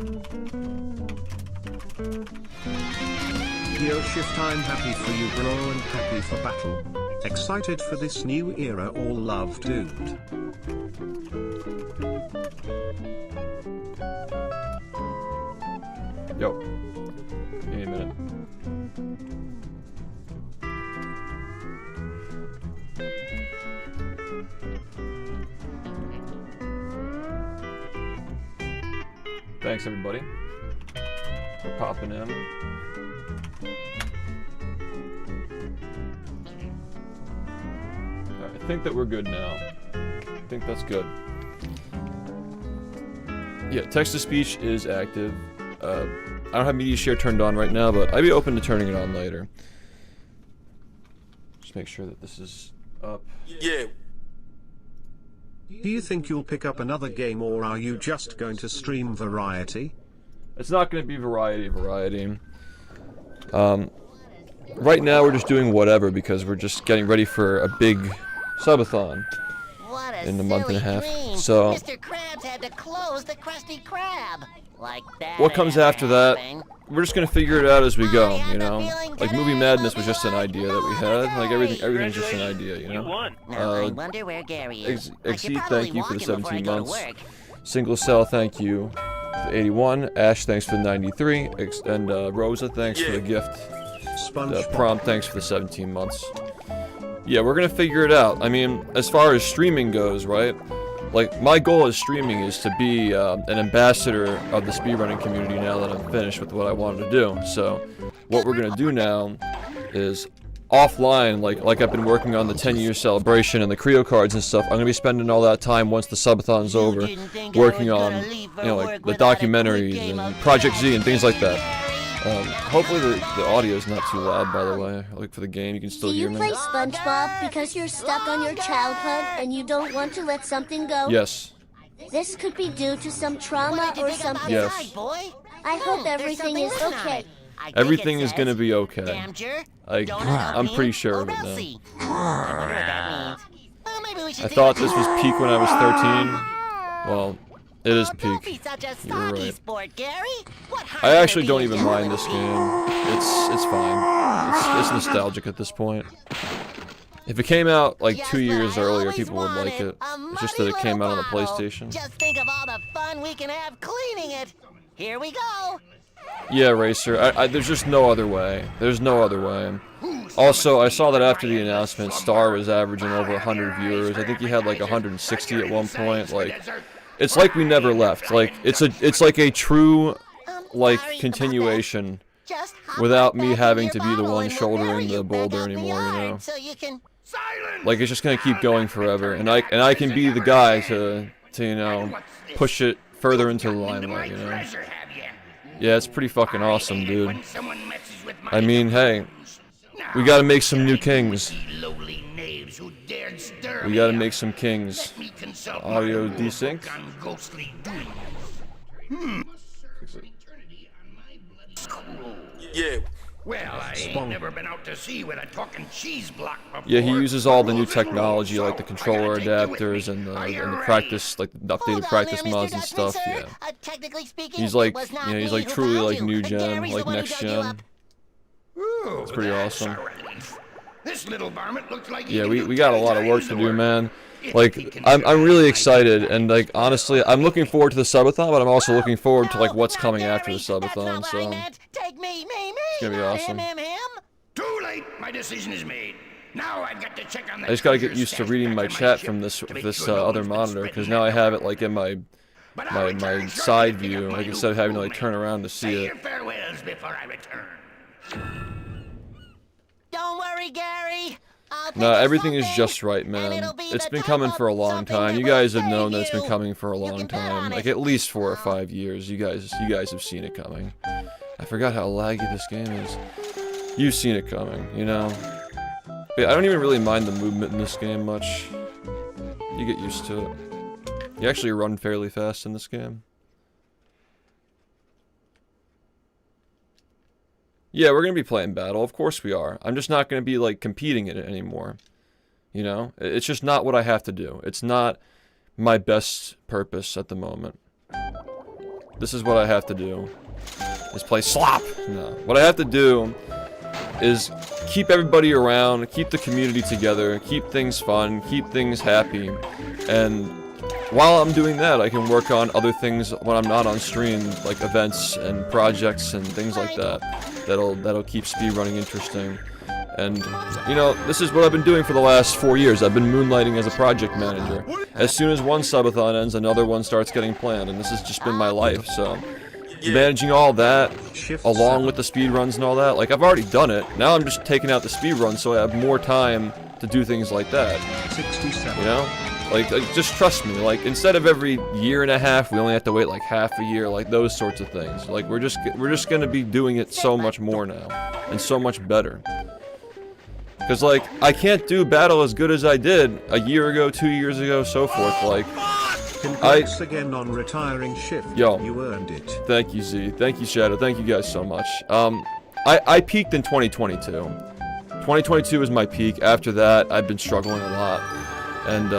Yo Shift, I'm happy for you bro and happy for battle. Excited for this new era, all love dude. Yo. Give me a minute. Thanks everybody for popping in. I think that we're good now. I think that's good. Yeah, text-to-speech is active. I don't have media share turned on right now, but I'd be open to turning it on later. Just make sure that this is up. Yeah. Do you think you'll pick up another game, or are you just going to stream variety? It's not going to be variety. Right now we're just doing whatever because we're just getting ready for a big subathon in a month and a half. So Mr. Krabs had to close the Krusty Krab. Like that. What comes after that? We're just gonna figure it out as we go, you know. Like Movie Madness was just an idea that we had. Like everything's just an idea, you know. I wonder where Gary is. Exceed, thank you for the 17 months. Single Cell, thank you for 81. Ash, thanks for the 93. And Rosa, thanks for the gift. Prompt, thanks for the 17 months. Yeah, we're gonna figure it out. I mean, as far as streaming goes, right? Like, my goal as streaming is to be an ambassador of the speedrunning community now that I'm finished with what I wanted to do. So, what we're gonna do now is offline, like I've been working on the 10-year celebration and the Creo cards and stuff. I'm gonna be spending all that time once the subathon's over, working on, you know, like the documentaries and Project Z and things like that. Hopefully the audio is not too loud, by the way. Like for the game, you can still hear me. Do you play SpongeBob because you're stuck on your childhood and you don't want to let something go? Yes. This could be due to some trauma or something. Yes. I hope everything is okay. Everything is gonna be okay. I'm pretty sure of it now. I thought this was peak when I was 13. Well, it is peak. You're right. I actually don't even mind this game. It's fine. It's nostalgic at this point. If it came out like 2 years earlier, people would like it. It's just that it came out on the PlayStation. Just think of all the fun we can have cleaning it. Here we go. Yeah, Racer. There's just no other way. There's no other way. Also, I saw that after the announcement, Star was averaging over 100 viewers. I think he had like 160 at one point. Like, it's like we never left. Like, it's like a true, like, continuation without me having to be the one shouldering the boulder anymore, you know? Like, it's just gonna keep going forever, and I can be the guy to you know, push it further into the limelight, you know? Yeah, it's pretty fucking awesome, dude. I mean, hey, we gotta make some new kings. We gotta make some kings. Audio desync. Yeah. Well, I ain't never been out to sea with a talking cheese block before. Yeah, he uses all the new technology, like the controller adapters and the practice, like the updated practice mods and stuff. Yeah. He's like, you know, he's like truly like new gen, like next gen. It's pretty awesome. This little varmint looks like yeah, we got a lot of work to do, man. Like, I'm really excited, and like honestly, I'm looking forward to the subathon, but I'm also looking forward to like what's coming after the subathon. So it's gonna be awesome. Too late. My decision is made. Now I've got to check on that. I just gotta get used to reading my chat from this other monitor, because now I have it like in my side view, like instead of having to like turn around to see it. Farewells before I return. Don't worry, Gary. No, everything is just right, man. It's been coming for a long time. You guys have known that it's been coming for a long time, like at least 4 or 5 years. You guys have seen it coming. I forgot how laggy this game is. You've seen it coming, you know. But I don't even really mind the movement in this game much. You get used to it. You actually run fairly fast in this game. Yeah, we're gonna be playing battle, of course we are. I'm just not gonna be like competing in it anymore. You know? It's just not what I have to do. It's not my best purpose at the moment. this is what I have to do. Is play slop. No. What I have to do is keep everybody around, keep the community together, keep things fun, keep things happy, and while I'm doing that, I can work on other things when I'm not on stream, like events and projects and things like that. That'll keep speedrunning interesting. And, you know, this is what I've been doing for the last 4 years. I've been moonlighting as a project manager. As soon as one subathon ends, another one starts getting planned, and this has just been my life, so... Managing all that, along with the speedruns and all that, like, I've already done it. Now I'm just taking out the speedruns so I have more time to do things like that. 67. You know? Like, just trust me, like, instead of every year and a half, we only have to wait, like, half a year, like, those sorts of things. Like, we're just gonna be doing it so much more now, and so much better. Because, like, I can't do battle as good as I did a year ago, 2 years ago, so forth, like... Congrats again on retiring Shift. Yo. You earned it. Thank you, Z. Thank you, Shadow. Thank you guys so much. I peaked in 2022. 2022 was my peak. After that, I've been struggling a lot. And,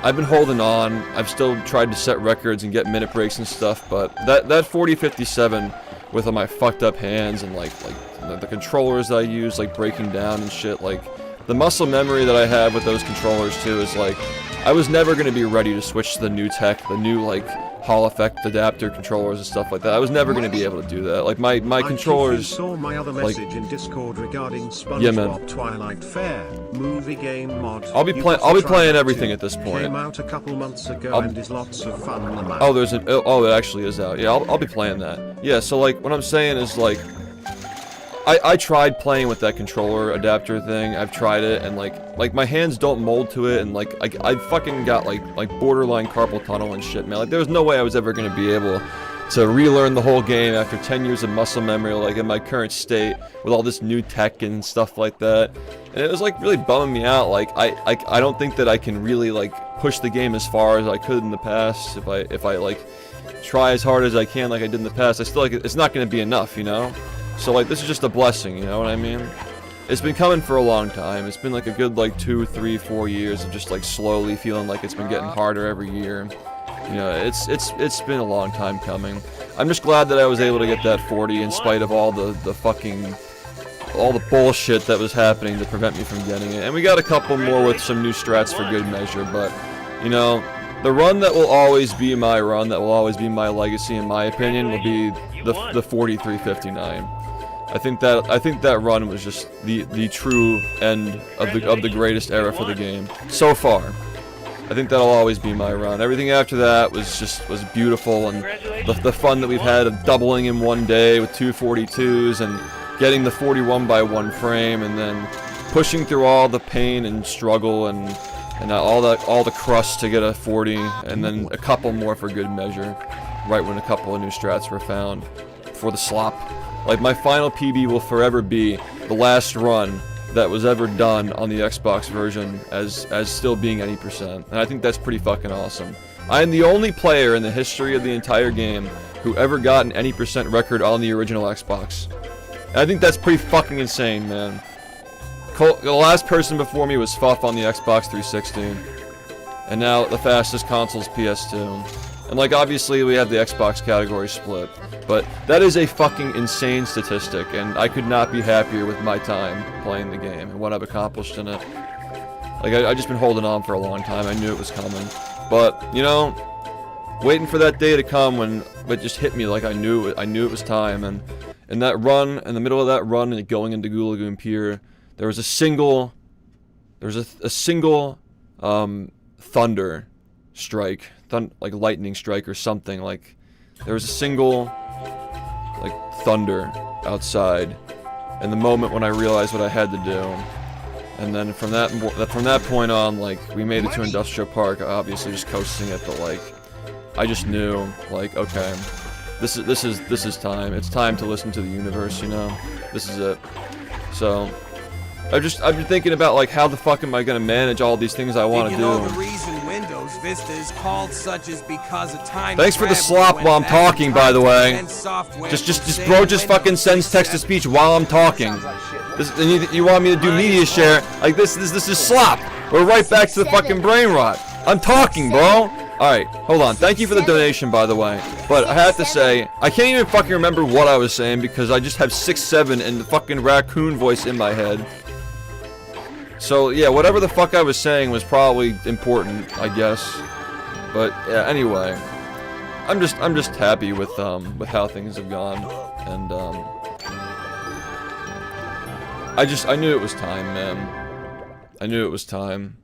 I've been holding on. I've still tried to set records and get minute breaks and stuff, but that 40-57 with all my fucked up hands and, like the controllers that I use, like, breaking down and shit, like, the muscle memory that I have with those controllers, too, is, like, I was never going to be ready to switch to the new tech, the new, like, Hall effect adapter controllers and stuff like that. I was never going to be able to do that. Like, my controllers... I saw my other message in Discord regarding SpongeBob yeah, man. Twilight Fair movie game mod. I'll be playing everything at this point. Came out a couple months ago and is lots of fun. Oh, there's an... Oh, it actually is out. Yeah, I'll be playing that. Yeah, so, like, what I'm saying is, like... I tried playing with that controller adapter thing. I've tried it, and like my hands don't mold to it, and like I fucking got like borderline carpal tunnel and shit, man. Like there was no way I was ever gonna be able to relearn the whole game after 10 years of muscle memory, like in my current state with all this new tech and stuff like that. And it was like really bumming me out. Like I don't think that I can really like push the game as far as I could in the past. If I like try as hard as I can, like I did in the past, I still like it's not gonna be enough, you know. So, like, this is just a blessing, you know what I mean? It's been coming for a long time. It's been, like, a good, like, 2, 3, 4 years of just, like, slowly feeling like it's been getting harder every year. You know, it's been a long time coming. I'm just glad that I was able to get that 40 in spite of all the bullshit that was happening to prevent me from getting it. And we got a couple more with some new strats for good measure, but, you know, the run that will always be my run, that will always be my legacy, in my opinion, will be the 43-59. I think that run was just the true end of the greatest era for the game so far. I think that'll always be my run. Everything after that was beautiful, and the fun that we've had of doubling in one day with 242s and getting the 41 by 1 frame, and then pushing through all the pain and struggle and all the crust to get a 40, and then a couple more for good measure, right when a couple of new strats were found for the slop. Like, my final PB will forever be the last run that was ever done on the Xbox version as still being any percent. And I think that's pretty fucking awesome. I am the only player in the history of the entire game who ever got an any percent record on the original Xbox. And I think that's pretty fucking insane, man. The last person before me was Fuff on the Xbox 360. And now the fastest console is PS2. And, like, obviously we have the Xbox category split. But that is a fucking insane statistic, and I could not be happier with my time playing the game and what I've accomplished in it. Like, I've just been holding on for a long time. I knew it was coming. But, you know, waiting for that day to come when it just hit me like I knew it was time. And in that run, in the middle of that run and going into Goo Lagoon Pier, there was a single thunder strike, like lightning strike or something. Like, there was a single like thunder outside, and the moment when I realized what I had to do, and then from that point on, like, we made it to Industrial Park, obviously just coasting it, but like, I just knew, like, okay, this is time. It's time to listen to the universe, you know. This is it. So I've been thinking about, like, how the fuck am I gonna manage all these things I want to do. The reason Windows Vista is called such is because of time. Thanks for the slop while I'm talking, by the way. Just bro just fucking sends text to speech while I'm talking. You want me to do media share? Like, this is slop. We're right back to the fucking brain rot. I'm talking, bro. Alright, hold on. Thank you for the donation, by the way. But I have to say, I can't even fucking remember what I was saying because I just have 6'7" and the fucking raccoon voice in my head. So, yeah, whatever the fuck I was saying was probably important, I guess. But, yeah, anyway. I'm just happy with how things have gone. And, I knew it was time, man. I knew it was time.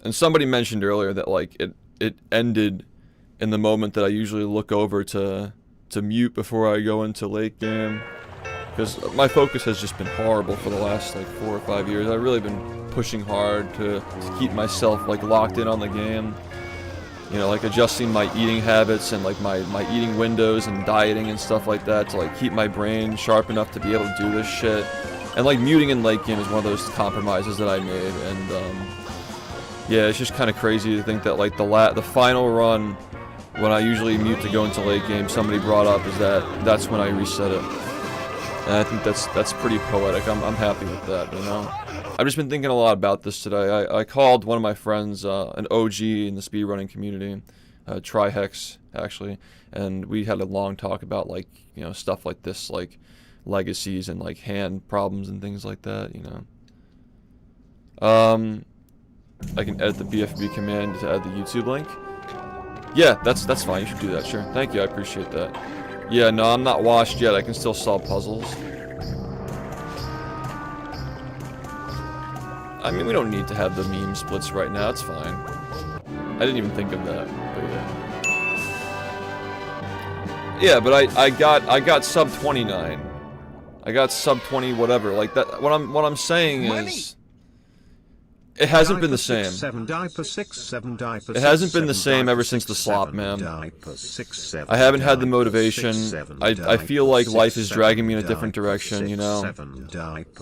And somebody mentioned earlier that, like, it ended in the moment that I usually look over to mute before I go into late game. Because my focus has just been horrible for the last, like, 4 or 5 years. I've really been pushing hard to keep myself, like, locked in on the game. You know, like, adjusting my eating habits and, like, my eating windows and dieting and stuff like that to, like, keep my brain sharp enough to be able to do this shit. And, like, muting in late game is one of those compromises that I made, and, yeah, it's just kind of crazy to think that, like, the final run, when I usually mute to go into late game, somebody brought up is that's when I reset it. And I think that's pretty poetic. I'm happy with that, you know? I've just been thinking a lot about this today. I called one of my friends, an OG in the speedrunning community, Trihex, actually, and we had a long talk about, like, you know, stuff like this, like, legacies and, like, hand problems and things like that, you know? I can edit the BFB command to add the YouTube link. Yeah, that's fine. You should do that, sure. Thank you, I appreciate that. Yeah, no, I'm not washed yet. I can still solve puzzles. I mean, we don't need to have the meme splits right now. It's fine. I didn't even think of that, but yeah. Yeah, but I got sub 29. I got sub 20 whatever. Like that. What I'm saying is, it hasn't been the same. It hasn't been the same ever since the slop, man. I haven't had the motivation. I feel like life is dragging me in a different direction, you know?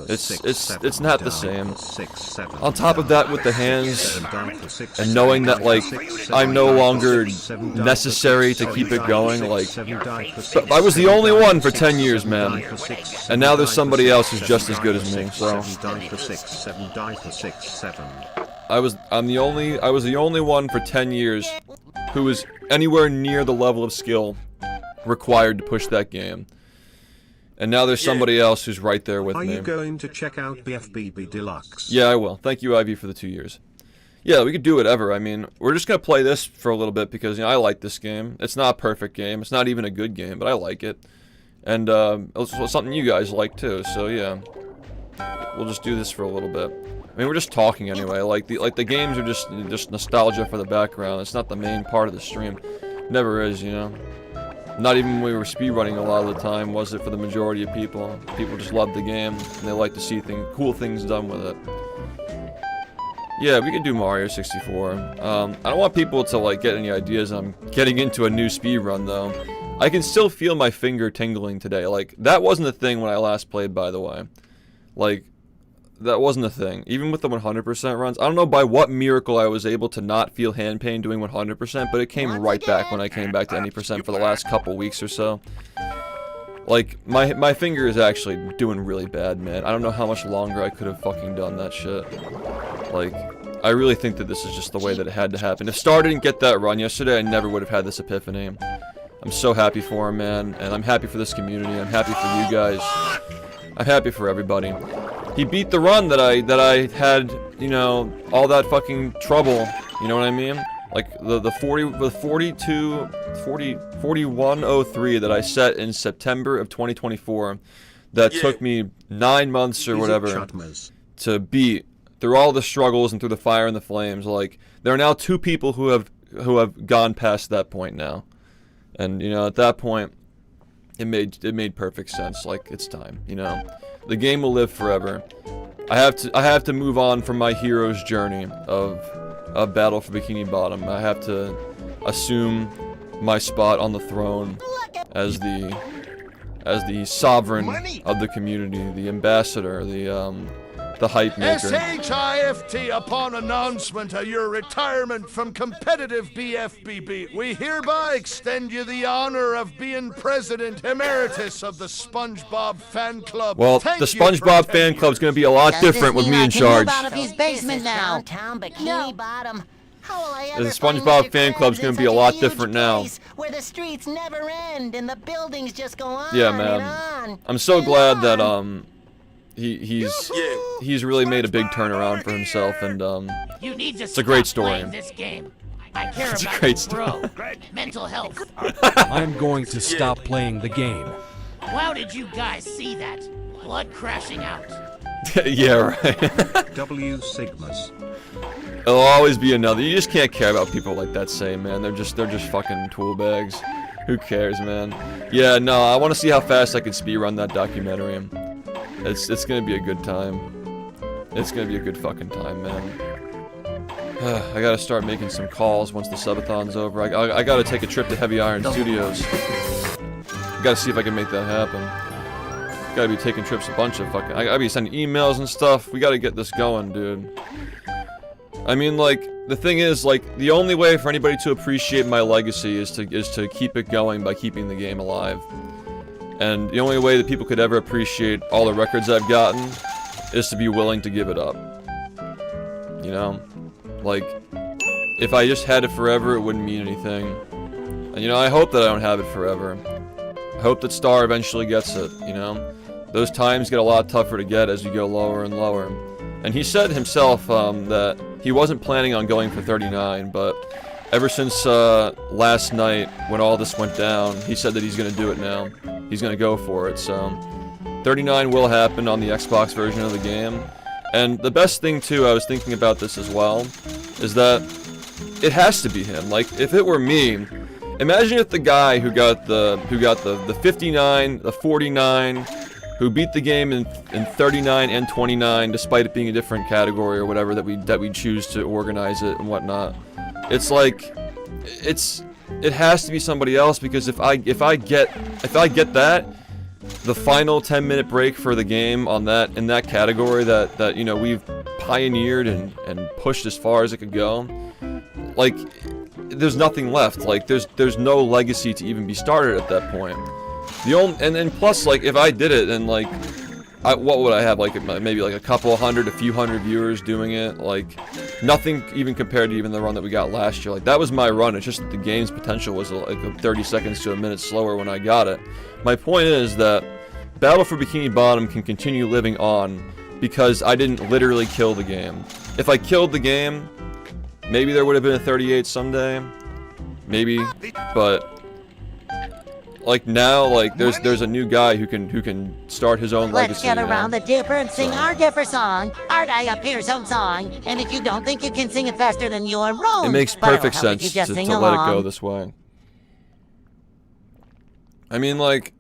It's not the same. On top of that, with the hands, and knowing that, like, I'm no longer necessary to keep it going, like, I was the only one for 10 years, man. And now there's somebody else who's just as good as me, so... I was the only one for 10 years who was anywhere near the level of skill required to push that game. And now there's somebody else who's right there with me. Are you going to check out BFBB Deluxe? Yeah, I will. Thank you, Ivy, for the 2 years. Yeah, we could do whatever. I mean, we're just gonna play this for a little bit because, you know, I like this game. It's not a perfect game. It's not even a good game, but I like it. And it's something you guys like too. So yeah, we'll just do this for a little bit. I mean, we're just talking anyway. Like the games are just nostalgia for the background. It's not the main part of the stream. Never is, you know. Not even when we were speedrunning a lot of the time was it for the majority of people. People just love the game and they like to see cool things done with it. Yeah, we could do Mario 64. I don't want people to, like, get any ideas. I'm getting into a new speedrun though. I can still feel my finger tingling today. Like, that wasn't a thing when I last played, by the way. Like, that wasn't a thing. Even with the 100% runs, I don't know by what miracle I was able to not feel hand pain doing 100%, but it came right back when I came back to any percent for the last couple weeks or so. Like, my finger is actually doing really bad, man. I don't know how much longer I could have fucking done that shit. Like, I really think that this is just the way that it had to happen. If Star didn't get that run yesterday, I never would have had this epiphany. I'm so happy for him, man, and I'm happy for this community. I'm happy for you guys. I'm happy for everybody. He beat the run that I had, you know, all that fucking trouble, you know what I mean? Like, the 4103 that I set in September of 2024, that took me 9 months or whatever to beat through all the struggles and through the fire and the flames. Like, there are now 2 people who have gone past that point now. And, you know, at that point, it made perfect sense. Like, it's time, you know. The game will live forever. I have to move on from my hero's journey of Battle for Bikini Bottom. I have to assume my spot on the throne as the sovereign of the community, the ambassador, the hype maker. SHIFT upon announcement of your retirement from competitive BFBB. We hereby extend you the honor of being president emeritus of the SpongeBob fan club. Well, the SpongeBob fan club's gonna be a lot different with me in charge. His basement now. Downtown Bikini Bottom. How will I The ever find SpongeBob Mr. fan club's Krabs gonna in be a such lot huge different now. place where the streets never end and the buildings just go on Yeah, and man. on. I'm so glad that on. he's really made a big turnaround for himself, and You need to it's a great story. playing this game. I care It's a about great your story. bro. Mental health. I'm going to stop playing the game. How did you guys see that? Blood crashing out. Yeah, right. W Sigmas. There'll always be another. You just can't care about people like that saying, man. They're just fucking tool bags. Who cares, man? Yeah, no, I want to see how fast I can speedrun that documentary. It's gonna be a good time. It's gonna be a good fucking time, man. I gotta start making some calls once the subathon's over. I gotta take a trip to Heavy Iron Studios. Gotta see if I can make that happen. Gotta be taking trips a bunch of fucking. I gotta be sending emails and stuff. We gotta get this going, dude. I mean, like, the thing is, like, the only way for anybody to appreciate my legacy is to keep it going by keeping the game alive. And the only way that people could ever appreciate all the records I've gotten is to be willing to give it up. You know? Like, if I just had it forever, it wouldn't mean anything. And, you know, I hope that I don't have it forever. I hope that Star eventually gets it, you know? Those times get a lot tougher to get as you go lower and lower. And he said himself that he wasn't planning on going for 39, but ever since last night when all this went down, he said that he's going to do it now. He's going to go for it, so 39 will happen on the Xbox version of the game. And the best thing, too, I was thinking about this as well, is that it has to be him. Like, if it were me, imagine if the guy who got the 59, the 49, who beat the game in 39 and 29, despite it being a different category or whatever that we choose to organize it and whatnot. It's like, it has to be somebody else, because if I get that, the final 10-minute break for the game in that category that you know we've pioneered and pushed as far as it could go, like, there's nothing left. Like, there's no legacy to even be started at that point. And plus, like, if I did it, then, like, what would I have? Like, maybe like a couple hundred, a few hundred viewers doing it. Like, nothing even compared to even the run that we got last year. Like, that was my run. It's just that the game's potential was like 30 seconds to a minute slower when I got it. My point is that Battle for Bikini Bottom can continue living on because I didn't literally kill the game. If I killed the game, maybe there would have been a 38 someday. Maybe, but like now, like there's a new guy who can start his own legacy. Let's get around the dipper and sing our dipper song, our Pier's own song. And if you don't think you can sing it faster, then you're wrong. It makes perfect sense to let it go this way. I mean, like,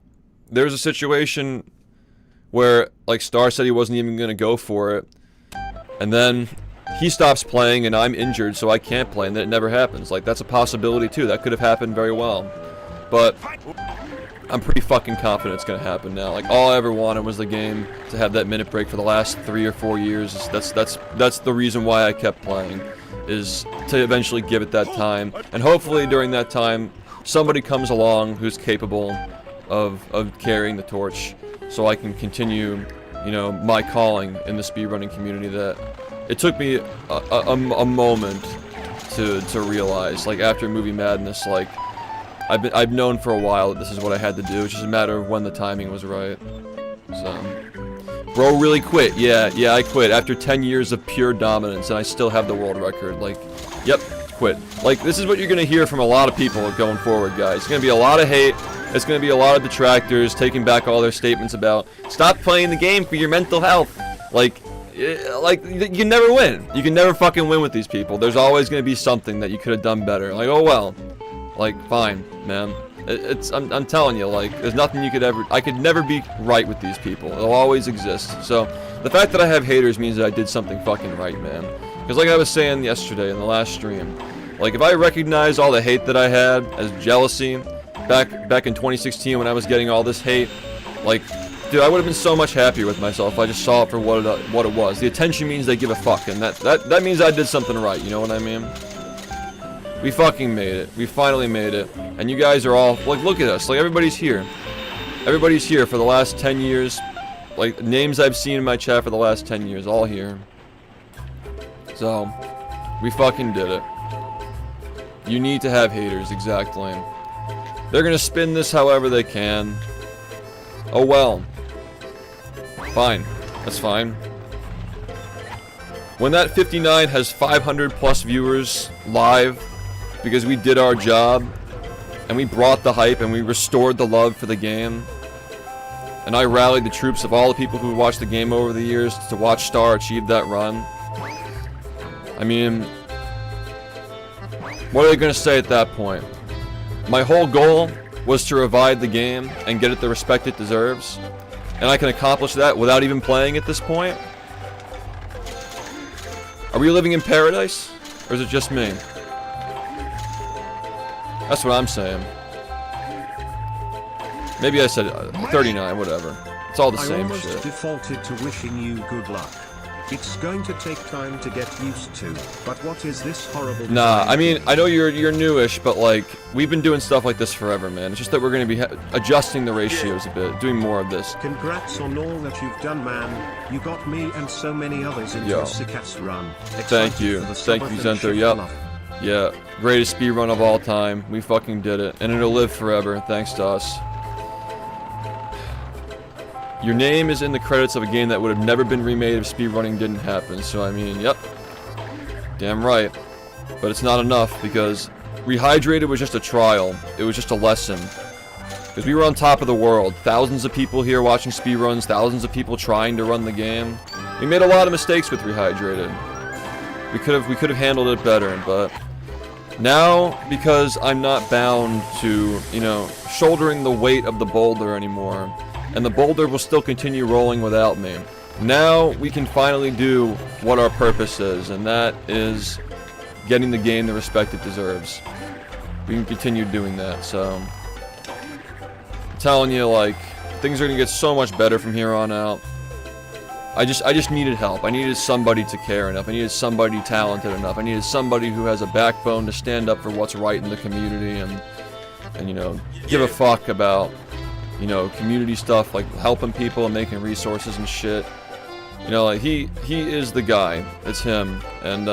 there's a situation where, like, Star said he wasn't even gonna go for it, and then he stops playing and I'm injured, so I can't play, and then it never happens. Like, that's a possibility too. That could have happened very well. But I'm pretty fucking confident it's gonna happen now. Like, all I ever wanted was the game to have that minute break for the last 3 or 4 years. That's the reason why I kept playing, is to eventually give it that time. And hopefully during that time, somebody comes along who's capable of carrying the torch, so I can continue, you know, my calling in the speedrunning community that it took me a moment to realize. Like, after Movie Madness, like, I've known for a while that this is what I had to do. It's just a matter of when the timing was right. So, bro really quit. Yeah, I quit after 10 years of pure dominance, and I still have the world record. Like, yep, quit. Like, this is what you're gonna hear from a lot of people going forward, guys. It's gonna be a lot of hate. It's gonna be a lot of detractors taking back all their statements about stop playing the game for your mental health. Like, you can never win. You can never fucking win with these people. There's always gonna be something that you could have done better. Like, oh well. Like, fine, man. I'm telling you, like, there's nothing you could ever. I could never be right with these people. They'll always exist. So, the fact that I have haters means that I did something fucking right, man. Because, like I was saying yesterday in the last stream, like, if I recognize all the hate that I had as jealousy back in 2016 when I was getting all this hate, like, dude, I would have been so much happier with myself if I just saw it for what it was. The attention means they give a fuck, and that means I did something right. You know what I mean? We fucking made it. We finally made it. And you guys are all, like, look at us. Like, everybody's here. Everybody's here for the last 10 years. Like, names I've seen in my chat for the last 10 years, all here. So, we fucking did it. You need to have haters, exactly. They're gonna spin this however they can. Oh well. Fine. That's fine. When that 59 has 500 plus viewers live, because we did our job, and we brought the hype, and we restored the love for the game, and I rallied the troops of all the people who watched the game over the years to watch Star achieve that run. I mean, what are they gonna say at that point? My whole goal was to revive the game and get it the respect it deserves, and I can accomplish that without even playing at this point? Are we living in paradise? Or is it just me? That's what I'm saying. Maybe I said 39, whatever. It's all the same shit. I almost defaulted to wishing you good luck. It's going to take time to get used to, but what is this horrible... Nah, I mean, I know you're newish, but like, we've been doing stuff like this forever, man. It's just that we're going to be adjusting the ratios a bit, doing more of this. Congrats on all that you've done, man. You got me and so many others into a sick-ass run. Thank you, Zento, yep. Yeah, greatest speedrun of all time. We fucking did it, and it'll live forever, thanks to us. Your name is in the credits of a game that would have never been remade if speedrunning didn't happen, so I mean, yep. Damn right. But it's not enough, because Rehydrated was just a trial. It was just a lesson. Because we were on top of the world. Thousands of people here watching speedruns, thousands of people trying to run the game. We made a lot of mistakes with Rehydrated. We could have handled it better, but now, because I'm not bound to, you know, shouldering the weight of the boulder anymore, and the boulder will still continue rolling without me. Now we can finally do what our purpose is, and that is getting the game the respect it deserves. We can continue doing that, so I'm telling you, like, things are gonna get so much better from here on out. I just needed help. I needed somebody to care enough. I needed somebody talented enough. I needed somebody who has a backbone to stand up for what's right in the community and you know, give a fuck about, you know, community stuff, like helping people and making resources and shit. You know, like, he is the guy. It's him. And,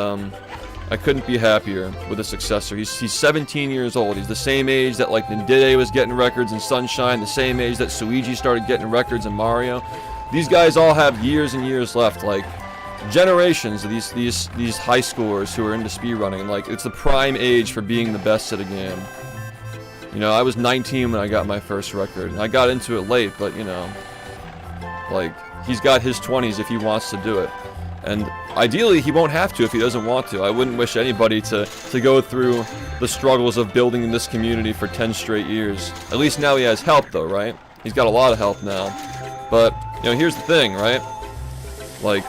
I couldn't be happier with a successor. He's 17 years old. He's the same age that, like, Ndide was getting records in Sunshine, the same age that Suiji started getting records in Mario. These guys all have years and years left, like, generations of these high schoolers who are into speedrunning. Like, it's the prime age for being the best at a game. You know, I was 19 when I got my first record, and I got into it late, but, you know, like, he's got his 20s if he wants to do it. And ideally, he won't have to if he doesn't want to. I wouldn't wish anybody to go through the struggles of building this community for 10 straight years. At least now he has help, though, right? He's got a lot of help now. But, you know, here's the thing, right? Like,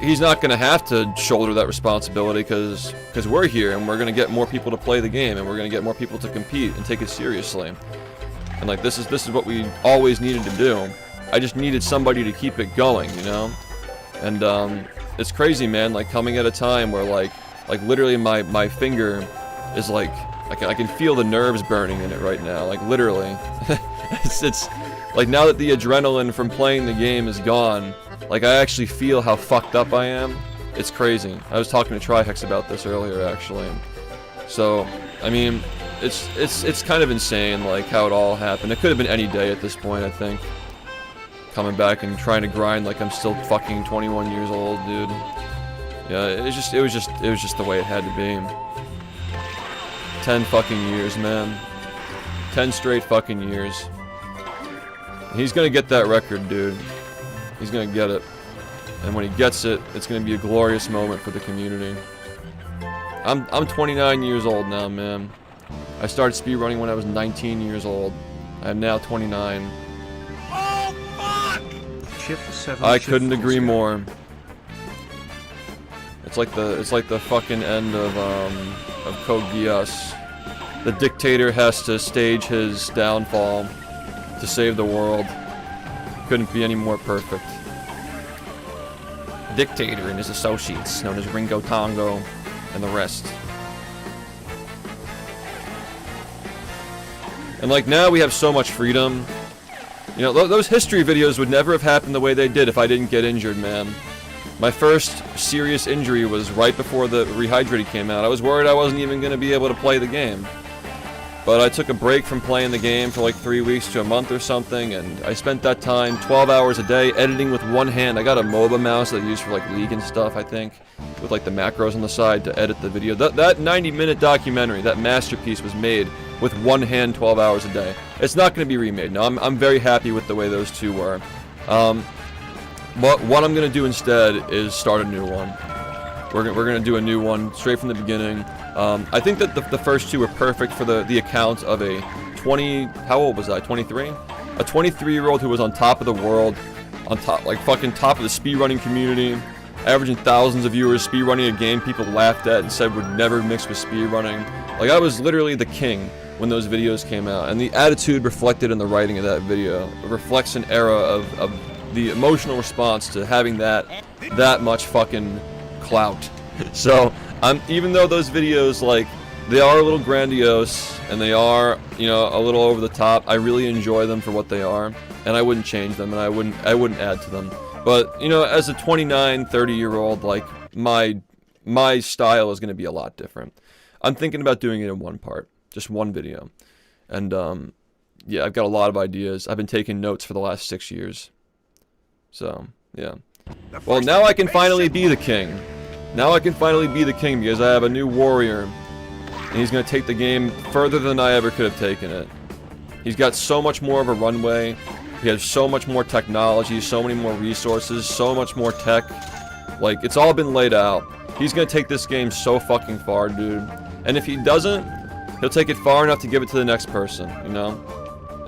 he's not going to have to shoulder that responsibility because we're here and we're going to get more people to play the game and we're going to get more people to compete and take it seriously. And, like, this is what we always needed to do. I just needed somebody to keep it going, you know? And, it's crazy, man, like, coming at a time where, like literally my finger is, like, I can feel the nerves burning in it right now, like, literally. it's, like, now that the adrenaline from playing the game is gone, like, I actually feel how fucked up I am. It's crazy. I was talking to Trihex about this earlier, actually. So, I mean, it's kind of insane, like, how it all happened. It could have been any day at this point, I think. Coming back and trying to grind like I'm still fucking 21 years old, dude. Yeah, it was just the way it had to be. 10 fucking years, man. 10 straight fucking years. He's gonna get that record, dude. He's gonna get it. And when he gets it, it's gonna be a glorious moment for the community. I'm 29 years old now, man. I started speedrunning when I was 19 years old. I'm now 29. I couldn't agree more. It's like the fucking end of Code Geass. The dictator has to stage his downfall to save the world. Couldn't be any more perfect. The dictator and his associates, known as Ringo Tongo and the rest. And, like, now we have so much freedom. You know, those history videos would never have happened the way they did if I didn't get injured, man. My first serious injury was right before the Rehydrated came out. I was worried I wasn't even going to be able to play the game. But I took a break from playing the game for like 3 weeks to a month or something, and I spent that time, 12 hours a day, editing with one hand. I got a MOBA mouse that I use for like League and stuff, I think, with like the macros on the side to edit the video. That 90-minute documentary, that masterpiece, was made with one hand 12 hours a day. It's not going to be remade. No, I'm very happy with the way those two were. What I'm going to do instead is start a new one. We're going to do a new one straight from the beginning. I think that the first two were perfect for the account of a 20... How old was I? 23? A 23-year-old who was on top of the world, on top, like fucking top of the speedrunning community, averaging thousands of viewers, speedrunning a game people laughed at and said would never mix with speedrunning. Like, I was literally the king when those videos came out, and the attitude reflected in the writing of that video reflects an era of the emotional response to having that much fucking clout. So, even though those videos, like, they are a little grandiose, and they are, you know, a little over the top, I really enjoy them for what they are, and I wouldn't change them, and I wouldn't add to them. But, you know, as a 29, 30-year-old, like, my style is going to be a lot different. I'm thinking about doing it in one part, just one video. And, yeah, I've got a lot of ideas. I've been taking notes for the last 6 years. So, yeah. Well, now I can finally be the king. Now I can finally be the king because I have a new warrior. And he's going to take the game further than I ever could have taken it. He's got so much more of a runway. He has so much more technology, so many more resources, so much more tech. Like, it's all been laid out. He's going to take this game so fucking far, dude. And if he doesn't, he'll take it far enough to give it to the next person, you know?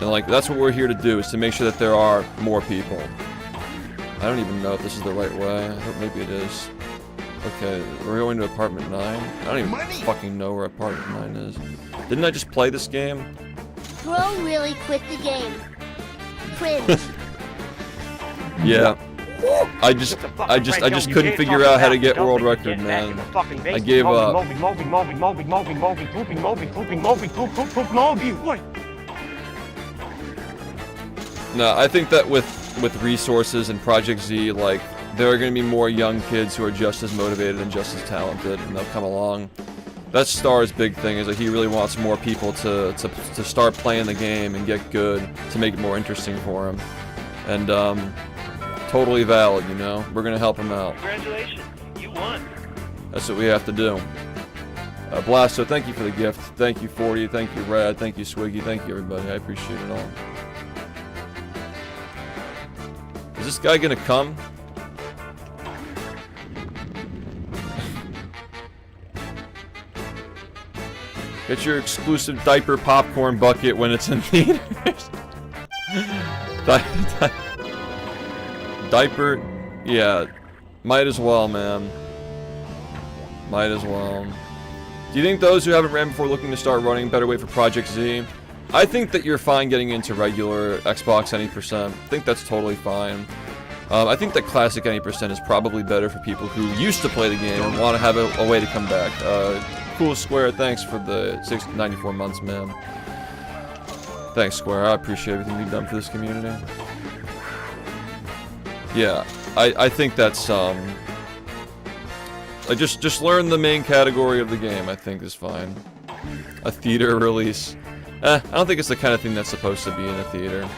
And, like, that's what we're here to do, is to make sure that there are more people. I don't even know if this is the right way. I hope maybe it is. Okay, we're going to apartment 9. I don't even fucking know where apartment 9 is. Didn't I just play this game? Bro really quit the game. Cringe. Yeah. I just couldn't figure out how to get world record, man. I gave up. No, I think that with resources and Project Z, like, there are going to be more young kids who are just as motivated and just as talented, and they'll come along. That's Star's big thing, is that he really wants more people to start playing the game and get good, to make it more interesting for him. And, totally valid, you know? We're going to help him out. Congratulations, you won. That's what we have to do. Blasto, thank you for the gift. Thank you, 40. Thank you, Rad. Thank you, Swiggy. Thank you, everybody. I appreciate it all. Is this guy gonna come? Get your exclusive diaper popcorn bucket when it's in theaters. Diaper, yeah, might as well, man. Might as well. Do you think those who haven't ran before looking to start running better wait for Project Z? I think that you're fine getting into regular Xbox any %. I think that's totally fine. I think that classic any % is probably better for people who used to play the game and want to have a way to come back. Cool Square, thanks for the 94 months, man. Thanks, Square. I appreciate everything you've done for this community. Yeah, I think that's just learn the main category of the game. I think is fine. A theater release. I don't think it's the kind of thing that's supposed to be in a theater.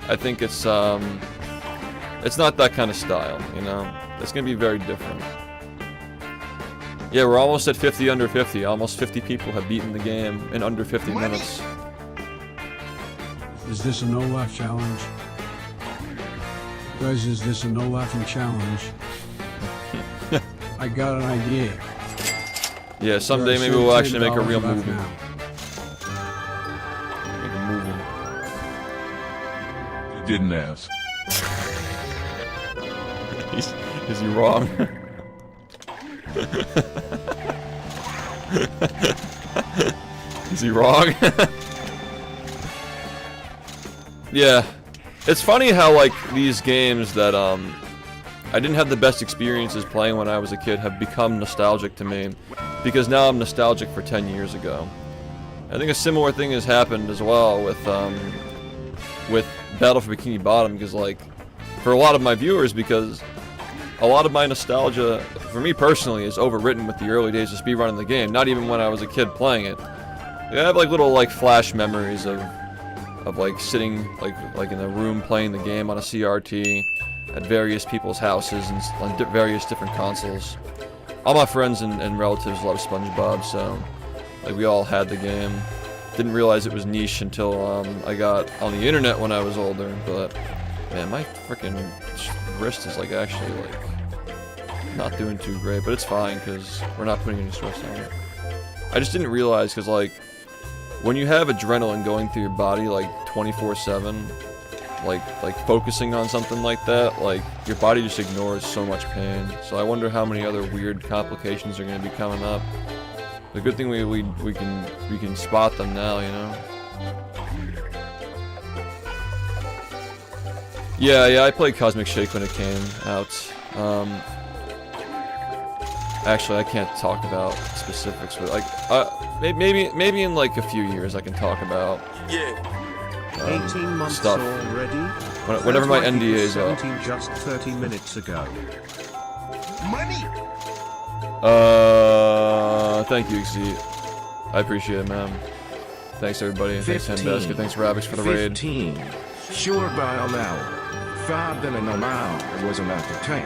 I think it's not that kind of style, you know? It's gonna be very different. Yeah, we're almost at 50 under 50. Almost 50 people have beaten the game in under 50 minutes. Is this a no-laugh challenge? Guys, is this a no-laughing challenge? I got an idea. Yeah, someday maybe we'll actually make a real movie. Make a movie. You didn't ask. Is he wrong? Is he wrong? Yeah. It's funny how, like, these games that, I didn't have the best experiences playing when I was a kid have become nostalgic to me. Because now I'm nostalgic for 10 years ago. I think a similar thing has happened as well with Battle for Bikini Bottom, because, like, for a lot of my viewers, because a lot of my nostalgia, for me personally, is overwritten with the early days of speedrunning the game. Not even when I was a kid playing it. I have like little like flash memories of like sitting like in a room playing the game on a CRT at various people's houses and on various different consoles. All my friends and relatives love SpongeBob, so like we all had the game. Didn't realize it was niche until I got on the internet when I was older. But man, my freaking wrist is like actually like not doing too great, but it's fine because we're not putting any stress on it. I just didn't realize because like when you have adrenaline going through your body like 24/7, like focusing on something like that, like your body just ignores so much pain. So I wonder how many other weird complications are going to be coming up. The good thing we can spot them now, you know. Yeah, I played Cosmic Shake when it came out. Actually, I can't talk about specifics, but like, maybe in like a few years I can talk about 18 months stuff. already. Whenever my NDA is up. Just 30 minutes ago. Money. Thank you, Exceed. I appreciate it, man. Thanks everybody. Thanks Handbasket. Thanks Ravix for the raid. 15. Sure by an hour. 5 billion an hour was about to take.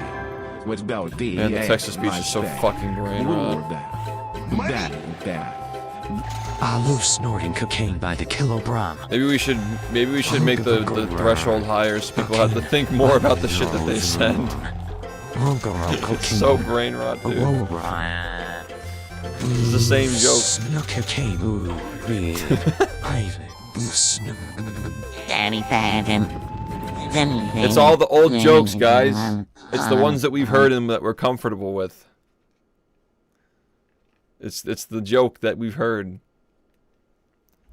Was about D. Man, the text to speech is so fucking brain rot. That. I love snorting cocaine by the kilogram. Maybe we should make the threshold higher so people have to think more about the shit that they send. So brain rot, dude. This is the same joke. It's all the old jokes, guys. It's the ones that we've heard and that we're comfortable with. It's the joke that we've heard.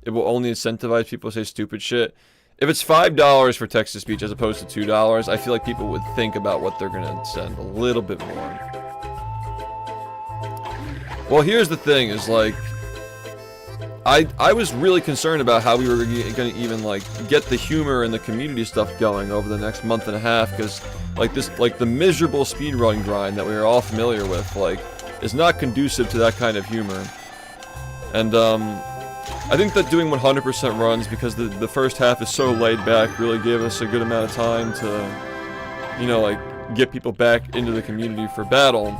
It will only incentivize people to say stupid shit. If it's $5 for text-to-speech as opposed to $2, I feel like people would think about what they're gonna send a little bit more. Well, here's the thing: is like, I was really concerned about how we were gonna even like get the humor and the community stuff going over the next month and a half, because like the miserable speedrun grind that we are all familiar with, like, is not conducive to that kind of humor. And I think that doing 100% runs, because the first half is so laid back, really gave us a good amount of time to, you know, like, get people back into the community for battle.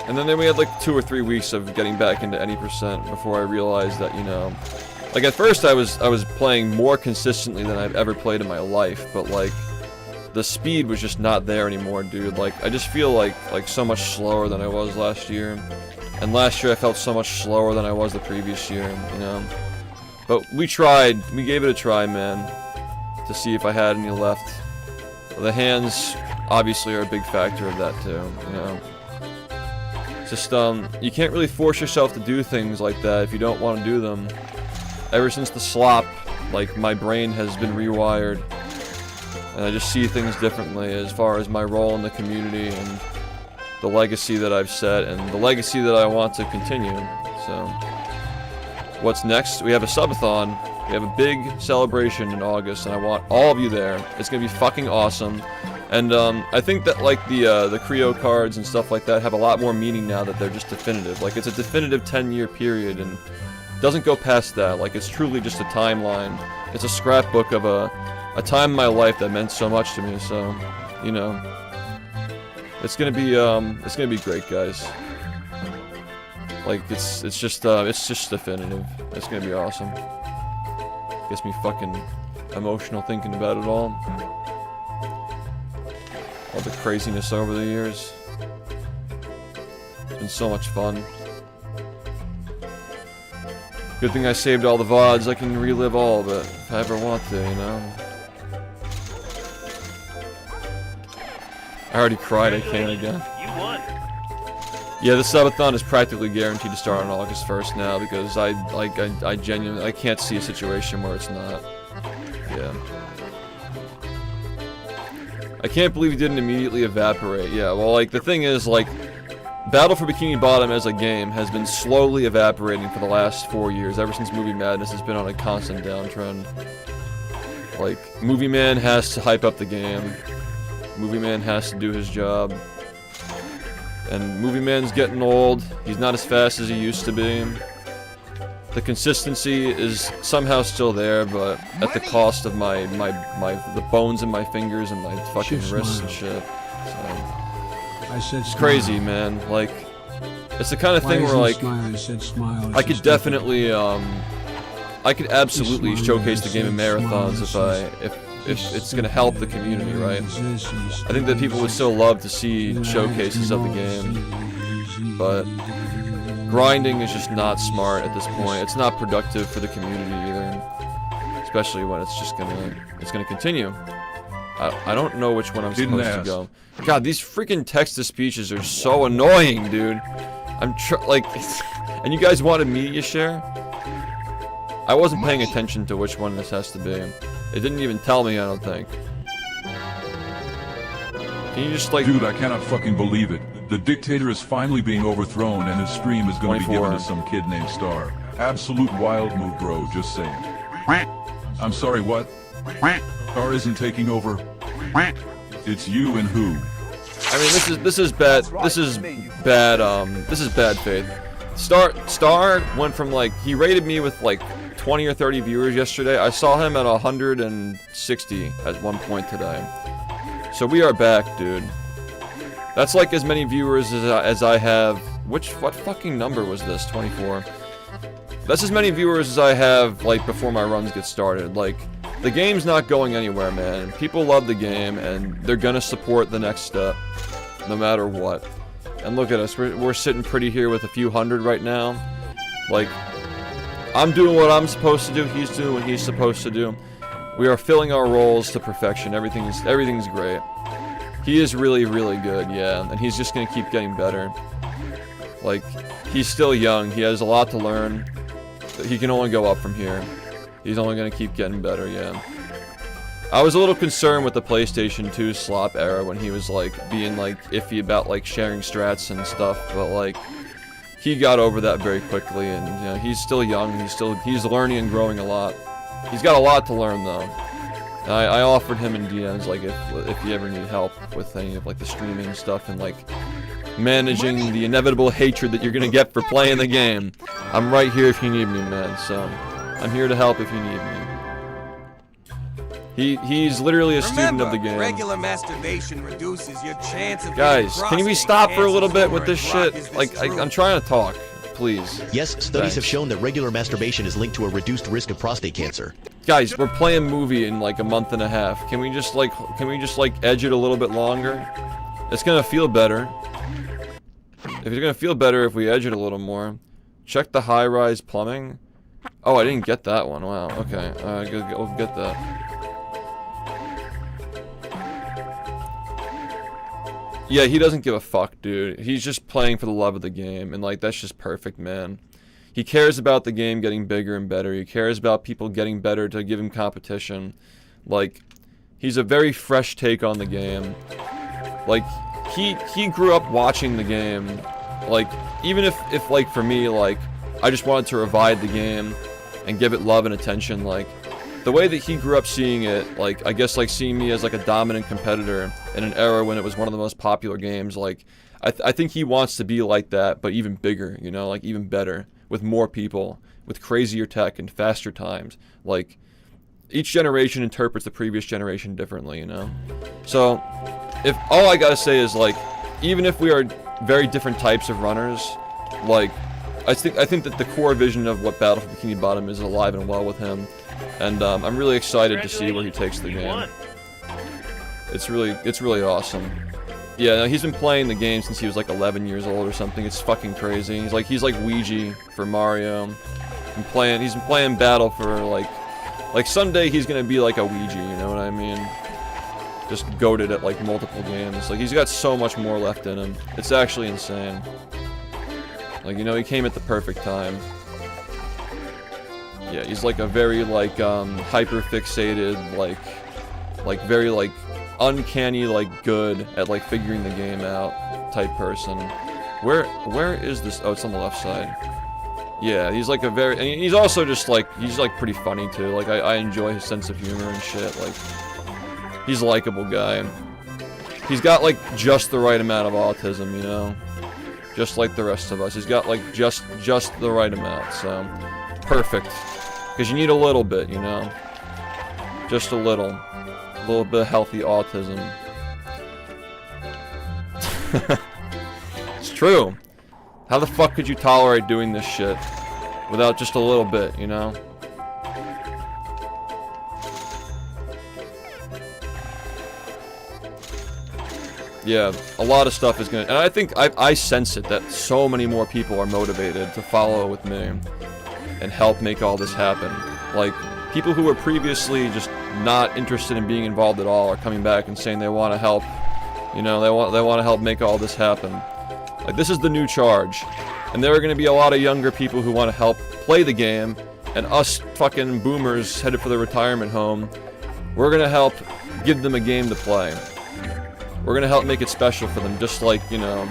And then we had like 2 or 3 weeks of getting back into any percent before I realized that, you know, like at first I was playing more consistently than I've ever played in my life, but like the speed was just not there anymore, dude. Like I just feel like so much slower than I was last year. And last year I felt so much slower than I was the previous year, you know. But we tried, we gave it a try, man, to see if I had any left. The hands obviously are a big factor of that too, you know. Just, you can't really force yourself to do things like that if you don't want to do them. Ever since the slop, like, my brain has been rewired. And I just see things differently as far as my role in the community and the legacy that I've set and the legacy that I want to continue. So, what's next? We have a subathon. We have a big celebration in August, and I want all of you there. It's gonna be fucking awesome. And I think that like the Creo cards and stuff like that have a lot more meaning now that they're just definitive. Like it's a definitive 10-year period and doesn't go past that. Like it's truly just a timeline. It's a scrapbook of a time in my life that meant so much to me. So, you know, it's gonna be great, guys. Like it's just definitive. It's gonna be awesome. Gets me fucking emotional thinking about it all. All the craziness over the years. It's been so much fun. Good thing I saved all the VODs. I can relive all of it if I ever want to, you know? I already cried, I can't again. You won. Yeah, the subathon is practically guaranteed to start on August 1st now, because I genuinely can't see a situation where it's not. Yeah. I can't believe it didn't immediately evaporate. Yeah, well, like, the thing is, like, Battle for Bikini Bottom as a game has been slowly evaporating for the last 4 years, ever since Movie Madness has been on a constant downtrend. Like, Movie Man has to hype up the game. Movie Man has to do his job. And Movie Man's getting old. He's not as fast as he used to be. The consistency is somehow still there, but at the cost of the bones in my fingers and my fucking wrists and shit. So, it's crazy, man. Like, it's the kind of thing where, like, I could definitely, I could absolutely showcase the game in marathons if it's gonna help the community, right? I think that people would still love to see showcases of the game, but grinding is just not smart at this point. It's not productive for the community either, especially when it's gonna continue. I don't know which one I'm supposed to go. God, these freaking text-to-speeches are so annoying, dude. Like, and you guys wanted media share? I wasn't paying attention to which one this has to be. It didn't even tell me, I don't think. Can you just, like... Dude, I cannot fucking believe it. The dictator is finally being overthrown and his stream is going to be given to some kid named Star. Absolute wild move, bro, just saying. I'm sorry, what? Star isn't taking over. It's you and who? I mean, this is bad. This is bad faith. Star went from, like, he rated me with like 20 or 30 viewers yesterday. I saw him at 160 at one point today. So we are back, dude. That's like as many viewers as I have. What fucking number was this? 24. That's as many viewers as I have, like, before my runs get started. Like, the game's not going anywhere, man. People love the game, and they're gonna support the next step, no matter what. And look at us, we're sitting pretty here with a few hundred right now. Like, I'm doing what I'm supposed to do, he's doing what he's supposed to do. We are filling our roles to perfection, everything's great. He is really, really good, yeah, and he's just gonna keep getting better. Like, he's still young, he has a lot to learn. He can only go up from here. He's only gonna keep getting better, yeah. I was a little concerned with the PlayStation 2 slop era when he was, like, being, like, iffy about, like, sharing strats and stuff, but, like, he got over that very quickly, and, you know, he's still young, he's learning and growing a lot. He's got a lot to learn, though. And I offered him in DMs, like, if you ever need help with any of, like, the streaming stuff and, like, managing the inevitable hatred that you're gonna get for playing the game. I'm right here if you need me, man, so I'm here to help if you need me. He's literally a student of the game. Regular masturbation reduces your chance of Guys, can we stop for a little bit with this shit? Like, I'm trying to talk, please. Yes, studies have shown that regular masturbation is linked to a reduced risk of prostate cancer. Guys, we're playing movie in like a month and a half. Can we just like edge it a little bit longer? It's gonna feel better. If it's gonna feel better if we edge it a little more. Check the high-rise plumbing. Oh, I didn't get that one. Wow. Okay. We'll get that. Yeah, he doesn't give a fuck, dude. He's just playing for the love of the game, and, like, that's just perfect, man. He cares about the game getting bigger and better. He cares about people getting better to give him competition. Like, he's a very fresh take on the game. Like, he grew up watching the game. Like, even if like, for me, like, I just wanted to revive the game and give it love and attention, like, the way that he grew up seeing it, like, I guess, like, seeing me as, like, a dominant competitor in an era when it was one of the most popular games, like, I think he wants to be like that, but even bigger, you know, like, even better, with more people, with crazier tech and faster times. Like, each generation interprets the previous generation differently, you know? So, if all I gotta say is, like, even if we are very different types of runners, like, I think that the core vision of what Battle for Bikini Bottom is alive and well with him. And I'm really excited to see where he takes the game. It's really awesome. Yeah, no, he's been playing the game since he was like 11 years old or something. It's fucking crazy. He's like Ouija for Mario. He's been playing Battle for like someday he's gonna be like a Ouija, you know what I mean? Just goated at like multiple games. Like, he's got so much more left in him. It's actually insane. Like, you know, he came at the perfect time. Yeah, he's like a very, like, hyper-fixated, like, very, like, uncanny, like, good at, like, figuring the game out type person. Where is this? Oh, it's on the left side. Yeah, he's like a very, and he's also just, like, he's, like, pretty funny, too. Like, I enjoy his sense of humor and shit. Like, he's a likable guy. He's got, like, just the right amount of autism, you know? just like the rest of us. He's got like just the right amount, so perfect. Because you need a little bit, you know, just a little bit of healthy autism. It's true. How the fuck could you tolerate doing this shit without just a little bit, you know? Yeah, a lot of stuff is gonna, and I think I sense it that so many more people are motivated to follow with me and help make all this happen. Like, people who were previously just not interested in being involved at all are coming back and saying they want to help. You know, they want to help make all this happen. Like, this is the new charge, and there are going to be a lot of younger people who want to help play the game, and us fucking boomers headed for the retirement home, we're going to help give them a game to play. We're going to help make it special for them, just like, you know,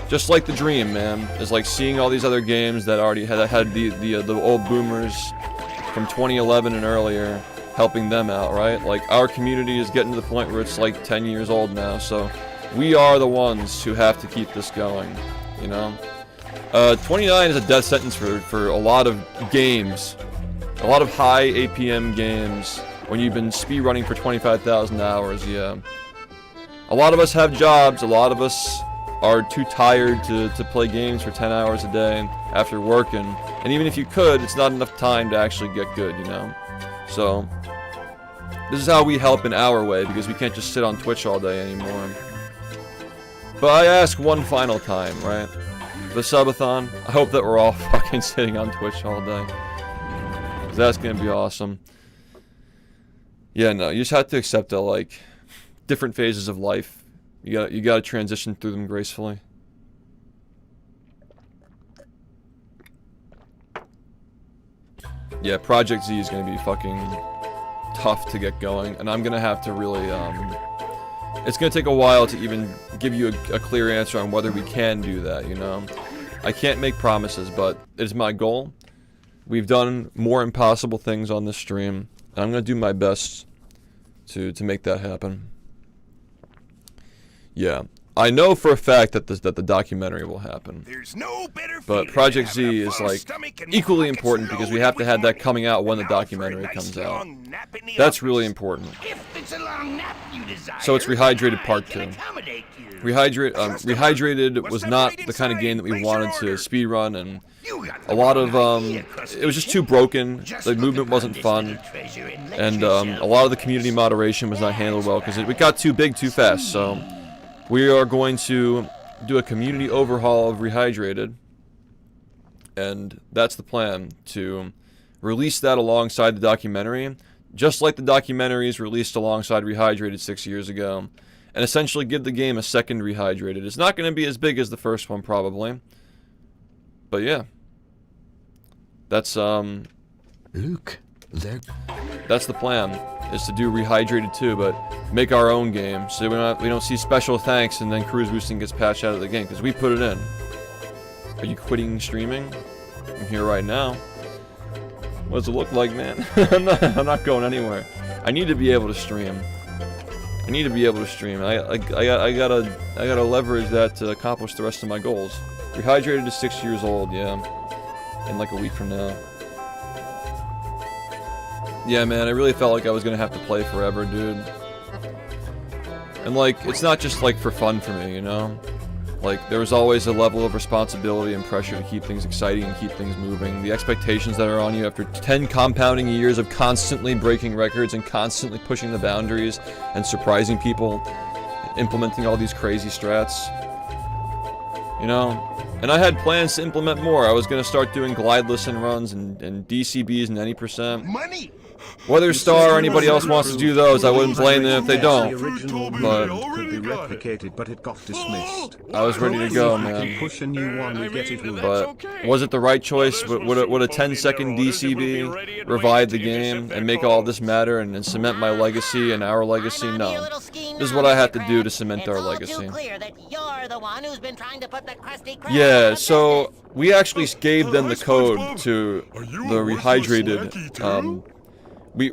just like the dream, man, is like seeing all these other games that already had the old boomers from 2011 and earlier, helping them out, right? Like, our community is getting to the point where it's like 10 years old now, so we are the ones who have to keep this going, you know? 29 is a death sentence for a lot of games, a lot of high APM games, when you've been speedrunning for 25,000 hours, yeah. A lot of us have jobs, a lot of us are too tired to play games for 10 hours a day after working, and even if you could, it's not enough time to actually get good, you know? So, this is how we help in our way, because we can't just sit on Twitch all day anymore. But I ask one final time, right? The subathon, I hope that we're all fucking sitting on Twitch all day. 'Cause that's gonna be awesome. Yeah, no, you just have to accept that, like, different phases of life, you gotta transition through them gracefully. Yeah, Project Z is gonna be fucking tough to get going, and I'm gonna have to really, it's gonna take a while to even give you a clear answer on whether we can do that, you know? I can't make promises, but it is my goal. We've done more impossible things on this stream, and I'm gonna do my best to make that happen. Yeah, I know for a fact that the documentary will happen. There's no better but Project Z is like equally important because we have to have that coming out when the documentary comes out. That's really important. So it's Rehydrated Part 2. Rehydrated was not the kind of game that we wanted to speedrun, and a lot of it was just too broken. The movement wasn't fun, and a lot of the community moderation was not handled well because it got too big too fast. So we are going to do a community overhaul of Rehydrated, and that's the plan, to release that alongside the documentary, just like the documentary is released alongside Rehydrated 6 years ago, and essentially give the game a second Rehydrated. It's not going to be as big as the first one, probably, but yeah. That's, Luke, that's the plan, is to do Rehydrated 2, but make our own game, so we don't see special thanks and then cruise boosting gets patched out of the game, because we put it in. Are you quitting streaming? I'm here right now. What does it look like, man? I'm not going anywhere. I need to be able to stream. I need to be able to stream. I gotta leverage that to accomplish the rest of my goals. Rehydrated is 6 years old, yeah. In like a week from now. Yeah, man, I really felt like I was gonna have to play forever, dude. And like, it's not just like for fun for me, you know? Like, there was always a level of responsibility and pressure to keep things exciting and keep things moving. The expectations that are on you after 10 compounding years of constantly breaking records and constantly pushing the boundaries and surprising people, implementing all these crazy strats. You know? And I had plans to implement more. I was gonna start doing glide listen runs and DCBs and any %. Money! Whether Star or anybody else wants to do those, I wouldn't blame them if they don't. The original But could be replicated, but it got dismissed. I was ready to go, man. Push a new one, we get it. But was it the right choice? Would a 10-second DCB revive the game and make all this matter and cement my legacy and our legacy? No. This is what I had to do to cement our legacy. Yeah, so we actually gave them the code to the Rehydrated Why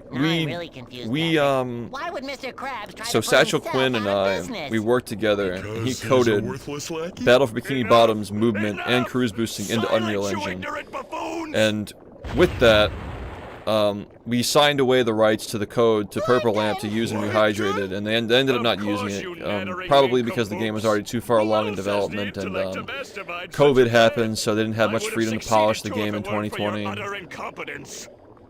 would Mr. Krabs try so to put Satchel himself Quinn and out I, of business? we worked together, and he coded Battle for Bikini Bottom's movement and cruise boosting into Unreal Engine. And with that, we signed away the rights to the code to Purple Lamp to use in Rehydrated, and they ended up not using it, probably because the game was already too far along in development, and COVID happened, so they didn't have much freedom to polish the game in 2020.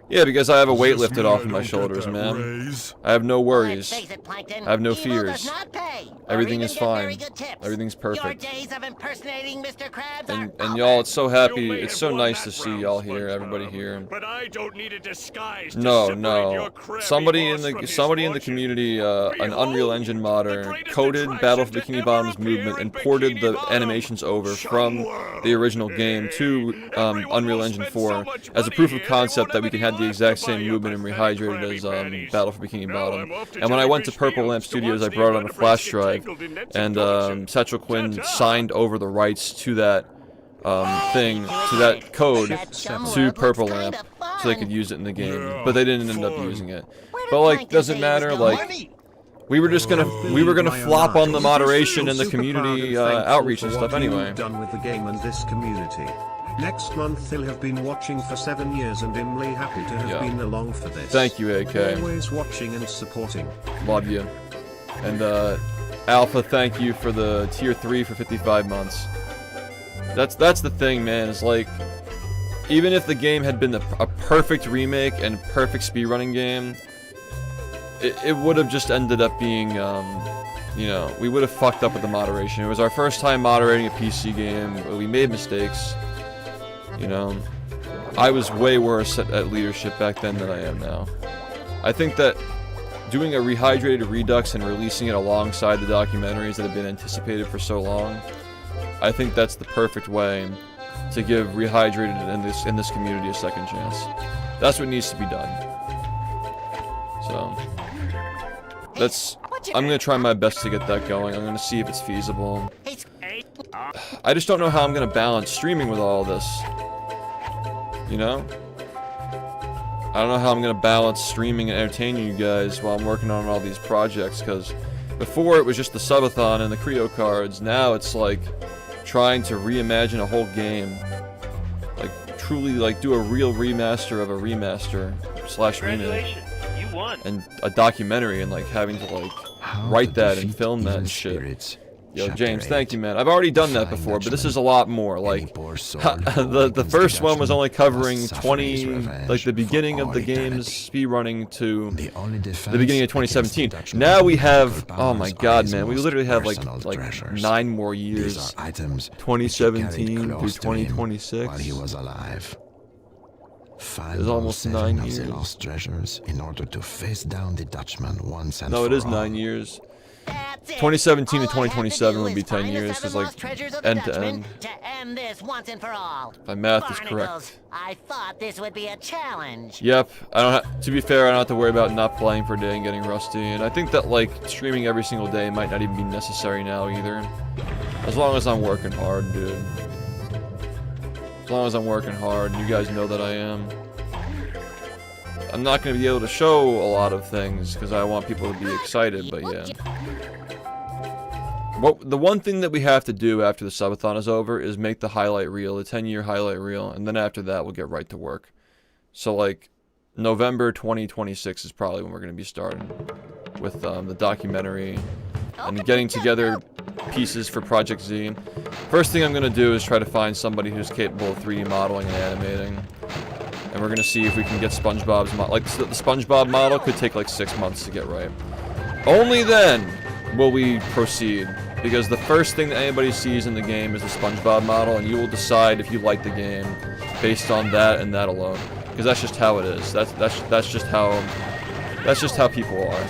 Yeah, because I have a weight lifted off of my shoulders, man. I have no worries. I have no fears. Everything is fine. Everything's perfect. And y'all, it's so happy. It's so nice to see y'all here, everybody here. But I don't need a disguise. No. Somebody in the community, an Unreal Engine modder, coded Battle for Bikini Bottom's movement and ported the animations over from the original game to Unreal Engine 4 as a proof of concept that we can have the exact same movement and Rehydrated as Battle for Bikini Bottom. And when I went to Purple Lamp Studios, I brought it on a flash drive, and Satchel Quinn signed over the rights to that to that code to Purple Lamp so they could use it in the game, but they didn't end up using it. But like, doesn't matter. Like, we were gonna flop on the moderation and the community outreach and stuff anyway. Done with the game and this community. Next month he'll have been watching for 7 years and I'm really happy to have been along for this. Thank you, AK. Always watching and supporting. Love you. And Alpha, thank you for the tier 3 for 55 months. That's the thing, man. Is like, even if the game had been a perfect remake and perfect speedrunning game, it would have just ended up being, you know, we would have fucked up with the moderation. It was our first time moderating a PC game. We made mistakes. You know, I was way worse at leadership back then than I am now. I think that doing a Rehydrated Redux and releasing it alongside the documentaries that have been anticipated for so long, I think that's the perfect way to give Rehydrated in this community a second chance. That's what needs to be done. So I'm gonna try my best to get that going. I'm gonna see if it's feasible. I just don't know how I'm gonna balance streaming with all this. You know? I don't know how I'm gonna balance streaming and entertaining you guys while I'm working on all these projects, because before it was just the subathon and the Creo cards. Now it's like trying to reimagine a whole game. Like, truly, like, do a real remaster of a remaster / remake. You won. And a documentary, and like having to like write that and film that and shit. Yo, James, thank you, man. I've already done that before, but this is a lot more. Like, the first one was only covering 20, like the beginning of the game's speedrunning to the beginning of 2017. Now we have, oh my god, man, we literally have like 9 more years. 2017 through 2026. It's almost 9 years. No, it is 9 years. 2017 to 2027 would be 10 years, because like end to end. My math is correct. I thought this would be a challenge. Yep. To be fair, I don't have to worry about not playing for a day and getting rusty. And I think that like streaming every single day might not even be necessary now either. As long as I'm working hard, dude. As long as I'm working hard, and you guys know that I am. I'm not going to be able to show a lot of things because I want people to be excited, but yeah. The one thing that we have to do after the subathon is over is make the highlight reel, the 10-year highlight reel, and then after that we'll get right to work. So like November 2026 is probably when we're going to be starting with the documentary and getting together pieces for Project Z. First thing I'm going to do is try to find somebody who's capable of 3D modeling and animating. And we're gonna see if we can get SpongeBob's model. Like, the SpongeBob model could take like 6 months to get right. Only then will we proceed. Because the first thing that anybody sees in the game is the SpongeBob model, and you will decide if you like the game based on that and that alone. Because that's just how it is. That's just how people are.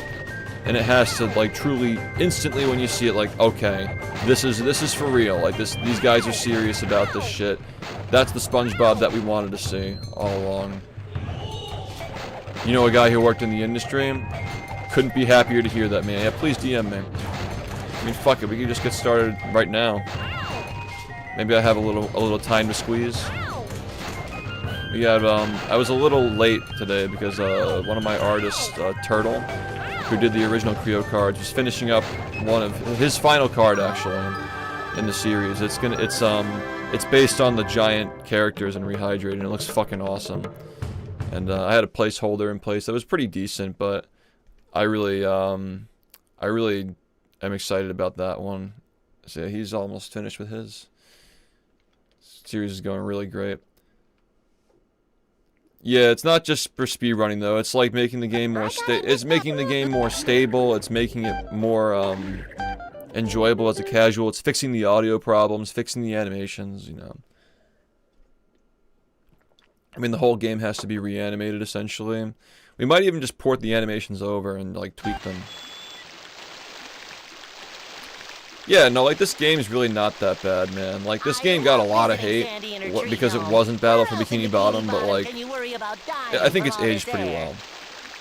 And it has to like truly instantly when you see it, like, okay, this is for real. Like these guys are serious about this shit. That's the SpongeBob that we wanted to see all along. You know, a guy who worked in the industry, couldn't be happier to hear that, man. Yeah, please DM me. I mean, fuck it, we can just get started right now. Maybe I have a little time to squeeze. We had, I was a little late today because one of my artists, Turtle, who did the original Creo cards, was finishing up one of his final card actually in the series. It's based on the giant characters in Rehydrated, and it looks fucking awesome. And I had a placeholder in place that was pretty decent, but I really am excited about that one. So yeah, he's almost finished with his. Series is going really great. Yeah, it's not just for speedrunning though. It's like making the game more it's making the game more stable. It's making it more enjoyable as a casual. It's fixing the audio problems, fixing the animations, you know. I mean, the whole game has to be reanimated essentially. We might even just port the animations over and like tweak them. Yeah, no, like, this game is really not that bad, man. Like, this game got a lot of hate because it wasn't Battle for Bikini Bottom, but, like, I think it's aged pretty well.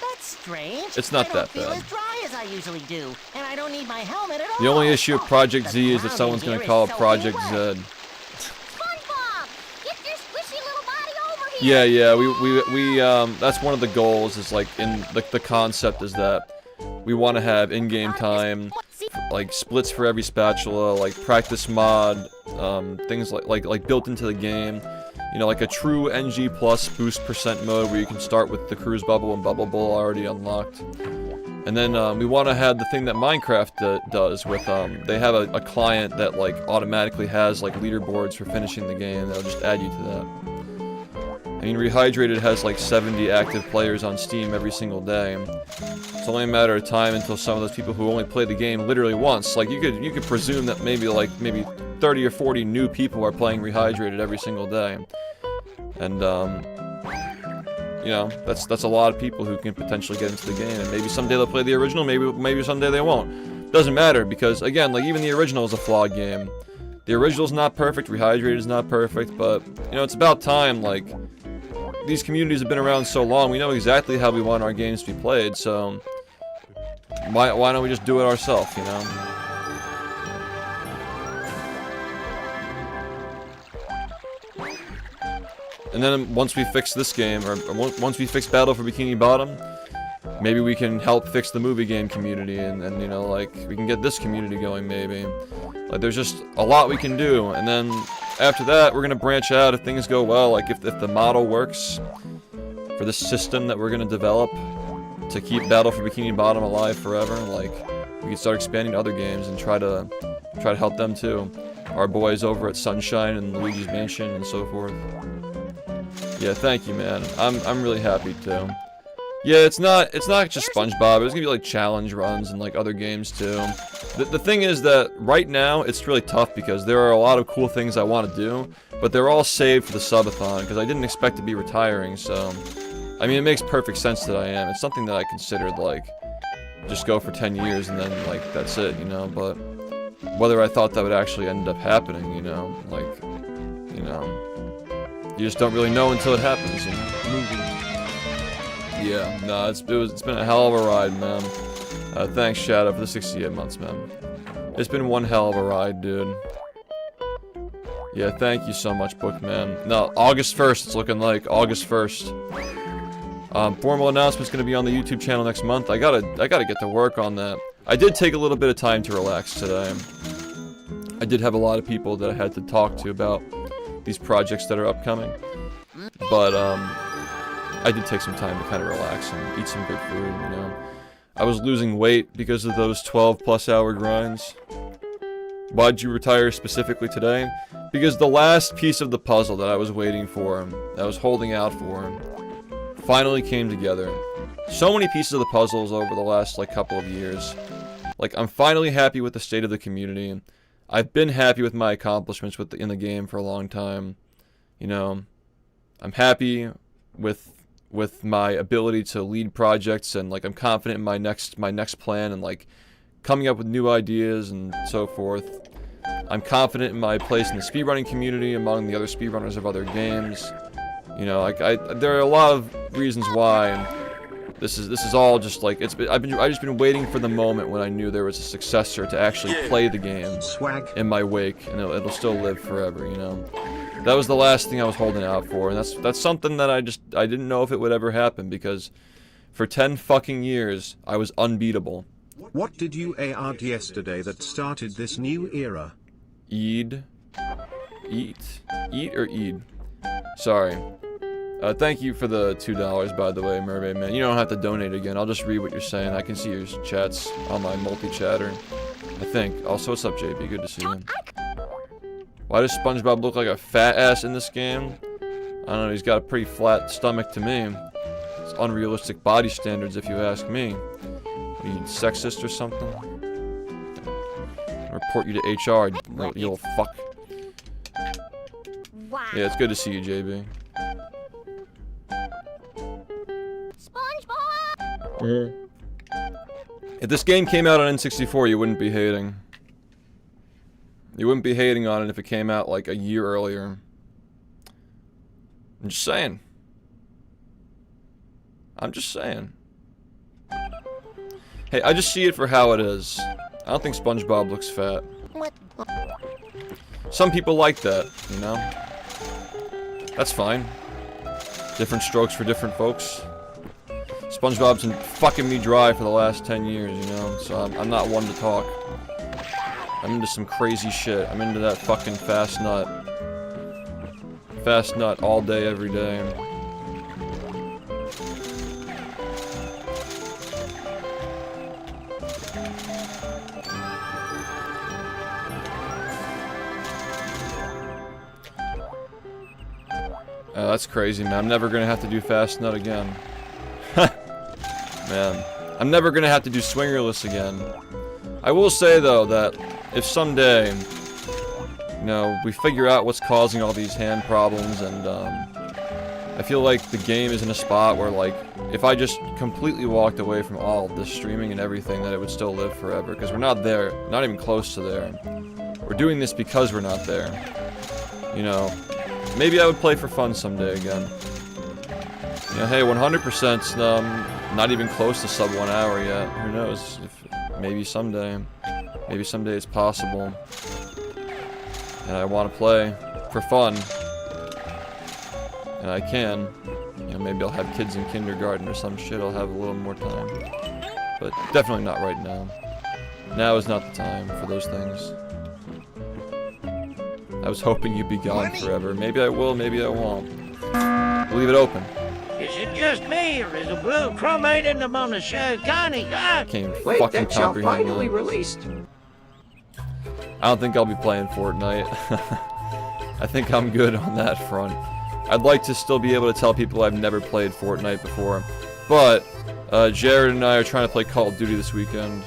That's strange. It's not that bad. As dry as I usually do, and I don't need my helmet at all. The only issue with Project Z is that someone's gonna call it Project Z. SpongeBob, get your squishy little body over here. Yeah, we that's one of the goals, is, like, in, the concept is that we want to have in-game time, like splits for every spatula, like practice mod, things like built into the game. You know, like a true NG plus boost percent mode where you can start with the cruise bubble and bubble bowl already unlocked. And then we want to have the thing that Minecraft does with they have a client that like automatically has like leaderboards for finishing the game. That'll just add you to that. I mean, Rehydrated has like 70 active players on Steam every single day. It's only a matter of time until some of those people who only play the game literally once, like you could presume that maybe 30 or 40 new people are playing Rehydrated every single day. And you know, that's a lot of people who can potentially get into the game, and maybe someday they'll play the original, maybe someday they won't. Doesn't matter, because again, like, even the original is a flawed game. The original's not perfect, Rehydrated is not perfect, but you know, it's about time. Like, these communities have been around so long, we know exactly how we want our games to be played, so why don't we just do it ourselves, you know? And then once we fix this game, or once we fix Battle for Bikini Bottom, maybe we can help fix the movie game community, and you know, like, we can get this community going maybe. Like, there's just a lot we can do, and then after that, we're gonna branch out if things go well. Like, if the model works for this system that we're gonna develop to keep Battle for Bikini Bottom alive forever, like, we can start expanding to other games and try to help them too. Our boys over at Sunshine and Luigi's Mansion and so forth. Yeah, thank you, man. I'm really happy too. Yeah, it's not just SpongeBob. There's gonna be like challenge runs and like other games too. The thing is that right now it's really tough because there are a lot of cool things I want to do, but they're all saved for the subathon because I didn't expect to be retiring. So, I mean, it makes perfect sense that I am. It's something that I considered, like, just go for 10 years and then like that's it, you know. But whether I thought that would actually end up happening, you know, like, you know, you just don't really know until it happens, you know. Yeah, no, it's been a hell of a ride, man. Thanks, Shadow, for the 68 months, man. It's been one hell of a ride, dude. Yeah, thank you so much, Bookman. No, August 1st, it's looking like August 1st. Formal announcement's gonna be on the YouTube channel next month. I gotta get to work on that. I did take a little bit of time to relax today. I did have a lot of people that I had to talk to about these projects that are upcoming, but I did take some time to kind of relax and eat some good food, you know. I was losing weight because of those 12+ hour grinds. Why'd you retire specifically today? Because the last piece of the puzzle that I was waiting for, that I was holding out for, finally came together. So many pieces of the puzzles over the last, like, couple of years. Like, I'm finally happy with the state of the community. I've been happy with my accomplishments in the game for a long time. You know, I'm happy with my ability to lead projects, and like I'm confident in my next plan, and like coming up with new ideas and so forth. I'm confident in my place in the speedrunning community among the other speedrunners of other games. You know, like there are a lot of reasons why This is all just like I've just been waiting for the moment when I knew there was a successor to actually play the game in my wake, and it'll still live forever, you know. That was the last thing I was holding out for, and that's something that I didn't know if it would ever happen, because for 10 fucking years I was unbeatable. What did you AR'd yesterday that started this new era? Eat or Eid? Sorry. Thank you for the $2, by the way, Mermaid Man. You don't have to donate again. I'll just read what you're saying. I can see your chats on my multi-chatter, I think. Also, what's up, JP? Good to see you. Why does SpongeBob look like a fat ass in this game? I don't know. He's got a pretty flat stomach to me. It's unrealistic body standards, if you ask me. Are you sexist or something? I'll report you to HR, you little fuck. Wow. Yeah, it's good to see you, JB. SpongeBob! If this game came out on N64, you wouldn't be hating. You wouldn't be hating on it if it came out like a year earlier. I'm just saying. I'm just saying. Hey, I just see it for how it is. I don't think SpongeBob looks fat. Some people like that, you know? That's fine. Different strokes for different folks. SpongeBob's been fucking me dry for the last 10 years, you know? So I'm not one to talk. I'm into some crazy shit. I'm into that fucking fast nut. Fast nut all day, every day. That's crazy, man. I'm never gonna have to do fast nut again. Man, I'm never gonna have to do swingerless again. I will say though that if someday, you know, we figure out what's causing all these hand problems, and I feel like the game is in a spot where, like, if I just completely walked away from all of this streaming and everything, that it would still live forever, because we're not there, not even close to there. We're doing this because we're not there. You know, maybe I would play for fun someday again. You know, hey, 100%'s not even close to sub 1 hour yet. Who knows? Maybe someday. Maybe someday it's possible. And I want to play for fun. And I can. You know, maybe I'll have kids in kindergarten or some shit. I'll have a little more time. But definitely not right now. Now is not the time for those things. I was hoping you'd be gone forever. Maybe I will, maybe I won't. We'll leave it open. Is it just me, or is the blue chromate in them on the show, Connie? Can't fucking comprehend that. Released. I don't think I'll be playing Fortnite. I think I'm good on that front. I'd like to still be able to tell people I've never played Fortnite before. But, Jared and I are trying to play Call of Duty this weekend.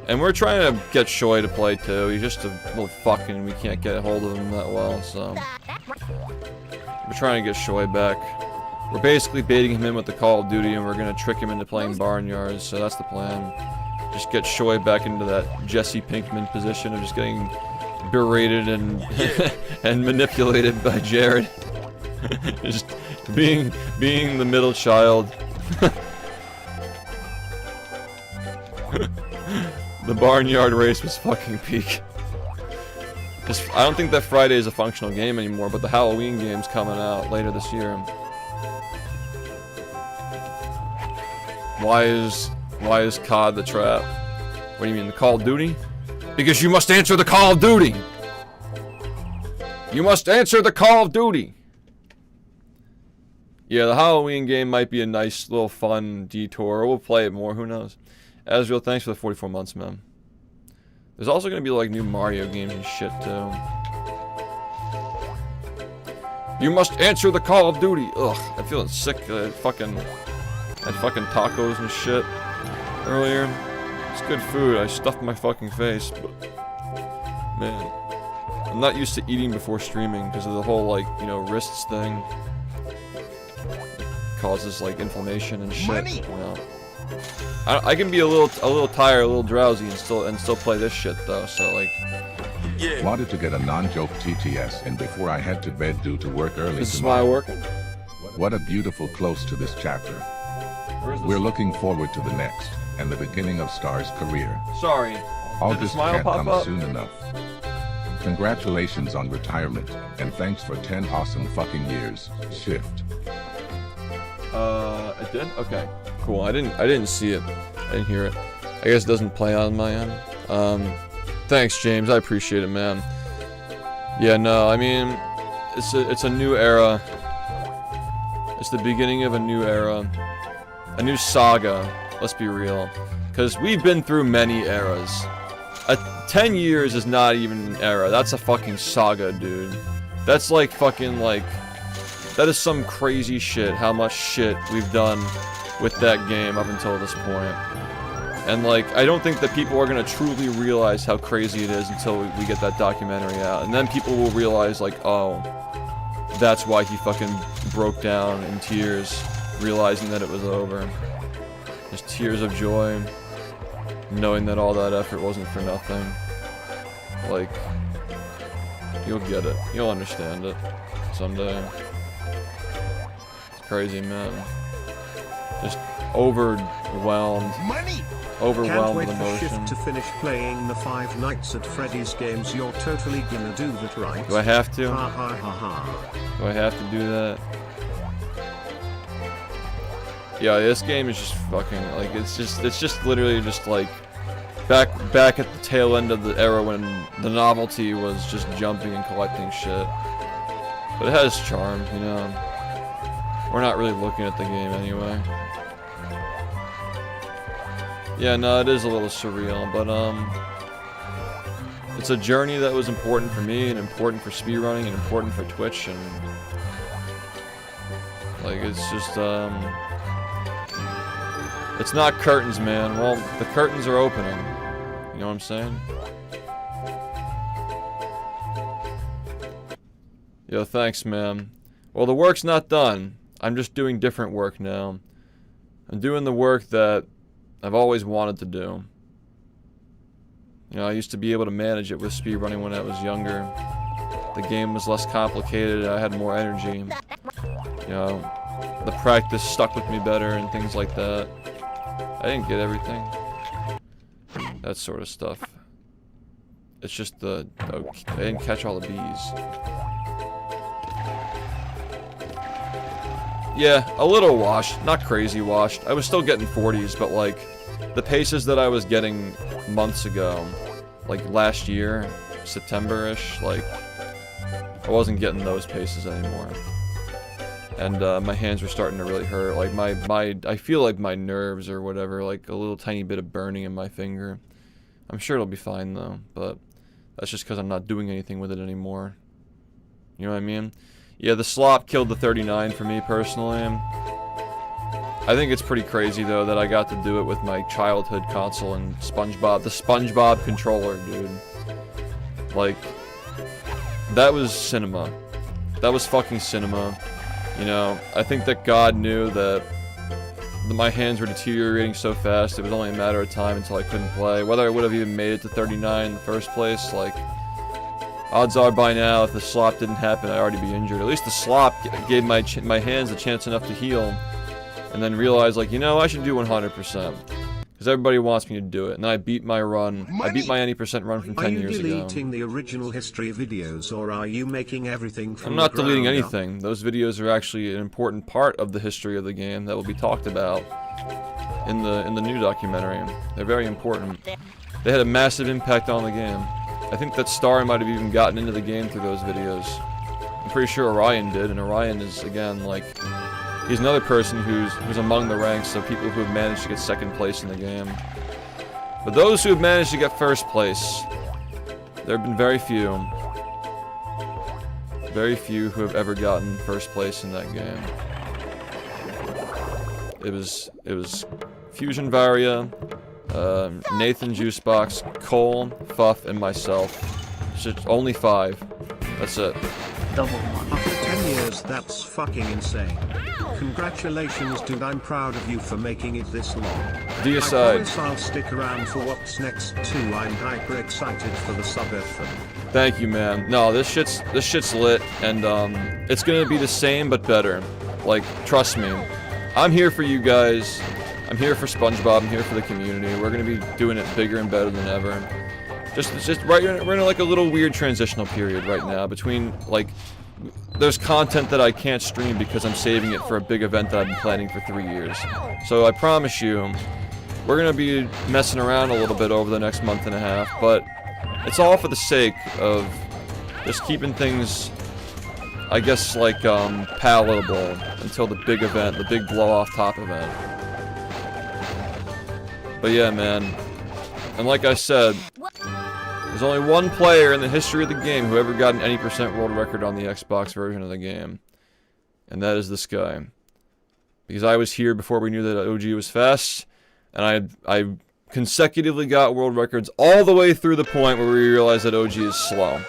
And we're trying to get Shoy to play too. He's just a little fucking, and we can't get a hold of him that well, so. We're trying to get Shoy back. We're basically baiting him in with the Call of Duty, and we're gonna trick him into playing Barnyards, so that's the plan. Just get Shoy back into that Jesse Pinkman position of just getting berated and and manipulated by Jared. Just being the middle child. The Barnyard race was fucking peak. I don't think that Friday is a functional game anymore, but the Halloween game's coming out later this year. Why is COD the trap? What do you mean, the Call of Duty? Because you must answer the Call of Duty! You must answer the Call of Duty! Yeah, the Halloween game might be a nice little fun detour. We'll play it more, who knows. Azrael, thanks for the 44 months, man. There's also gonna be like new Mario games and shit too. You must answer the Call of Duty! Ugh, I'm feeling sick. Had fucking tacos and shit earlier. It's good food. I stuffed my fucking face, but man, I'm not used to eating before streaming because of the whole, like, you know, wrists thing. It causes like inflammation and shit. You know, I can be a little tired, a little drowsy, and still play this shit though. So like, yeah. Wanted to get a non-joke TTS in before I head to bed due to work early. This is why I'm working. What a beautiful close to this chapter. We're looking forward to the next, and the beginning of Star's career. Sorry. August smile can't pop come up? soon enough. Congratulations on retirement, and thanks for 10 awesome fucking years. Shift. It did? Okay. Cool. I didn't see it. I didn't hear it. I guess it doesn't play on my end. Thanks, James. I appreciate it, man. Yeah, no, I mean, it's a new era. It's the beginning of a new era. A new saga, let's be real. Because we've been through many eras. 10 years is not even an era. That's a fucking saga, dude. That's like fucking like... That is some crazy shit, how much shit we've done with that game up until this point. And like, I don't think that people are gonna truly realize how crazy it is until we get that documentary out. And then people will realize like, oh, that's why he fucking broke down in tears, realizing that it was over. Just tears of joy, knowing that all that effort wasn't for nothing. Like, you'll get it. You'll understand it someday. It's crazy, man. Just overwhelmed. Overwhelmed with Can't wait for emotion. Shift to finish playing the 5 Nights at Freddy's games. You're totally gonna do that, right? Do I have to? Ha ha ha ha. Do I have to do that? Yeah, this game is just fucking like it's just literally just like back at the tail end of the era when the novelty was just jumping and collecting shit. But it has charm, you know. We're not really looking at the game anyway. Yeah, no, it is a little surreal, but it's a journey that was important for me and important for speedrunning and important for Twitch, and like it's just it's not curtains, man. Well, the curtains are opening. You know what I'm saying? Yo, thanks, man. Well, the work's not done. I'm just doing different work now. I'm doing the work that I've always wanted to do. You know, I used to be able to manage it with speedrunning when I was younger. The game was less complicated, I had more energy. You know, the practice stuck with me better and things like that. I didn't get everything. That sort of stuff. It's just I didn't catch all the bees. Yeah, a little washed, not crazy washed. I was still getting 40s, but like, the paces that I was getting months ago, like last year, September-ish, like, I wasn't getting those paces anymore. And my hands were starting to really hurt. Like I feel like my nerves or whatever, like a little tiny bit of burning in my finger. I'm sure it'll be fine though, but that's just because I'm not doing anything with it anymore. You know what I mean? Yeah, the slop killed the 39 for me personally. I think it's pretty crazy though that I got to do it with my childhood console and SpongeBob, the SpongeBob controller, dude. Like, that was cinema. That was fucking cinema. You know, I think that God knew that my hands were deteriorating so fast, it was only a matter of time until I couldn't play. Whether I would have even made it to 39 in the first place, like, odds are by now, if the slop didn't happen, I'd already be injured. At least the slop gave my hands a chance enough to heal, and then realized, like, you know, I should do 100%. Because everybody wants me to do it. And then I beat my run. I beat my any percent run from 10 years ago. Are you deleting the original history videos, or are you making everything from I'm not the deleting ground anything. Those videos are actually an important part of the history of the game that will be talked about in the new documentary. They're very important. They had a massive impact on the game. I think that Star might have even gotten into the game through those videos. I'm pretty sure Orion did, and Orion is, again, like, he's another person who's among the ranks of people who have managed to get second place in the game. But those who have managed to get first place, there have been very few. Very few who have ever gotten first place in that game. It was Fusion Varia, Nathan Juicebox, Cole, Fuff, and myself. It's only 5. That's it. Double one. After 10 years, that's fucking insane. Congratulations, dude. I'm proud of you for making it this long. Deicide. I promise I'll stick around for what's next too. I'm hyper excited for the sub-F. Thank you, man. No, this shit's lit, and it's gonna be the same but better. Like, trust me. I'm here for you guys. I'm here for SpongeBob. I'm here for the community. We're gonna be doing it bigger and better than ever. Just right. We're in like a little weird transitional period right now between like. There's content that I can't stream because I'm saving it for a big event that I've been planning for 3 years. So I promise you, we're gonna be messing around a little bit over the next month and a half, but it's all for the sake of just keeping things, I guess, like, palatable until the big event, the big blow-off top event. But yeah, man. And like I said, there's only one player in the history of the game who ever got an 80% world record on the Xbox version of the game. And that is this guy. Because I was here before we knew that OG was fast, and I consecutively got world records all the way through the point where we realized that OG is slow.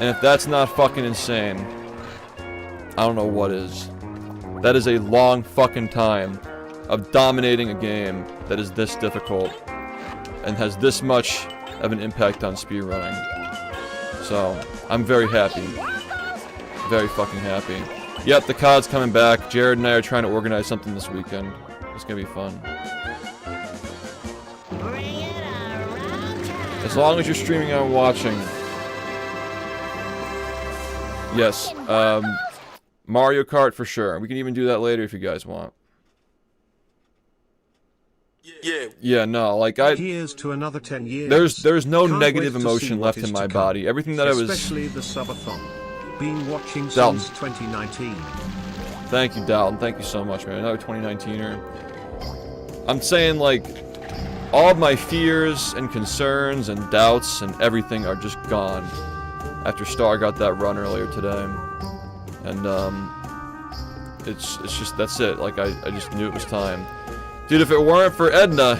And if that's not fucking insane, I don't know what is. That is a long fucking time of dominating a game that is this difficult and has this much of an impact on speedrunning. So, I'm very happy. Very fucking happy. Yep, the COD's coming back. Jared and I are trying to organize something this weekend. It's gonna be fun. As long as you're streaming and watching. Yes, Mario Kart for sure. We can even do that later if you guys want. Yeah, no, like Here's to another 10 years. There's no Can't negative wait to emotion see what left is in to my come. body. Everything that I was... Especially the subathon. Been watching Dalton. since 2019. Thank you, Dalton. Thank you so much, man. Another 2019er. I'm saying, like, all of my fears and concerns and doubts and everything are just gone after Star got that run earlier today. And, it's just, that's it. Like, I just knew it was time. Dude, if it weren't for Edna...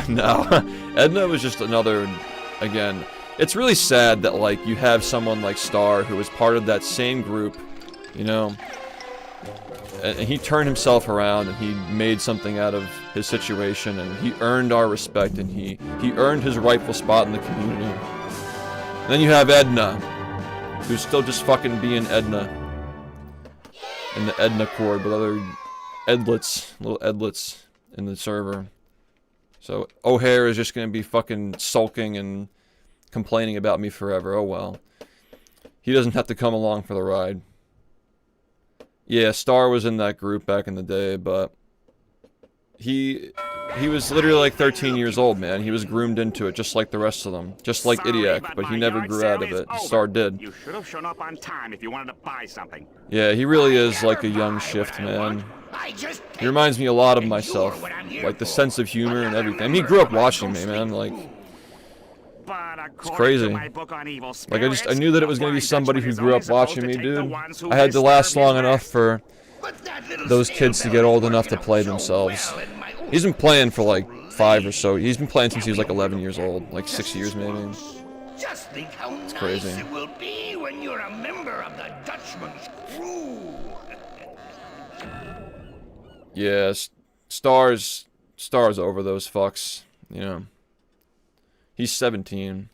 no. Edna was just another... Again, it's really sad that, like, you have someone like Star who was part of that same group, you know? And he turned himself around and he made something out of his situation and he earned our respect and he earned his rightful spot in the community. And then you have Edna, who's still just fucking being Edna. In the Edna Corps with other Edlets, little Edlets in the server. So O'Hare is just gonna be fucking sulking and complaining about me forever. Oh well. He doesn't have to come along for the ride. Yeah, Star was in that group back in the day, but he was literally like 13 years old, man. He was groomed into it, just like the rest of them. Just like Idiak, but he never grew out of it. Star did. You should have shown up on time if you wanted to buy something. Yeah, he really is like a young Shift, man. He reminds me a lot of myself. Like the sense of humor and everything. I mean, he grew up watching me, man. Like, it's crazy. Like, I knew that it was going to be somebody who grew up watching me, dude. I had to last long enough for those kids to get old enough to play themselves. He's been playing for like 5 or so. He's been playing since he was like 11 years old. Like 6 years, maybe. Just think how It's nice crazy. it will be when you're a member of the Dutchman's crew. Yeah, Star's over those fucks, you know. He's 17.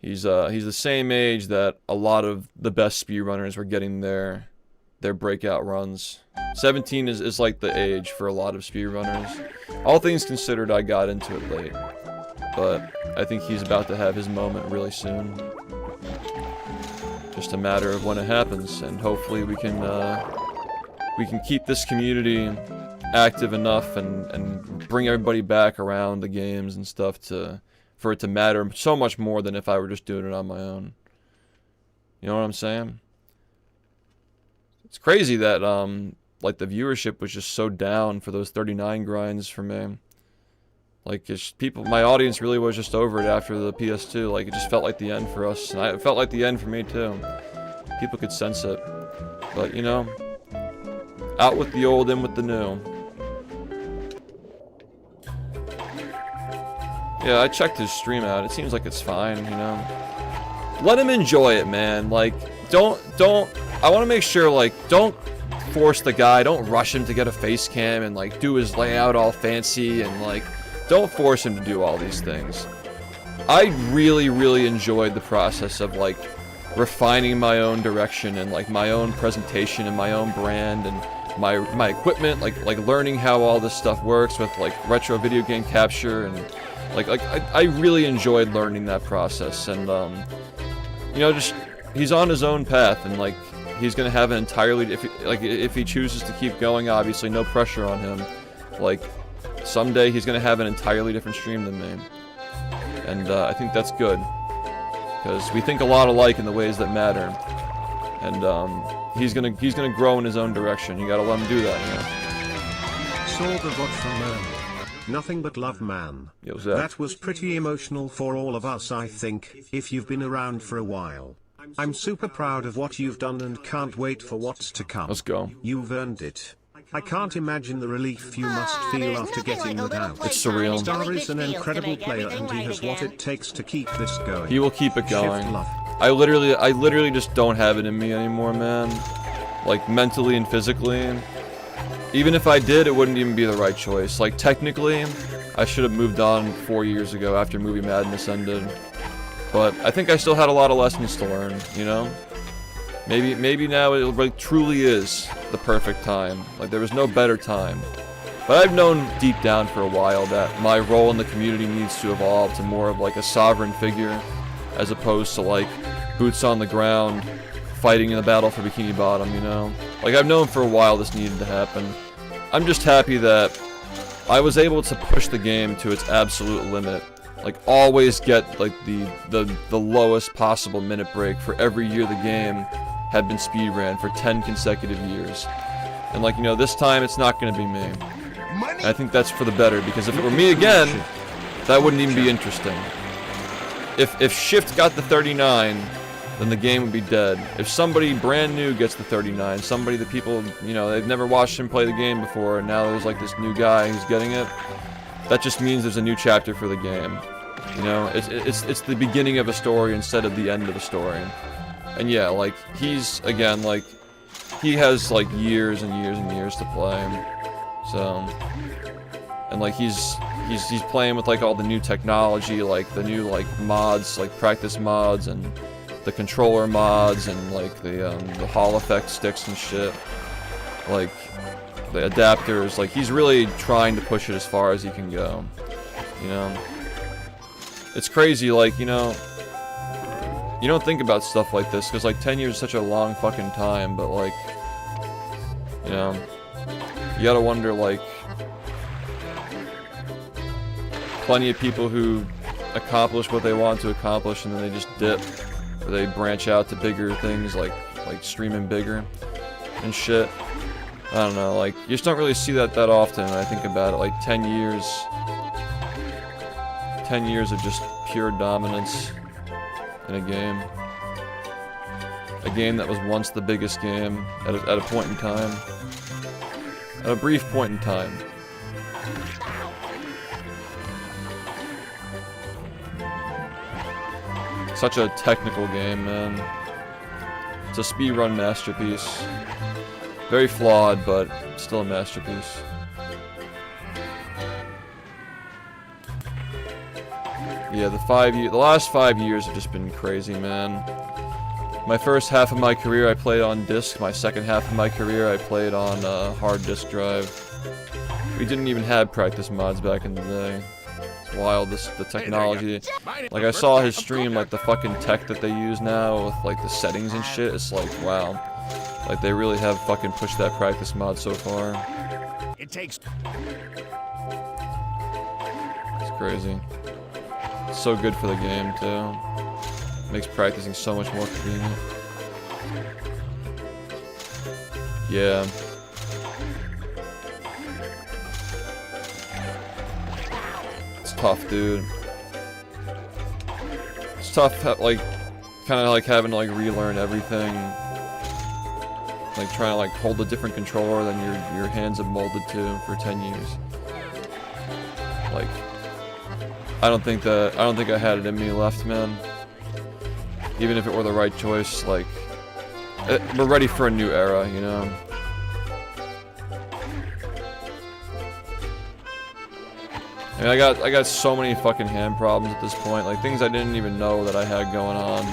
He's the same age that a lot of the best speedrunners were getting their breakout runs. 17 is like the age for a lot of speedrunners. All things considered, I got into it late. But I think he's about to have his moment really soon. Just a matter of when it happens, and hopefully we can keep this community active enough and bring everybody back around the games and stuff for it to matter so much more than if I were just doing it on my own. You know what I'm saying? It's crazy that like the viewership was just so down for those 39 grinds for me. Like, it's people, my audience really was just over it after the PS2. Like, it just felt like the end for us, and it felt like the end for me too. People could sense it, but you know, out with the old, in with the new. Yeah, I checked his stream out. It seems like it's fine, you know. Let him enjoy it, man. Like, don't. I want to make sure, like, don't force the guy. Don't rush him to get a face cam and like do his layout all fancy and like. Don't force him to do all these things. I really, really enjoyed the process of like refining my own direction and like my own presentation and my own brand and my equipment, like learning how all this stuff works with like retro video game capture, and like I really enjoyed learning that process. And you know, just he's on his own path, and like he's gonna have an entirely if he chooses to keep going, obviously no pressure on him. Like someday he's gonna have an entirely different stream than me, and I think that's good because we think a lot alike in the ways that matter. And he's gonna grow in his own direction. You gotta let him do that, you know. Saw the VOD from Nothing But Love Man. Yo, that was pretty emotional for all of us, I think, if you've been around for a while. I'm super proud of what you've done and can't wait for what's to come. Let's go. You've earned it. I can't imagine the relief you must feel after getting that out. It's surreal. Star is an incredible player and he has what it takes to keep this going. He will keep it going. Shift love. I literally just don't have it in me anymore, man. Like, mentally and physically. Even if I did, it wouldn't even be the right choice. Like, technically, I should have moved on 4 years ago after Movie Madness ended. But I think I still had a lot of lessons to learn, you know? Maybe now it like, truly is the perfect time. Like, there was no better time. But I've known deep down for a while that my role in the community needs to evolve to more of like a sovereign figure, as opposed to like boots on the ground, fighting in the battle for Bikini Bottom, you know? Like, I've known for a while this needed to happen. I'm just happy that I was able to push the game to its absolute limit. Like, always get like the lowest possible minute break for every year the game had been speedran for 10 consecutive years. And like, you know, this time it's not gonna be me. And I think that's for the better, because if it were me again, that wouldn't even be interesting. If Shift got the 39, then the game would be dead. If somebody brand new gets the 39, somebody that people, you know, they've never watched him play the game before, and now there's like this new guy who's getting it, that just means there's a new chapter for the game. You know, it's the beginning of a story instead of the end of a story. And yeah, like, he's, again, like, he has like years and years and years to play. So, and like he's playing with like all the new technology, like the new like mods, like practice mods and the controller mods and like the Hall effect sticks and shit, like the adapters. Like, he's really trying to push it as far as he can go, you know. It's crazy, like, you know, you don't think about stuff like this because like 10 years is such a long fucking time, but like, you know, you gotta wonder, like, plenty of people who accomplish what they want to accomplish and then they just dip, or they branch out to bigger things, like streaming bigger and shit. I don't know, like, you just don't really see that often when I think about it. Like 10 years of just pure dominance in a game. A game that was once the biggest game at a point in time. At a brief point in time. Such a technical game, man. It's a speedrun masterpiece. Very flawed, but still a masterpiece. Yeah, the last 5 years have just been crazy, man. My first half of my career I played on disc. My second half of my career I played on hard disk drive. We didn't even have practice mods back in the day. It's wild, the technology. Like, I saw his stream, like the fucking tech that they use now with like the settings and shit. It's like, wow. Like, they really have fucking pushed that practice mod so far. It takes. It's crazy. It's so good for the game too. Makes practicing so much more convenient. Yeah. It's tough, dude. It's tough, like, kind of like having to like relearn everything. Like trying to like hold a different controller than your hands have molded to for 10 years. Like, I don't think I had it in me left, man. Even if it were the right choice, like, we're ready for a new era, you know? I mean, I got so many fucking hand problems at this point, like things I didn't even know that I had going on.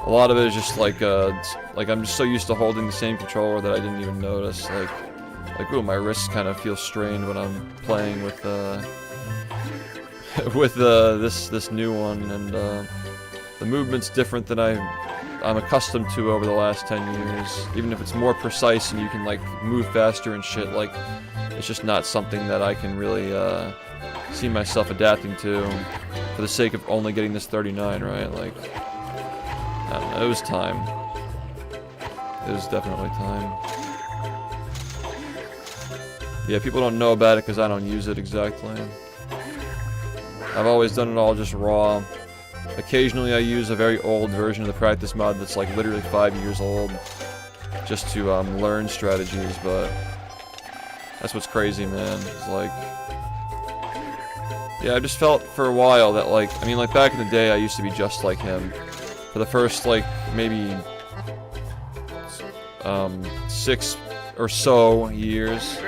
a lot of it is just like I'm just so used to holding the same controller that I didn't even notice. Like ooh, my wrists kind of feel strained when I'm playing with with this new one, and the movement's different than I'm accustomed to over the last 10 years. Even if it's more precise and you can like move faster and shit, like it's just not something that I can really see myself adapting to for the sake of only getting this 39, right? Like, I don't know, it was time. It was definitely time. Yeah, people don't know about it because I don't use it exactly. I've always done it all just raw. Occasionally I use a very old version of the practice mod that's like literally 5 years old just to learn strategies, but that's what's crazy, man. It's like, yeah, I just felt for a while that like, I mean, like back in the day I used to be just like him. For the first like maybe 6 or so years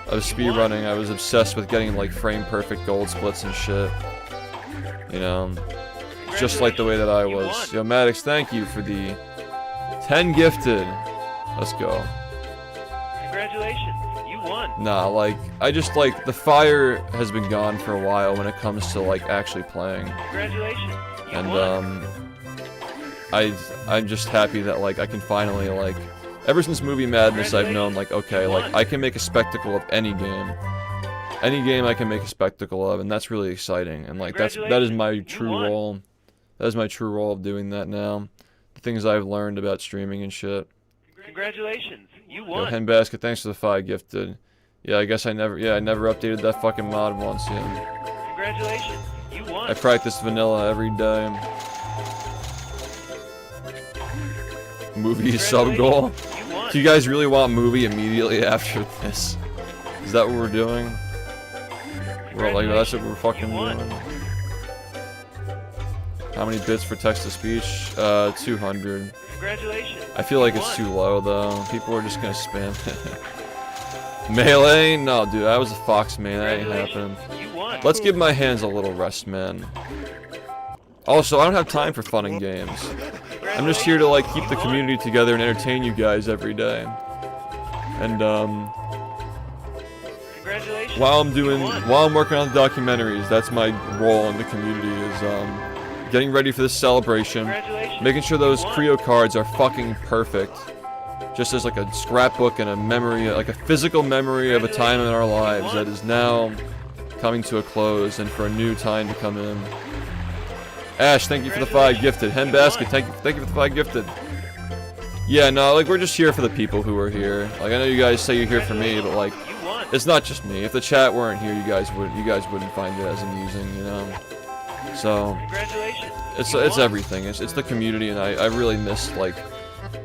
of speedrunning, I was obsessed with getting like frame perfect gold splits and shit. You know, just like the way that I was. Yo, Maddox, thank you for the 10 gifted. Let's go. Congratulations, you won. Nah, like, I just like, the fire has been gone for a while when it comes to like actually playing. Congratulations, you and won. I'm just happy that like I can finally like, ever since Movie Madness I've known like, okay, like I can make a spectacle of any game. Any game I can make a spectacle of, and that's really exciting. And like that is my true role. That is my true role of doing that now. The things I've learned about streaming and shit. Congratulations, you won. Yo, Henbasket, thanks for the 5 gifted. Yeah, I guess I never updated that fucking mod once, yeah. Congratulations, you won. I practice vanilla every day. Movie sub goal. Do you guys really want movie immediately after this? Is that what we're doing? We're like, that's what we're fucking doing. How many bits for text-to-speech? 200. Congratulations. I feel like it's too low, though. People are just gonna spam it. Melee? No, dude, I was a fox man. That ain't happening. Let's give my hands a little rest, man. Also, I don't have time for fun and games. I'm just here to, like, keep the community together and entertain you guys every day. And, while I'm working on the documentaries, that's my role in the community, is, getting ready for this celebration, making sure those Creo cards are fucking perfect, just as like a scrapbook and a memory, like a physical memory of a time in our lives that is now coming to a close and for a new time to come in. Ash, thank you for the 5 gifted. Henbasket, thank you for the 5 gifted. Yeah, no, like we're just here for the people who are here. Like I know you guys say you're here for me, but like it's not just me. If the chat weren't here, you guys wouldn't find it as amusing, you know. So it's everything. It's the community, and I really miss, like,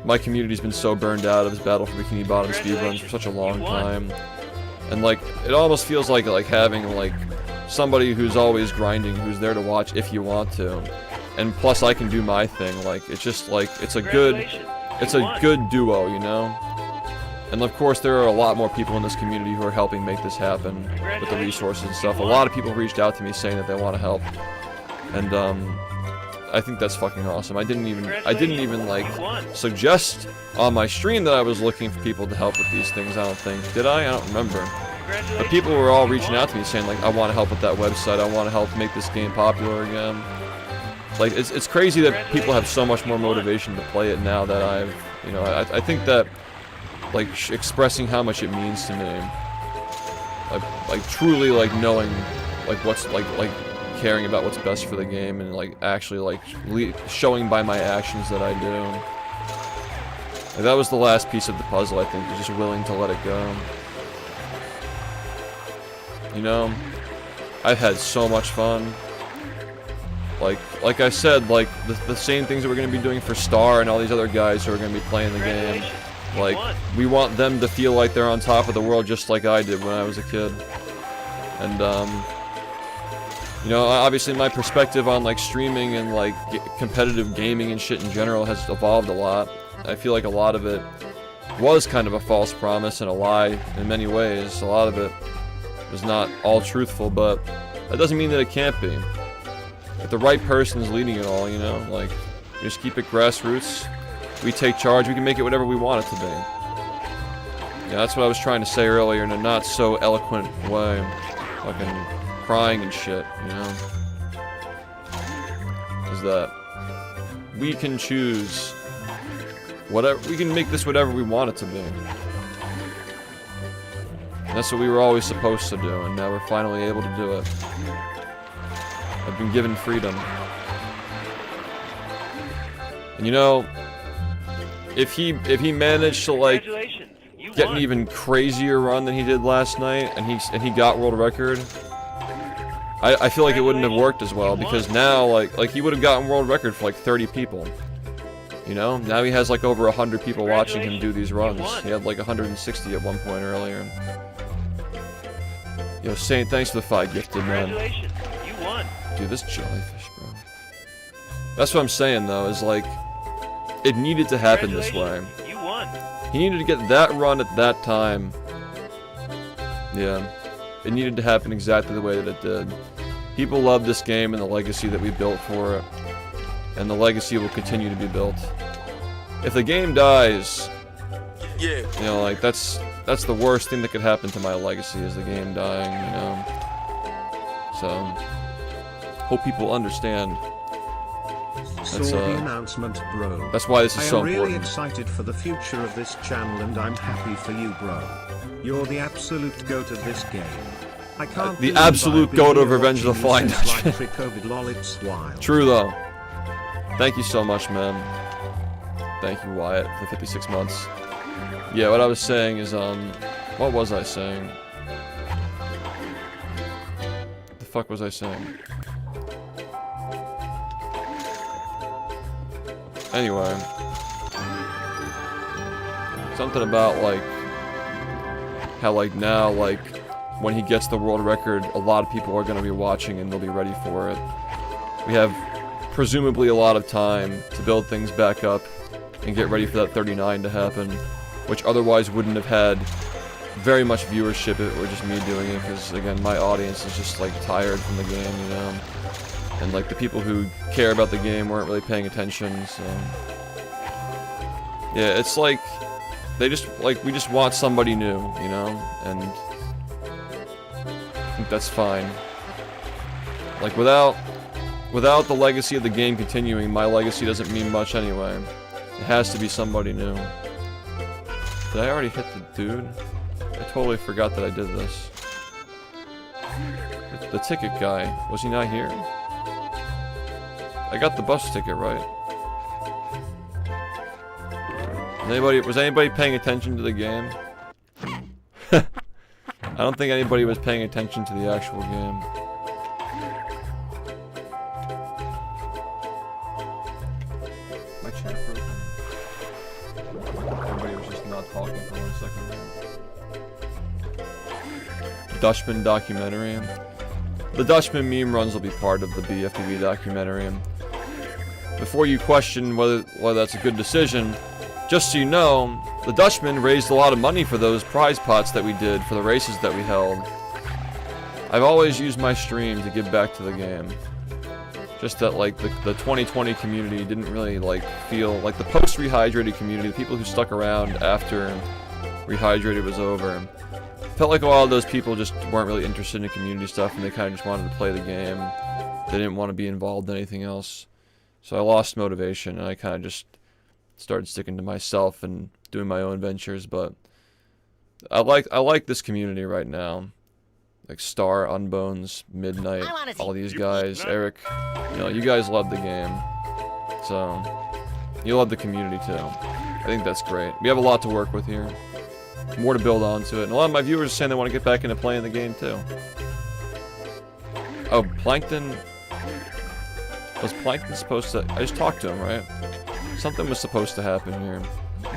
my community's been so burned out of this Battle for Bikini Bottom speedruns for such a long time, and like it almost feels like having like somebody who's always grinding, who's there to watch if you want to, and plus I can do my thing. Like it's just like it's a good duo, you know. And of course, there are a lot more people in this community who are helping make this happen with the resources and stuff. A lot of people reached out to me saying that they want to help, and I think that's fucking awesome. I didn't even like suggest on my stream that I was looking for people to help with these things. I don't think, did I? I don't remember. But people were all reaching out to me saying like, I want to help with that website. I want to help make this game popular again. Like it's crazy that people have so much more motivation to play it now that I think that. Like expressing how much it means to me, like truly like knowing like what's like caring about what's best for the game, and like actually like showing by my actions that I do. Like, that was the last piece of the puzzle, I think, just willing to let it go. You know, I've had so much fun. Like I said, like the same things that we're gonna be doing for Star and all these other guys who are gonna be playing the game. Like, we want them to feel like they're on top of the world just like I did when I was a kid. And, you know, obviously my perspective on, like, streaming and, like, competitive gaming and shit in general has evolved a lot. I feel like a lot of it was kind of a false promise and a lie in many ways. A lot of it was not all truthful, but that doesn't mean that it can't be. If the right person's leading it all, you know, like, We just keep it grassroots. We take charge. We can make it whatever we want it to be. Yeah, that's what I was trying to say earlier in a not so eloquent way. Fucking crying and shit, you know? Is that we can choose whatever, we can make this whatever we want it to be. And that's what we were always supposed to do, and now we're finally able to do it. I've been given freedom. And you know, if he managed to like get an even crazier run than he did last night, and he got world record, I feel like it wouldn't have worked as well, because now like he would have gotten world record for like 30 people. You know, now he has like over 100 people watching him do these runs. He had like 160 at one point earlier. Yo, Saint, thanks for the 5 gifted, man. Congratulations, you won. Dude, this jellyfish, bro. That's what I'm saying, though, is like, it needed to happen this way. You won. He needed to get that run at that time. Yeah. It needed to happen exactly the way that it did. People love this game and the legacy that we built for it. And the legacy will continue to be built. If the game dies, you know, like, that's the worst thing that could happen to my legacy, is the game dying, you know? So, hope people understand. That's, Saw the announcement, bro. That's why this is so I'm really important. excited for the future of this channel, and I'm happy for you, bro. You're the absolute goat of this game. I can't The absolute goat of Revenge of the Flying Dutchman. Dutchman. True, though. Thank you so much, man. Thank you, Wyatt, for the 56 months. Yeah, what I was saying is, what was I saying? The fuck was I saying? Anyway. Something about, like, how, like, now, like, when he gets the world record, a lot of people are going to be watching and they'll be ready for it. We have, presumably, a lot of time to build things back up and get ready for that 39 to happen, which otherwise wouldn't have had very much viewership if it were just me doing it, because, again, my audience is just, like, tired from the game, you know? And, like, the people who care about the game weren't really paying attention, so... Yeah, it's like, they just, like, we just want somebody new, you know? And I think that's fine. Like, without the legacy of the game continuing, my legacy doesn't mean much anyway. It has to be somebody new. Did I already hit the dude? I totally forgot that I did this. The ticket guy, was he not here? I got the bus ticket right. Was anybody paying attention to the game? I don't think anybody was paying attention to the actual game. My chat broke. Everybody was just not talking for 1 second. Dutchman documentary. The Dutchman meme runs will be part of the BFBB documentary. Before you question whether that's a good decision, just so you know, the Dutchman raised a lot of money for those prize pots that we did for the races that we held. I've always used my stream to give back to the game. Just that, like, the 2020 community didn't really, like, feel... Like, the post-Rehydrated community, the people who stuck around after Rehydrated was over, felt like a lot of those people just weren't really interested in community stuff, and they kind of just wanted to play the game. They didn't want to be involved in anything else. So I lost motivation, and I kind of just started sticking to myself and doing my own ventures. But I like this community right now. Like Star, Unbones, Midnight, all these guys, Eric. You know, you guys love the game, so you love the community too. I think that's great. We have a lot to work with here. More to build onto it. And a lot of my viewers are saying they want to get back into playing the game too. Oh, Plankton. Was Plankton supposed to... I just talked to him, right? Something was supposed to happen here.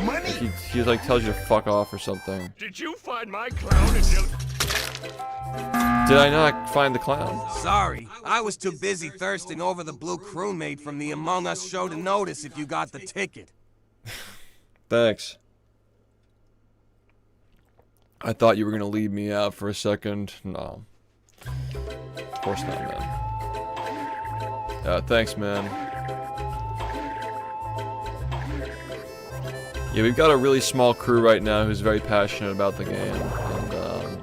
Like he like tells you to fuck off or something. Did you find my clown and Did I not find the clown? Sorry, I was too busy thirsting over the blue crewmate from the Among Us show to notice if you got the ticket. Thanks. I thought you were gonna leave me out for a second. No. Of course not, man. Thanks, man. Yeah, we've got a really small crew right now who's very passionate about the game, and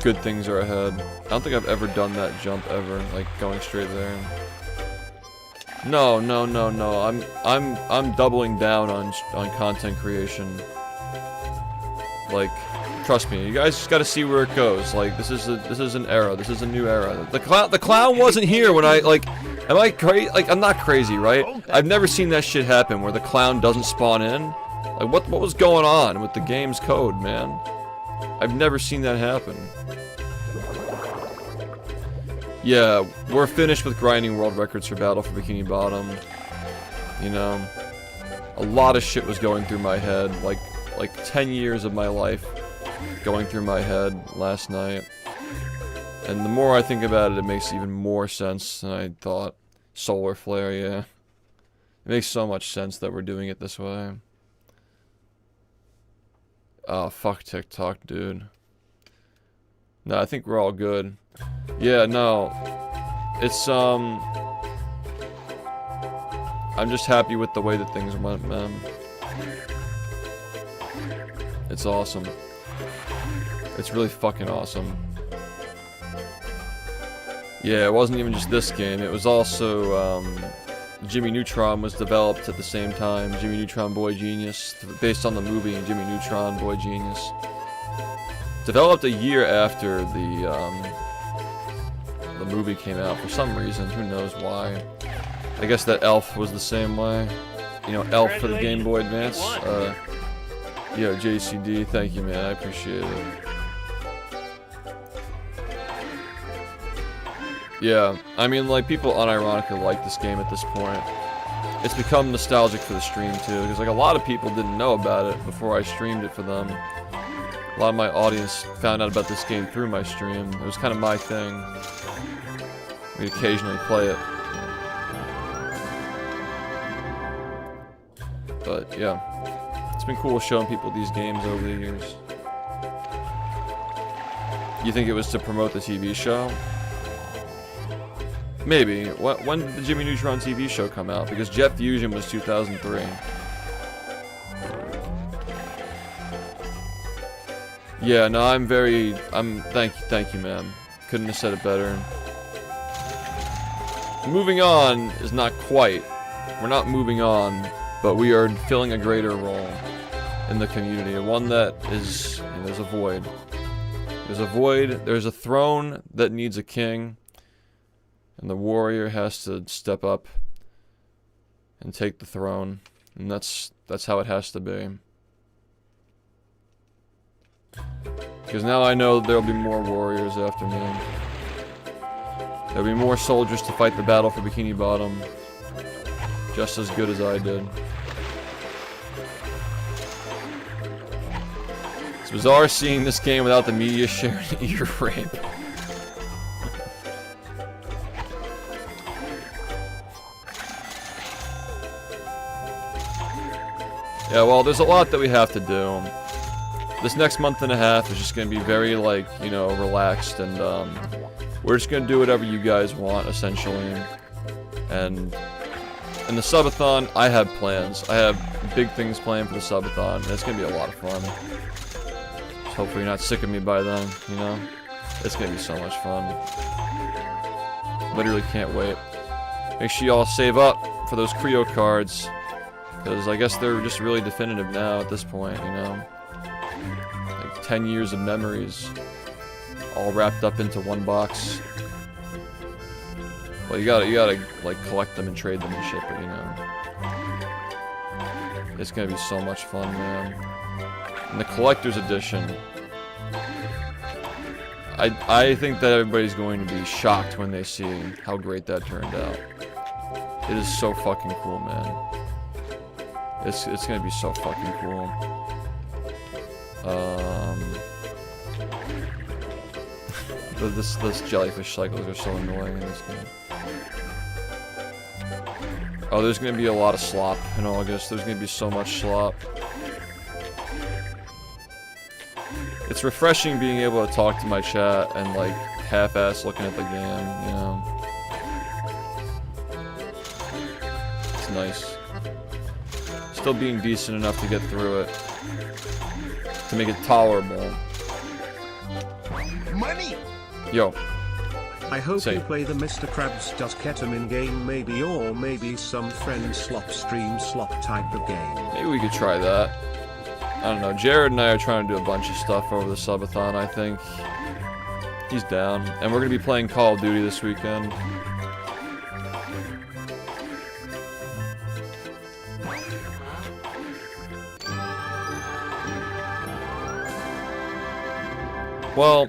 good things are ahead. I don't think I've ever done that jump ever, like going straight there. No. I'm doubling down on content creation. Like, trust me, you guys just gotta see where it goes. Like, this is an era. This is a new era. The clown wasn't here when I, like, am I crazy? Like, I'm not crazy, right? I've never seen that shit happen where the clown doesn't spawn in. Like, what was going on with the game's code, man? I've never seen that happen. Yeah, we're finished with grinding world records for Battle for Bikini Bottom. You know, a lot of shit was going through my head, like 10 years of my life going through my head last night. And the more I think about it, it makes even more sense than I thought. Solar flare, yeah. It makes so much sense that we're doing it this way. Oh, fuck TikTok, dude. No, I think we're all good. Yeah, no. It's, I'm just happy with the way that things went, man. It's awesome. It's really fucking awesome. Yeah, it wasn't even just this game. It was also, Jimmy Neutron was developed at the same time. Jimmy Neutron Boy Genius, based on the movie Jimmy Neutron Boy Genius. Developed a year after the movie came out for some reason. Who knows why? I guess that Elf was the same way. You know, Elf for the Game Boy Advance. Yo, JCD, thank you, man. I appreciate it. Yeah, I mean, like, people unironically like this game at this point. It's become nostalgic for the stream, too, because, like, a lot of people didn't know about it before I streamed it for them. A lot of my audience found out about this game through my stream. It was kind of my thing. We'd occasionally play it. But, yeah. It's been cool showing people these games over the years. You think it was to promote the TV show? Maybe. When did the Jimmy Neutron TV show come out? Because Jet Fusion was 2003. Yeah, no, thank you, man. Couldn't have said it better. Moving on is not quite. We're not moving on, but we are filling a greater role in the community. One that is, you know, there's a void. There's a void, there's a throne that needs a king. And the warrior has to step up and take the throne. And that's how it has to be. Because now I know there'll be more warriors after me. There'll be more soldiers to fight the battle for Bikini Bottom. Just as good as I did. It's bizarre seeing this game without the media sharing ear rape. Yeah, well, there's a lot that we have to do. This next month and a half is just going to be very, like, you know, relaxed, and we're just going to do whatever you guys want, essentially. And in the subathon, I have plans. I have big things planned for the subathon, and it's going to be a lot of fun. Just hopefully you're not sick of me by then, you know? It's going to be so much fun. Literally can't wait. Make sure y'all save up for those Creo cards. Because I guess they're just really definitive now at this point, you know? Like 10 years of memories all wrapped up into one box. Well, you gotta like collect them and trade them and shit, but you know. It's gonna be so much fun, man. And the collector's edition, I think that everybody's going to be shocked when they see how great that turned out. It is so fucking cool, man. It's gonna be so fucking cool. This jellyfish cycles are so annoying in this game. Oh, there's gonna be a lot of slop in August. There's gonna be so much slop. It's refreshing being able to talk to my chat and like half-ass looking at the game, you know. nice. Still being decent enough to get through it. To make it tolerable. Money! Yo. I hope you play the Mr. Krabs Does Ketamine game maybe, or maybe some friend slop stream slop type of game. Maybe we could try that. I don't know, Jared and I are trying to do a bunch of stuff over the subathon, I think. He's down. And we're gonna be playing Call of Duty this weekend. Well,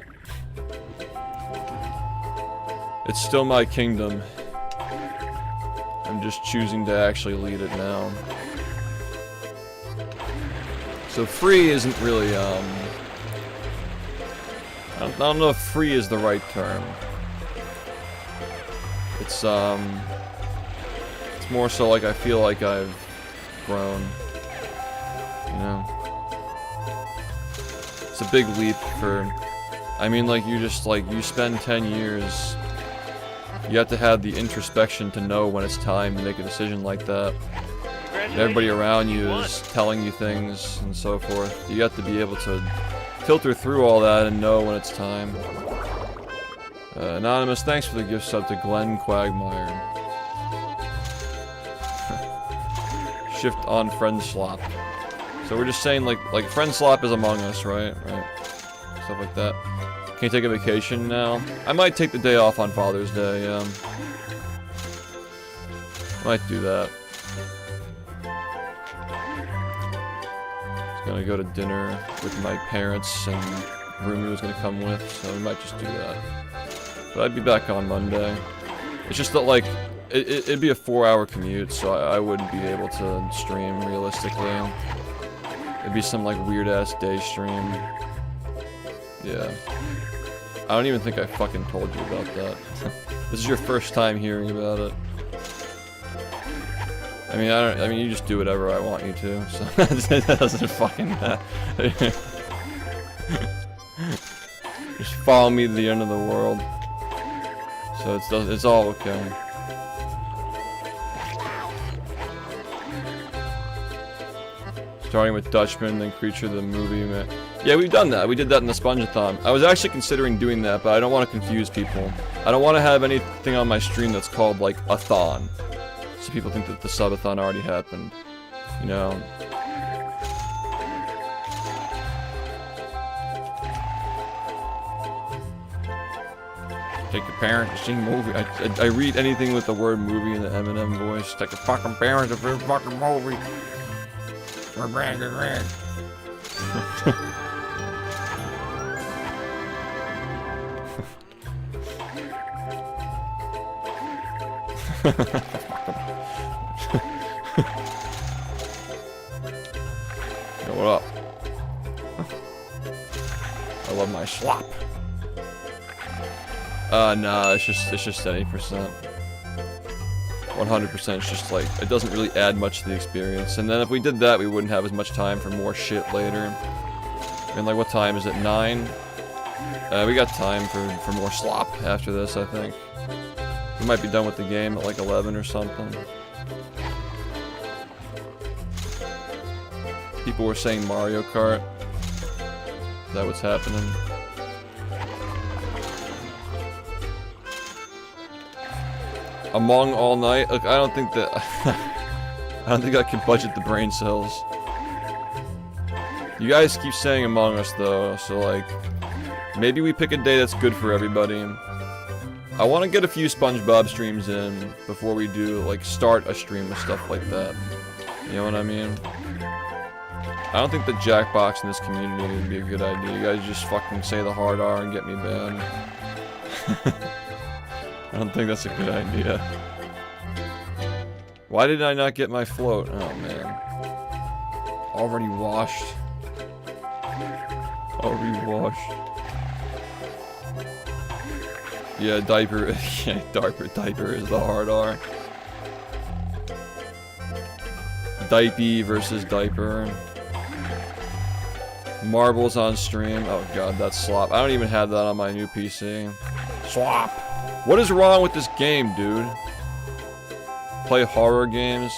it's still my kingdom. I'm just choosing to actually lead it now. So free isn't really, I don't know if free is the right term. It's more so like I feel like I've grown, you know? It's a big leap for, I mean, like, you just, like, you spend 10 years, you have to have the introspection to know when it's time to make a decision like that. Everybody around you is telling you things and so forth. You have to be able to filter through all that and know when it's time. Anonymous, thanks for the gift sub to Glenn Quagmire. Shift on friend slop. So we're just saying, like friend slop is Among Us, right? Right. Stuff like that. Can you take a vacation now? I might take the day off on Father's Day, yeah. Might do that. Gonna go to dinner with my parents, and Rumi was gonna come with, so we might just do that. But I'd be back on Monday. It's just that, like, it'd be a 4-hour commute, so I wouldn't be able to stream realistically. It'd be some, like, weird-ass day stream. Yeah. I don't even think I fucking told you about that. This is your first time hearing about it. I mean, you just do whatever I want you to, so that doesn't fucking matter. Just follow me to the end of the world. So it's all okay. Starting with Dutchman, then Creature the movie. Man. Yeah, we've done that. We did that in the Sponge-a-thon. I was actually considering doing that, but I don't want to confuse people. I don't want to have anything on my stream that's called, like, a thon. So people think that the subathon already happened, you know. Take your parents to see movie. I read anything with the word movie in the Eminem voice. Take your fucking parents to see a fucking movie. Yo, what up? I love my slop. Nah, it's just 80%. 100% is just like, it doesn't really add much to the experience. And then if we did that, we wouldn't have as much time for more shit later. I mean, like, what time is it? 9? We got time for more slop after this, I think. We might be done with the game at like 11 or something. People were saying Mario Kart. Is that what's happening? Among all night? Look, I don't think that I don't think I can budget the brain cells. You guys keep saying Among Us though, so like maybe we pick a day that's good for everybody. I want to get a few SpongeBob streams in before we do, like, start a stream with stuff like that. You know what I mean? I don't think the Jackbox in this community would be a good idea. You guys just fucking say the hard R and get me banned. I don't think that's a good idea. Why did I not get my float? Oh, man. Already washed. Already washed. Yeah, diaper. Yeah, diaper is the hard R. Diaper versus diaper. Marbles on stream. Oh god, that's slop. I don't even have that on my new PC. Slop. What is wrong with this game, dude? Play horror games?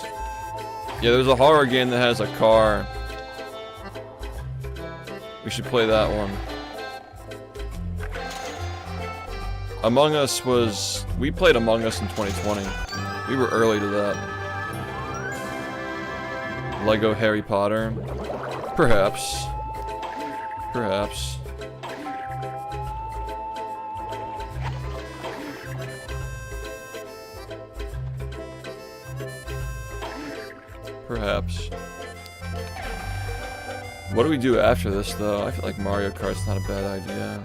Yeah, there's a horror game that has a car. We should play that one. Among Us was... We played Among Us in 2020. We were early to that. Lego Harry Potter. Perhaps. Perhaps. Perhaps. What do we do after this, though? I feel like Mario Kart's not a bad idea.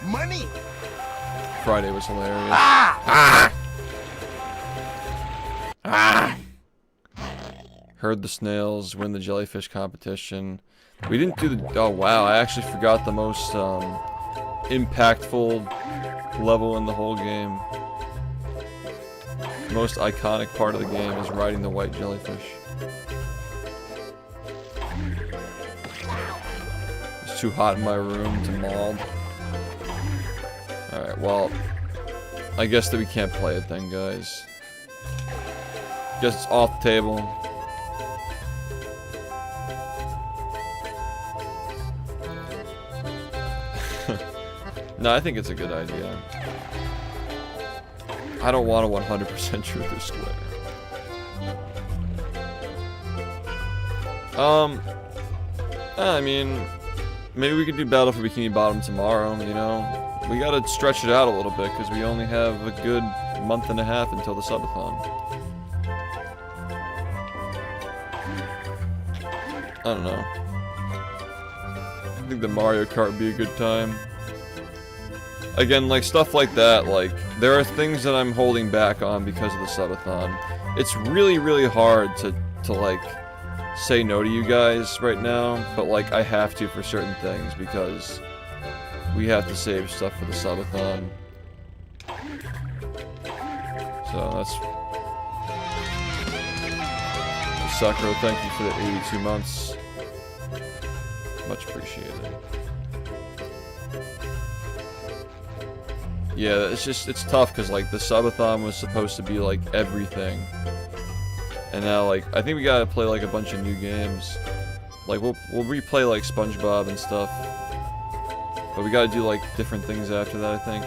Money! Friday was hilarious. Ah! Ah! Herd the snails, win the jellyfish competition. We didn't do the... Oh, wow. I actually forgot the most impactful level in the whole game. The most iconic part of the game is riding the white jellyfish. It's too hot in my room to mold. Alright, well, I guess that we can't play it then, guys. Guess it's off the table. No, I think it's a good idea. I don't want a 100% truth or square. I mean, maybe we could do Battle for Bikini Bottom tomorrow, you know? We gotta stretch it out a little bit, because we only have a good month and a half until the subathon. I don't know. I think the Mario Kart would be a good time. Again, like, stuff like that, like, there are things that I'm holding back on because of the subathon. It's really, really hard to like, say no to you guys right now, but, like, I have to for certain things, because we have to save stuff for the subathon. So, that's... Sakura, thank you for the 82 months. Much appreciated. Yeah, it's tough, because, like, the subathon was supposed to be, like, everything. And now, like, I think we gotta play, like, a bunch of new games. Like, we'll replay, like, SpongeBob and stuff. But we gotta do, like, different things after that, I think.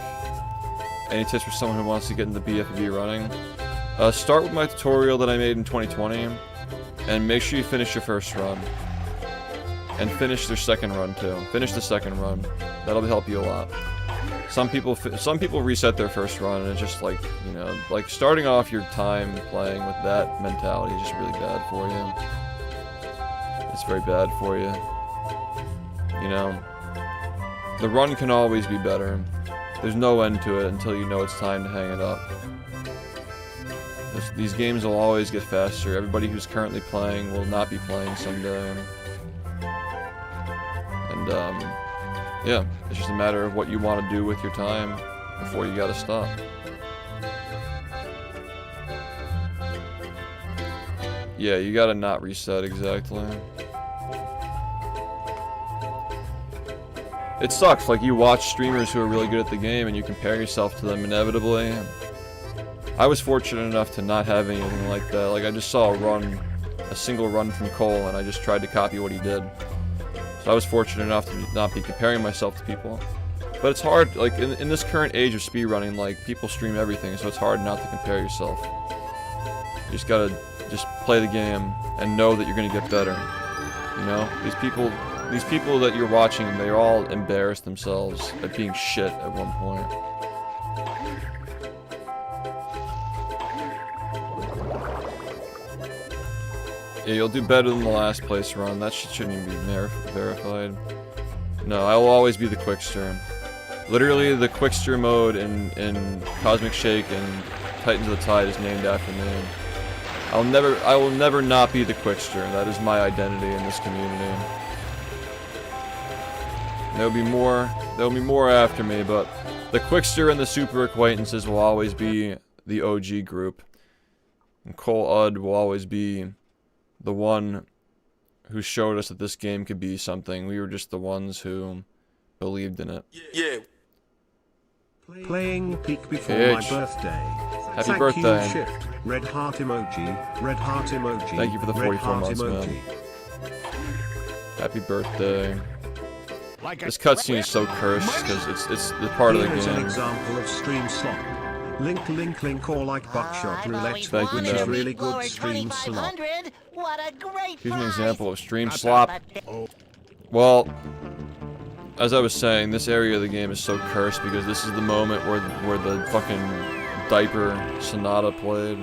Any tips for someone who wants to get into BFB running? Start with my tutorial that I made in 2020. And make sure you finish your first run. And finish their second run, too. Finish the second run. That'll help you a lot. Some people reset their first run, and it's just like, you know, like starting off your time playing with that mentality is just really bad for you. It's very bad for you. You know, the run can always be better. There's no end to it until you know it's time to hang it up. These games will always get faster. Everybody who's currently playing will not be playing someday. And, yeah, it's just a matter of what you want to do with your time before you gotta stop. Yeah, you gotta not reset, exactly. It sucks, like, you watch streamers who are really good at the game and you compare yourself to them inevitably. I was fortunate enough to not have anything like that. Like, I just saw a single run from Cole, and I just tried to copy what he did. So I was fortunate enough to not be comparing myself to people. But it's hard, like, in this current age of speedrunning, like, people stream everything, so it's hard not to compare yourself. You just gotta just play the game and know that you're gonna get better. You know? These people that you're watching, they all embarrass themselves at being shit at one point. Yeah, you'll do better than the last place run. That shit shouldn't even be verified. No, I will always be the Quickster. Literally, the Quickster mode in Cosmic Shake and Titans of the Tide is named after me. I will never not be the Quickster. That is my identity in this community. There'll be more after me, but the Quickster and the Super Acquaintances will always be the OG group. And Cole Udd will always be the one who showed us that this game could be something. We were just the ones who believed in it. Yeah. Playing Peak before my birthday. Happy Thank birthday. You, Shift. Red heart emoji. Red heart emoji. Thank you for the 44 months, man. Happy birthday. This cutscene is so cursed because it's the part of the Here's game. an example of stream slop. Link, or like buckshot roulette. Thank you, Which is man. really good stream slop. What a great Here's an example of stream slop. Well, as I was saying, this area of the game is so cursed because this is the moment where the fucking diaper Sonata played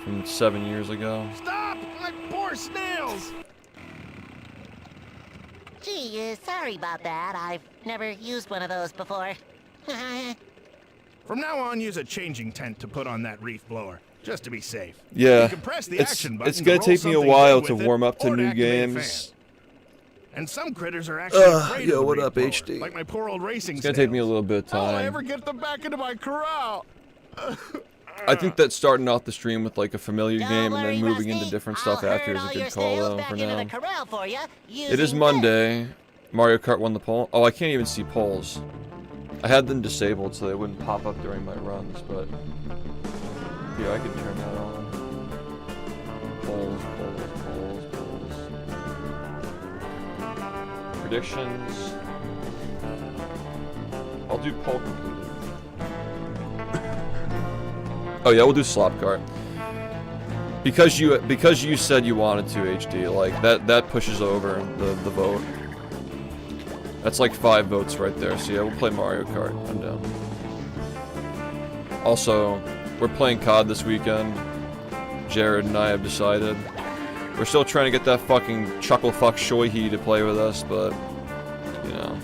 from 7 years ago. Stop! My poor snails! Gee, sorry about that. I've never used one of those before. From now on, use a changing tent to put on that reef blower, just to be safe. Yeah, You can press the action button it's gonna to take roll me a something while good to with it, warm up to or new activate a games. fan. And some critters are actually afraid Yo, of the what reef up, blower, HD? like my poor old racing It's gonna take me a little bit of How will I time. ever get them back into my corral? I think that starting off the stream with like a familiar game and then moving into different stuff after is a good call though for now. It is Monday. Mario Kart won the poll. Oh, I can't even see polls. I had them disabled so they wouldn't pop up during my runs, but yeah, I could turn that on. Polls. Predictions. I'll do poll completed. Oh yeah, we'll do slop cart. Because you said you wanted to, HD, like that pushes over the vote. That's like 5 votes right there. So yeah, we'll play Mario Kart. I'm down. Also, we're playing COD this weekend. Jared and I have decided. We're still trying to get that fucking chucklefuck Shoihi to play with us, but you know,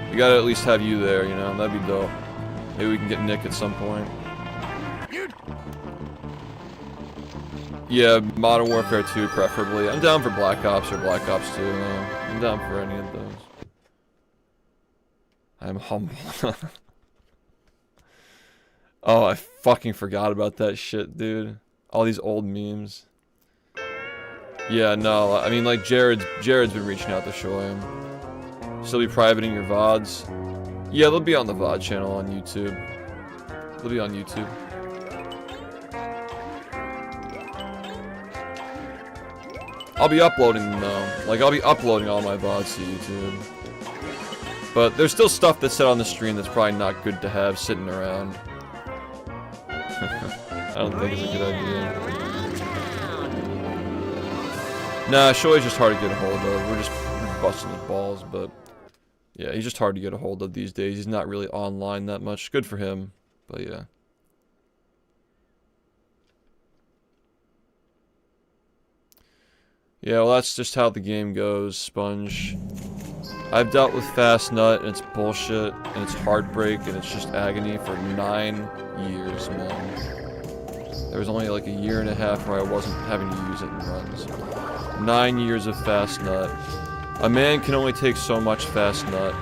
we gotta at least have you there. You know, that'd be dope. Maybe we can get Nick at some point. Yeah, Modern Warfare 2 preferably. I'm down for Black Ops or Black Ops 2. I'm down for any of those. I'm humble. Oh, I fucking forgot about that shit, dude. All these old memes. Yeah, no, I mean, like, Jared's been reaching out to show him. Still be privating your VODs? Yeah, they'll be on the VOD channel on YouTube. They'll be on YouTube. I'll be uploading them though. Like, I'll be uploading all my VODs to YouTube. But there's still stuff that's said on the stream that's probably not good to have sitting around. I don't think it's a good idea. Nah, Shoei's just hard to get a hold of. We're just busting his balls, but yeah, he's just hard to get a hold of these days. He's not really online that much. Good for him, but yeah. Yeah, well, that's just how the game goes, Sponge. I've dealt with Fast Nut, and it's bullshit, and it's heartbreak, and it's just agony for 9 years, man. There was only like a year and a half where I wasn't having to use it in runs. 9 years of Fast Nut. A man can only take so much Fast Nut.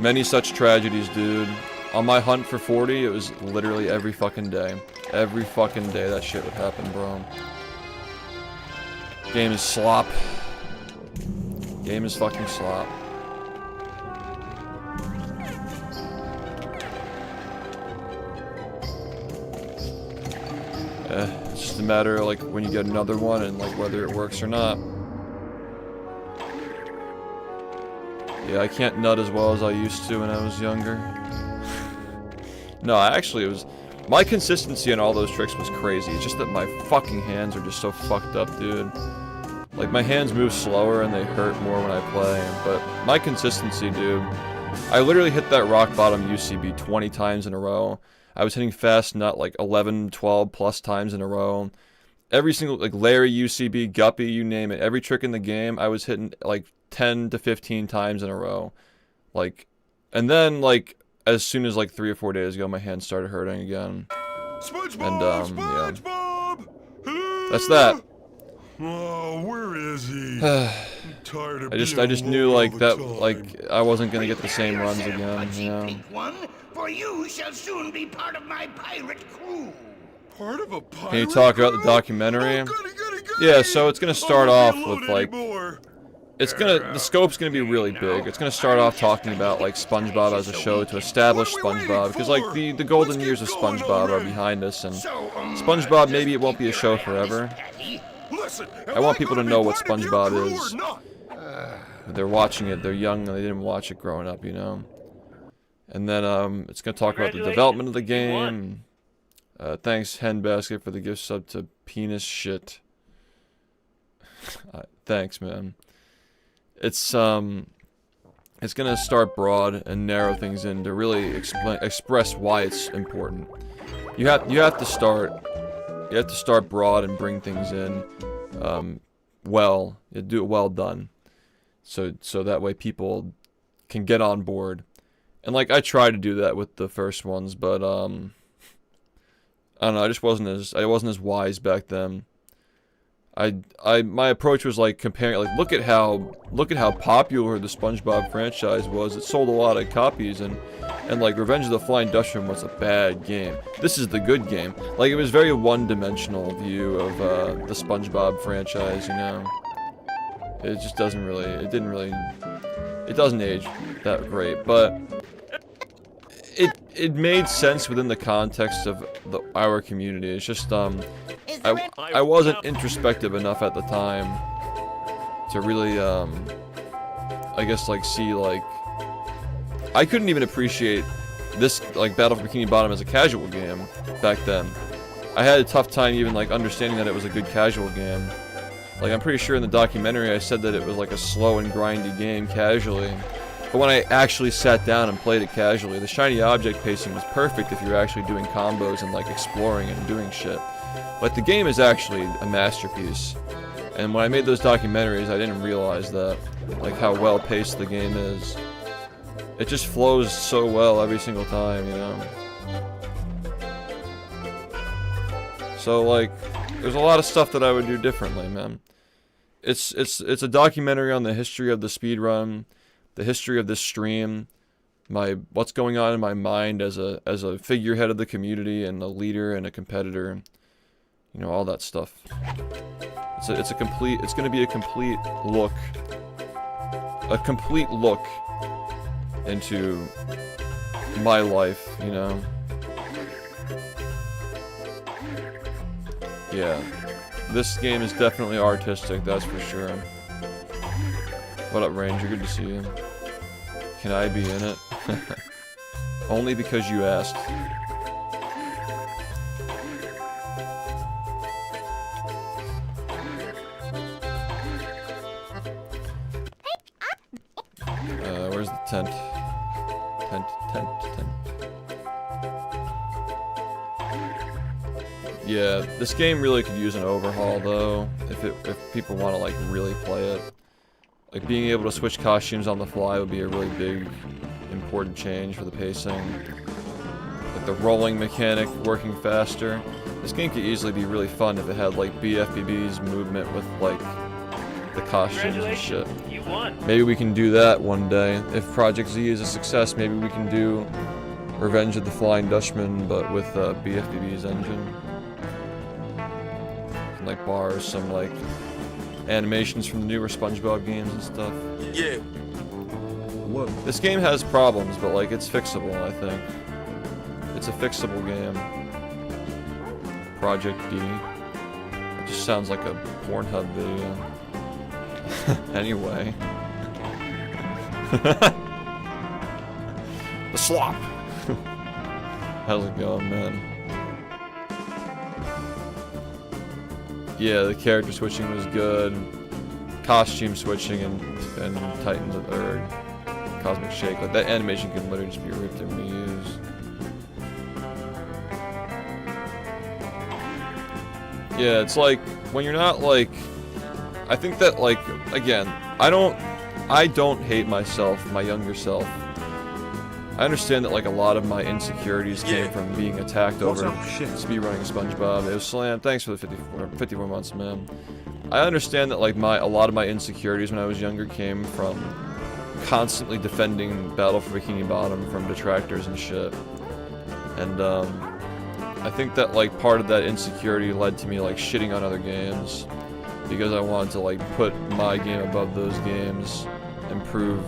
Many such tragedies, dude. On my hunt for 40, it was literally every fucking day. Every fucking day that shit would happen, bro. Game is slop. Game is fucking slop. It's just a matter of, like, when you get another one and, like, whether it works or not. Yeah, I can't nut as well as I used to when I was younger. No, actually, it was... My consistency on all those tricks was crazy. It's just that my fucking hands are just so fucked up, dude. Like, my hands move slower and they hurt more when I play. But my consistency, dude... I literally hit that rock bottom UCB 20 times in a row. I was hitting Fast Nut like 11, 12 plus times in a row. Every single... Like, Larry UCB, Guppy, you name it. Every trick in the game, I was hitting, like... 10 to 15 times in a row. Like, and then, like, as soon as, like, 3 or 4 days ago, my hands started hurting again. SpongeBob, And, SpongeBob! Yeah. That's that. Oh, where is he? I'm tired of I just knew, like, that, like, I wasn't gonna get the same runs again, you know? One, for you shall soon be part of my pirate crew. part of a pirate? Can you talk about the documentary? Yeah, so it's gonna start off with like, the scope's gonna be really big. It's gonna start off talking about like SpongeBob as a show to establish SpongeBob, because like the golden years of SpongeBob are behind us, and SpongeBob, maybe it won't be a show forever. I want people to know what SpongeBob is. They're watching it, they're young, and they didn't watch it growing up, you know. And then it's gonna talk about the development of the game. Thanks Henbasket for the gift sub to Penis Shit. Thanks, man. It's gonna start broad and narrow things in to really express why it's important. You have to start broad and bring things in well. You do it well done, so that way people can get on board. And like I tried to do that with the first ones, but I don't know. I wasn't as wise back then. My approach was like comparing, like look at how popular the SpongeBob franchise was. It sold a lot of copies, and like Revenge of the Flying Dutchman was a bad game. This is the good game. Like it was very one-dimensional view of the SpongeBob franchise. You know, it just doesn't really. It doesn't age that great, but it made sense within the context of our community. It's just I wasn't introspective enough at the time to really I guess like see like I couldn't even appreciate this like Battle for Bikini Bottom as a casual game back then. I had a tough time even like understanding that it was a good casual game. Like I'm pretty sure in the documentary I said that it was like a slow and grindy game casually. But when I actually sat down and played it casually, the shiny object pacing was perfect if you're actually doing combos and like exploring and doing shit. But the game is actually a masterpiece. And when I made those documentaries, I didn't realize that, like how well paced the game is. It just flows so well every single time, you know. So like, there's a lot of stuff that I would do differently, man. It's a documentary on the history of the speedrun, the history of this stream, what's going on in my mind as a figurehead of the community and a leader and a competitor, you know, all that stuff. It's gonna be a complete look into my life, you know. Yeah, this game is definitely artistic, that's for sure. What up, Ranger? Good to see you. Can I be in it? Only because you asked. Where's the tent? Tent. Yeah, this game really could use an overhaul though, if people want to like really play it. Like being able to switch costumes on the fly would be a really big, important change for the pacing. Like the rolling mechanic working faster. This game could easily be really fun if it had like BFBB's movement with like the costumes and shit. You won. Maybe we can do that one day. If Project Z is a success, maybe we can do Revenge of the Flying Dutchman, but with BFBB's engine. And, like borrow some like animations from the newer SpongeBob games and stuff. Yeah. Whoa. This game has problems, but like it's fixable, I think. It's a fixable game. Project D. It just sounds like a Pornhub video. Anyway. The slop! How's it going, man? Yeah, the character switching was good. Costume switching and Titans of or Cosmic Shake. Like that animation can literally just be ripped and reused. Yeah, it's like when you're not like I think that like again, I don't hate myself, my younger self. I understand that like a lot of my insecurities came from being attacked over speedrunning SpongeBob. It was Slam. Thanks for the 54 months, man. I understand that like a lot of my insecurities when I was younger came from constantly defending Battle for Bikini Bottom from detractors and shit. And I think that like part of that insecurity led to me like shitting on other games because I wanted to like put my game above those games, improve,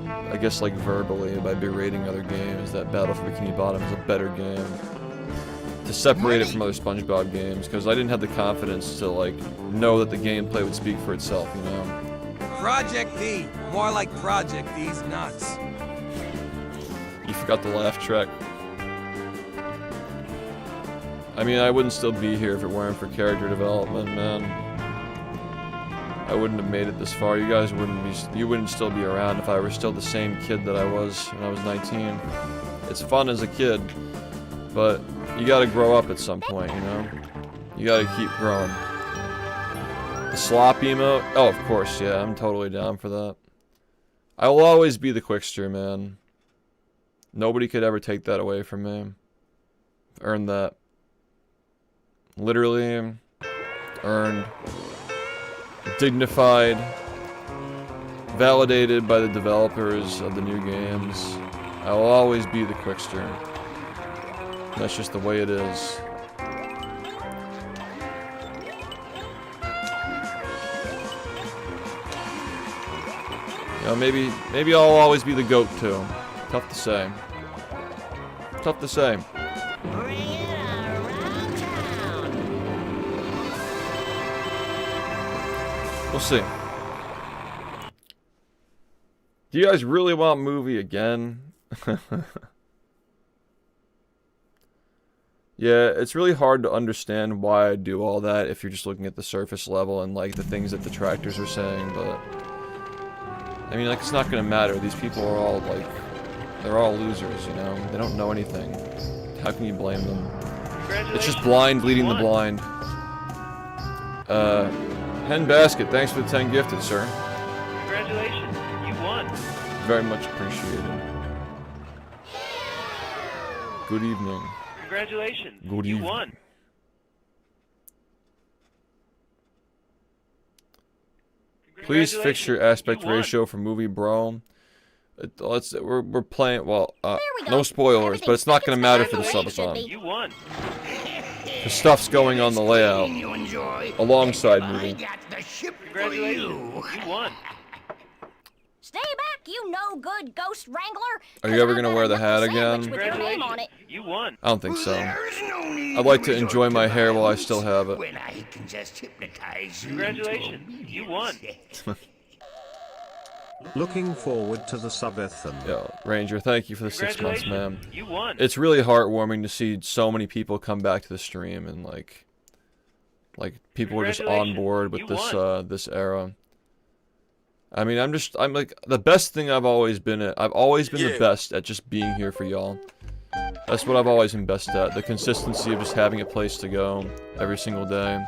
I guess like verbally by berating other games that Battle for Bikini Bottom is a better game, to separate it from other SpongeBob games because I didn't have the confidence to like know that the gameplay would speak for itself, you know. Project D, more like Project D's nuts. You forgot the laugh track. I mean, I wouldn't still be here if it weren't for character development, man. I wouldn't have made it this far. You guys wouldn't still be around if I were still the same kid that I was when I was 19. It's fun as a kid, but you gotta grow up at some point, you know? You gotta keep growing. The slop emote? Oh, of course, yeah, I'm totally down for that. I will always be the Quickster, man. Nobody could ever take that away from me. Earned that. Literally earned. Dignified. Validated by the developers of the new games. I will always be the Quickster. That's just the way it is. You know, maybe I'll always be the GOAT too. Tough to say. Tough to say. We'll see. Do you guys really want movie again? Yeah, it's really hard to understand why I do all that if you're just looking at the surface level and like the things that detractors are saying, but I mean, like, it's not gonna matter. These people are all like, they're all losers, you know? They don't know anything. How can you blame them? It's just blind leading the blind. Hen Basket, thanks for the 10 gifted, sir. Congratulations, you won. Very much appreciated. Good evening. Congratulations, Good you evening. won. Please fix your aspect ratio for movie, bro. We're playing. Well, no spoilers, but it's not gonna matter for the subathon. You won. The stuff's going on the layout alongside movie. Congratulations, you won. Stay back, you no good ghost wrangler. Are you ever gonna wear the hat again? Congratulations, you won. I don't think so. I'd like to enjoy my hair while I still have it. When I can just hypnotize you. Congratulations, you won. Looking forward to the subathon. Yeah, Ranger, thank you for the 6 months, man. You won. It's really heartwarming to see so many people come back to the stream and like people are just on board with this this era. I mean, I'm like the best thing I've always been at. I've always been the best at just being here for y'all. That's what I've always been best at. The consistency of just having a place to go every single day.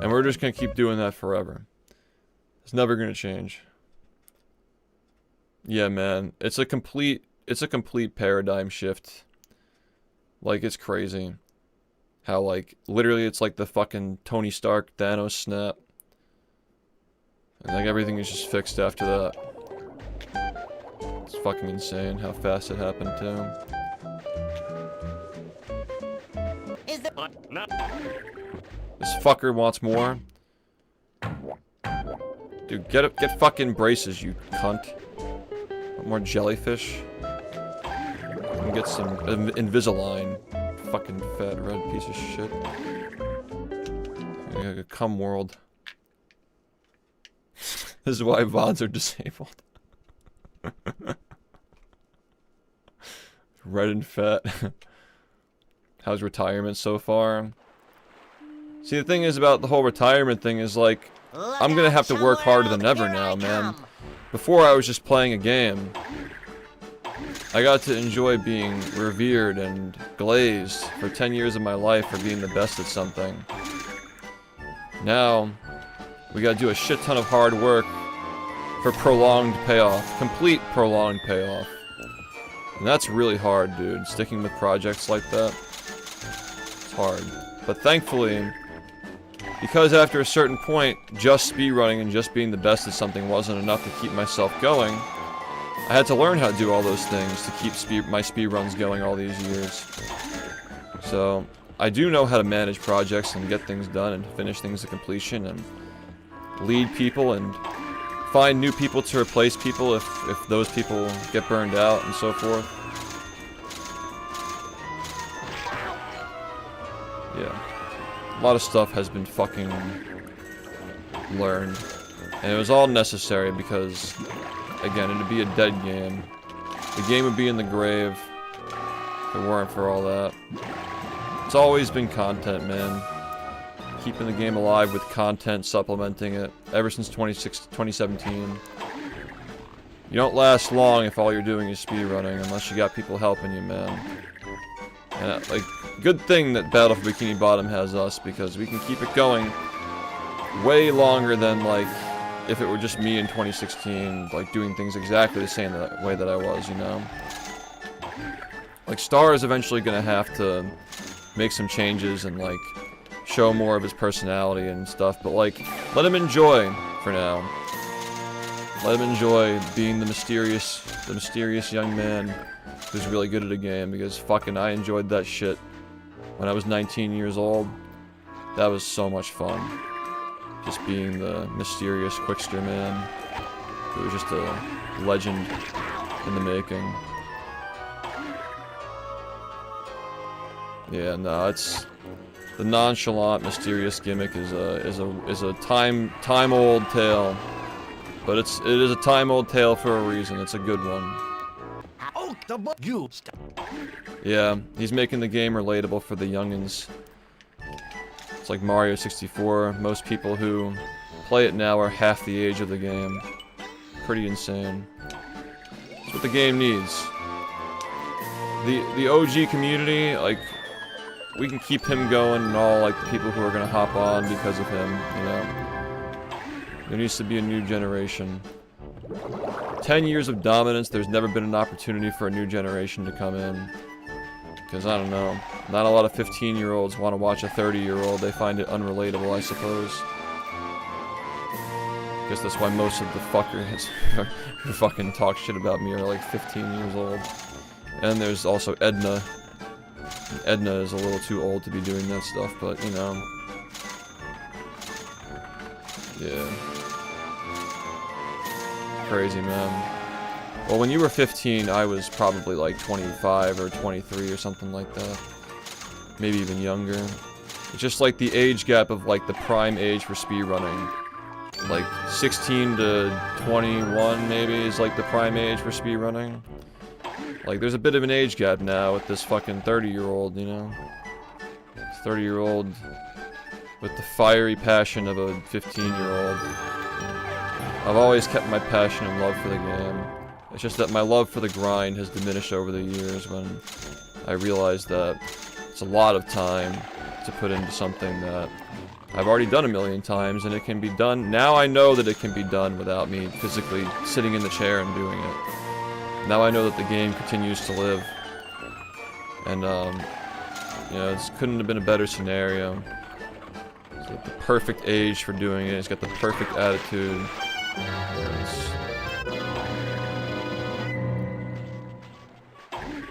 And we're just gonna keep doing that forever. It's never gonna change. Yeah, man. It's a complete paradigm shift. Like, it's crazy. How, like, literally it's like the fucking Tony Stark Thanos snap. And, like, everything is just fixed after that. It's fucking insane how fast it happened, too. This fucker wants more. Dude, get fucking braces, you cunt. Want more jellyfish? And get some Invisalign. Fucking fat red piece of shit. Yeah, cum world. This is why VODs are disabled. Red and fat. How's retirement so far? See, the thing is about the whole retirement thing is like, I'm gonna have to work harder than ever now, man. Before I was just playing a game. I got to enjoy being revered and glazed for 10 years of my life for being the best at something. Now, we gotta do a shit ton of hard work for prolonged payoff. Complete prolonged payoff. And that's really hard, dude. Sticking with projects like that. It's hard. But thankfully, because after a certain point, just speedrunning and just being the best at something wasn't enough to keep myself going, I had to learn how to do all those things to keep my speedruns going all these years. So I do know how to manage projects and get things done and finish things to completion and lead people and find new people to replace people if those people get burned out and so forth. Yeah. A lot of stuff has been fucking learned. And it was all necessary because, again, it'd be a dead game. The game would be in the grave if it weren't for all that. It's always been content, man. Keeping the game alive with content, supplementing it, ever since 2017. You don't last long if all you're doing is speedrunning, unless you got people helping you, man. And, like, good thing that Battle for Bikini Bottom has us, because we can keep it going way longer than, like, if it were just me in 2016, like, doing things exactly the same way that I was, you know? Like, Star is eventually gonna have to make some changes and, like, show more of his personality and stuff, but, like, let him enjoy for now. Let him enjoy being the mysterious young man who's really good at a game, because fucking I enjoyed that shit when I was 19 years old. That was so much fun. Just being the mysterious Quickster man. It was just a legend in the making. Yeah, no, it's the nonchalant, mysterious gimmick is a time-old tale, but it is a time-old tale for a reason. It's a good one. Yeah, he's making the game relatable for the youngins. It's like Mario 64. Most people who play it now are half the age of the game. Pretty insane. That's what the game needs. The OG community, like, we can keep him going and all, like, the people who are gonna hop on because of him, you know? There needs to be a new generation. 10 years of dominance, there's never been an opportunity for a new generation to come in. Because, I don't know, not a lot of 15-year-olds want to watch a 30-year-old. They find it unrelatable, I suppose. I guess that's why most of the fuckers who fucking talk shit about me are like 15 years old. And there's also Edna. Edna is a little too old to be doing that stuff, but, you know. Yeah. Crazy, man. Well, when you were 15, I was probably like 25 or 23 or something like that. Maybe even younger. It's just like the age gap of like the prime age for speedrunning. Like 16 to 21 maybe is like the prime age for speedrunning. Like there's a bit of an age gap now with this fucking 30-year-old, you know? This 30-year-old with the fiery passion of a 15-year-old. I've always kept my passion and love for the game. It's just that my love for the grind has diminished over the years when I realized that it's a lot of time to put into something that I've already done a million times, and it can be done. Now I know that it can be done without me physically sitting in the chair and doing it. Now I know that the game continues to live. And, you know, it couldn't have been a better scenario. It's got the perfect age for doing it. It's got the perfect attitude.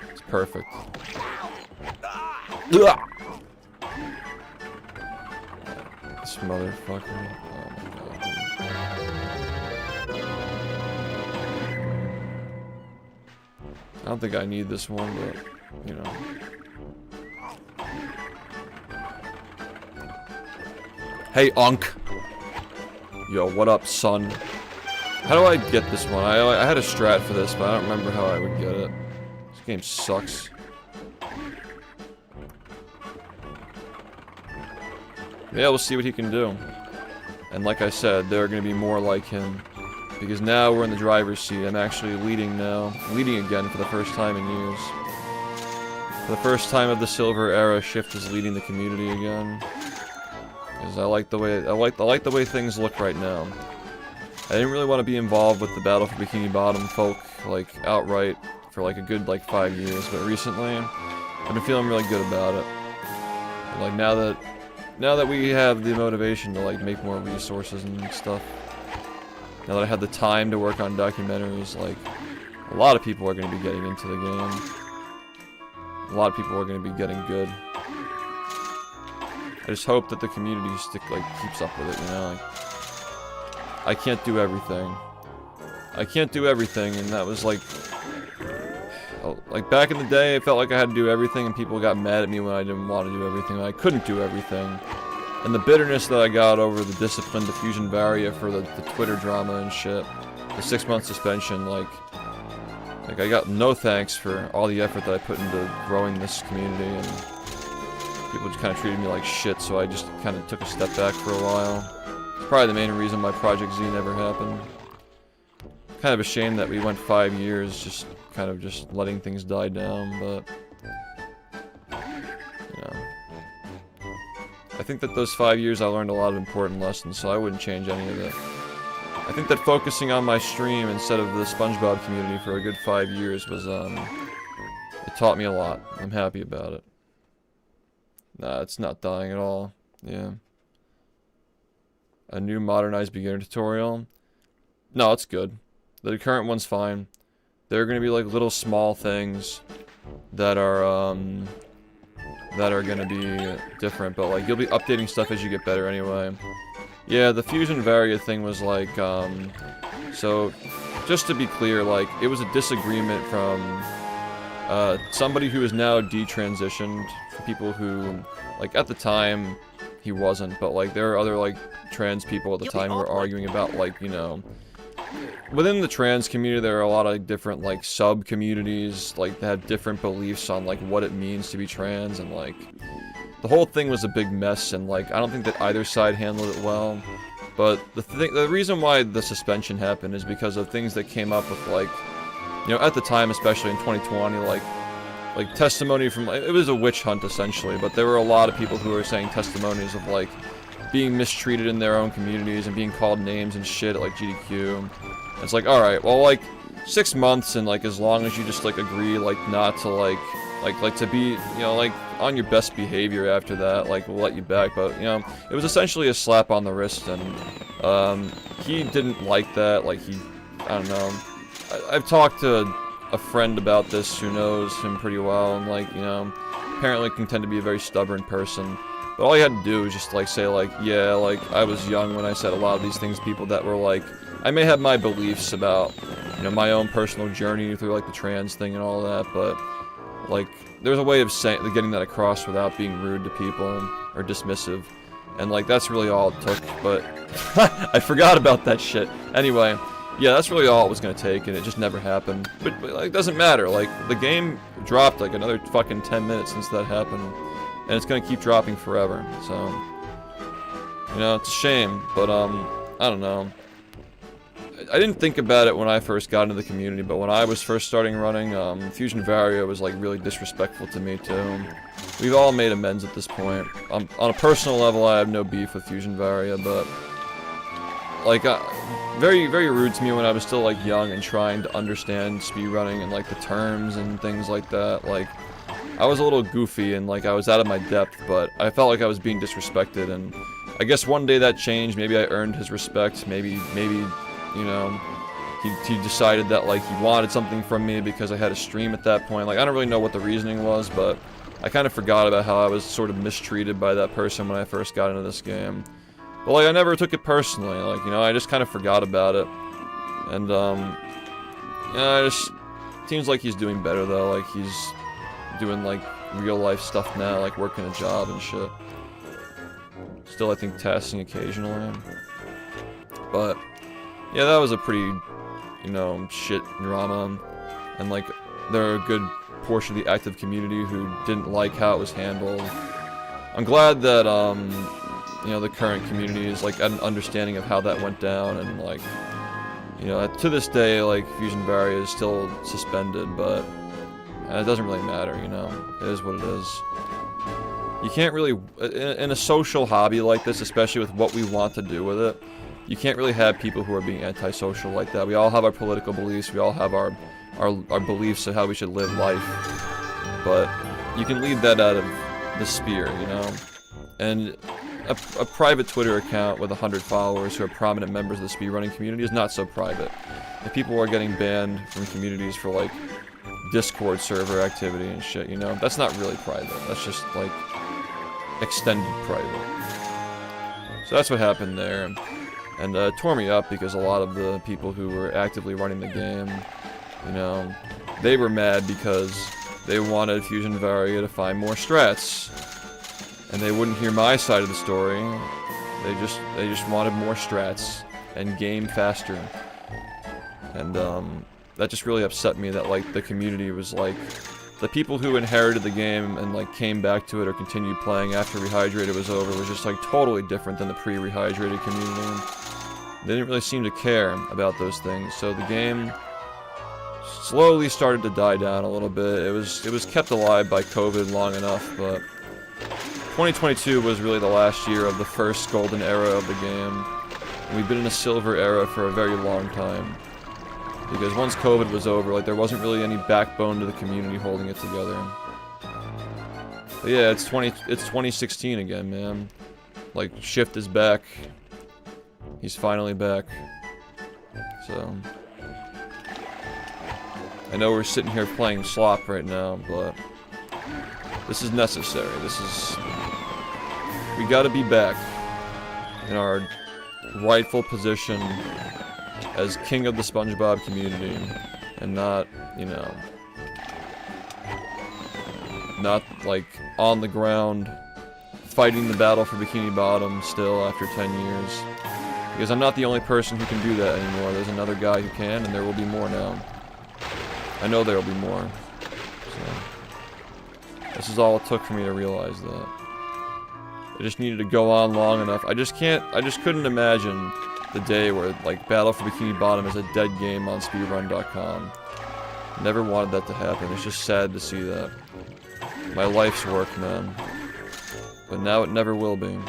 It's perfect. Ugh. This motherfucker. Oh my god. I don't think I need this one, but, you know. Hey, Unk. Yo, what up, son? How do I get this one? I had a strat for this, but I don't remember how I would get it. This game sucks. Yeah, we'll see what he can do. And like I said, there are going to be more like him. Because now we're in the driver's seat. I'm actually leading now. Leading again for the first time in years. For the first time of the Silver Era, Shift is leading the community again. Because I like the way things look right now. I didn't really want to be involved with the Battle for Bikini Bottom folk, like, outright for like a good, like, 5 years. But recently, I've been feeling really good about it. And, like, now that we have the motivation to, like, make more resources and stuff. Now that I have the time to work on documentaries, like, a lot of people are going to be getting into the game. A lot of people are going to be getting good. I just hope that the community keeps up with it, you know? Like, I can't do everything. I can't do everything, and that was like back in the day, I felt like I had to do everything, and people got mad at me when I didn't want to do everything. I couldn't do everything. And the bitterness that I got over the discipline to Fusion Varia for the Twitter drama and shit, the 6-month suspension, like I got no thanks for all the effort that I put into growing this community, and people just kind of treated me like shit, so I just kind of took a step back for a while. It's probably the main reason why Project Z never happened. Kind of a shame that we went 5 years just kind of just letting things die down, but you know, I think that those 5 years I learned a lot of important lessons, so I wouldn't change any of it. I think that focusing on my stream instead of the SpongeBob community for a good 5 years was it taught me a lot. I'm happy about it. Nah, it's not dying at all. Yeah. A new modernized beginner tutorial? No, it's good. The current one's fine. There are gonna be like little small things that are gonna be different, but like you'll be updating stuff as you get better anyway. Yeah, the Fusion Varia thing was like, so just to be clear, like it was a disagreement from somebody who is now detransitioned, people who, like at the time he wasn't, but like there are other like trans people at the time who were arguing about like, you know, within the trans community there are a lot of different like sub-communities like that have different beliefs on like what it means to be trans, and like the whole thing was a big mess, and like I don't think that either side handled it well. But the reason why the suspension happened is because of things that came up with like, you know, at the time, especially in 2020, like testimony from, it was a witch hunt essentially, but there were a lot of people who were saying testimonies of like being mistreated in their own communities and being called names and shit at like GDQ. It's like, alright, well like 6 months, and like as long as you just like agree like not to like to be, you know, like on your best behavior after that, like we'll let you back. But you know, it was essentially a slap on the wrist, and he didn't like that. Like I don't know, I've talked to a friend about this who knows him pretty well, and like, you know, apparently can tend to be a very stubborn person. But all he had to do was just like say like, yeah, like I was young when I said a lot of these things. People that were like, I may have my beliefs about, you know, my own personal journey through like the trans thing and all that, but like there's a way of getting that across without being rude to people or dismissive, and like that's really all it took. But I forgot about that shit. Anyway, yeah, that's really all it was gonna take, and it just never happened. But like, it doesn't matter. Like the game dropped like another fucking 10 minutes since that happened, and it's gonna keep dropping forever. So, you know, it's a shame, but I don't know. I didn't think about it when I first got into the community, but when I was first starting running, Fusion Varia was like really disrespectful to me too. We've all made amends at this point. On a personal level, I have no beef with Fusion Varia, but like very, very rude to me when I was still like young and trying to understand speedrunning and like the terms and things like that. Like I was a little goofy and like I was out of my depth, but I felt like I was being disrespected, and I guess one day that changed. Maybe I earned his respect. Maybe. You know, he decided that like he wanted something from me because I had a stream at that point. Like I don't really know what the reasoning was, but I kind of forgot about how I was sort of mistreated by that person when I first got into this game. But like I never took it personally. Like, you know, I just kind of forgot about it. And yeah, it just seems like he's doing better though. Like he's doing like real life stuff now, like working a job and shit. Still, I think testing occasionally, but. Yeah, that was a pretty, you know, shit drama, and like, there are a good portion of the active community who didn't like how it was handled. I'm glad that, you know, the current community is like an understanding of how that went down, and like, you know, to this day, like, Fusion Varia is still suspended, but it doesn't really matter, you know, it is what it is. You can't really, in a social hobby like this, especially with what we want to do with it, you can't really have people who are being antisocial like that. We all have our political beliefs, we all have our beliefs of how we should live life, but you can leave that out of the sphere, you know? And a private Twitter account with 100 followers who are prominent members of the speedrunning community is not so private. If people are getting banned from communities for like Discord server activity and shit, you know, that's not really private. That's just like, extended private. So that's what happened there. And it tore me up because a lot of the people who were actively running the game, you know, they were mad because they wanted Fusion Varia to find more strats. And they wouldn't hear my side of the story. They just wanted more strats and game faster. And that just really upset me that like the community was like, the people who inherited the game and like came back to it or continued playing after Rehydrated was over was just like totally different than the pre-Rehydrated community. They didn't really seem to care about those things, so the game slowly started to die down a little bit. It was kept alive by COVID long enough, but 2022 was really the last year of the first golden era of the game. And we've been in a silver era for a very long time. Because once COVID was over, like there wasn't really any backbone to the community holding it together. But yeah, it's 2016 again, man. Like Shift is back. He's finally back. So I know we're sitting here playing slop right now, but this is necessary. We gotta be back in our rightful position as king of the SpongeBob community, and not, you know, not like on the ground fighting the battle for Bikini Bottom still after 10 years. Because I'm not the only person who can do that anymore. There's another guy who can, and there will be more now. I know there will be more. So this is all it took for me to realize that. I just needed to go on long enough. I just couldn't imagine the day where, like, Battle for Bikini Bottom is a dead game on speedrun.com. Never wanted that to happen. It's just sad to see that. My life's work, man. But now it never will be.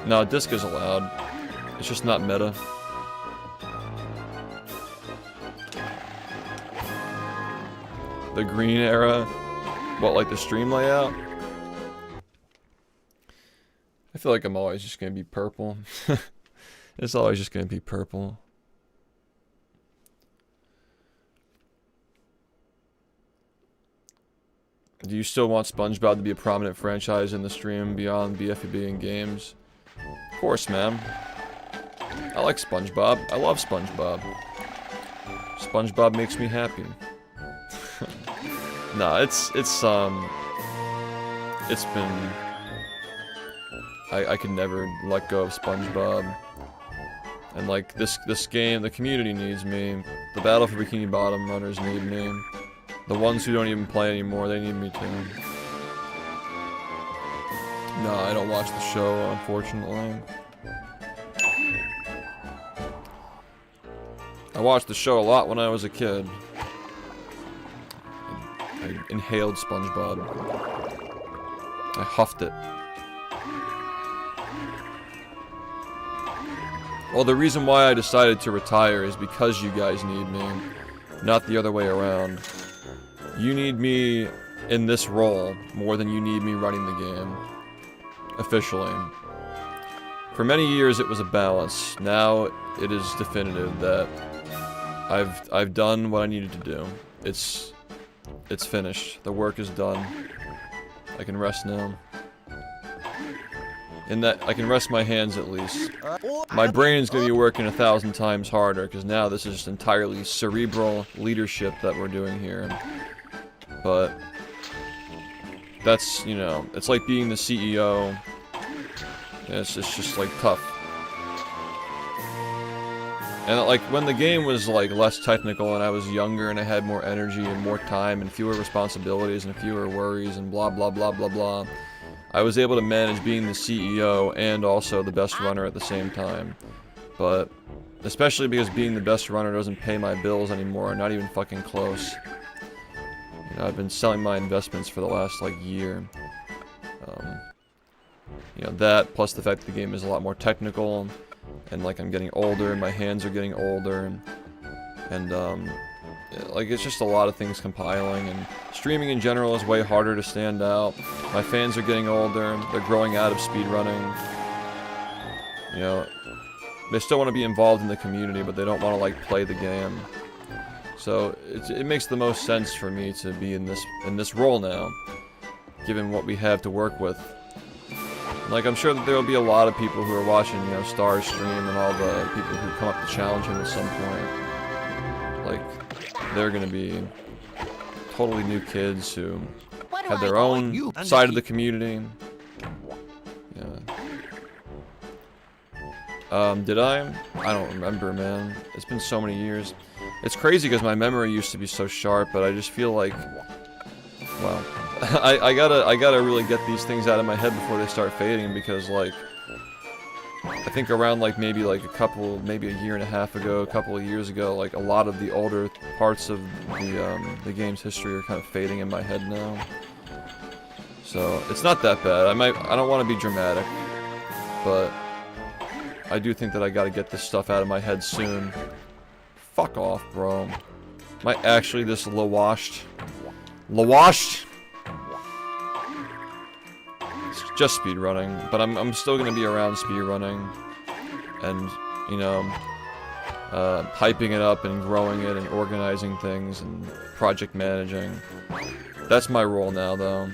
No, disc is allowed. It's just not meta. The green era? What, like the stream layout? I feel like I'm always just gonna be purple. It's always just gonna be purple. Do you still want SpongeBob to be a prominent franchise in the stream beyond BFB and games? Of course, man. I like SpongeBob. I love SpongeBob. SpongeBob makes me happy. No, it's been... I could never let go of SpongeBob. And like, this game, the community needs me. The Battle for Bikini Bottom runners need me. The ones who don't even play anymore, they need me too. No, I don't watch the show, unfortunately. I watched the show a lot when I was a kid. I inhaled SpongeBob. I huffed it. Well, the reason why I decided to retire is because you guys need me, not the other way around. You need me in this role more than you need me running the game. Officially. For many years it was a balance. Now it is definitive that I've done what I needed to do. It's finished. The work is done. I can rest now. In that, I can rest my hands at least. My brain's gonna be working 1,000 times harder, because now this is just entirely cerebral leadership that we're doing here. But that's, you know, it's like being the CEO. It's just like tough. And like when the game was like less technical and I was younger and I had more energy and more time and fewer responsibilities and fewer worries and blah blah blah blah blah, I was able to manage being the CEO and also the best runner at the same time. But especially because being the best runner doesn't pay my bills anymore, not even fucking close. You know, I've been selling my investments for the last like year. You know, that plus the fact that the game is a lot more technical, and like I'm getting older, and my hands are getting older, and like it's just a lot of things compiling, and streaming in general is way harder to stand out. My fans are getting older, they're growing out of speedrunning. You know, they still want to be involved in the community, but they don't want to like play the game. So it makes the most sense for me to be in this role now, given what we have to work with. Like, I'm sure that there will be a lot of people who are watching, you know, Star's stream and all the people who come up to challenge him at some point. Like, they're gonna be totally new kids who have their own side of the community. Yeah. Did I? I don't remember, man. It's been so many years. It's crazy because my memory used to be so sharp, but I just feel like, well, I gotta really get these things out of my head before they start fading, because like, I think around like maybe like maybe a year and a half ago, a couple of years ago, like a lot of the older parts of the game's history are kind of fading in my head now. So it's not that bad. I don't want to be dramatic, but I do think that I gotta get this stuff out of my head soon. Fuck off, bro. Am I actually this low-washed? Low-washed? It's just speedrunning, but I'm still gonna be around speedrunning, and, you know, hyping it up and growing it and organizing things and project managing. That's my role now, though.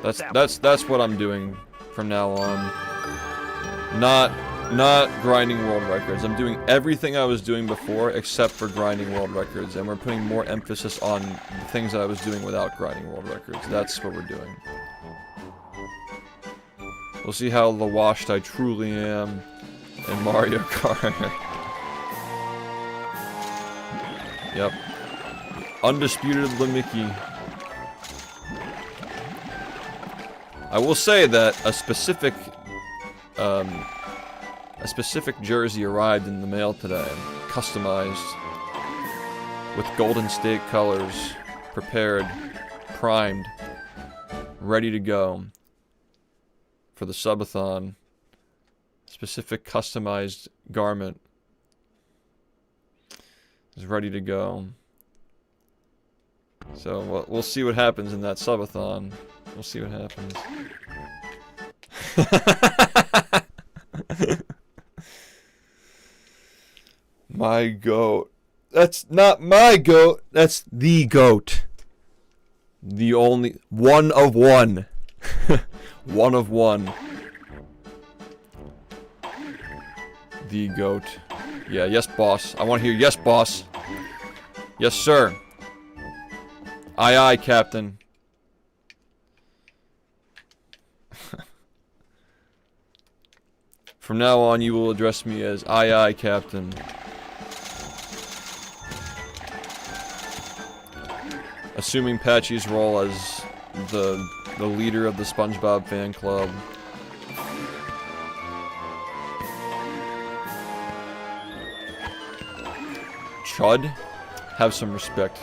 That's what I'm doing from now on. Not grinding world records. I'm doing everything I was doing before except for grinding world records, and we're putting more emphasis on the things that I was doing without grinding world records. That's what we're doing. We'll see how washed I truly am in Mario Kart. Yep. Undisputed Limiki. I will say that a specific jersey arrived in the mail today, customized, with Golden State colors, prepared, primed, ready to go for the subathon. Specific customized garment is ready to go. So we'll see what happens in that subathon. We'll see what happens. My goat. That's not my goat. That's the goat. The only one of one. One of one. The goat. Yeah, yes, boss. I want to hear yes, boss. Yes, sir. Aye, aye, Captain. From now on, you will address me as aye, aye, Captain. Assuming Patchy's role as the leader of the SpongeBob fan club. Chud? Have some respect.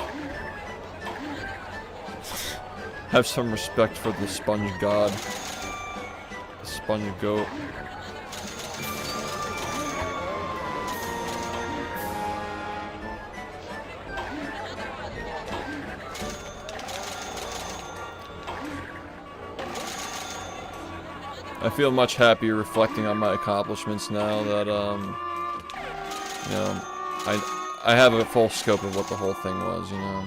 Have some respect for the sponge god. The sponge goat. I feel much happier reflecting on my accomplishments now that, you know, I have a full scope of what the whole thing was, you know.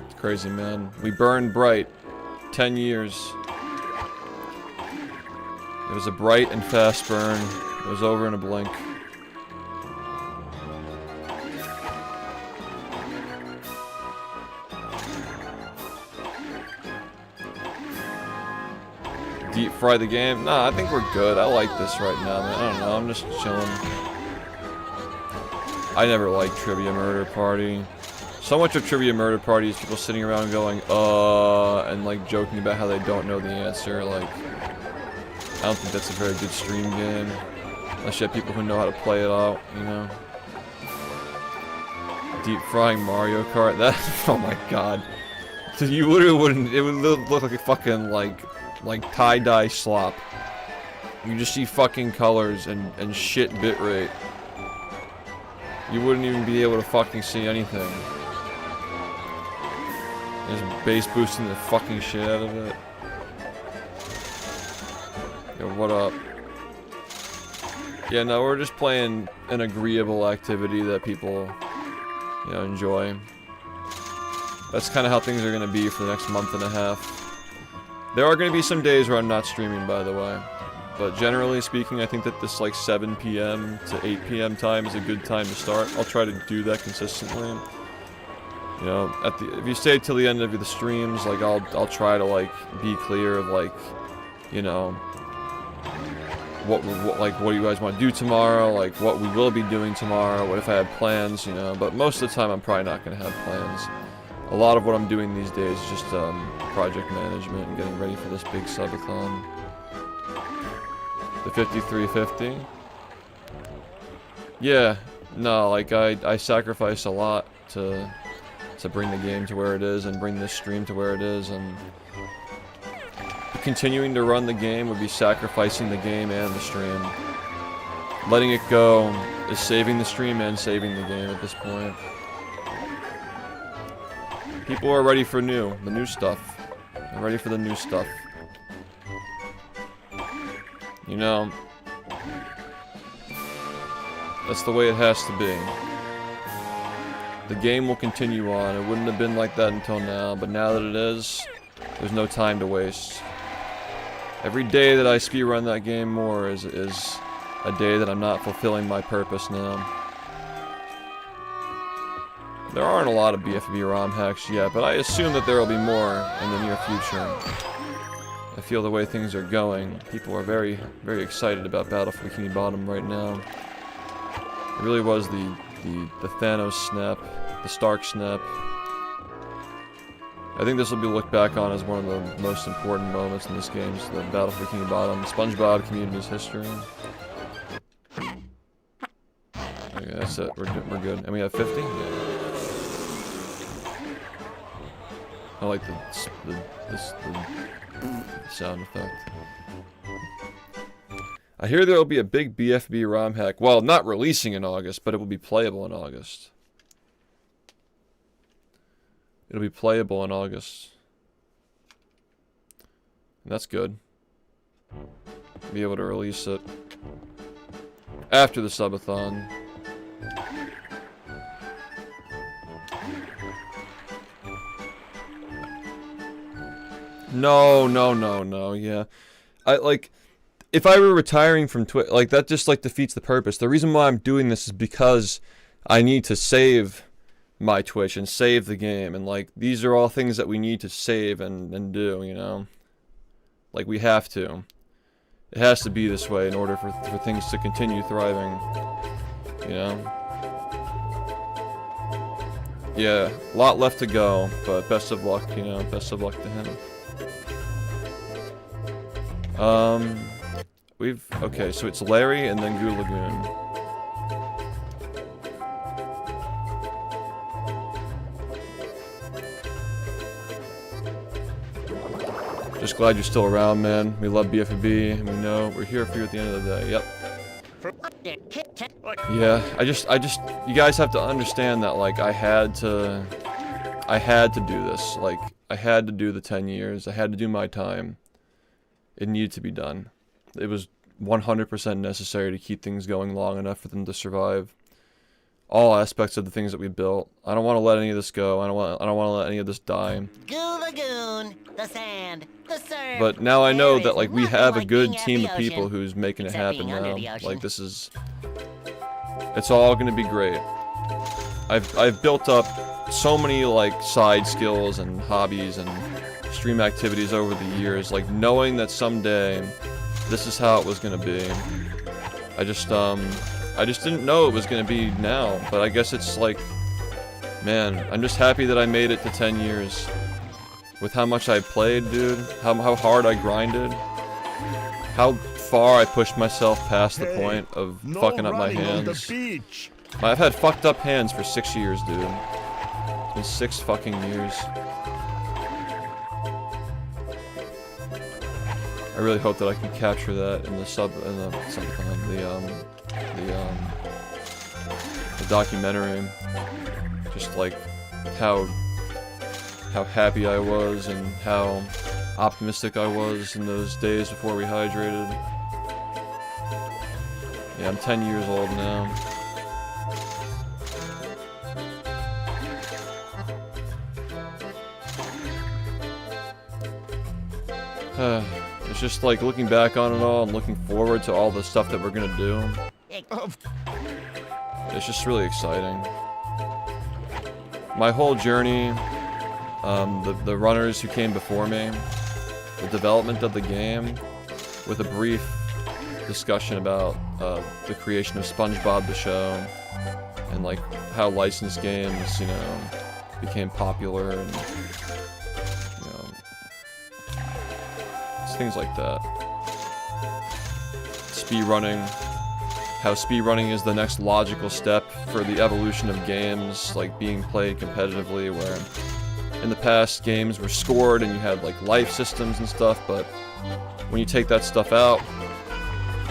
It's crazy, man. We burned bright. 10 years. It was a bright and fast burn. It was over in a blink. Deep fry the game? Nah, I think we're good. I like this right now, man. I don't know, I'm just chilling. I never liked Trivia Murder Party. So much of Trivia Murder Party is people sitting around going, and like joking about how they don't know the answer. Like, I don't think that's a very good stream game. Unless you have people who know how to play it out, you know? Deep frying Mario Kart? That, oh my god. So you literally wouldn't, it would look like a fucking, like tie-dye slop. You just see fucking colors and shit bitrate. You wouldn't even be able to fucking see anything. Just bass boosting the fucking shit out of it. Yo, what up? Yeah, no, we're just playing an agreeable activity that people, you know, enjoy. That's kind of how things are going to be for the next month and a half. There are going to be some days where I'm not streaming, by the way. But generally speaking, I think that this like 7 p.m. to 8 p.m. time is a good time to start. I'll try to do that consistently. You know, if you stay till the end of the streams, like I'll try to like be clear of like, you know, what do you guys want to do tomorrow? Like what we will be doing tomorrow? What if I have plans? You know, but most of the time I'm probably not going to have plans. A lot of what I'm doing these days is just project management and getting ready for this big subathon. The 5350. Yeah, no, like I sacrifice a lot to bring the game to where it is and bring this stream to where it is, and continuing to run the game would be sacrificing the game and the stream. Letting it go is saving the stream and saving the game at this point. People are ready for the new stuff. They're ready for the new stuff. You know, that's the way it has to be. The game will continue on. It wouldn't have been like that until now, but now that it is, there's no time to waste. Every day that I speedrun that game more is a day that I'm not fulfilling my purpose now. There aren't a lot of BFB ROM hacks yet, but I assume that there will be more in the near future. I feel the way things are going. People are very, very excited about Battle for Bikini Bottom right now. It really was the Thanos snap, the Stark snap. I think this will be looked back on as one of the most important moments in this game, so the Battle for Bikini Bottom, SpongeBob community's history. Okay, that's it. We're good. And we have 50? Yeah. I like the sound effect. I hear there will be a big BFB ROM hack. Well, not releasing in August, but it will be playable in August. It'll be playable in August. And that's good. Be able to release it after the subathon. No, yeah. If I were retiring from Twitch, like, that just, like, defeats the purpose. The reason why I'm doing this is because I need to save my Twitch and save the game, and, like, these are all things that we need to save and do, you know? Like, we have to. It has to be this way in order for things to continue thriving, you know? Yeah, a lot left to go, but best of luck, you know, best of luck to him. Okay, so it's Larry and then Goo Lagoon. Just glad you're still around, man. We love BFB, and we know we're here for you at the end of the day. Yep. Yeah, I just, you guys have to understand that, like, I had to do this. Like, I had to do the 10 years. I had to do my time. It needed to be done. It was 100% necessary to keep things going long enough for them to survive. All aspects of the things that we built. I don't want to let any of this go. I don't want to let any of this die. Goo Lagoon, the sand, the surf. But now I know that, like, we have a good team of people who's making it happen now. Like, this is, it's all gonna be great. I've built up so many, like, side skills and hobbies and stream activities over the years, like, knowing that someday this is how it was gonna be. I just didn't know it was gonna be now, but I guess it's like, man, I'm just happy that I made it to 10 years. With how much I played, dude, how hard I grinded, how far I pushed myself past the point of fucking up my hands. I've had fucked up hands for 6 years, dude. It's been 6 fucking years. I really hope that I can capture that in the documentary. Just like how happy I was and how optimistic I was in those days before we hydrated. Yeah, I'm 10 years old now. It's just like looking back on it all and looking forward to all the stuff that we're gonna do. It's just really exciting. My whole journey, the runners who came before me, the development of the game, with a brief discussion about the creation of SpongeBob the show, and like how licensed games, you know, became popular, and you know, it's things like that. Speedrunning, how speedrunning is the next logical step for the evolution of games, like being played competitively, where in the past games were scored and you had like life systems and stuff, but when you take that stuff out,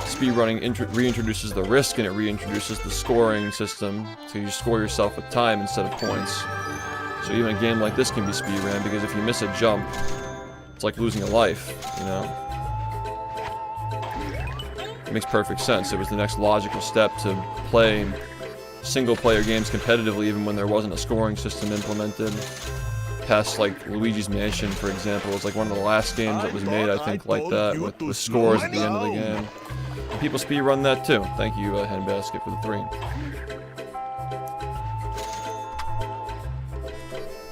speedrunning reintroduces the risk and it reintroduces the scoring system, so you score yourself with time instead of points. So even a game like this can be speedrun, because if you miss a jump, it's like losing a life, you know? It makes perfect sense. It was the next logical step to play single-player games competitively even when there wasn't a scoring system implemented. Past, like, Luigi's Mansion, for example, was like one of the last games that was made, I think, like that, with scores at the end of the game. And people speedrun that too. Thank you, Handbasket, for the 3.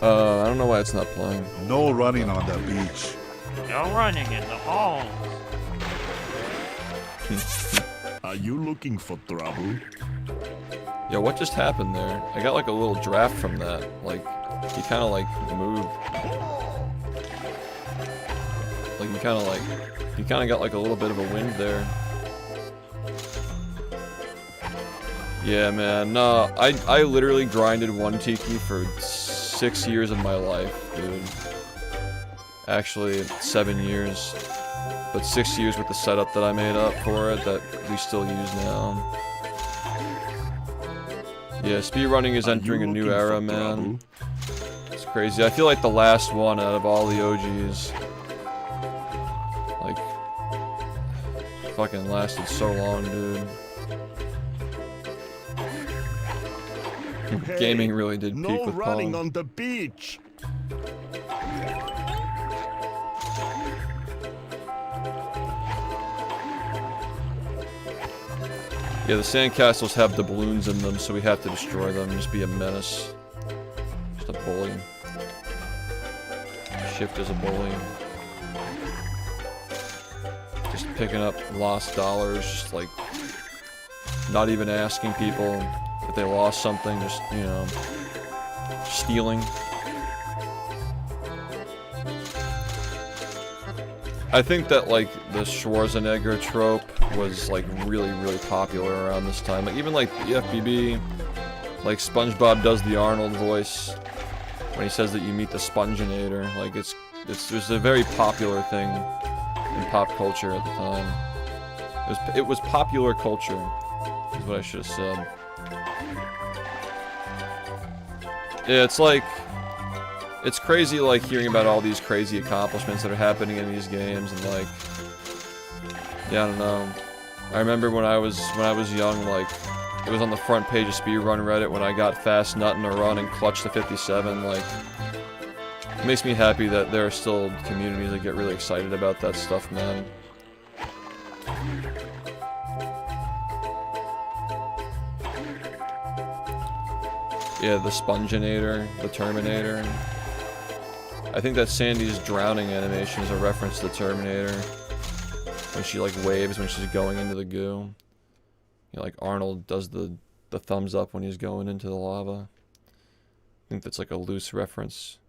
I don't know why it's not playing. No running on the beach. No running in the hall. Are you looking for trouble? Yo, what just happened there? I got like a little draft from that. Like, he kind of like moved. Like, he kind of got like a little bit of a wind there. Yeah, man. No, I literally grinded one Tiki for 6 years of my life, dude. Actually, 7 years. But 6 years with the setup that I made up for it that we still use now. Yeah, speedrunning is entering a new era, man. It's crazy. I feel like the last one out of all the OGs, like, fucking lasted so long, dude. Hey, gaming really did peak no with running Pong. on the beach. Yeah, the sandcastles have the balloons in them, so we have to destroy them. Just be a menace. Just a bully. Shift as a bully. Just picking up lost dollars, just like not even asking people if they lost something, just, you know, stealing. I think that, like, the Schwarzenegger trope was, like, really, really popular around this time. Like, even, like, the FBB, like, SpongeBob does the Arnold voice when he says that you meet the Sponginator. Like, it was a very popular thing in pop culture at the time. It was popular culture, is what I should have said. Yeah, it's like, it's crazy, like, hearing about all these crazy accomplishments that are happening in these games, and, like, yeah, I don't know. I remember when I was young, like, it was on the front page of Speedrun Reddit when I got Fast Nut in a run and clutched the 57, like, it makes me happy that there are still communities that get really excited about that stuff, man. Yeah, the Sponginator, the Terminator. I think that Sandy's drowning animation is a reference to the Terminator. When she, like, waves when she's going into the goo. You know, like, Arnold does the thumbs up when he's going into the lava. I think that's, like, a loose reference.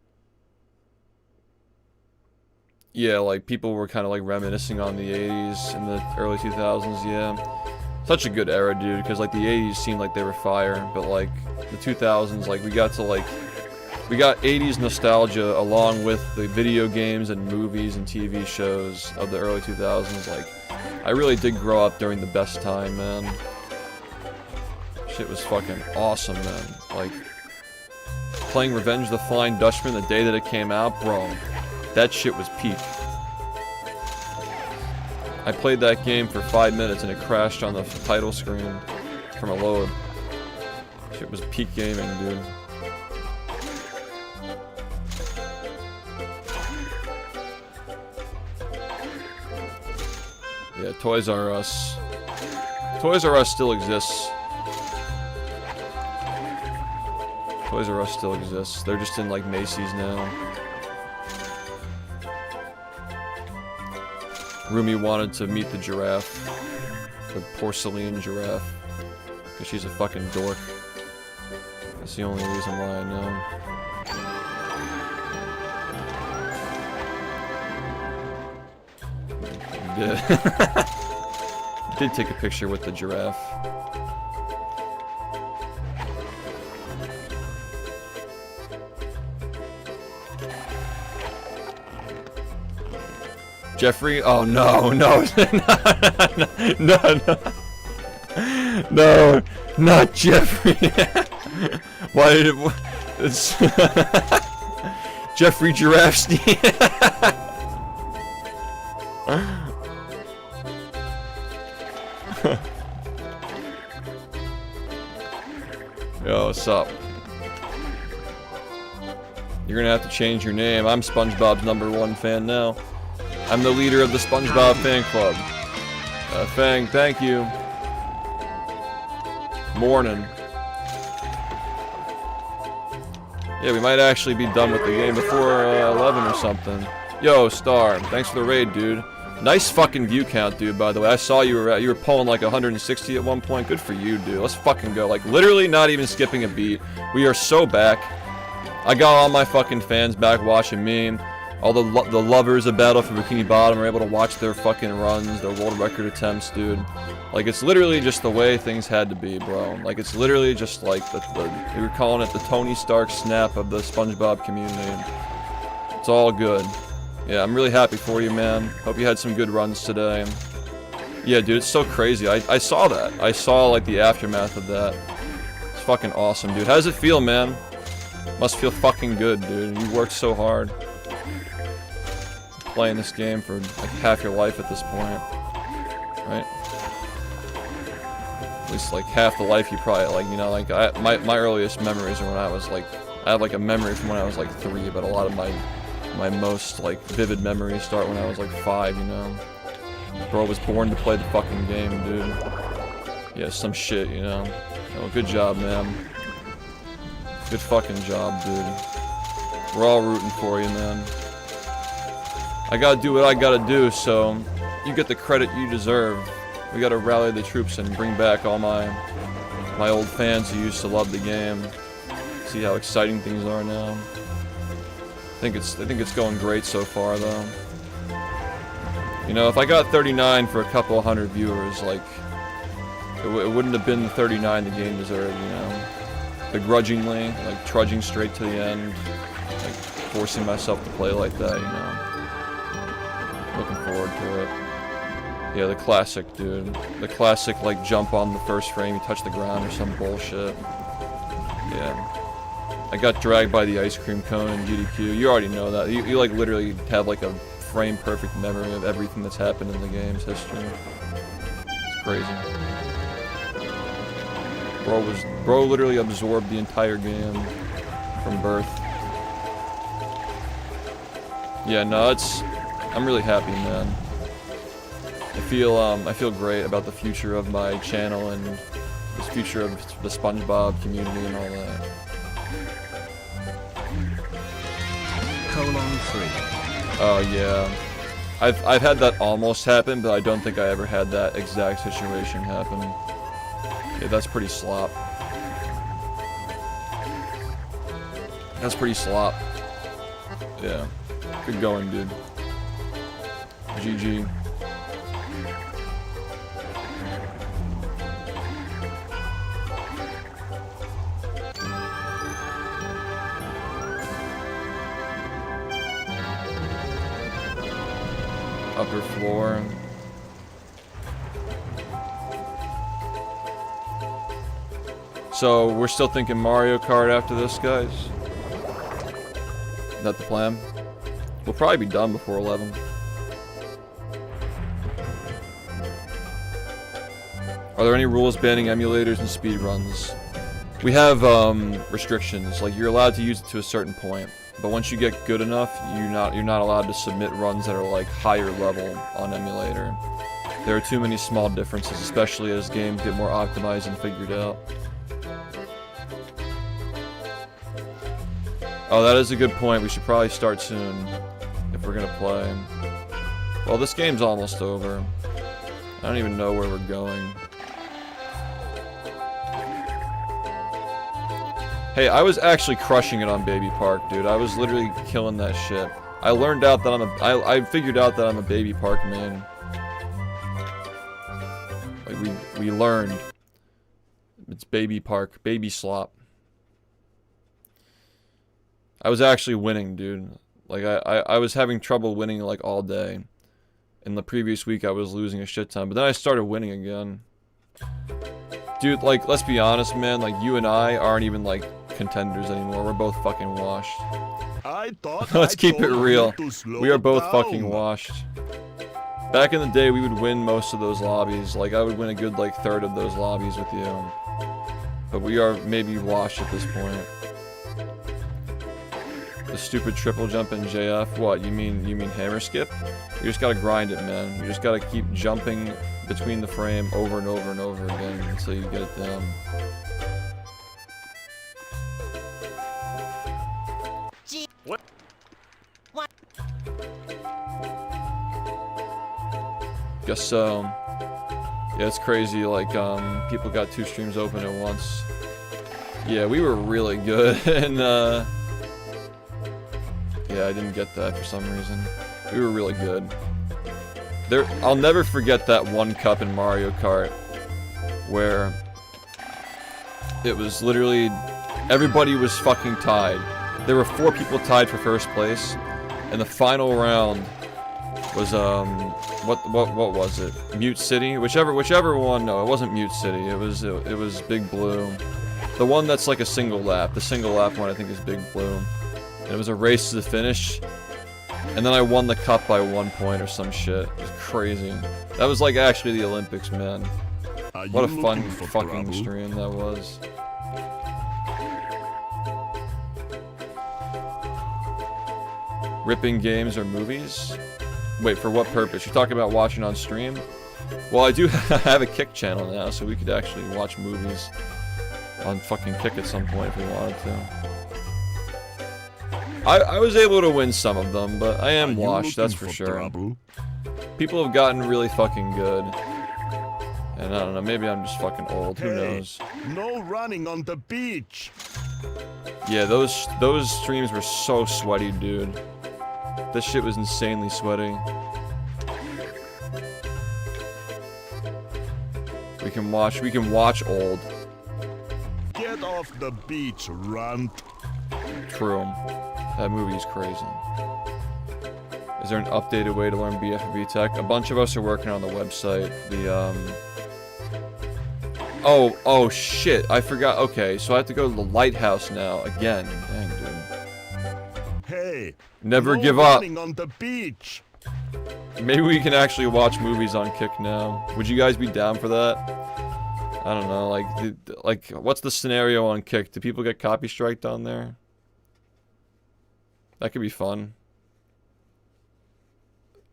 Yeah, like, people were kind of, like, reminiscing on the 80s and the early 2000s, yeah. Such a good era, dude, because, like, the 80s seemed like they were fire, but, like, the 2000s, like, we got 80s nostalgia along with the video games and movies and TV shows of the early 2000s. Like, I really did grow up during the best time, man. Shit was fucking awesome, man. Like, playing Revenge of the Flying Dutchman the day that it came out, bro, that shit was peak. I played that game for 5 minutes and it crashed on the title screen from a load. Shit was peak gaming, dude. Yeah, Toys R Us. Toys R Us still exists. Toys R Us still exists. They're just in like Macy's now. Rumi wanted to meet the giraffe. The porcelain giraffe. Because she's a fucking dork. That's the only reason why I know. Did take a picture with the giraffe. Jeffrey? Oh no, no, no, not Jeffrey. Why did it? It's Jeffrey Giraffestein. Yo, what's up? You're gonna have to change your name. I'm SpongeBob's #1 fan now. I'm the leader of the SpongeBob fan club. Fang, thank you. Morning. Yeah, we might actually be done with the game before 11 or something. Yo, Star, thanks for the raid, dude. Nice fucking view count, dude, by the way. I saw you were pulling like 160 at one point. Good for you, dude. Let's fucking go. Like, literally not even skipping a beat. We are so back. I got all my fucking fans back watching me. All the lovers of Battle for Bikini Bottom are able to watch their fucking runs, their world record attempts, dude. Like, it's literally just the way things had to be, bro. Like, it's literally just like we were calling it the Tony Stark snap of the SpongeBob community. It's all good. Yeah, I'm really happy for you, man. Hope you had some good runs today. Yeah, dude, it's so crazy. I saw that. I saw, like, the aftermath of that. It's fucking awesome, dude. How does it feel, man? Must feel fucking good, dude. You worked so hard. Playing this game for, like, half your life at this point. Right? At least, like, half the life you probably, like, you know, like, my earliest memories are when I was, like, I have, like, a memory from when I was, like, 3, but a lot of my most, like, vivid memories start when I was, like, 5, you know? Bro was born to play the fucking game, dude. Yeah, some shit, you know? Oh, good job, man. Good fucking job, dude. We're all rooting for you, man. I gotta do what I gotta do, so you get the credit you deserve. We gotta rally the troops and bring back all my old fans who used to love the game. See how exciting things are now. I think it's going great so far, though. You know, if I got 39 for a couple 100 viewers, like, it wouldn't have been the 39 the game deserved, you know? Begrudgingly, like, trudging straight to the end, like, forcing myself to play like that, you know? Looking forward to it. Yeah, the classic, dude. The classic, like, jump on the first frame, you touch the ground or some bullshit. Yeah. I got dragged by the ice cream cone in GDQ. You already know that. You like, literally have, like, a frame-perfect memory of everything that's happened in the game's history. It's crazy. Bro literally absorbed the entire game from birth. Yeah, no, I'm really happy, man. I feel great about the future of my channel and the future of the SpongeBob community and all that. :3. Oh yeah. I've had that almost happen, but I don't think I ever had that exact situation happen. Yeah, that's pretty slop. That's pretty slop. Yeah. Good going, dude. GG. Upper floor. So we're still thinking Mario Kart after this, guys? Is that the plan? We'll probably be done before 11. Are there any rules banning emulators and speedruns? We have restrictions. Like, you're allowed to use it to a certain point, but once you get good enough, you're not allowed to submit runs that are like higher level on emulator. There are too many small differences, especially as games get more optimized and figured out. Oh, that is a good point. We should probably start soon if we're gonna play. Well, this game's almost over. I don't even know where we're going. Hey, I was actually crushing it on Baby Park, dude. I was literally killing that shit. I learned out that I figured out that I'm a Baby Park man. Like, we learned. It's Baby Park. Baby Slop. I was actually winning, dude. Like, I was having trouble winning, like, all day. In the previous week, I was losing a shit ton. But then I started winning again. Dude, like, let's be honest, man. Like, you and I aren't even, like, contenders anymore. We're both fucking washed. Let's keep it real. We are both fucking washed. Back in the day, we would win most of those lobbies. Like, I would win a good, like, third of those lobbies with you. But we are maybe washed at this point. The stupid triple jump in JF. What, you mean hammer skip? You just gotta grind it, man. You just gotta keep jumping between the frame over and over and over again until you get it down. What? Guess so. Yeah, it's crazy, like, people got 2 streams open at once. Yeah, we were really good, and, yeah, I didn't get that for some reason. We were really good. I'll never forget that one cup in Mario Kart, where it was literally, everybody was fucking tied. There were 4 people tied for first place, and the final round was, what was it? Mute City? Whichever one, no, it wasn't Mute City, it was Big Blue. The one that's like a single lap, the single lap one I think is Big Blue. And it was a race to the finish, and then I won the cup by 1 point or some shit. It was crazy. That was like actually the Olympics, man. What a fun fucking stream that was. Ripping games or movies? Wait, for what purpose? You're talking about watching on stream? Well, I do have a Kick channel now, so we could actually watch movies on fucking Kick at some point if we wanted to. I was able to win some of them, but I am washed, that's for sure. People have gotten really fucking good. And I don't know, maybe I'm just fucking old, who knows. No running on the beach. Yeah, those streams were so sweaty, dude. This shit was insanely sweaty. We can watch old. Get off the beach, runt. True. That movie is crazy. Is there an updated way to learn BFB tech? A bunch of us are working on the website. Oh shit, I forgot. Okay, so I have to go to the lighthouse now again. Dang, dude. Hey, never give up. On the beach. Maybe we can actually watch movies on Kick now. Would you guys be down for that? I don't know, like what's the scenario on Kick? Do people get copy striked on there? That could be fun.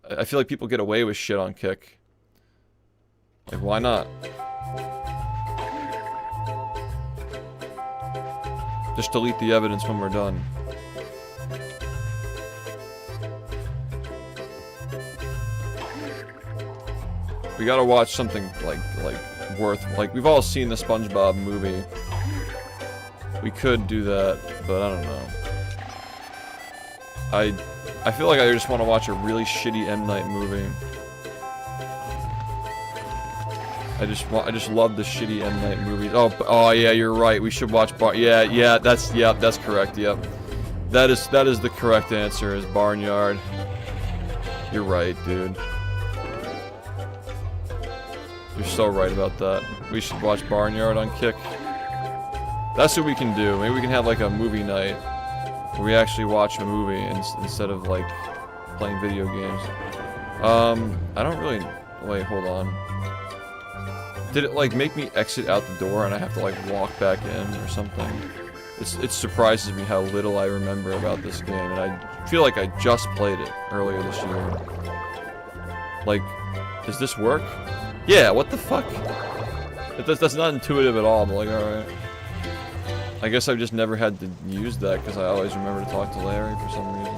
I feel like people get away with shit on Kick. Like, why not? Just delete the evidence when we're done. We gotta watch something like we've all seen the SpongeBob movie. We could do that, but I don't know. I feel like I just want to watch a really shitty M. Night movie. I just love the shitty M. Night movies. Oh yeah, you're right. We should watch that's correct. Yep. That is the correct answer, is Barnyard. You're right, dude. You're so right about that. We should watch Barnyard on Kick. That's what we can do. Maybe we can have like a movie night where we actually watch a movie instead of like playing video games. I don't really... Wait, hold on. Did it like make me exit out the door and I have to like walk back in or something? It surprises me how little I remember about this game, and I feel like I just played it earlier this year. Like, does this work? Yeah, what the fuck? That's not intuitive at all, but like, alright. I guess I've just never had to use that because I always remember to talk to Larry for some reason.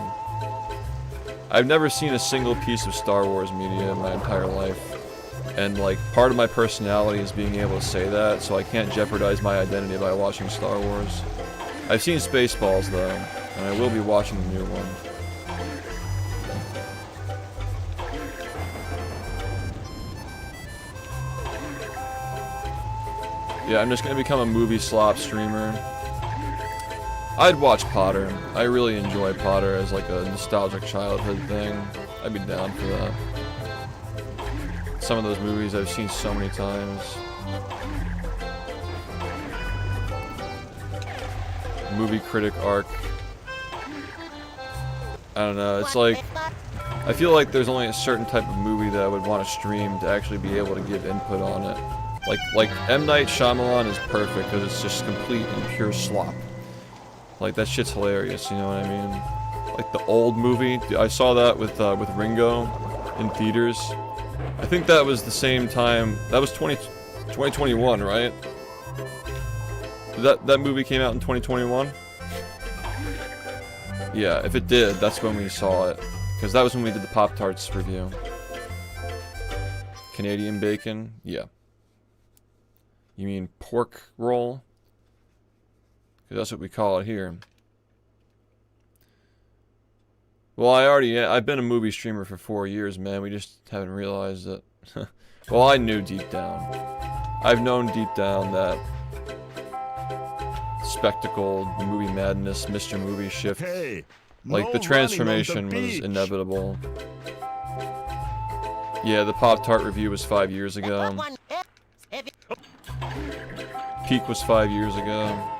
I've never seen a single piece of Star Wars media in my entire life. And like, part of my personality is being able to say that, so I can't jeopardize my identity by watching Star Wars. I've seen Spaceballs though, and I will be watching the new one. Yeah, I'm just gonna become a movie slop streamer. I'd watch Potter. I really enjoy Potter as like a nostalgic childhood thing. I'd be down for that. Some of those movies I've seen so many times. Movie critic arc. I don't know, it's like, I feel like there's only a certain type of movie that I would want to stream to actually be able to give input on it. Like M. Night Shyamalan is perfect because it's just complete and pure slop. Like, that shit's hilarious, you know what I mean? Like the Old movie, I saw that with Ringo in theaters. I think that was the same time, that was 2021, right? That movie came out in 2021? Yeah, if it did, that's when we saw it. Because that was when we did the Pop-Tarts review. Canadian bacon? Yeah. You mean pork roll? Because that's what we call it here. Well, I've been a movie streamer for 4 years, man. We just haven't realized it. Well, I knew deep down. I've known deep down that spectacle, movie madness, Mr. Movie shift. Like, the transformation was inevitable. Yeah, the Pop-Tart review was 5 years ago. Peak was 5 years ago.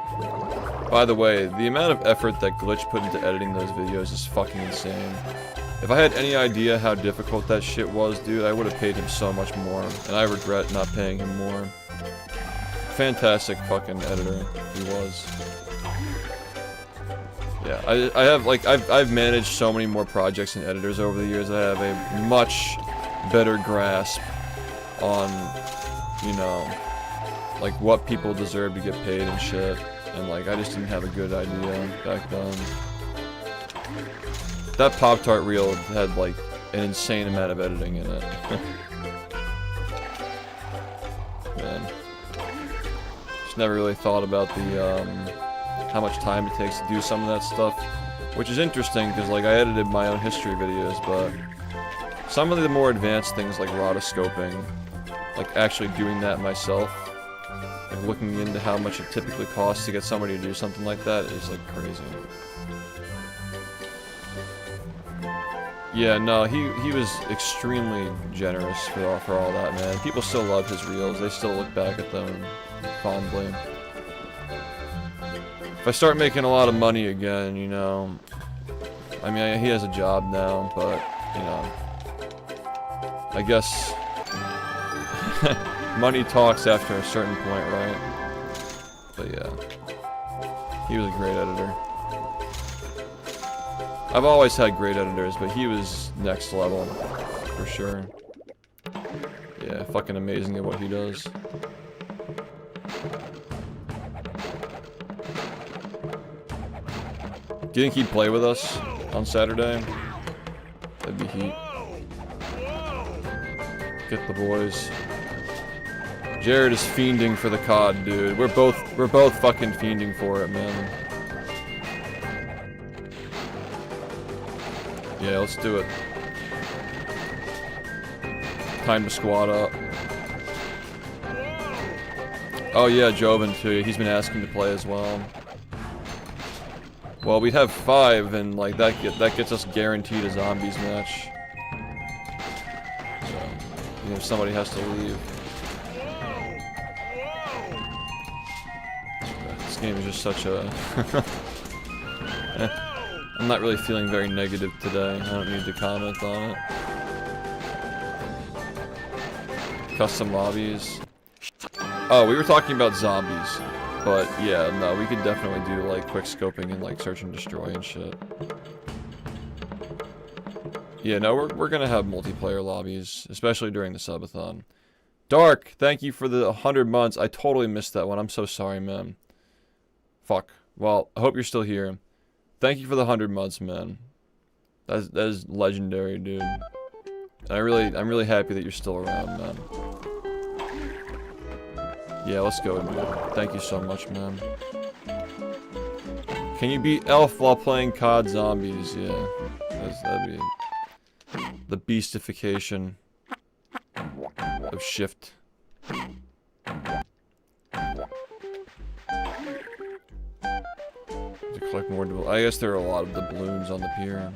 By the way, the amount of effort that Glitch put into editing those videos is fucking insane. If I had any idea how difficult that shit was, dude, I would have paid him so much more, and I regret not paying him more. Fantastic fucking editor, he was. Yeah, I have, like, I've managed so many more projects and editors over the years. I have a much better grasp on, you know, like, what people deserve to get paid and shit. And, like, I just didn't have a good idea back then. That Pop-Tart reel had, like, an insane amount of editing in it. Man. Just never really thought about the, how much time it takes to do some of that stuff. Which is interesting, because, like, I edited my own history videos, but some of the more advanced things, like rotoscoping, like, actually doing that myself, like, looking into how much it typically costs to get somebody to do something like that is, like, crazy. Yeah, no, he was extremely generous for all that, man. People still love his reels. They still look back at them fondly. If I start making a lot of money again, you know, I mean, he has a job now, but, you know, I guess money talks after a certain point, right? But yeah, he was a great editor. I've always had great editors, but he was next level, for sure. Yeah, fucking amazing at what he does. Do you think he'd play with us on Saturday? That'd be heat. Get the boys. Jared is fiending for the COD, dude. We're both fucking fiending for it, man. Yeah, let's do it. Time to squad up. Oh yeah, Joven too. He's been asking to play as well. Well, we'd have 5, and like that gets us guaranteed a zombies match. So, you know, if somebody has to leave. This game is just such a. I'm not really feeling very negative today. I don't need to comment on it. Custom lobbies. Oh, we were talking about zombies. But yeah, no, we could definitely do like quick scoping and like search and destroy and shit. Yeah, no, we're gonna have multiplayer lobbies, especially during the subathon. Dark, thank you for the 100 months. I totally missed that one. I'm so sorry, man. Fuck. Well, I hope you're still here. Thank you for the 100 months, man. That is legendary, dude. And I'm really happy that you're still around, man. Yeah, let's go, dude. Thank you so much, man. Can you beat Elf while playing COD Zombies? Yeah. That'd be the beastification of Shift. To collect more, I guess there are a lot of doubloons on the pier.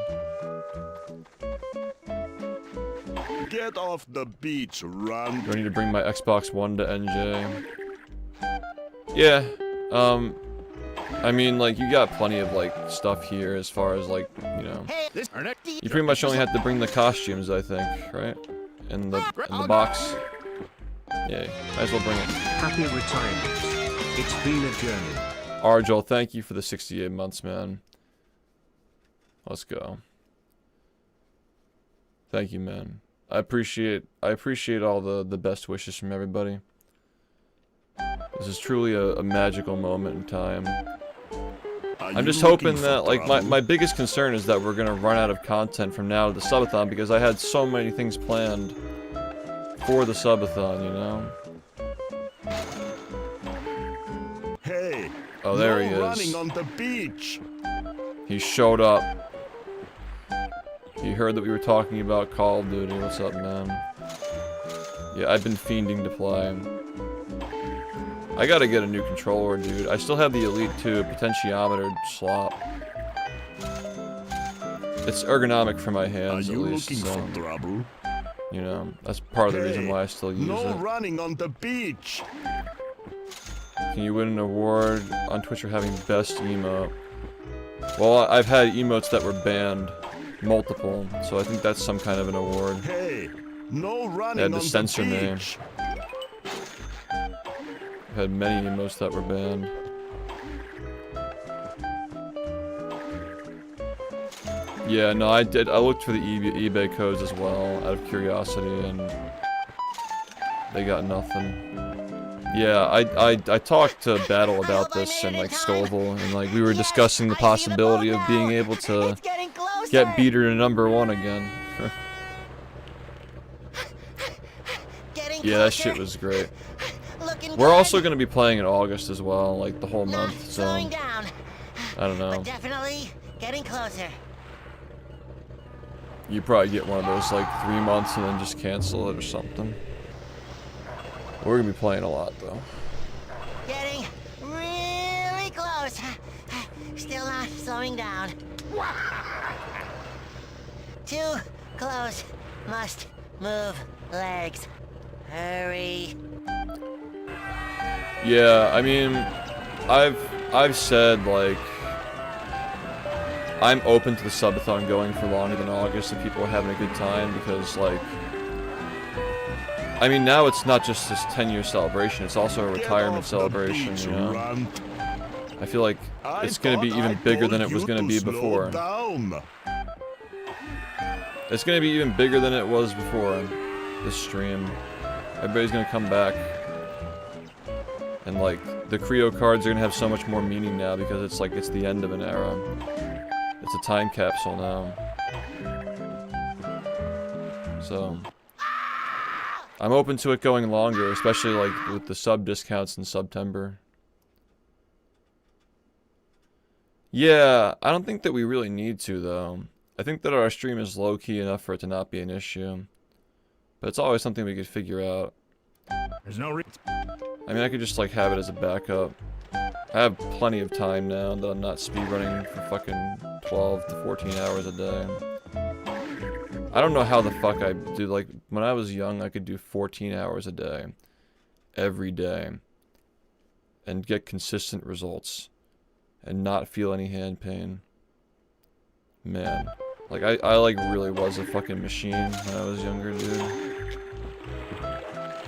Get off the beach, run. Do I need to bring my Xbox One to NJ? Yeah, I mean, like, you got plenty of, like, stuff here as far as, like, you know. You pretty much only have to bring the costumes, I think, right? In the box. Yeah, might as well bring it. Happy retirement. It's been a journey. Arjol, thank you for the 68 months, man. Let's go. Thank you, man. I appreciate all the best wishes from everybody. This is truly a magical moment in time. I'm just hoping that, like, my biggest concern is that we're gonna run out of content from now to the subathon because I had so many things planned for the subathon, you know? Hey, oh, there he is. Running on the beach. He showed up. He heard that we were talking about Call of Duty. What's up, man? Yeah, I've been fiending to play. I gotta get a new controller, dude. I still have the Elite 2 potentiometer slop. It's ergonomic for my hands, at least. Looking for trouble? You know, that's part of the reason why I still use it. Running on the beach. Can you win an award on Twitch for having best emote? Well, I've had emotes that were banned. Multiple, so I think that's some kind of an award. Hey, no running they had to on censor the me. beach. I've had many emotes that were banned. Yeah, no, I did. I looked for the eBay codes as well, out of curiosity, and they got nothing. Yeah, I talked to Battle about this and, like, Scoville, and, like, we were discussing the possibility of being able to get Beater to #1 again. Yeah, that shit was great. We're also gonna be playing in August as well, like the whole month, so I don't know. Definitely getting closer. You probably get one of those like 3 months and then just cancel it or something. We're gonna be playing a lot though. Getting really close. Still not slowing down. Too close. Must move legs. Hurry. Yeah, I mean, I've said, like, I'm open to the subathon going for longer than August if people are having a good time, because, like, I mean, now it's not just this 10-year celebration, it's also a retirement celebration, you know? I feel like it's gonna be even bigger than it was gonna be before. It's gonna be even bigger than it was before this stream. Everybody's gonna come back. And, like, the Creo cards are gonna have so much more meaning now because it's like, it's the end of an era. It's a time capsule now. So, I'm open to it going longer, especially, like, with the sub discounts in September. Yeah, I don't think that we really need to, though. I think that our stream is low-key enough for it to not be an issue. But it's always something we could figure out. There's no reason. I mean, I could just, like, have it as a backup. I have plenty of time now that I'm not speedrunning for fucking 12 to 14 hours a day. I don't know how the fuck I do, like, when I was young, I could do 14 hours a day. Every day. And get consistent results. And not feel any hand pain. Man. Like, I like, really was a fucking machine when I was younger, dude.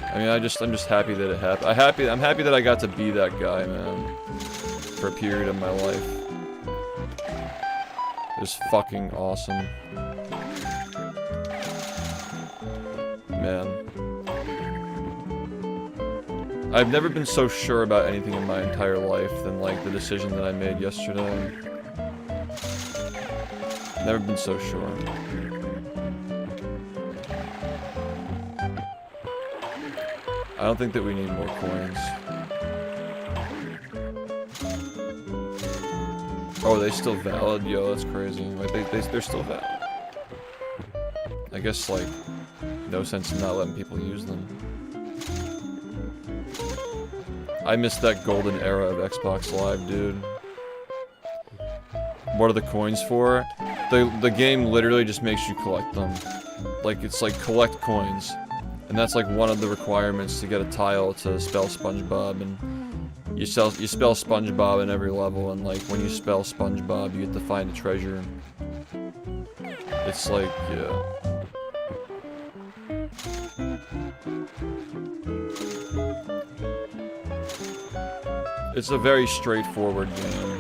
I I mean, I'm just happy that it happened. I'm happy that I got to be that guy, man, for a period of my life. It was fucking awesome. Man. I've never been so sure about anything in my entire life than, like, the decision that I made yesterday. Never been so sure. I don't think that we need more coins. Oh, are they still valid? Yo, that's crazy. Like, they're still valid. I guess, like, no sense in not letting people use them. I missed that golden era of Xbox Live, dude. What are the coins for? The game literally just makes you collect them. Like, it's like collect coins. And that's like one of the requirements to get a tile to spell SpongeBob, and you spell SpongeBob in every level, and like when you spell SpongeBob you get to find a treasure. It's like, yeah. It's a very straightforward game.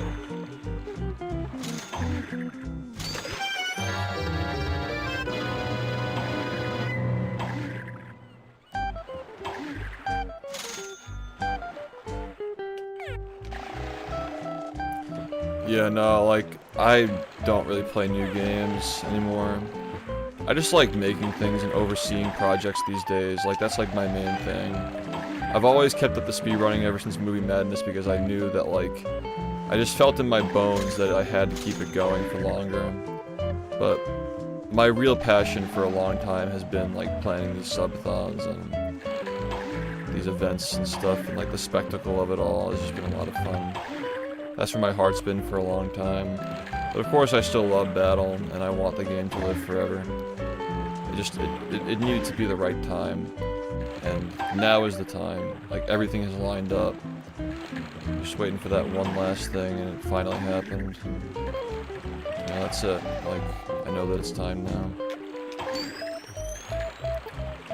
Yeah, no, like, I don't really play new games anymore. I just like making things and overseeing projects these days. Like, that's like my main thing. I've always kept up the speedrunning ever since Movie Madness because I knew that, like, I just felt in my bones that I had to keep it going for longer. But my real passion for a long time has been, like, planning these subathons and these events and stuff, and, like, the spectacle of it all has just been a lot of fun. That's where my heart's been for a long time. But of course I still love Battle, and I want the game to live forever. It needed to be the right time. And now is the time. Like, everything has lined up. Just waiting for that one last thing, and it finally happened. Yeah, that's it. Like, I know that it's time now.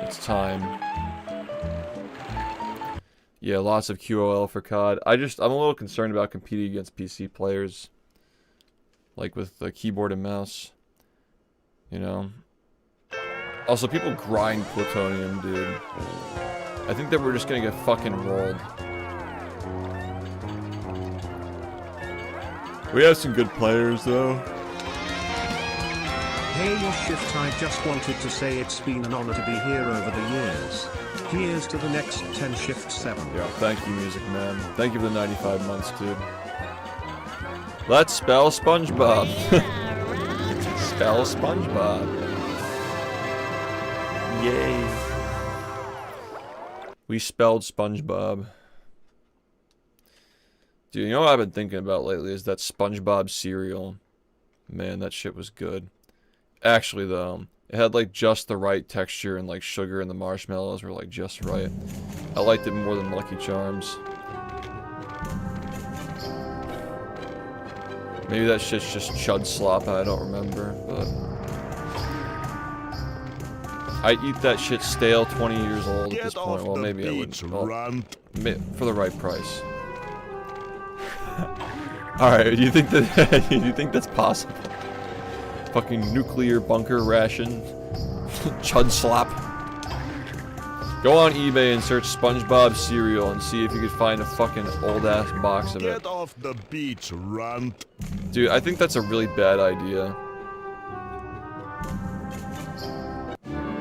It's time. Yeah, lots of QOL for COD. I'm a little concerned about competing against PC players. Like with the keyboard and mouse. You know? Also, people grind plutonium, dude. I think that we're just gonna get fucking rolled. We have some good players, though. Hey, your shift, I just wanted to say it's been an honor to be here over the years. Here's to the next 10 shift 7. Yo, thank you, Music Man. Thank you for the 95 months, dude. Let's spell SpongeBob. Spell SpongeBob. Yay. We spelled SpongeBob. Dude, you know what I've been thinking about lately is that SpongeBob cereal. Man, that shit was good. Actually, though, it had, like, just the right texture, and, like, sugar and the marshmallows were, like, just right. I liked it more than Lucky Charms. Maybe that shit's just chud slop and I don't remember, but... I'd eat that shit stale 20 years old at this point. Well, maybe I wouldn't. Well, for the right price. Alright, do you think that... do you think that's possible? Fucking nuclear bunker ration. Chud slop. Go on eBay and search SpongeBob cereal and see if you could find a fucking old ass box of it. Get off the beach, runt. Dude, I think that's a really bad idea.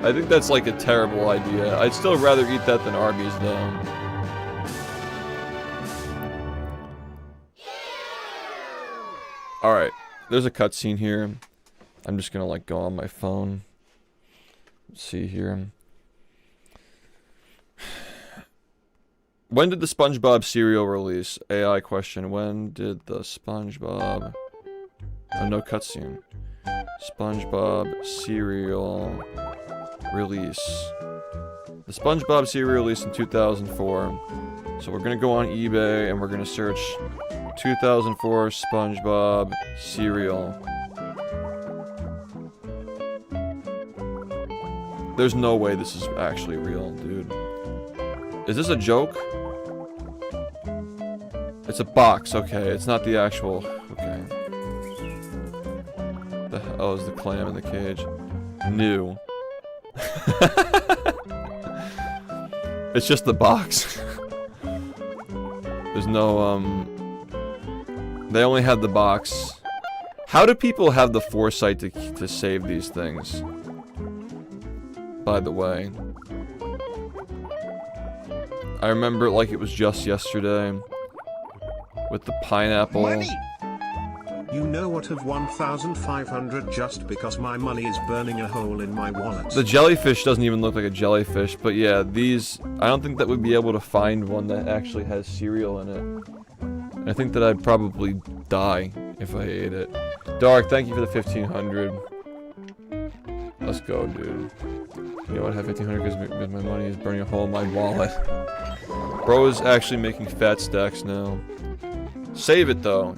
I think that's like a terrible idea. I'd still rather eat that than Arby's though. Alright, there's a cutscene here. I'm just gonna like go on my phone. Let's see here. When did the SpongeBob cereal release? AI question. When did the SpongeBob... Oh, no cutscene. SpongeBob cereal release. The SpongeBob cereal released in 2004. So we're gonna go on eBay and we're gonna search 2004 SpongeBob cereal. There's no way this is actually real, dude. Is this a joke? It's a box, okay. It's not the actual... Okay. The hell is the clam in the cage? New. It's just the box. There's no, They only had the box. How do people have the foresight to save these things? By the way. I remember it like it was just yesterday. With the pineapple. Money. You know what of 1,500 just because my money is burning a hole in my wallet. The jellyfish doesn't even look like a jellyfish, but yeah, these... I don't think that we'd be able to find one that actually has cereal in it. I think that I'd probably die if I ate it. Dark, thank you for the 1,500. Let's go, dude. You know what, I have 1,500 because my money is burning a hole in my wallet. Bro is actually making fat stacks now. Save it, though.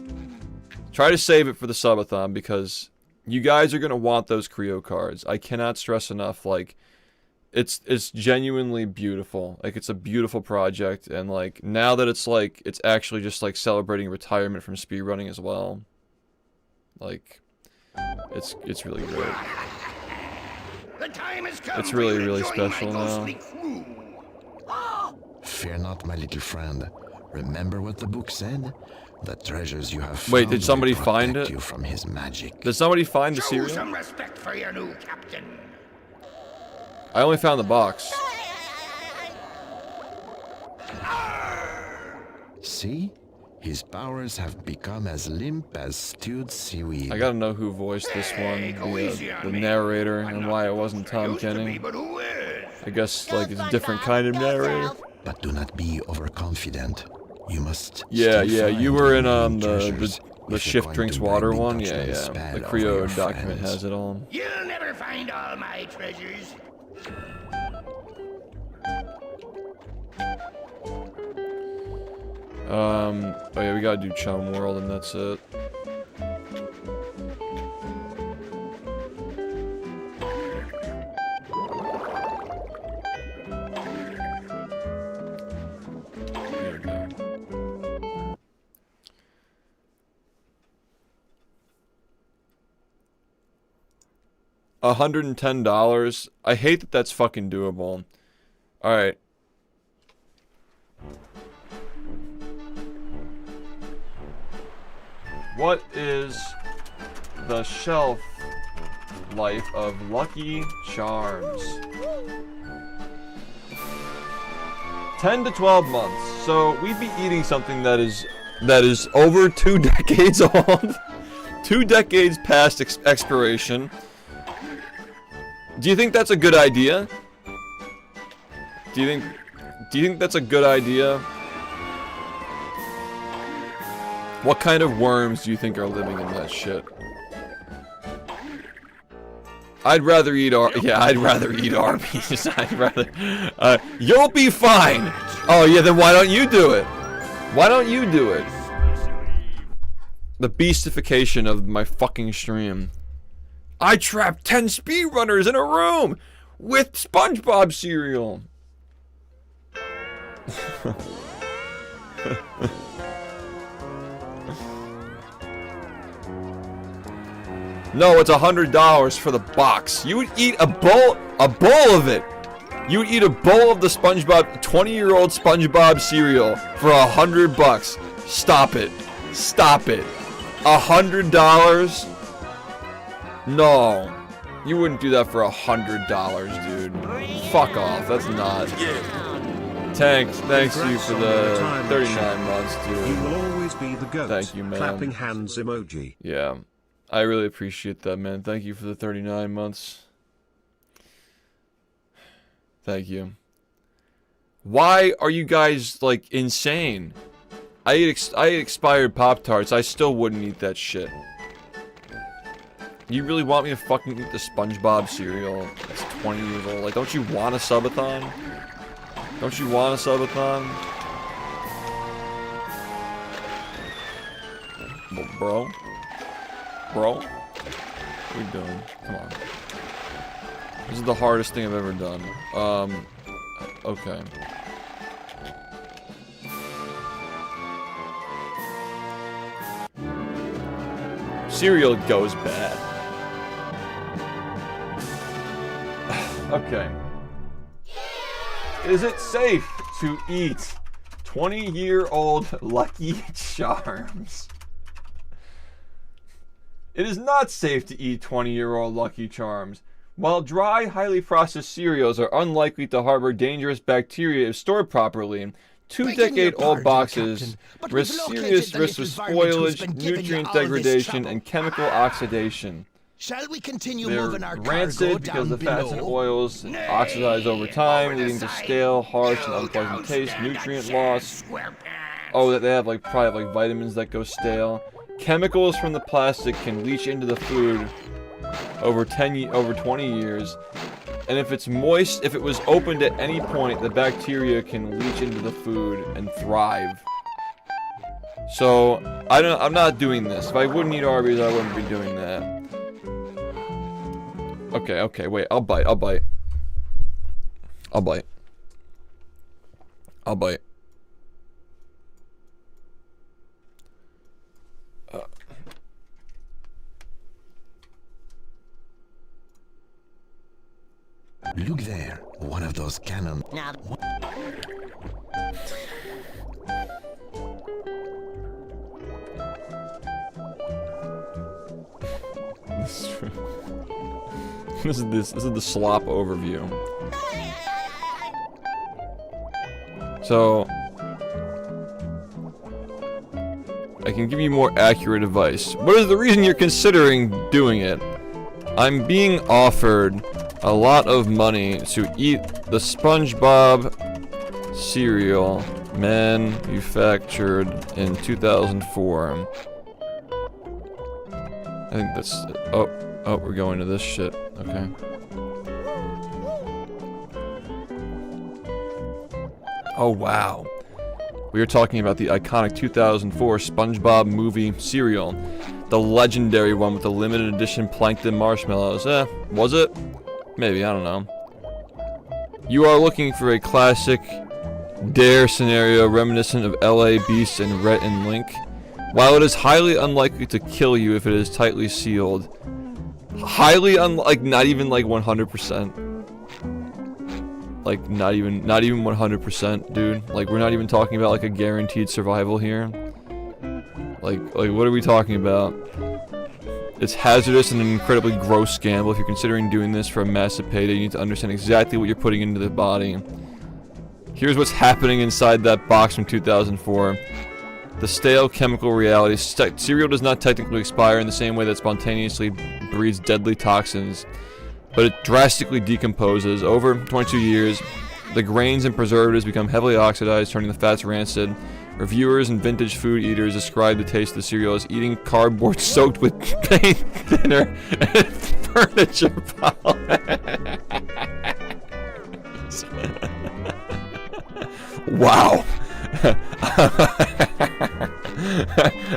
Try to save it for the subathon, because you guys are gonna want those Creo cards. I cannot stress enough, like, it's genuinely beautiful. Like, it's a beautiful project, and like, now that it's like, it's actually just like celebrating retirement from speedrunning as well. Like, it's really great. It's really, really special now. Fear not, my little friend. Remember what the book said? The treasures you have found. Wait, did somebody find it? You from his magic. Did somebody find the cereal? Show some respect for your new captain. I only found the box. See? His powers have become as limp as stewed seaweed. I gotta know who voiced this one, the narrator, and why it wasn't Tom Kenny. I guess, like, it's a different kind of narrator. But do not be overconfident. You must. Yeah, you were in the Shift Drinks Water one. Yeah. The Creo document has it all. You'll never find all my treasures. Oh yeah, we gotta do Chum World, and that's it. $110. I hate that that's fucking doable. Alright. What is the shelf life of Lucky Charms? 10 to 12 months. So we'd be eating something that is over 2 decades old. 2 decades past expiration. Do you think that's a good idea? Do you think that's a good idea? What kind of worms do you think are living in that shit? I'd rather eat Arby's. I'd rather. You'll be fine. Oh yeah, then why don't you do it? Why don't you do it? The beastification of my fucking stream. I trapped 10 speedrunners in a room with SpongeBob cereal. No, it's $100 for the box. You would eat a bowl of it. You would eat a bowl of the SpongeBob, 20-year-old SpongeBob cereal for $100. Stop it. Stop it. $100? No. You wouldn't do that for $100, dude. Fuck off. That's not. Thanks you for the 39 months, dude. You will always be the goat. Thank you, man. Clapping hands emoji. Yeah. I really appreciate that, man. Thank you for the 39 months. Thank you. Why are you guys, like, insane? I ate expired Pop-Tarts. I still wouldn't eat that shit. You really want me to fucking eat the SpongeBob cereal that's 20 years old? Like, don't you want a subathon? Don't you want a subathon? Bro? What are you doing? Come on. This is the hardest thing I've ever done. Okay. cereal goes bad. Okay. Is it safe to eat 20-year-old Lucky Charms? It is not safe to eat 20-year-old Lucky Charms. While dry, highly processed cereals are unlikely to harbor dangerous bacteria if stored properly, 2-decade-old boxes risk serious risks of spoilage, nutrient degradation, and chemical oxidation. Shall we continue They're moving our rancid because the fats and oils oxidize over time, leading to stale, harsh, and unpleasant taste, nutrient loss. Oh, that they have probably have vitamins that go stale. Chemicals from the plastic can leach into the food over 20 years. And if it's moist, if it was opened at any point, the bacteria can leach into the food and thrive. So, I'm not doing this. If I wouldn't eat Arby's, I wouldn't be doing that. Okay, wait, I'll bite. Look there, one of those cannon. This is the slop overview. So I can give you more accurate advice. What is the reason you're considering doing it? I'm being offered a lot of money to eat the SpongeBob cereal manufactured in 2004. I think that's... Oh, we're going to this shit. Okay. Oh, wow. We are talking about the iconic 2004 SpongeBob movie cereal. The legendary one with the limited edition plankton marshmallows. Was it? Maybe, I don't know. You are looking for a classic dare scenario reminiscent of LA Beast and Rhett and Link. While it is highly unlikely to kill you if it is tightly sealed, not even 100%. Like not even 100%, dude. Like we're not even talking about a guaranteed survival here. Like what are we talking about? It's hazardous and an incredibly gross gamble. If you're considering doing this for a massive payday, you need to understand exactly what you're putting into the body. Here's what's happening inside that box from 2004. The stale chemical reality. Cereal does not technically expire in the same way that spontaneously breeds deadly toxins, but it drastically decomposes. Over 22 years, the grains and preservatives become heavily oxidized, turning the fats rancid. Reviewers and vintage food eaters describe the taste of the cereal as eating cardboard soaked with paint thinner and furniture polish. Wow.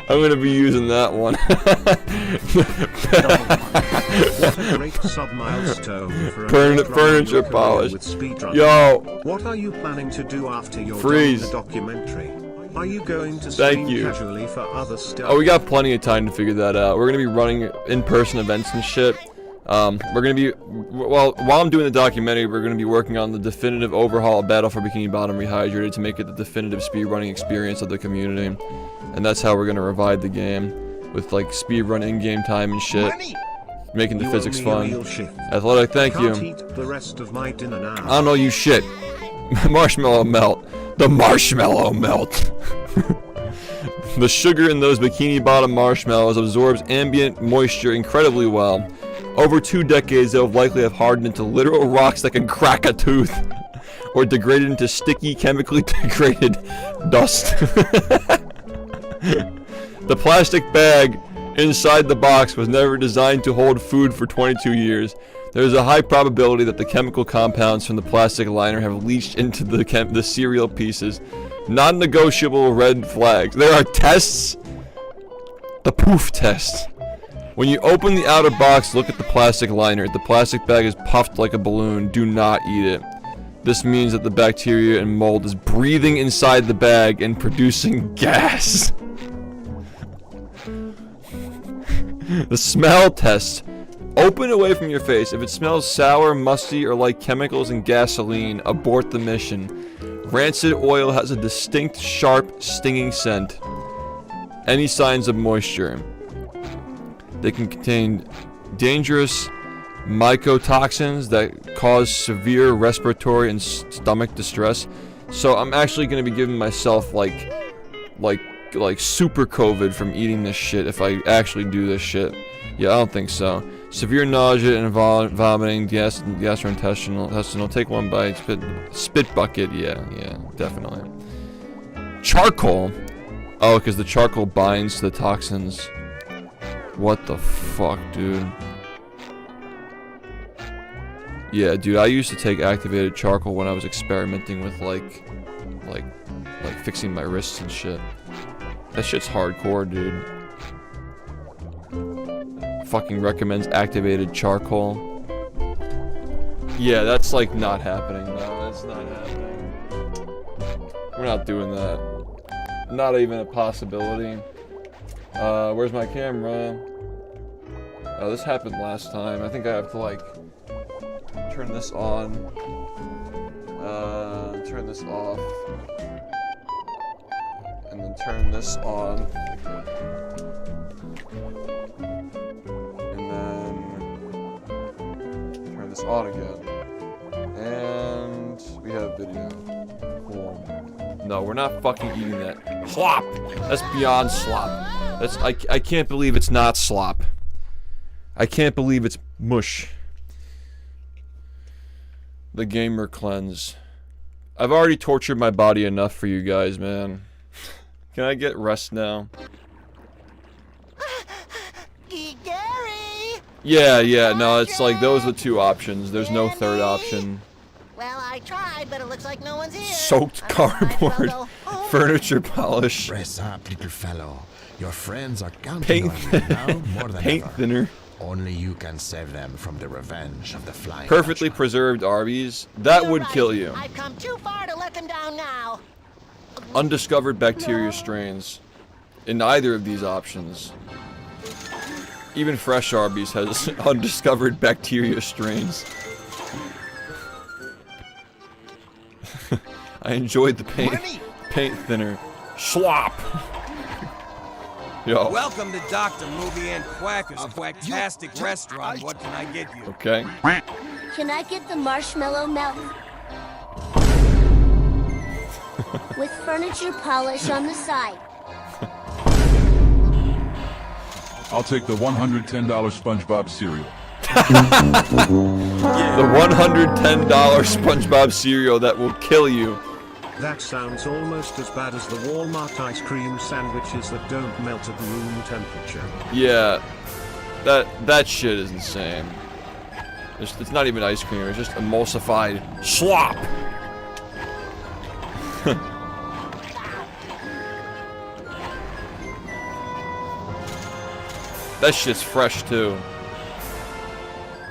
I'm gonna be using that one. What a great sub-milestone for a furniture polish. With Yo. What are you planning to do after you're Freeze. done the documentary? Are you going to Thank stream you. casually for other stuff? Oh, we got plenty of time to figure that out. We're gonna be running in-person events and shit. We're gonna be, while I'm doing the documentary, we're gonna be working on the definitive overhaul of Battle for Bikini Bottom Rehydrated to make it the definitive speedrunning experience of the community. And that's how we're gonna revive the game, with speedrun in-game time and shit. Making the physics fun. Athletic, thank you. The rest of my dinner now. I don't know you shit. Marshmallow melt. The marshmallow melt. The sugar in those Bikini Bottom marshmallows absorbs ambient moisture incredibly well. Over 2 decades, they'll likely have hardened into literal rocks that can crack a tooth, or degraded into sticky, chemically degraded dust. The plastic bag inside the box was never designed to hold food for 22 years. There is a high probability that the chemical compounds from the plastic liner have leached into the cereal pieces. Non-negotiable red flags. There are tests. The poof test. When you open the outer box, look at the plastic liner. If the plastic bag is puffed like a balloon, do not eat it. This means that the bacteria and mold is breathing inside the bag and producing gas. The smell test. Open away from your face. If it smells sour, musty, or like chemicals and gasoline, abort the mission. Rancid oil has a distinct, sharp, stinging scent. Any signs of moisture. They can contain dangerous mycotoxins that cause severe respiratory and stomach distress. So I'm actually going to be giving myself like super COVID from eating this shit if I actually do this shit. Yeah, I don't think so. Severe nausea and vomiting, gastrointestinal. Take one bite. Spit bucket. Yeah, definitely. Charcoal. Oh, because the charcoal binds to the toxins. What the fuck, dude? Yeah, dude, I used to take activated charcoal when I was experimenting with like fixing my wrists and shit. That shit's hardcore, dude. Fucking recommends activated charcoal. Yeah, that's like not happening. No, that's not happening. We're not doing that. Not even a possibility. Where's my camera? Oh, this happened last time. I think I have to like turn this on. Turn this off. And then turn this on. And then turn this on again. And we have video. Cool. No, we're not fucking eating that. Slop! That's beyond slop. That's I can't believe it's not slop. I can't believe it's mush. The gamer cleanse. I've already tortured my body enough for you guys, man. Can I get rest now? Gary! Yeah, no, it's like those are the two options. There's no third option. Well, I tried, but it looks like no one's here. Soaked cardboard. Furniture polish. Press up, little fellow. Your friends are counting on you now more than paint ever. Thinner. Only you can save them from the revenge of the flying Perfectly Dutchman. preserved Arby's. That would kill you. I've come too far to let them down now. Undiscovered bacteria strains. In either of these options. Even fresh Arby's has undiscovered bacteria strains. I enjoyed the paint thinner. Slop! Yo. Welcome to Dr. Movie and Quacker's Quacktastic Restaurant. What can I get you? Okay. Can I get the marshmallow milk? With furniture polish on the side. I'll take the $110 SpongeBob cereal. The $110 SpongeBob cereal that will kill you. That sounds almost as bad as the Walmart ice cream sandwiches that don't melt at room temperature. Yeah, that shit is insane. It's not even ice cream, it's just emulsified slop. That shit's fresh too.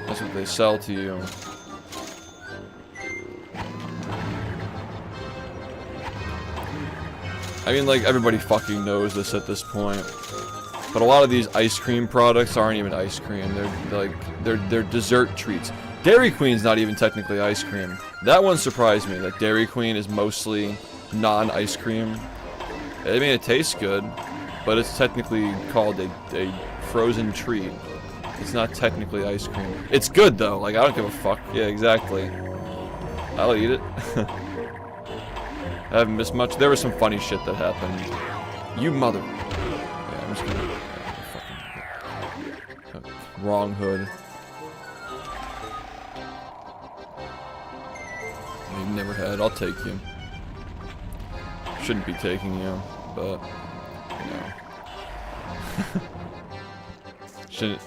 That's what they sell to you. I mean, like, everybody fucking knows this at this point. But a lot of these ice cream products aren't even ice cream. They're dessert treats. Dairy Queen's not even technically ice cream. That one surprised me, that Dairy Queen is mostly non-ice cream. I mean, it tastes good, but it's technically called a frozen treat. It's not technically ice cream. It's good, though. Like, I don't give a fuck. Yeah, exactly. I'll eat it. I haven't missed much. There was some funny shit that happened. You mother... Yeah, I'm just gonna... fucking... Wrong hood. You've never had. I'll take you. Shouldn't be taking you, but... You know. Shouldn't...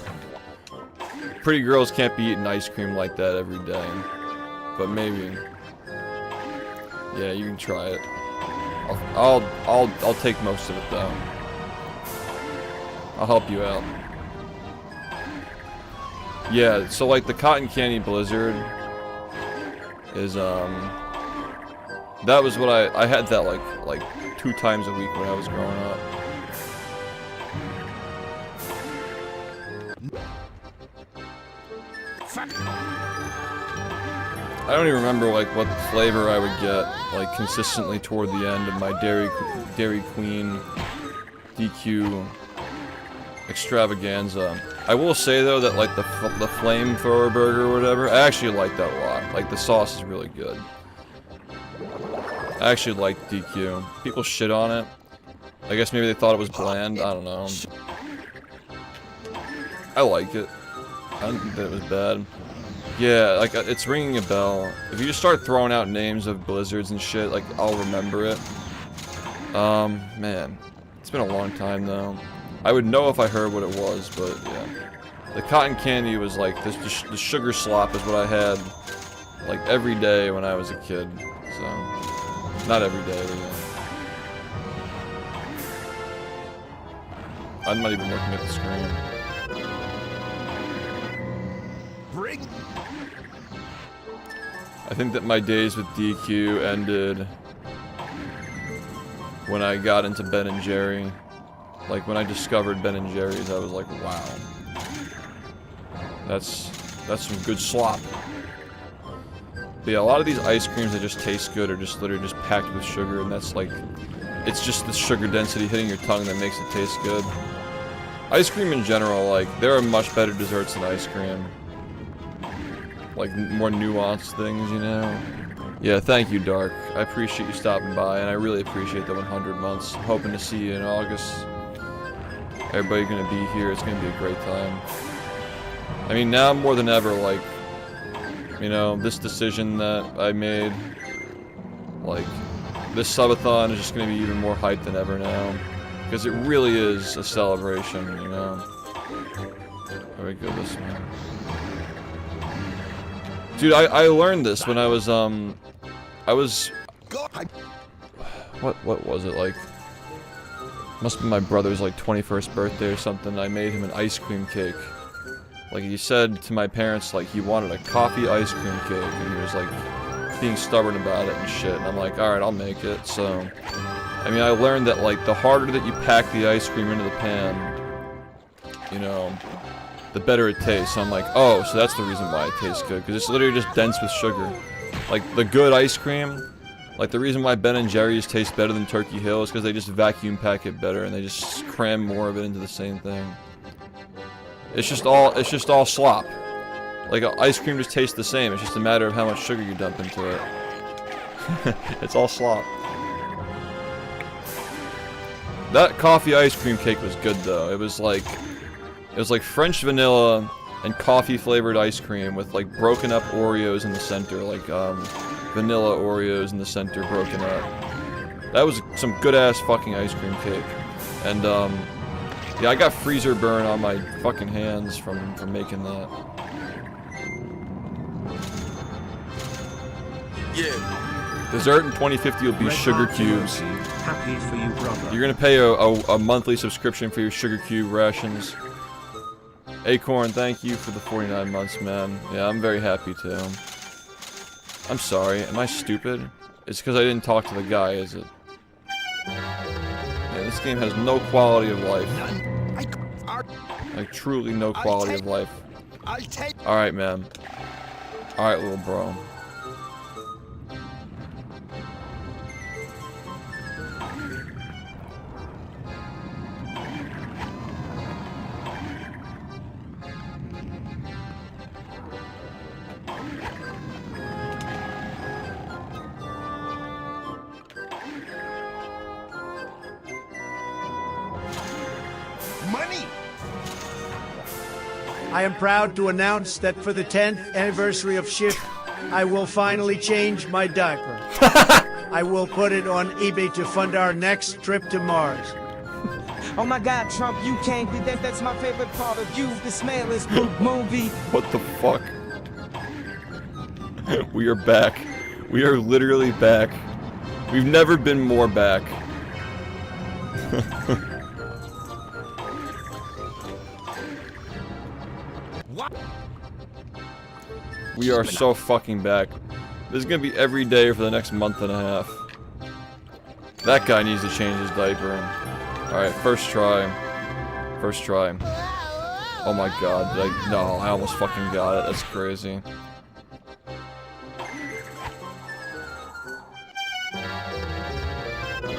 Pretty girls can't be eating ice cream like that every day. But maybe... Yeah, you can try it. I'll take most of it though. I'll help you out. Yeah, so like the cotton candy blizzard is that was what I had that like 2 times a week when I was growing up. I don't even remember like what flavor I would get like consistently toward the end of my Dairy Queen DQ extravaganza. I will say though that like the flamethrower burger or whatever, I actually like that a lot. Like the sauce is really good. I actually like DQ. People shit on it. I guess maybe they thought it was bland. I don't know. I like it. I don't think that it was bad. Yeah, like it's ringing a bell. If you just start throwing out names of blizzards and shit, like I'll remember it. Man, it's been a long time though. I would know if I heard what it was, but yeah. The cotton candy was like this. The sugar slop is what I had like every day when I was a kid. So not every day, but yeah. I'm not even looking at the screen. I think that my days with DQ ended when I got into Ben and Jerry. Like when I discovered Ben and Jerry's, I was like, wow. That's some good slop. But yeah, a lot of these ice creams that just taste good are just literally just packed with sugar, and that's like, it's just the sugar density hitting your tongue that makes it taste good. Ice cream in general, like, there are much better desserts than ice cream. Like, more nuanced things, you know? Yeah, thank you, Dark. I appreciate you stopping by, and I really appreciate the 100 months. I'm hoping to see you in August. Everybody gonna be here. It's gonna be a great time. I mean, now more than ever, like, you know, this decision that I made, like, this subathon is just gonna be even more hyped than ever now. Because it really is a celebration, you know? Very good, this one. Dude, I learned this when I was, what was it, like, must have been my brother's, like, 21st birthday or something. I made him an ice cream cake. Like, he said to my parents, like, he wanted a coffee ice cream cake, and he was, like, being stubborn about it and shit, and I'm like, alright, I'll make it, so... I mean, I learned that, like, the harder that you pack the ice cream into the pan, you know, the better it tastes. So I'm like, oh, so that's the reason why it tastes good, because it's literally just dense with sugar. Like, the good ice cream, like, the reason why Ben and Jerry's taste better than Turkey Hill is because they just vacuum pack it better, and they just cram more of it into the same thing. It's just all slop. Like, ice cream just tastes the same, it's just a matter of how much sugar you dump into it. It's all slop. That coffee ice cream cake was good though. It was like French vanilla and coffee flavored ice cream with like broken up Oreos in the center, like vanilla Oreos in the center broken up. That was some good ass fucking ice cream cake. And yeah, I got freezer burn on my fucking hands from making that. Yeah. Dessert in 2050 will be sugar cubes. Happy for you, brother. You're gonna pay a monthly subscription for your sugar cube rations. Acorn, thank you for the 49 months, man. Yeah, I'm very happy too. I'm sorry, am I stupid? It's because I didn't talk to the guy, is it? Yeah, this game has no quality of life. Like, truly no quality of life. Alright, man. Alright, little bro. I am proud to announce that for the 10th anniversary of Shift, I will finally change my diaper. I will put it on eBay to fund our next trip to Mars. Oh my God, Trump, you can't be that. That's my favorite part of you, the smellless movie. What the fuck? We are back. We are literally back. We've never been more back. We are so fucking back. This is gonna be every day for the next month and a half. That guy needs to change his diaper. Alright, first try. First try. Oh my god, no, I almost fucking got it. That's crazy.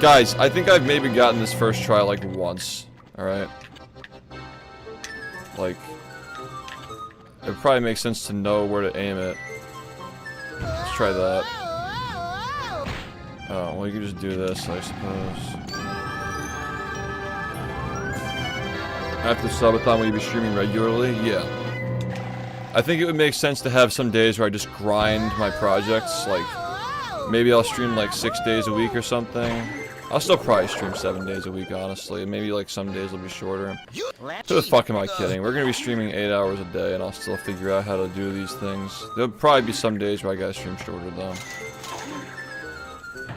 Guys, I think I've maybe gotten this first try like once. Alright? Like, it probably makes sense to know where to aim it. Let's try that. Oh, well, you can just do this, I suppose. After Subathon, will you be streaming regularly? Yeah. I think it would make sense to have some days where I just grind my projects. Like, maybe I'll stream like 6 days a week or something. I'll still probably stream 7 days a week, honestly. Maybe like some days will be shorter. Who the fuck am I kidding? We're gonna be streaming 8 hours a day, and I'll still figure out how to do these things. There'll probably be some days where I gotta stream shorter, though.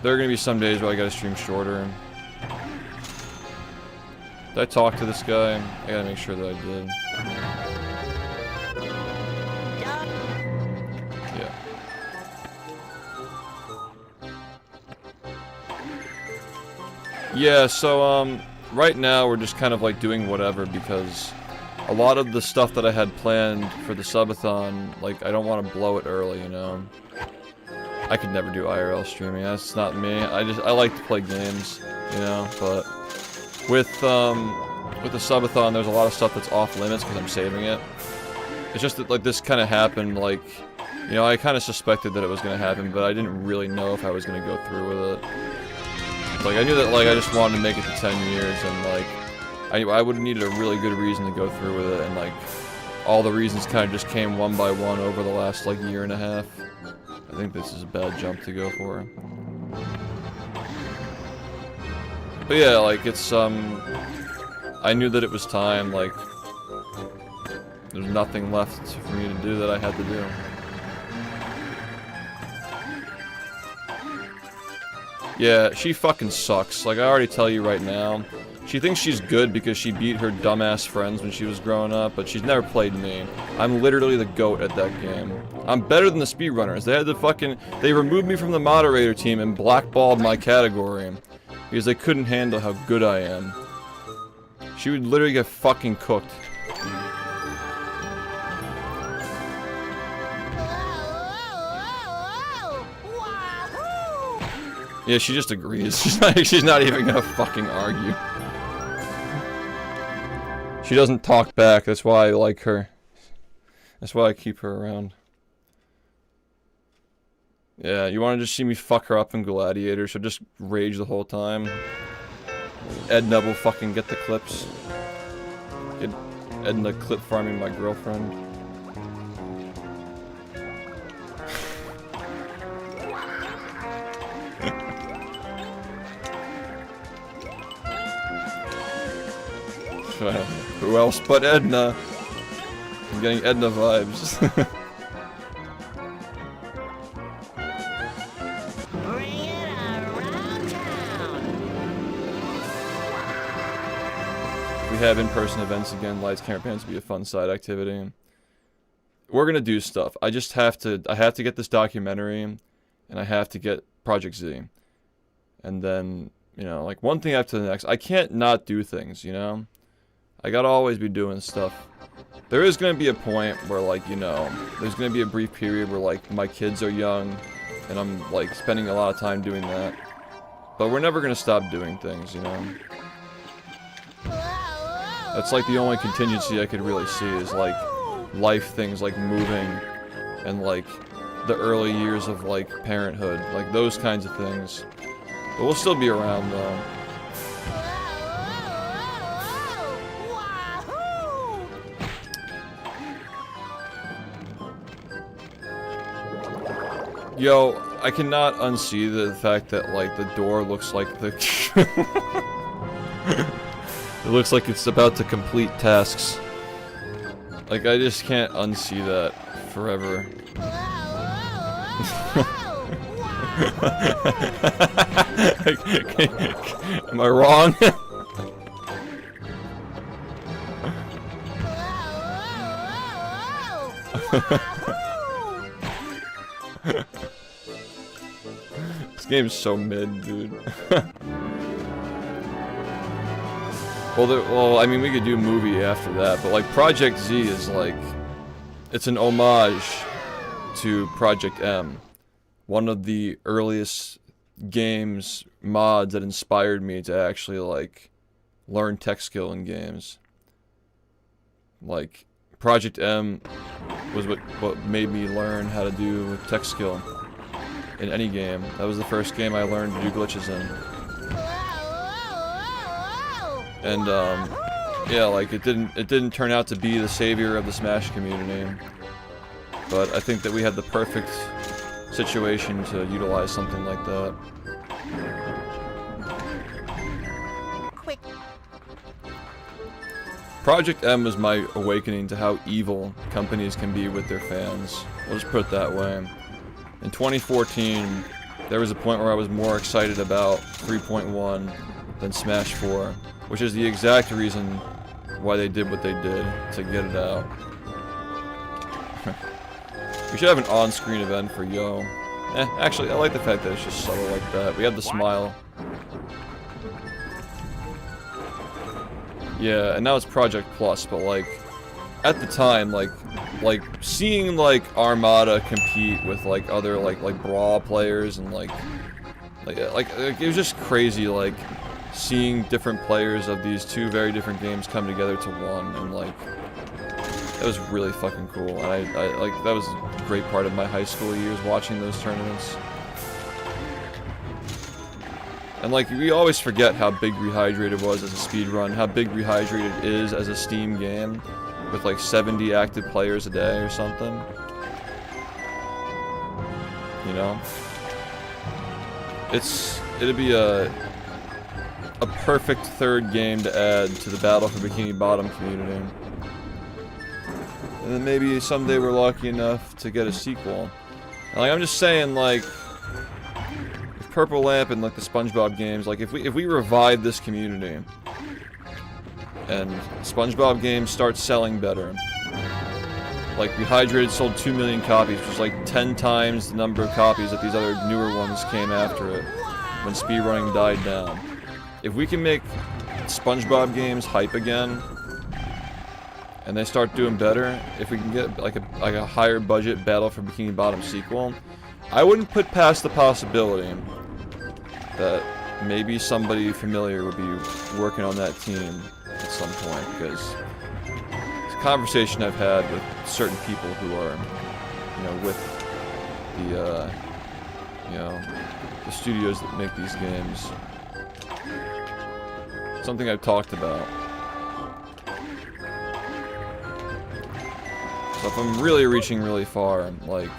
There are gonna be some days where I gotta stream shorter. Did I talk to this guy? I gotta make sure that I did. Yeah. Yeah, so, right now we're just kind of like doing whatever because a lot of the stuff that I had planned for the subathon, like, I don't want to blow it early, you know? I could never do IRL streaming, that's not me. I like to play games, you know, but with the subathon, there's a lot of stuff that's off limits because I'm saving it. It's just that, like, this kind of happened, like, you know, I kind of suspected that it was going to happen, but I didn't really know if I was going to go through with it. Like, I knew that, like, I just wanted to make it to 10 years, and, like, I would have needed a really good reason to go through with it, and, like, all the reasons kind of just came one by one over the last, like, year and a half. I think this is a bad jump to go for. But yeah, like, it's, I knew that it was time, like, there's nothing left for me to do that I had to do. Yeah, she fucking sucks. Like, I already tell you right now. She thinks she's good because she beat her dumbass friends when she was growing up, but she's never played me. I'm literally the GOAT at that game. I'm better than the speedrunners. They had to fucking... They removed me from the moderator team and blackballed my category. Because they couldn't handle how good I am. She would literally get fucking cooked. Yeah, she just agrees. She's not even gonna fucking argue. She doesn't talk back, that's why I like her. That's why I keep her around. Yeah, you wanna just see me fuck her up in Gladiator, she'll just rage the whole time. Edna will fucking get the clips. Get Edna clip farming my girlfriend. Who else but Edna? I'm getting Edna vibes. If we have in-person events again, lights, camera, pans would be a fun side activity. We're gonna do stuff. I have to get this documentary, and I have to get Project Z. And then, you know, like one thing after the next. I can't not do things, you know? I gotta always be doing stuff. There is gonna be a point where, like, you know, there's gonna be a brief period where, like, my kids are young, and I'm, like, spending a lot of time doing that. But we're never gonna stop doing things, you know? That's, like, the only contingency I could really see is, like, life things, like moving, and, like, the early years of, like, parenthood. Like, those kinds of things. But we'll still be around, though. Yo, I cannot unsee the fact that, like, the door looks like the... It looks like it's about to complete tasks. Like, I just can't unsee that forever. Am I wrong? This game's so mid, dude. Well, I mean, we could do a movie after that, but, like, Project Z is, like... It's an homage to Project M. One of the earliest games, mods that inspired me to actually, like, learn tech skill in games. Like, Project M was what made me learn how to do tech skill in any game. That was the first game I learned to do glitches in. And, yeah, like, it didn't turn out to be the savior of the Smash community. But I think that we had the perfect situation to utilize something like that. Quick. Project M was my awakening to how evil companies can be with their fans. We'll just put it that way. In 2014, there was a point where I was more excited about 3.1 than Smash 4, which is the exact reason why they did what they did, to get it out. We should have an on-screen event for Yo. Actually, I like the fact that it's just subtle like that. We have the smile. Yeah, and now it's Project Plus, but like, at the time, like seeing like Armada compete with like other like Brawl players and like it was just crazy, like seeing different players of these two very different games come together to one, and like that was really fucking cool. And I like, that was a great part of my high school years, watching those tournaments. And like, we always forget how big Rehydrated was as a speedrun, how big Rehydrated is as a Steam game, with like 70 active players a day or something. You know? It'd be a perfect third game to add to the Battle for Bikini Bottom community. And then maybe someday we're lucky enough to get a sequel. And like, I'm just saying, like, Purple Lamp and like the SpongeBob games, like if we revive this community and SpongeBob games start selling better, like Rehydrated sold 2 million copies, which was like 10 times the number of copies that these other newer ones came after it when speedrunning died down. If we can make SpongeBob games hype again and they start doing better, if we can get like a higher budget Battle for Bikini Bottom sequel, I wouldn't put past the possibility that maybe somebody familiar would be working on that team at some point, because it's a conversation I've had with certain people who are, you know, with the, you know, the studios that make these games. Something I've talked about. So if I'm really reaching really far, like,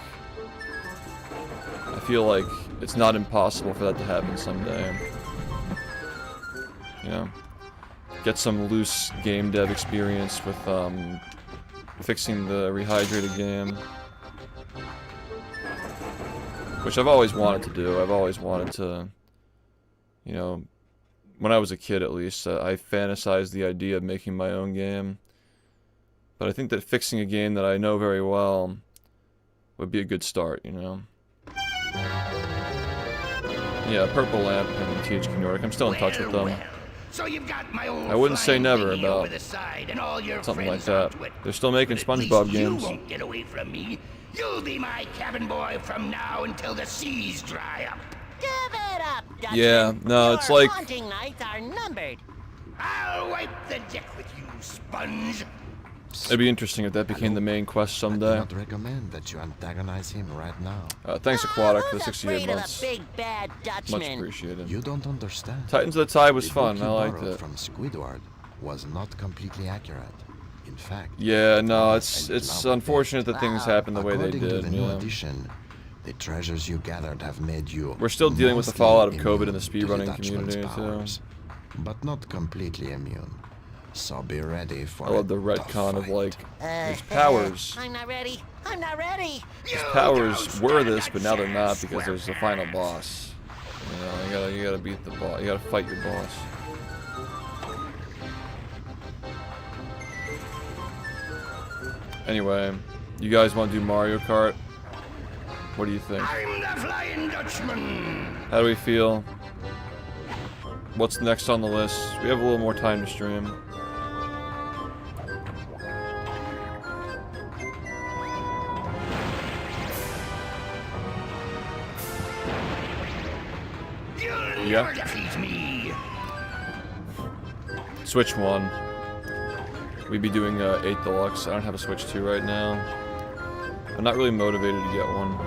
I feel like it's not impossible for that to happen someday. You know, get some loose game dev experience with fixing the Rehydrated game, which I've always wanted to do. I've always wanted to, you know, when I was a kid at least, I fantasized the idea of making my own game. But I think that fixing a game that I know very well would be a good start, you know. Yeah, Purple Lamp and THQ Nordic. I'm still in touch with them. So you've got my old I wouldn't say never about and something like that. They're still making SpongeBob games. You won't get away from me. You'll be my cabin boy from now until the seas dry up. Give it up, Dutchman. Yeah, no, it's like... Haunting nights are numbered. I'll wipe the deck with you, sponge. It'd be interesting if that became the main quest someday. I do not recommend that you antagonize him right now. Thanks, Aquatic, for the 68 months. Big bad Dutchman? Much appreciated. You don't understand. Titans of the Tide was fun. I liked borrowed it. From Squidward was not completely accurate. In fact, yeah, no, it's unfortunate that things happened the way they according to did. the new Yeah. edition, the treasures you gathered have made you. We're still dealing with the mostly fallout of COVID immune in the to speedrunning Dutchman's community powers, too. but not completely immune. So be ready for I love the retcon of like his powers. I'm not ready. I'm not ready. His powers were this, but now they're not because there's the final boss. You know, you gotta beat the boss. You gotta fight your boss. Anyway, you guys want to do Mario Kart? What do you think? I'm the Flying Dutchman. How do we feel? What's next on the list? We have a little more time to stream. Yeah. defeat me. Switch 1. We'd be doing 8 Deluxe. I don't have a Switch 2 right now. I'm not really motivated to get one.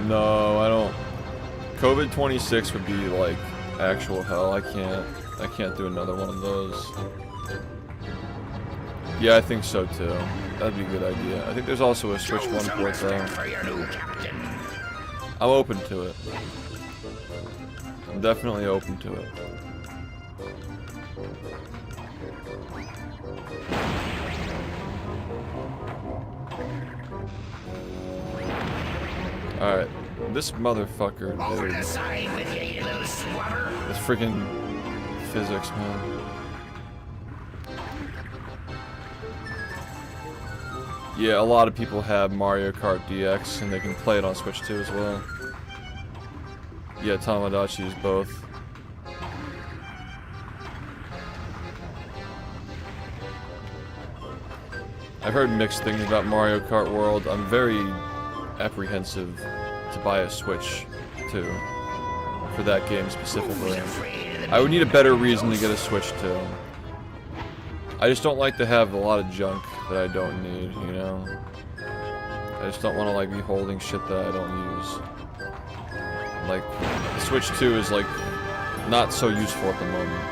No, I don't. COVID 26 would be like actual hell. I can't do another one of those. Yeah, I think so too. That'd be a good idea. I think there's also a Switch 1 port though. I'm open to it. I'm definitely open to it. Alright, this motherfucker, dude. This freaking physics, man. Yeah, a lot of people have Mario Kart DX, and they can play it on Switch 2 as well. Yeah, Tamagotchi is both. I've heard mixed things about Mario Kart World. I'm very apprehensive to buy a Switch 2 for that game specifically. I would need a better reason to get a Switch 2. I just don't like to have a lot of junk that I don't need, you know? I just don't want to like be holding shit that I don't use. Like, the Switch 2 is like not so useful at the moment.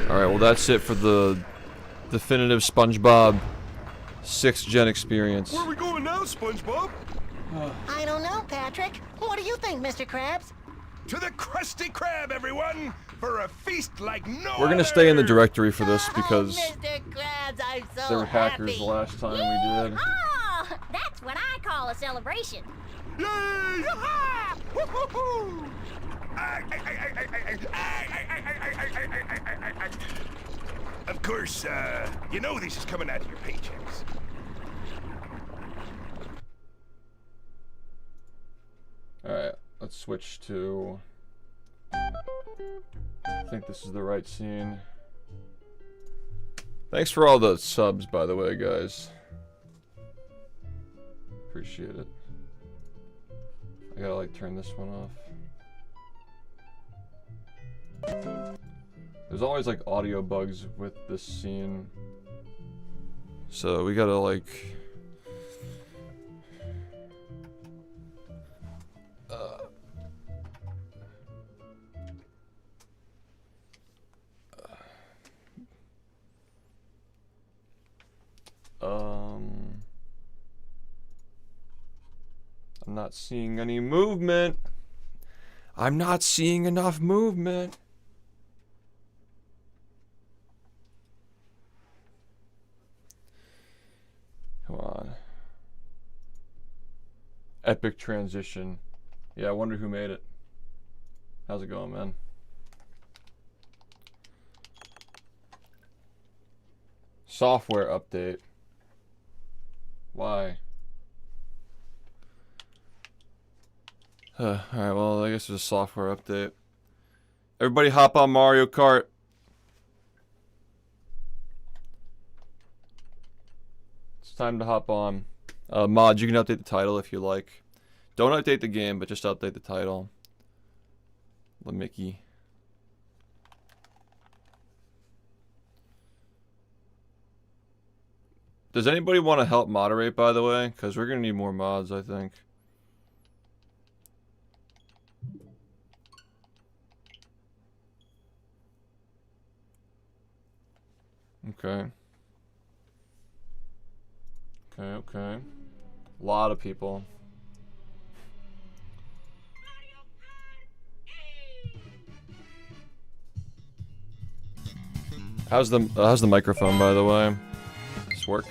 Alright, well that's it for the definitive SpongeBob 6th gen experience. Where are we going now, SpongeBob? I don't know, Patrick. What do you think, Mr. Krabs? To the Krusty Krab, everyone, for a feast like no We're gonna stay in the directory for this because Mr. Krabs, I'm so there were hackers happy. the last time we did. Oh, that's what I call a celebration. Yay! Woo-hoo-hoo! Of course, you know this is coming out of your paychecks. Alright, let's switch to... I think this is the right scene. Thanks for all the subs, by the way, guys. Appreciate it. I gotta, like, turn this one off. There's always, like, audio bugs with this scene. So, we gotta, like... I'm not seeing any movement. I'm not seeing enough movement. Come on. Epic transition. Yeah, I wonder who made it. How's it going, man? Software update. Why? Alright, well, I guess there's a software update. Everybody hop on Mario Kart. It's time to hop on. Mods, you can update the title if you like. Don't update the game, but just update the title. Mickey. Does anybody want to help moderate, by the way? Because we're going to need more mods, I think. Okay. Okay. A lot of people. How's the microphone, by the way? Does this work?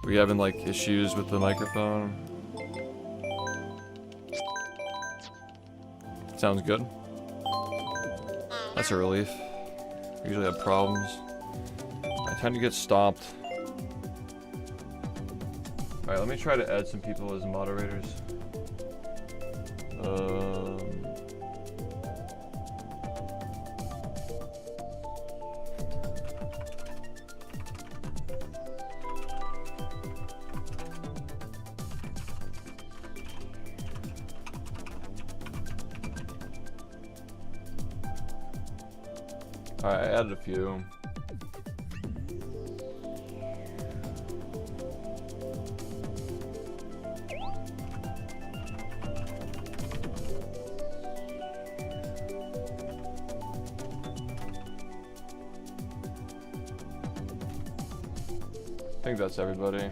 Are we having like issues with the microphone? Sounds good. That's a relief. We usually have problems. I tend to get stopped. Alright, let me try to add some people as moderators. Alright, I added a few. I think that's everybody.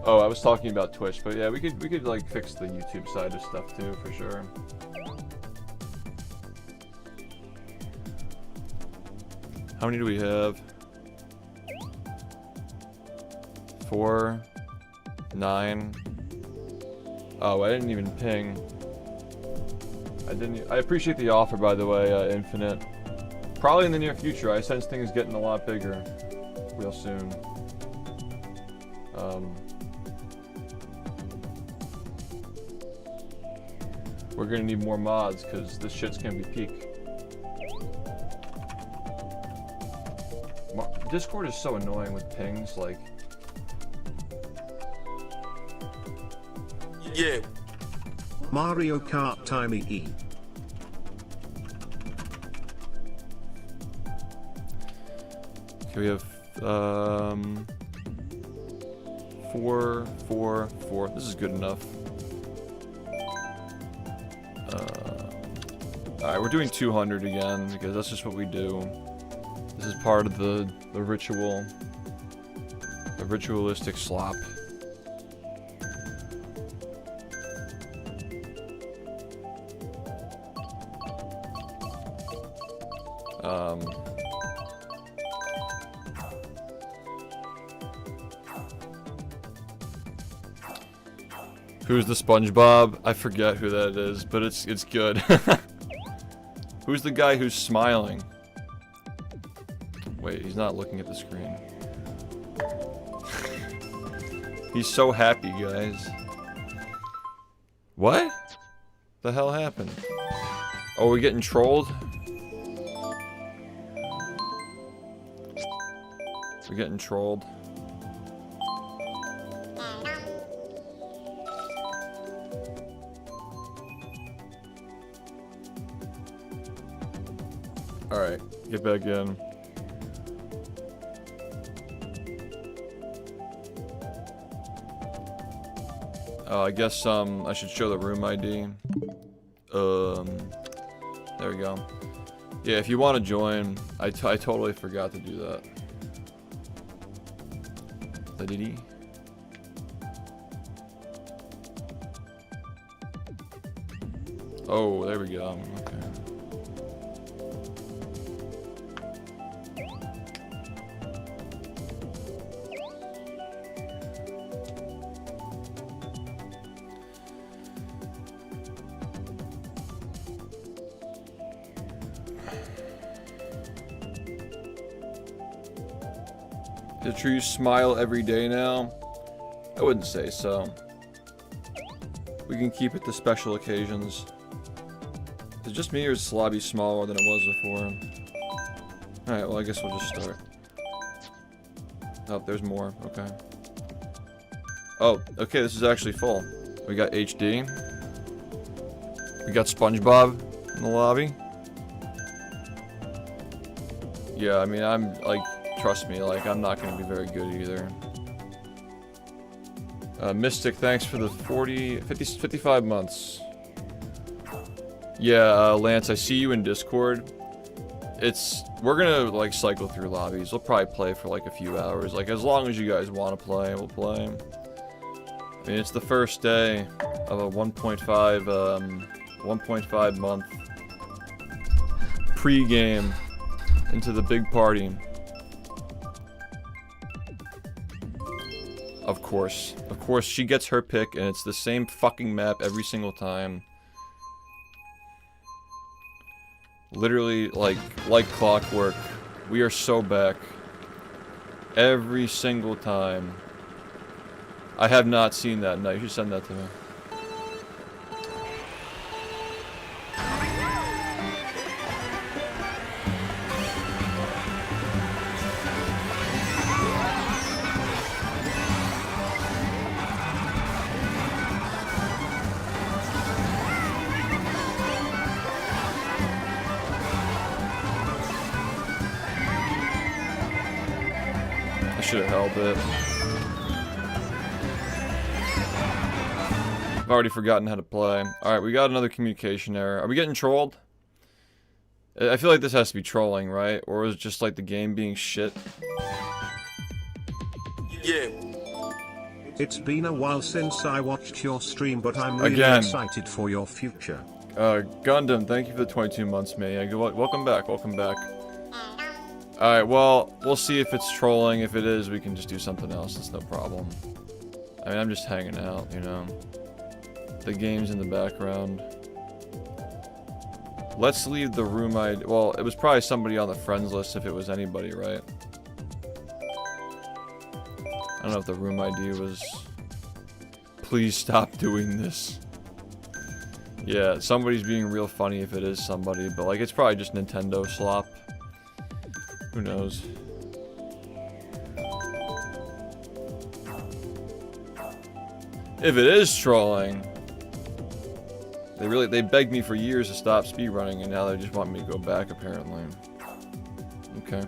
Oh, I was talking about Twitch, but yeah, we could like fix the YouTube side of stuff too, for sure. How many do we have? 4, 9. Oh, I didn't even ping. I appreciate the offer, by the way, Infinite. Probably in the near future. I sense things getting a lot bigger real soon. We're gonna need more mods because this shit's gonna be peak. Discord is so annoying with pings, like. Yeah. Mario Kart Timey E. Okay, we have 4, 4, 4. This is good enough. Alright, we're doing 200 again because that's just what we do. This is part of the ritual. The ritualistic slop. Who's the SpongeBob? I forget who that is, but it's good. Who's the guy who's smiling? Wait, he's not looking at the screen. He's so happy, guys. What? The hell happened? Oh, we getting trolled? We're getting trolled. Alright, get back in. I guess I should show the room ID. There we go. Yeah, if you want to join, I totally forgot to do that. Did Oh, there we go. Okay. Is it true you smile every day now? I wouldn't say so. We can keep it to special occasions. Is it just me or is this lobby smaller than it was before? Alright, well I guess we'll just start. Oh, there's more. Okay. Oh, okay, this is actually full. We got HD. We got SpongeBob in the lobby. Yeah, I mean, I'm like, trust me, like, I'm not gonna be very good either. Mystic, thanks for the 55 months. Yeah, Lance, I see you in Discord. We're gonna, like, cycle through lobbies. We'll probably play for, like, a few hours. Like, as long as you guys want to play, we'll play. I mean, it's the first day of a 1.5 month pre-game into the big party. Of course, she gets her pick, and it's the same fucking map every single time. Literally, like clockwork. We are so back. Every single time. I have not seen that. No, you should send that to me. I should have held it. I've already forgotten how to play. Alright, we got another communication error. Are we getting trolled? I feel like this has to be trolling, right? Or is it just like the game being shit? Yeah. It's been a while since I watched your stream, but I'm really excited for your future. Gundam, thank you for the 22 months, man. Welcome back, welcome back. Alright, well, we'll see if it's trolling. If it is, we can just do something else. It's no problem. I mean, I'm just hanging out, you know. The game's in the background. Let's leave the room ID. Well, it was probably somebody on the friends list if it was anybody, right? I don't know if the room ID was... Please stop doing this. Yeah, somebody's being real funny if it is somebody, but like, it's probably just Nintendo slop. Who knows? If it is trolling, they begged me for years to stop speedrunning, and now they just want me to go back, apparently. Okay.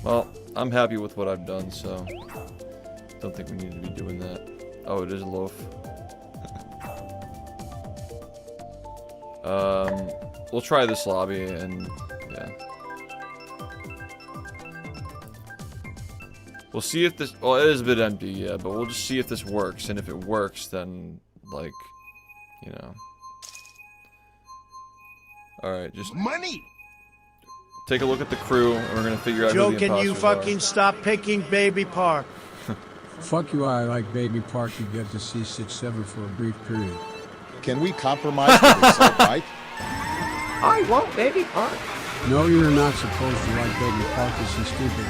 Well, I'm happy with what I've done, so don't think we need to be doing that. Oh, it is a loaf. We'll try this lobby, and yeah. We'll see if this... Well, it is a bit empty, yeah, but we'll just see if this works. And if it works, then, like, you know. Alright, just... Money! Take a look at the crew, and we're gonna figure out Joe, who the can you imposters are. fucking stop picking Baby Park? Fuck you, I like Baby Park. You get to see 6-7 for a brief period. Can we compromise for the site, right? I want Baby Park. No, you're not supposed to like Baby Park. This is stupid.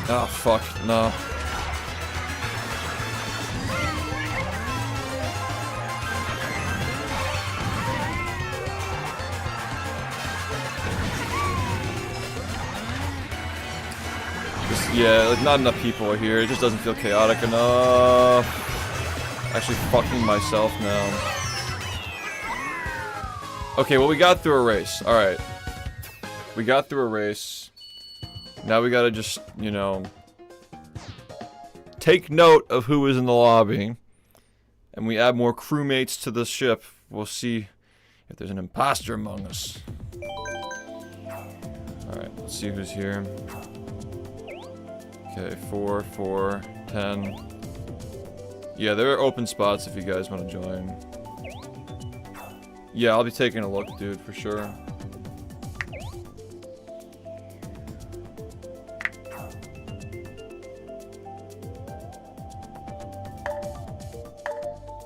Oh, fuck, no. Yeah, like, not enough people are here. It just doesn't feel chaotic enough. Actually fucking myself now. Okay, well, we got through a race. Alright. We got through a race. Now we gotta just, you know, take note of who is in the lobby. And we add more crewmates to the ship. We'll see if there's an imposter among us. Alright, let's see who's here. Okay, 4, 4, 10. Yeah, there are open spots if you guys want to join. Yeah, I'll be taking a look, dude, for sure.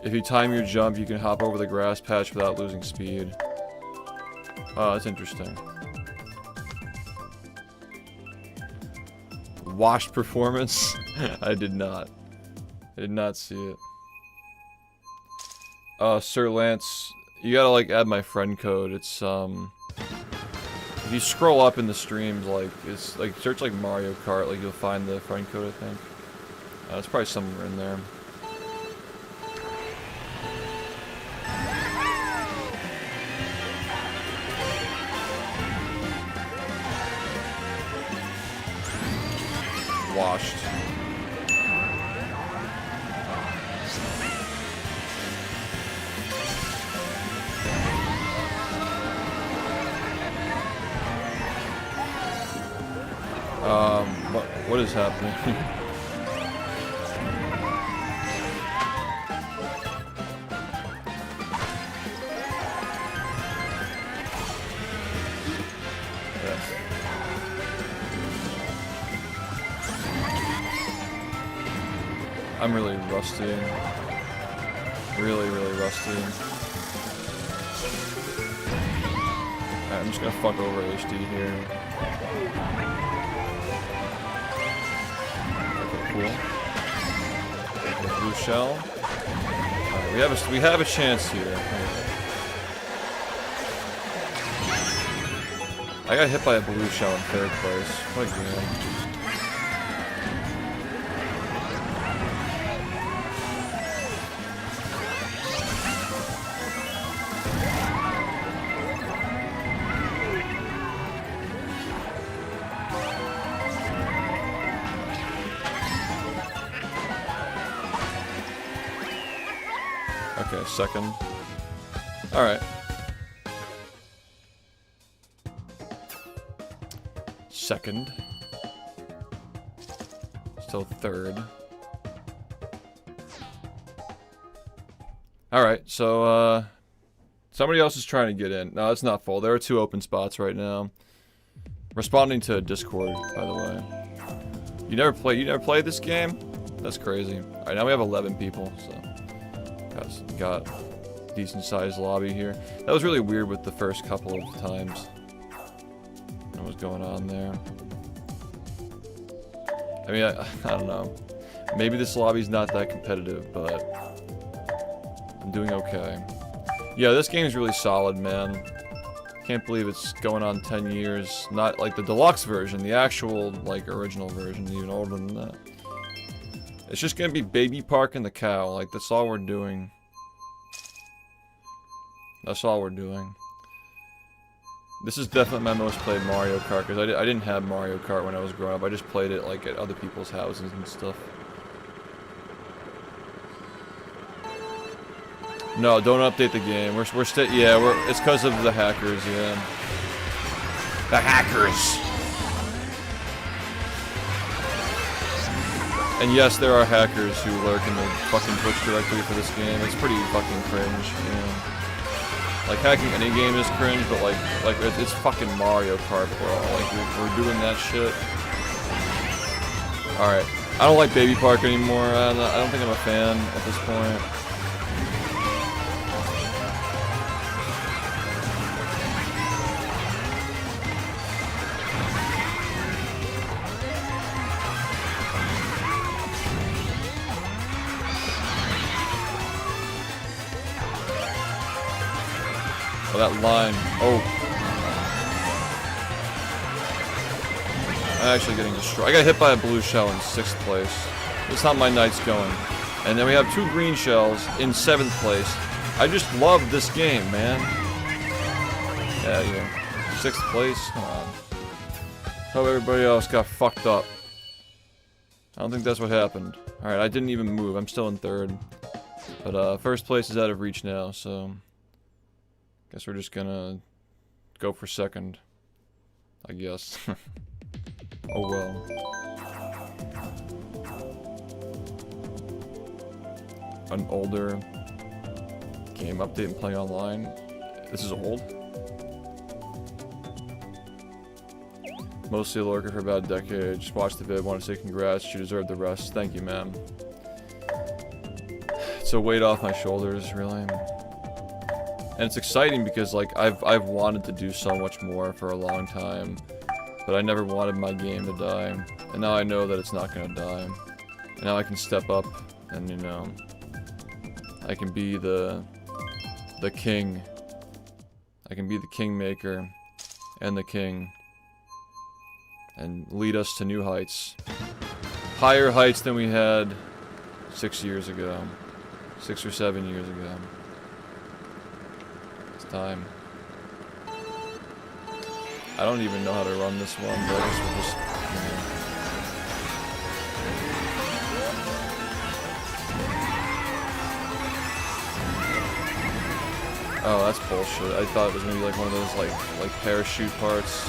If you time your jump, you can hop over the grass patch without losing speed. Oh, that's interesting. Washed performance? I did not. I did not see it. Sir Lance, you gotta, like, add my friend code. It's, if you scroll up in the streams, like, it's, like, search, like, Mario Kart, like, you'll find the friend code, I think. It's probably somewhere in there. Washed. What is happening? I'm really rusty. Really rusty. Alright, I'm just gonna fuck over HD here. Okay, cool. Blue shell. Alright, we have a chance here. I got hit by a blue shell in 3rd place. What a game. Okay, 2nd. Alright. Second. Still 3rd. Alright, so, somebody else is trying to get in. No, it's not full. There are 2 open spots right now. Responding to Discord, by the way. You never played this game? That's crazy. Alright, now we have 11 people, so. Got decent sized lobby here. That was really weird with the first couple of times. What was going on there? I mean, I don't know. Maybe this lobby's not that competitive, but I'm doing okay. Yeah, this game's really solid, man. Can't believe it's going on 10 years. Not like the deluxe version, the actual, like, original version, even older than that. It's just gonna be Baby Park and the cow. Like, that's all we're doing. That's all we're doing. This is definitely my most played Mario Kart, because I didn't have Mario Kart when I was growing up. I just played it, like, at other people's houses and stuff. No, don't update the game. It's because of the hackers, yeah. The hackers! And yes, there are hackers who lurk in the fucking Twitch directory for this game. It's pretty fucking cringe, you know. Like, hacking any game is cringe, but like it's fucking Mario Kart, bro. Like, we're doing that shit. Alright. I don't like Baby Park anymore. I don't think I'm a fan at this point. Oh, that line. Oh. I'm actually getting destroyed. I got hit by a blue shell in 6th place. That's how my night's going. And then we have 2 green shells in 7th place. I just love this game, man. Yeah. 6th place? Come on. Hope everybody else got fucked up. I don't think that's what happened. Alright, I didn't even move. I'm still in 3rd. But, 1st place is out of reach now, so... Guess we're just gonna go for 2nd, I guess. Oh well. An older game update and play online. This is old. Mostly a lurker for about a decade. Just watched the vid, want to say congrats. You deserve the rest. Thank you, man. It's a weight off my shoulders, really. And it's exciting because, like, I've wanted to do so much more for a long time, but I never wanted my game to die, and now I know that it's not gonna die. And now I can step up, and, you know, I can be the king. I can be the kingmaker and the king, and lead us to new heights. Higher heights than we had 6 years ago. 6 or 7 years ago. Time. I don't even know how to run this one, but I guess we'll just... Oh, that's bullshit. I thought it was gonna be like one of those like parachute parts.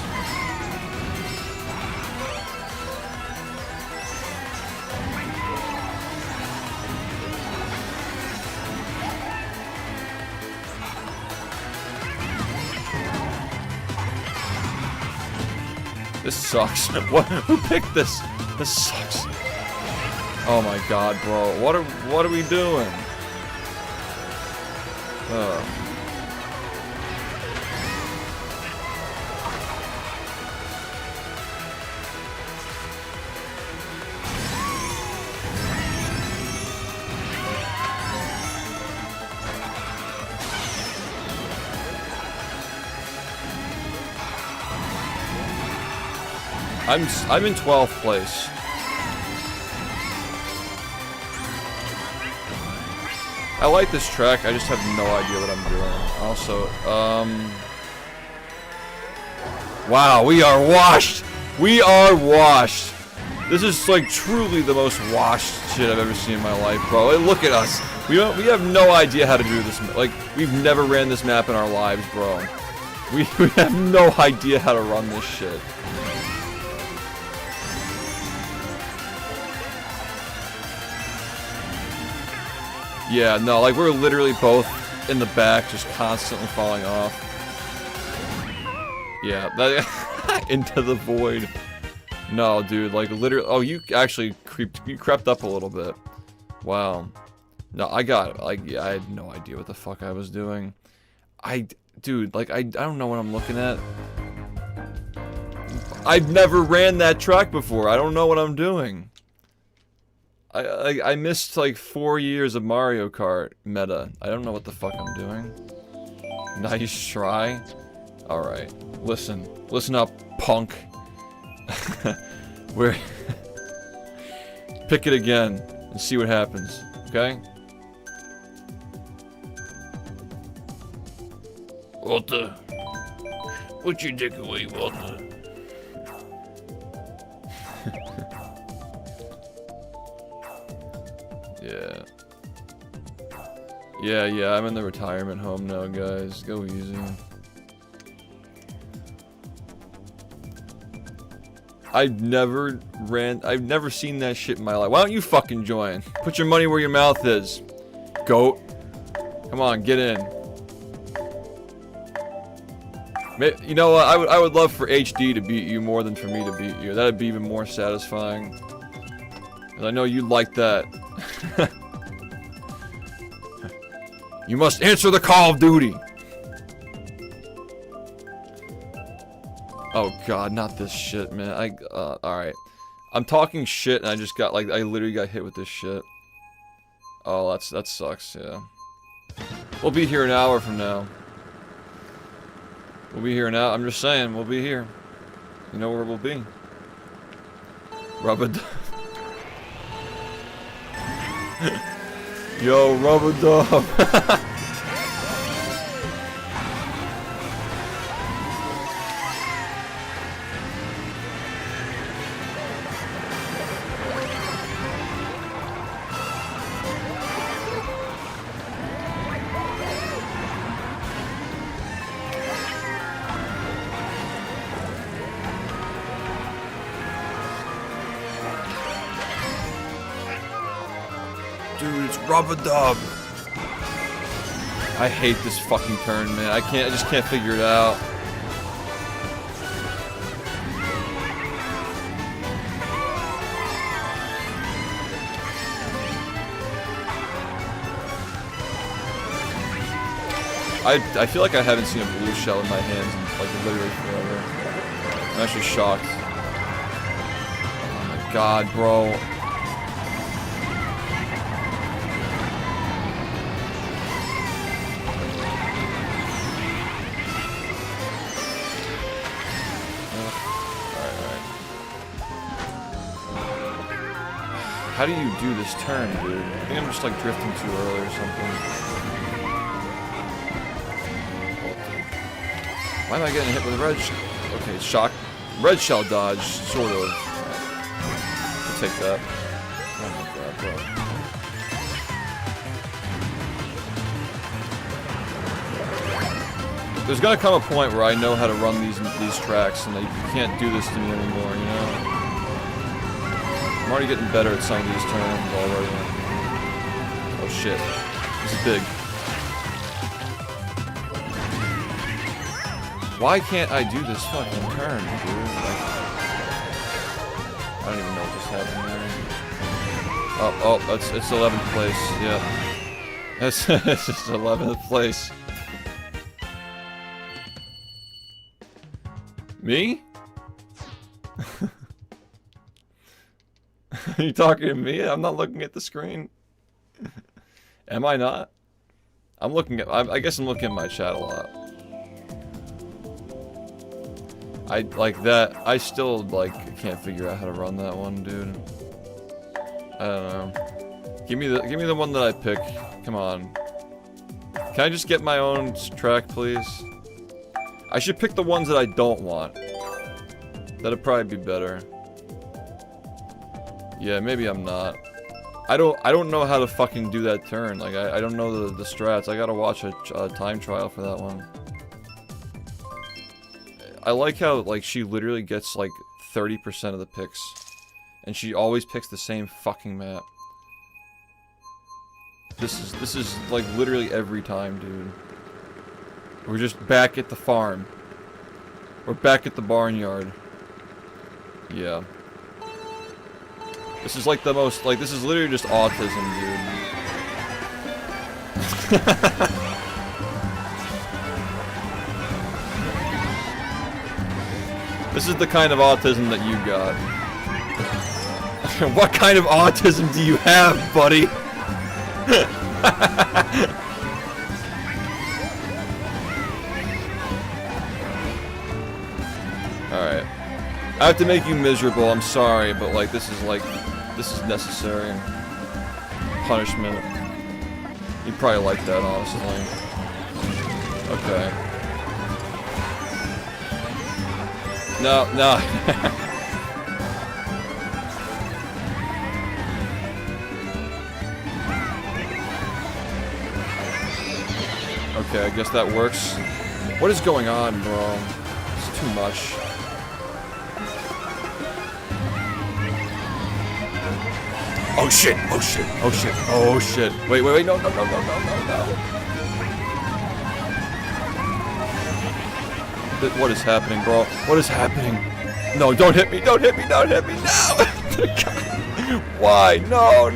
This sucks. What? Who picked this? This sucks. Oh my god, bro. What are we doing? I'm in 12th place. I like this track, I just have no idea what I'm doing. Also, wow, we are washed! We are washed! This is like truly the most washed shit I've ever seen in my life, bro. Like, look at us. We have no idea how to do this. Like, we've never ran this map in our lives, bro. We have no idea how to run this shit. Yeah, no, like we're literally both in the back, just constantly falling off. Yeah, that into the void. No, dude, like literally. Oh, you actually crept up a little bit. Wow. No, I had no idea what the fuck I was doing. Dude, like I don't know what I'm looking at. I've never ran that track before. I don't know what I'm doing. I missed like 4 years of Mario Kart meta. I don't know what the fuck I'm doing. Nice try. Alright. Listen up, punk. We're pick it again and see what happens, okay? Walter. Put your dick away, Walter. Yeah, I'm in the retirement home now, guys. Go easy. I've never seen that shit in my life. Why don't you fucking join? Put your money where your mouth is, goat. Come on, get in. You know what? I would love for HD to beat you more than for me to beat you. That'd be even more satisfying. 'Cause I know you like that. You must answer the call of duty. Oh god, not this shit, man. Alright. I'm talking shit and I just got, like, I literally got hit with this shit. Oh, that sucks, yeah. We'll be here an hour from now. We'll be here now. I'm just saying, we'll be here. You know where we'll be. Rubber dub. Yo, rubber dub. Dude, it's rubber dub. I hate this fucking turn, man. I just can't figure it out. I feel like I haven't seen a blue shell in my hands in like literally forever. I'm actually shocked. Oh my god, bro. How do you do this turn, dude? I think I'm just like drifting too early or something. Why am I getting hit with a red shell? Okay, shock. Red shell dodge, sort of. I'll take that. Oh my god, bro. There's gonna come a point where I know how to run these tracks and you can't do this to me anymore, you know? I'm already getting better at some of these turns already. Oh shit. This is big. Why can't I do this fucking turn, dude? Like, I don't even know what just happened there. Oh, it's 11th place. Yeah. It's just 11th place. Me? Are you talking to me? I'm not looking at the screen. Am I not? I'm looking at. I guess I'm looking at my chat a lot. I like that. I still like can't figure out how to run that one, dude. I don't know. Give me the one that I pick. Come on. Can I just get my own track, please? I should pick the ones that I don't want. That'd probably be better. Yeah, maybe I'm not. I don't know how to fucking do that turn. Like I don't know the strats. I gotta watch a time trial for that one. I like how like she literally gets like 30% of the picks, and she always picks the same fucking map. This is like literally every time, dude. We're just back at the farm. We're back at the barnyard. Yeah. This is like the most, like, this is literally just autism, dude. This is the kind of autism that you got. What kind of autism do you have, buddy? Alright. I have to make you miserable, I'm sorry, but like this is necessary. Punishment. You'd probably like that, honestly. Okay. No. Okay, I guess that works. What is going on, bro? It's too much. Oh shit! Oh shit! Oh shit! Oh shit! Wait! No! What is happening, bro? What is happening? No! Don't hit me! Don't hit me! Don't hit me! No! Why? No!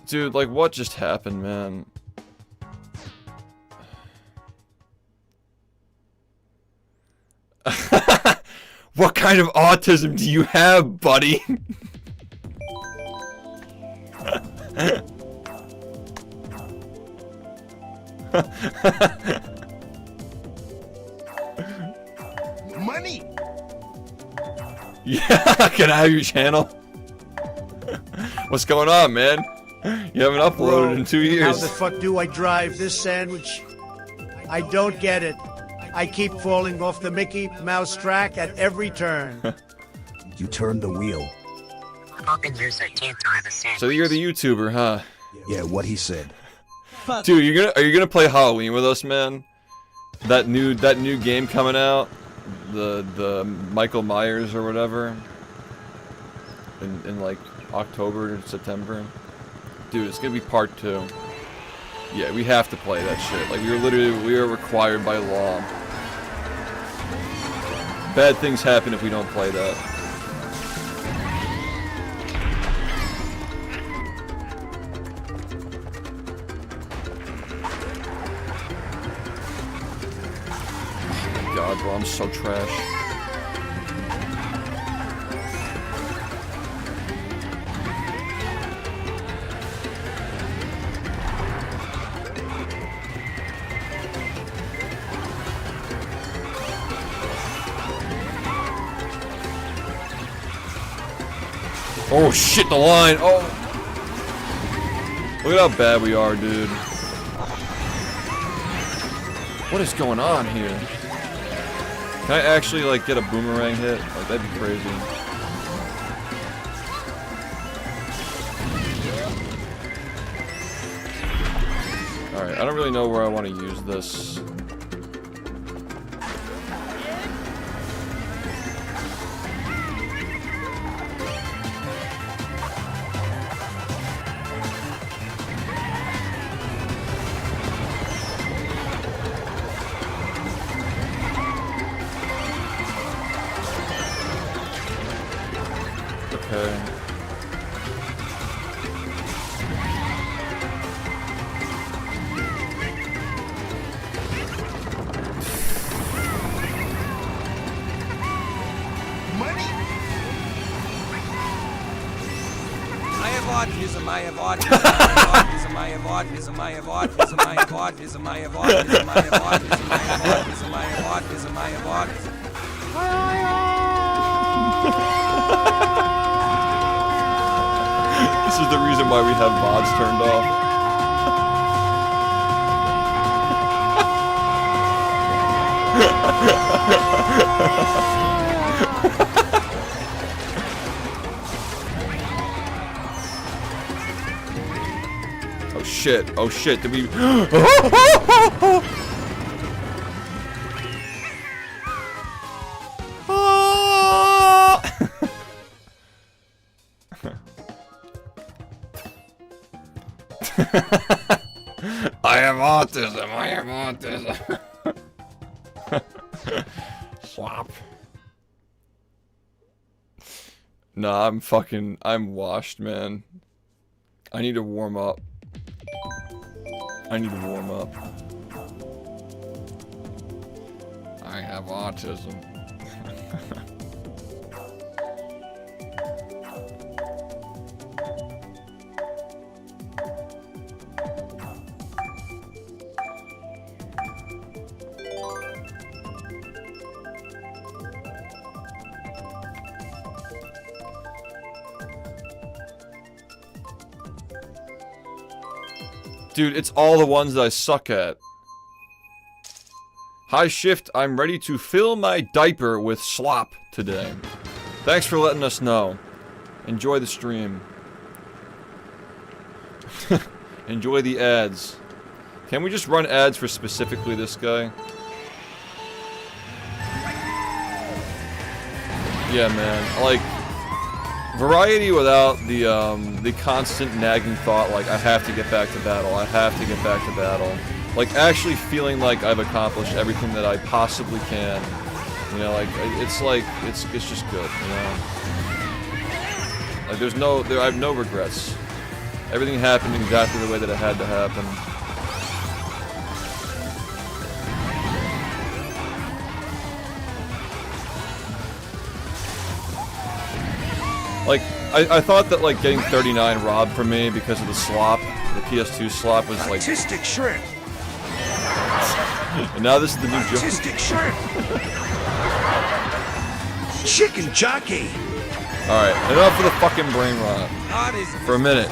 Dude, like, what just happened, man? What kind of autism do you have, buddy? Money! Yeah, can I have your channel? What's going on, man? You haven't uploaded in 2 years. How the fuck do I drive this sandwich? I don't get it. I keep falling off the Mickey Mouse track at every turn. You turned the wheel. So you're the YouTuber, huh? Yeah, what he said. Dude, are you gonna play Halloween with us, man? That new game coming out, the Michael Myers or whatever, in like October or September. Dude, it's gonna be part 2. Yeah, we have to play that shit. Like we are required by law. Bad things happen if we don't play that. Oh my god, bro, I'm so trash. Oh shit, the line! Oh! Look at how bad we are, dude. What is going on here? Can I actually, like, get a boomerang hit? Like, that'd be crazy. Alright, I don't really know where I want to use this. autism, I have autism, I have autism, I have autism, I have autism, I have autism, I have autism, I have autism, I have autism, I have autism, I have autism. This is the reason why we have mods turned off. Oh shit, oh shit, did we... I have autism, I have autism. Swap. Nah, I'm washed, man. I need to warm up. I need to warm up. I have autism. Dude, it's all the ones that I suck at. Hi Shift, I'm ready to fill my diaper with slop today. Thanks for letting us know. Enjoy the stream. Enjoy the ads. Can we just run ads for specifically this guy? Yeah, man. Like, variety without the constant nagging thought like, I have to get back to battle, I have to get back to battle. Like, actually feeling like I've accomplished everything that I possibly can. You know, like, it's just good, you know? Like, I have no regrets. Everything happened exactly the way that it had to happen. Like, I thought that, like, getting 39 robbed from me because of the slop, the PS2 slop, was like... Artistic shrimp! And now this is the new joke. Artistic shrimp! Chicken jockey! Alright, enough of the fucking brain rot. For a minute.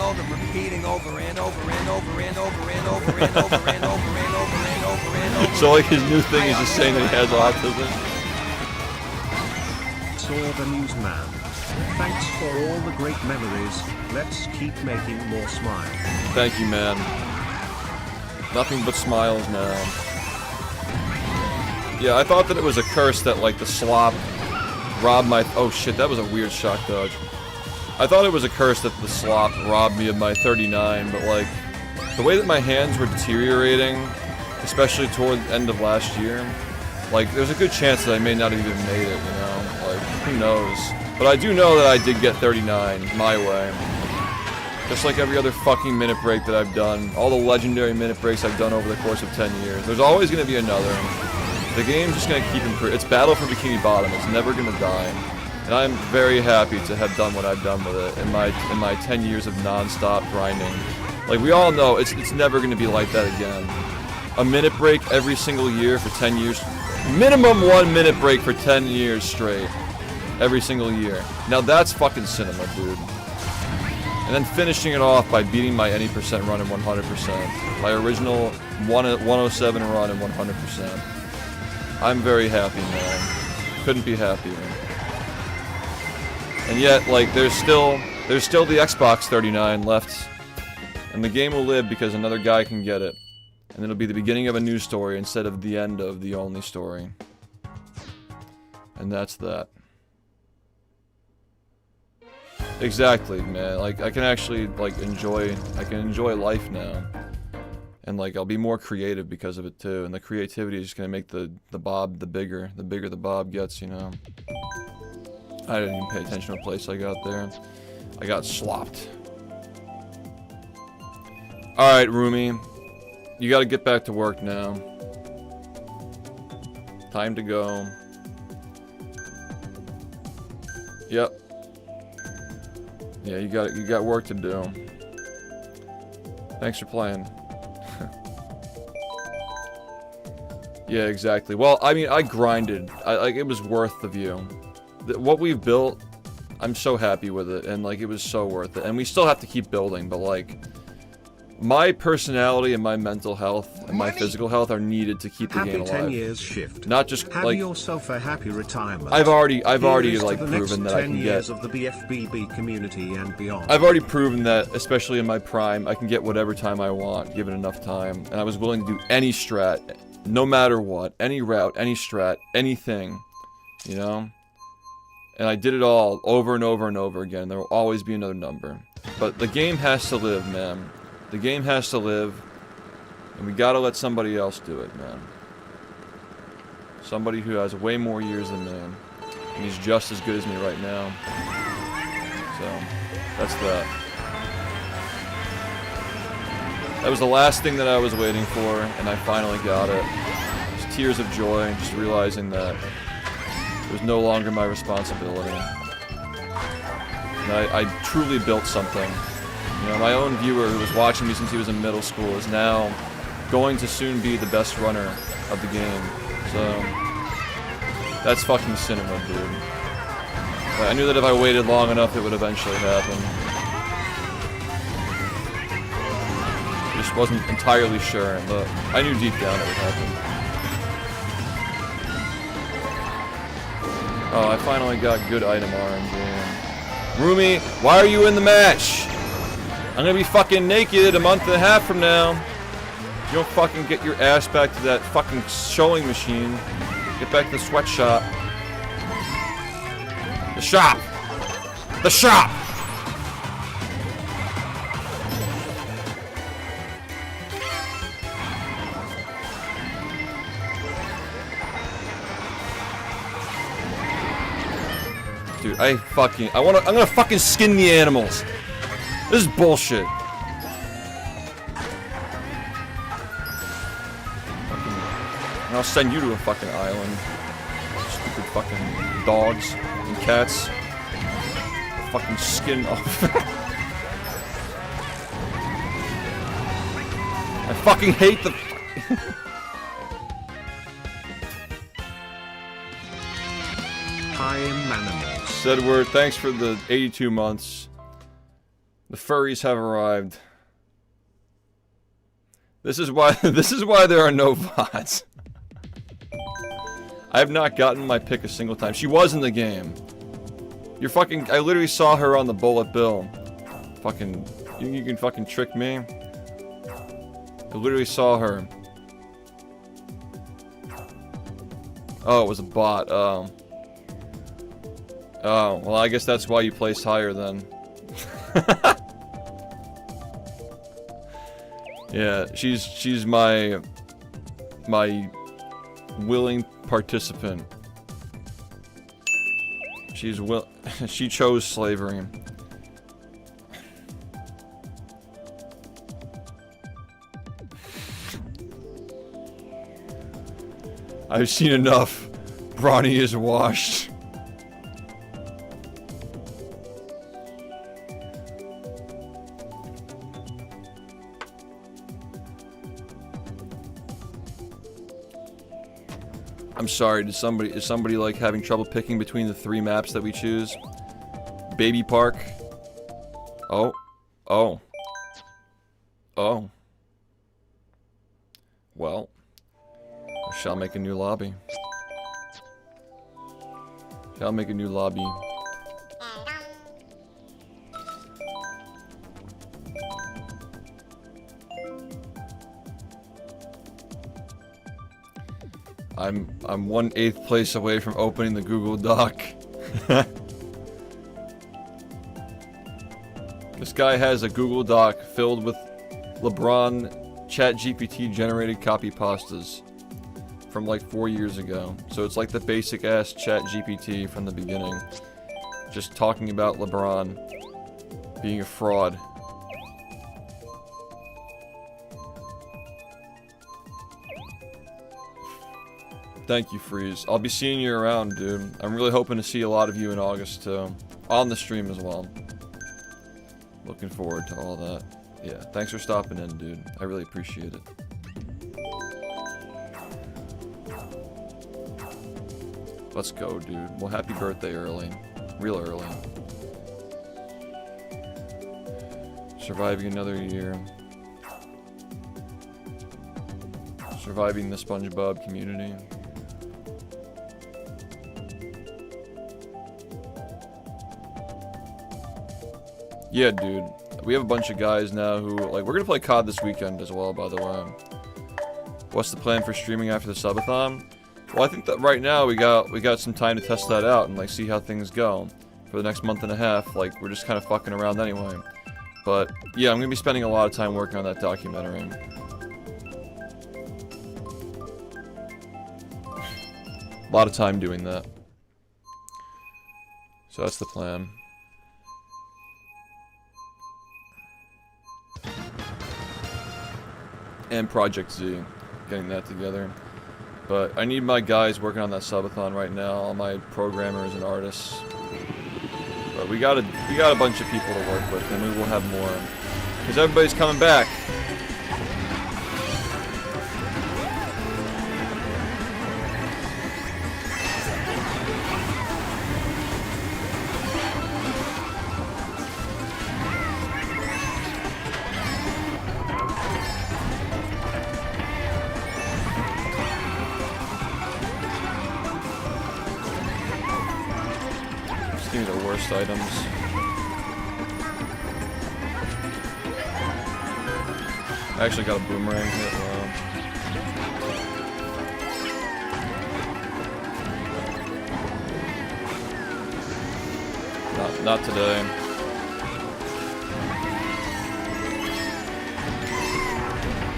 So, like, his new thing is just saying that he has autism? Saw the newsman. Thanks for all the great memories. Let's keep making more smiles. Thank you, man. Nothing but smiles now. Yeah, I thought that it was a curse that, like, the slop robbed my... Oh shit, that was a weird shock dodge. I thought it was a curse that the slop robbed me of my 39, but, like, the way that my hands were deteriorating, especially toward the end of last year, like, there's a good chance that I may not have even made it, you know? Like, who knows? But I do know that I did get 39 my way. Just like every other fucking minute break that I've done. All the legendary minute breaks I've done over the course of 10 years. There's always going to be another. The game's just going to keep improving. It's Battle for Bikini Bottom. It's never going to die. And I'm very happy to have done what I've done with it in my 10 years of non-stop grinding. Like, we all know, it's never going to be like that again. A minute break every single year for 10 years. Minimum 1 minute break for 10 years straight. Every single year. Now that's fucking cinema, dude. And then finishing it off by beating my any percent run in 100%. My original 107 run in 100%. I'm very happy, man. Couldn't be happier. And yet, like, there's still the Xbox 39 left. And the game will live because another guy can get it. And it'll be the beginning of a new story instead of the end of the only story. And that's that. Exactly, man. Like, I can actually, like, enjoy life now. And, like, I'll be more creative because of it, too. And the creativity is just gonna make the bob the bigger the bob gets, you know? I didn't even pay attention to the place I got there. I got slopped. Alright, Rumi. You gotta get back to work now. Time to go. Yep. Yeah, you got work to do. Thanks for playing. Yeah, exactly. Well, I mean, I grinded. Like, it was worth the view. What we've built, I'm so happy with it, and like, it was so worth it. And we still have to keep building, but like, my personality and my mental health and my physical health are needed to keep the game alive. 10 years shift. Not just Have like yourself a happy retirement. I've already Here's like to the proven next that I 10 can years get. of the BFBB community and beyond. I've already proven that, especially in my prime, I can get whatever time I want, given enough time, and I was willing to do any strat, no matter what, any route, any strat, anything, you know. And I did it all over and over and over again. There will always be another number, but the game has to live, man. The game has to live, and we gotta let somebody else do it, man. Somebody who has way more years than me, and he's just as good as me right now. So, that's that. That was the last thing that I was waiting for, and I finally got it. Just tears of joy, just realizing that it was no longer my responsibility. And I truly built something. You know, my own viewer who was watching me since he was in middle school is now going to soon be the best runner of the game. So, that's fucking cinema, dude. But I knew that if I waited long enough, it would eventually happen. I just wasn't entirely sure, but I knew deep down it would happen. Oh, I finally got good item RNG. Rumi, why are you in the match? I'm gonna be fucking naked a month and a half from now. You don't fucking get your ass back to that fucking sewing machine. Get back to the sweatshop. The shop! The shop! Dude, I'm gonna fucking skin the animals. This is bullshit. And I'll send you to a fucking island. Stupid fucking dogs and cats. Fucking skin off. I fucking hate the. I am Manimal. Sedward, thanks for the 82 months. The furries have arrived. This is why there are no VODs. I have not gotten my pick a single time. She was in the game. You're fucking. I literally saw her on the bullet bill. Fucking. You can fucking trick me. I literally saw her. Oh, it was a bot. Oh. Oh, well, I guess that's why you placed higher then. Yeah, she's my willing participant. She chose slavery. I've seen enough. Brawny is washed. I'm sorry, is somebody like having trouble picking between the 3 maps that we choose? Baby Park. Oh. Oh. Oh. Well. I shall make a new lobby. Shall make a new lobby. I'm 1/8 place away from opening the Google Doc. This guy has a Google Doc filled with LeBron ChatGPT generated copy pastas from like 4 years ago. So it's like the basic ass ChatGPT from the beginning. Just talking about LeBron being a fraud. Thank you, Freeze. I'll be seeing you around, dude. I'm really hoping to see a lot of you in August, too. On the stream as well. Looking forward to all that. Yeah, thanks for stopping in, dude. I really appreciate it. Let's go, dude. Well, happy birthday early. Real early. Surviving another year. Surviving the SpongeBob community. Yeah, dude. We have a bunch of guys now who, like, we're gonna play COD this weekend as well, by the way. What's the plan for streaming after the subathon? Well, I think that right now we got some time to test that out and, like, see how things go. For the next month and a half, like, we're just kind of fucking around anyway. But, yeah, I'm gonna be spending a lot of time working on that documentary. A lot of time doing that. So that's the plan. And Project Z, getting that together. But I need my guys working on that subathon right now, all my programmers and artists. But we got a bunch of people to work with, and we will have more. Because everybody's coming back. Items. I actually got a boomerang hit. Wow. Not today.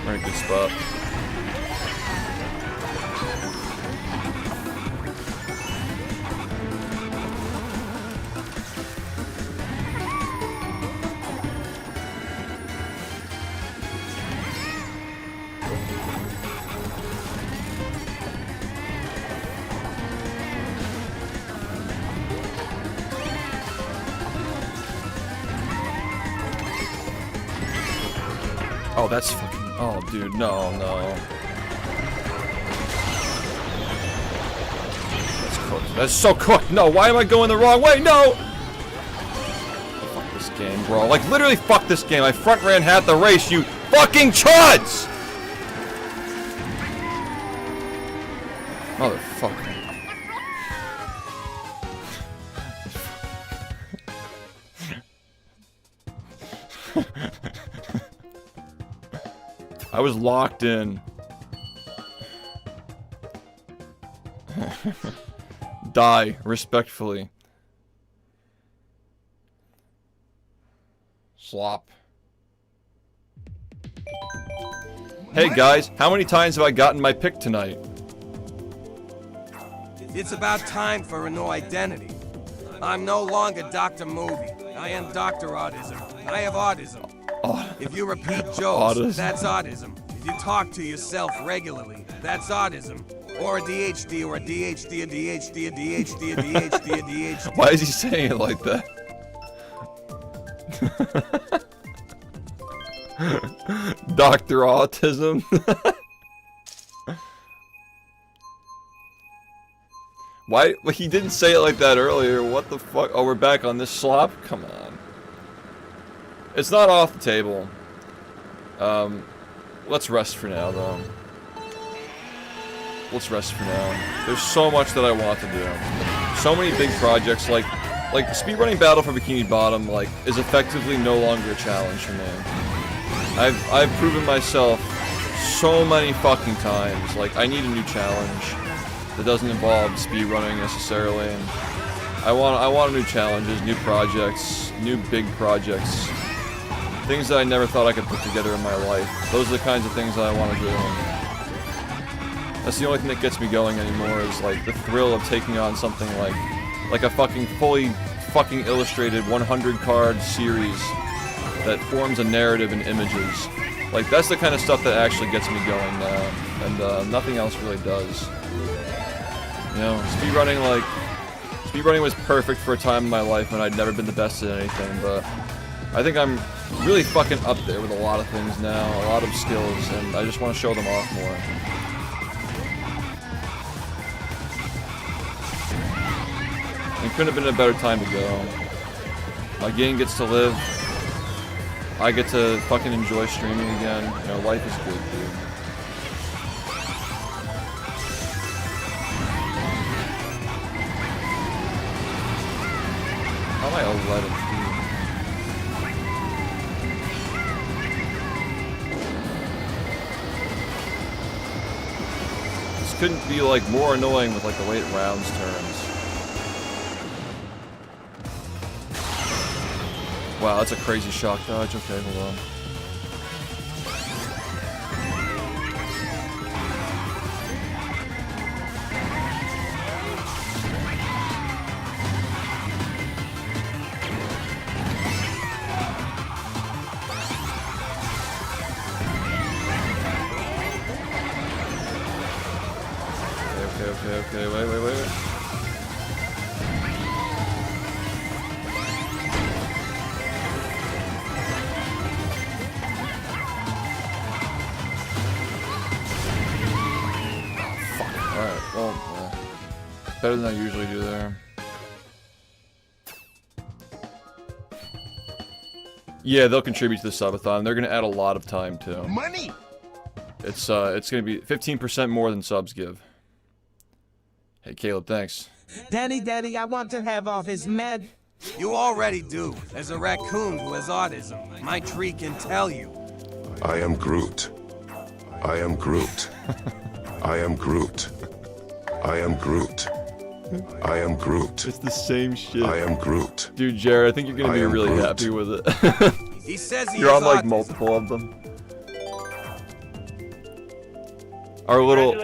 We're in a good spot. Oh, that's fucking... Oh, dude, no. That's cooked. That's so cooked. No, why am I going the wrong way? No! Fuck this game, bro. Like, literally fuck this game. I front ran half the race, you fucking chuds! Motherfucker. I was locked in. Die, respectfully. Slop. Hey guys, how many times have I gotten my pick tonight? It's about time for a new identity. I'm no longer Dr. Movie. I am Dr. Autism. I have autism. If you repeat jokes, that's autism. If you talk to yourself regularly, that's autism. Or a DHD, or a DHD, a DHD, a DHD, a DHD, a DHD. Why is he saying it like that? Dr. Autism? Why? Well, he didn't say it like that earlier. What the fuck? Oh, we're back on this slop? Come on. It's not off the table. Let's rest for now, though. Let's rest for now. There's so much that I want to do. So many big projects, like speedrunning Battle for Bikini Bottom, like, is effectively no longer a challenge for me. I've proven myself so many fucking times. Like, I need a new challenge that doesn't involve speedrunning necessarily. And I want new challenges, new projects, new big projects. Things that I never thought I could put together in my life. Those are the kinds of things that I want to do. That's the only thing that gets me going anymore, is like the thrill of taking on something like a fucking fully fucking illustrated 100 card series that forms a narrative and images. Like, that's the kind of stuff that actually gets me going now, and nothing else really does. You know, speedrunning was perfect for a time in my life when I'd never been the best at anything, but I think I'm really fucking up there with a lot of things now, a lot of skills, and I just want to show them off more. It couldn't have been a better time to go. My game gets to live. I get to fucking enjoy streaming again. You know, life is good, dude. How am I 11? This couldn't be like more annoying with like the way it rounds turns. Wow, that's a crazy shock dodge. Okay, hold on. Okay, wait. Better than I usually do there. Yeah, they'll contribute to the subathon. They're gonna add a lot of time too. Money. It's gonna be 15% more than subs give. Hey Caleb, thanks. Daddy, I want to have off his med. You already do. As a raccoon who has autism, my tree can tell you. I am Groot. I am Groot. I am Groot. I am Groot. I am Groot. It's the same shit. I am Groot. Dude, Jared, I think you're gonna be really happy with it. He says he You're on has like autism. multiple of them. Our little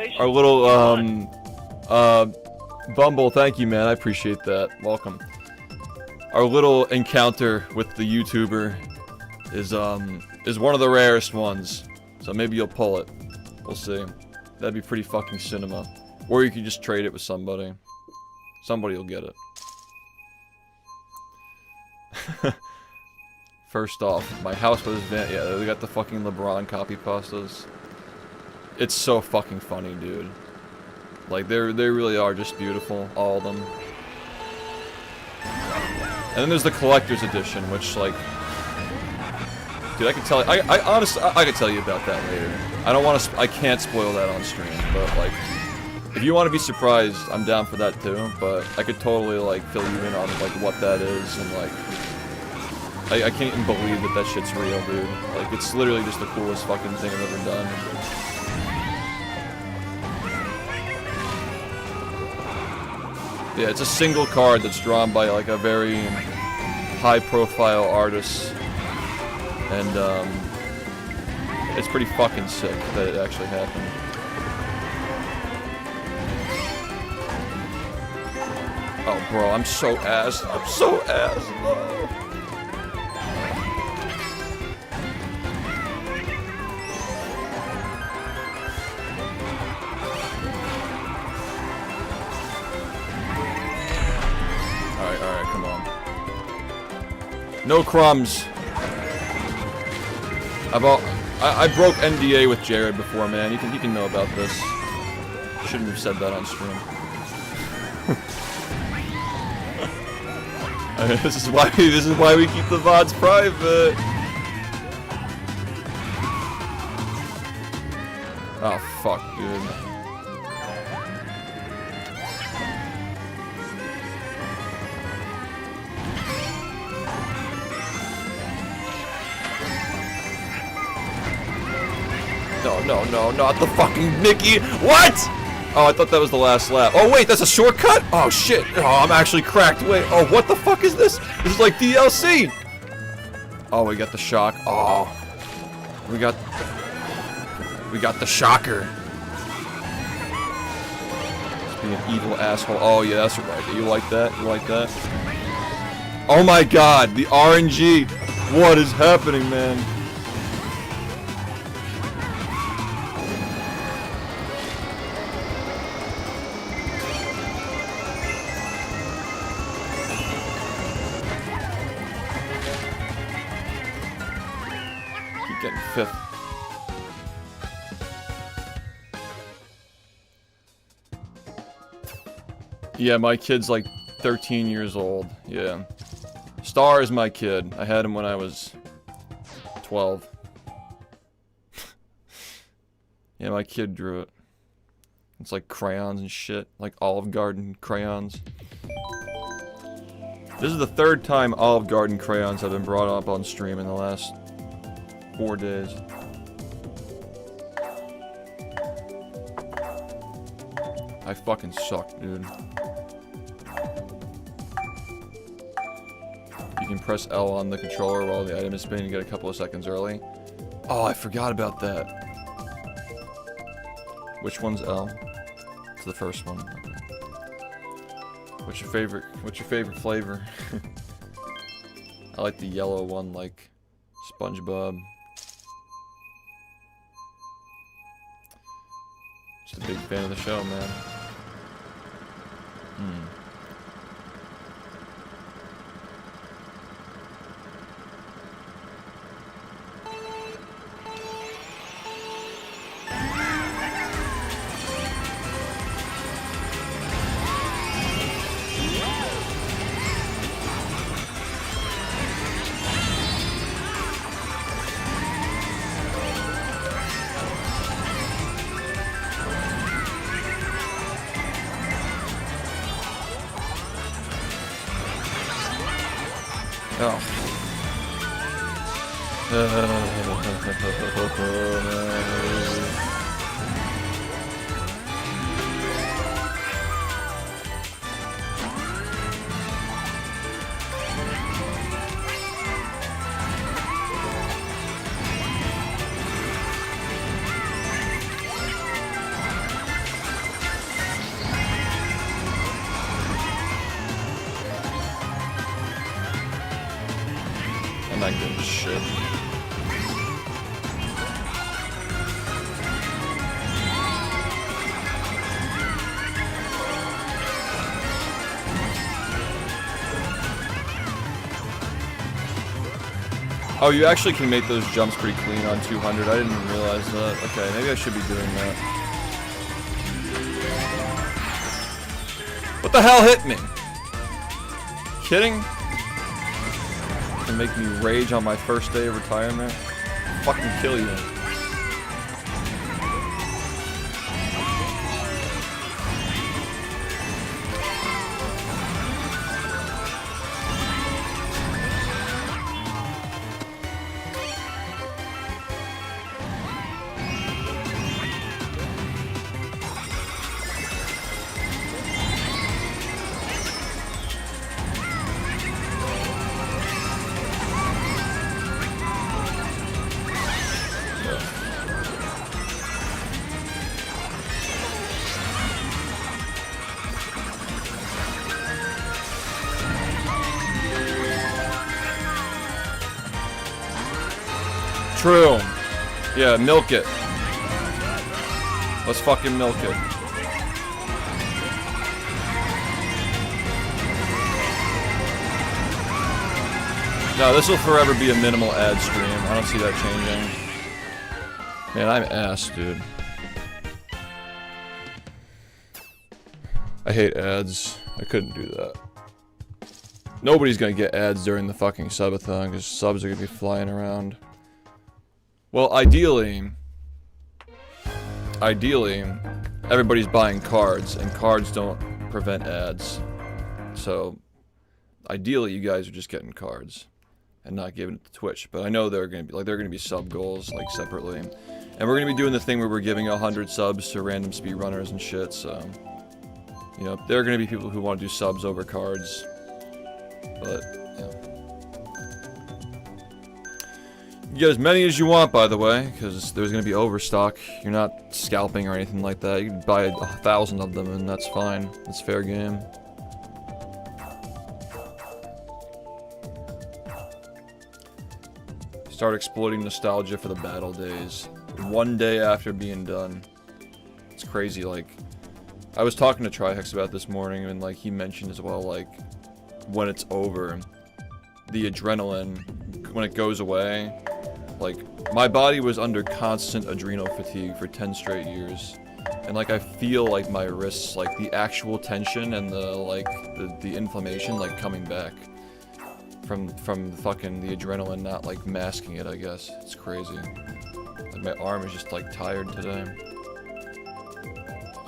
Bumble, thank you, man. I appreciate that. Welcome. Our little encounter with the YouTuber is one of the rarest ones. So maybe you'll pull it. We'll see. That'd be pretty fucking cinema. Or you could just trade it with somebody. Somebody will get it. First off, my house was yeah, they got the fucking LeBron copy pastas. It's so fucking funny, dude. Like they really are just beautiful, all of them. And then there's the collector's edition, which like, dude, I can tell. I honestly, I could tell you about that later. I can't spoil that on stream, but like. If you want to be surprised, I'm down for that too, but I could totally, like, fill you in on, like, what that is, and, like... I can't even believe that shit's real, dude. Like, it's literally just the coolest fucking thing I've ever done. Yeah, it's a single card that's drawn by, like, a very high-profile artist, and, it's pretty fucking sick that it actually happened. Oh, bro, I'm so ass. I'm so ass. No. Alright, come on. No crumbs. I broke NDA with Jared before, man. He can know about this. Shouldn't have said that on stream. This is why we keep the VODs private. Oh fuck, dude. No, not the fucking Mickey. What? Oh, I thought that was the last lap. Oh, wait, that's a shortcut? Oh, shit. Oh, I'm actually cracked. Wait, oh, what the fuck is this? This is like DLC. Oh, we got the shock. Oh. We got the shocker. Just be an evil asshole. Oh, yeah, that's right. You like that? You like that? Oh, my God. The RNG. What is happening, man? 25th. Yeah, my kid's like 13 years old. Yeah. Star is my kid. I had him when I was 12. Yeah, my kid drew it. It's like crayons and shit. Like Olive Garden crayons. This is the 3rd time Olive Garden crayons have been brought up on stream in the last 4 days. I fucking suck, dude. You can press L on the controller while the item is spinning and get a couple of seconds early. Oh, I forgot about that. Which one's L? It's the first one. Okay. What's your favorite flavor? I like the yellow one, like SpongeBob. Just a big fan of the show, man. I'm not getting shit. Oh, you actually can make those jumps pretty clean on 200. I didn't realize that. Okay, maybe I should be doing that. What the hell hit me? Kidding? Can make me rage on my first day of retirement? Fucking kill you. True. Yeah, milk it. Let's fucking milk it. No, this will forever be a minimal ad stream. I don't see that changing. Man, I'm ass, dude. I hate ads. I couldn't do that. Nobody's gonna get ads during the fucking subathon because subs are gonna be flying around. Well, ideally, everybody's buying cards, and cards don't prevent ads. So, ideally, you guys are just getting cards and not giving it to Twitch. But I know they're gonna be sub goals like separately, and we're gonna be doing the thing where we're giving 100 subs to random speedrunners and shit. So, you know, there are gonna be people who want to do subs over cards, but. You get as many as you want, by the way, because there's going to be overstock. You're not scalping or anything like that. You can buy 1,000 of them, and that's fine. It's fair game. Start exploiting nostalgia for the battle days. One day after being done. It's crazy, like... I was talking to Trihex about this morning, and, like, he mentioned as well, like... When it's over, the adrenaline, when it goes away... like, my body was under constant adrenal fatigue for 10 straight years. And, like, I feel, like, my wrists, like, the actual tension and the, like, the inflammation, like, coming back. From fucking the adrenaline not, like, masking it, I guess. It's crazy. Like, my arm is just, like, tired today.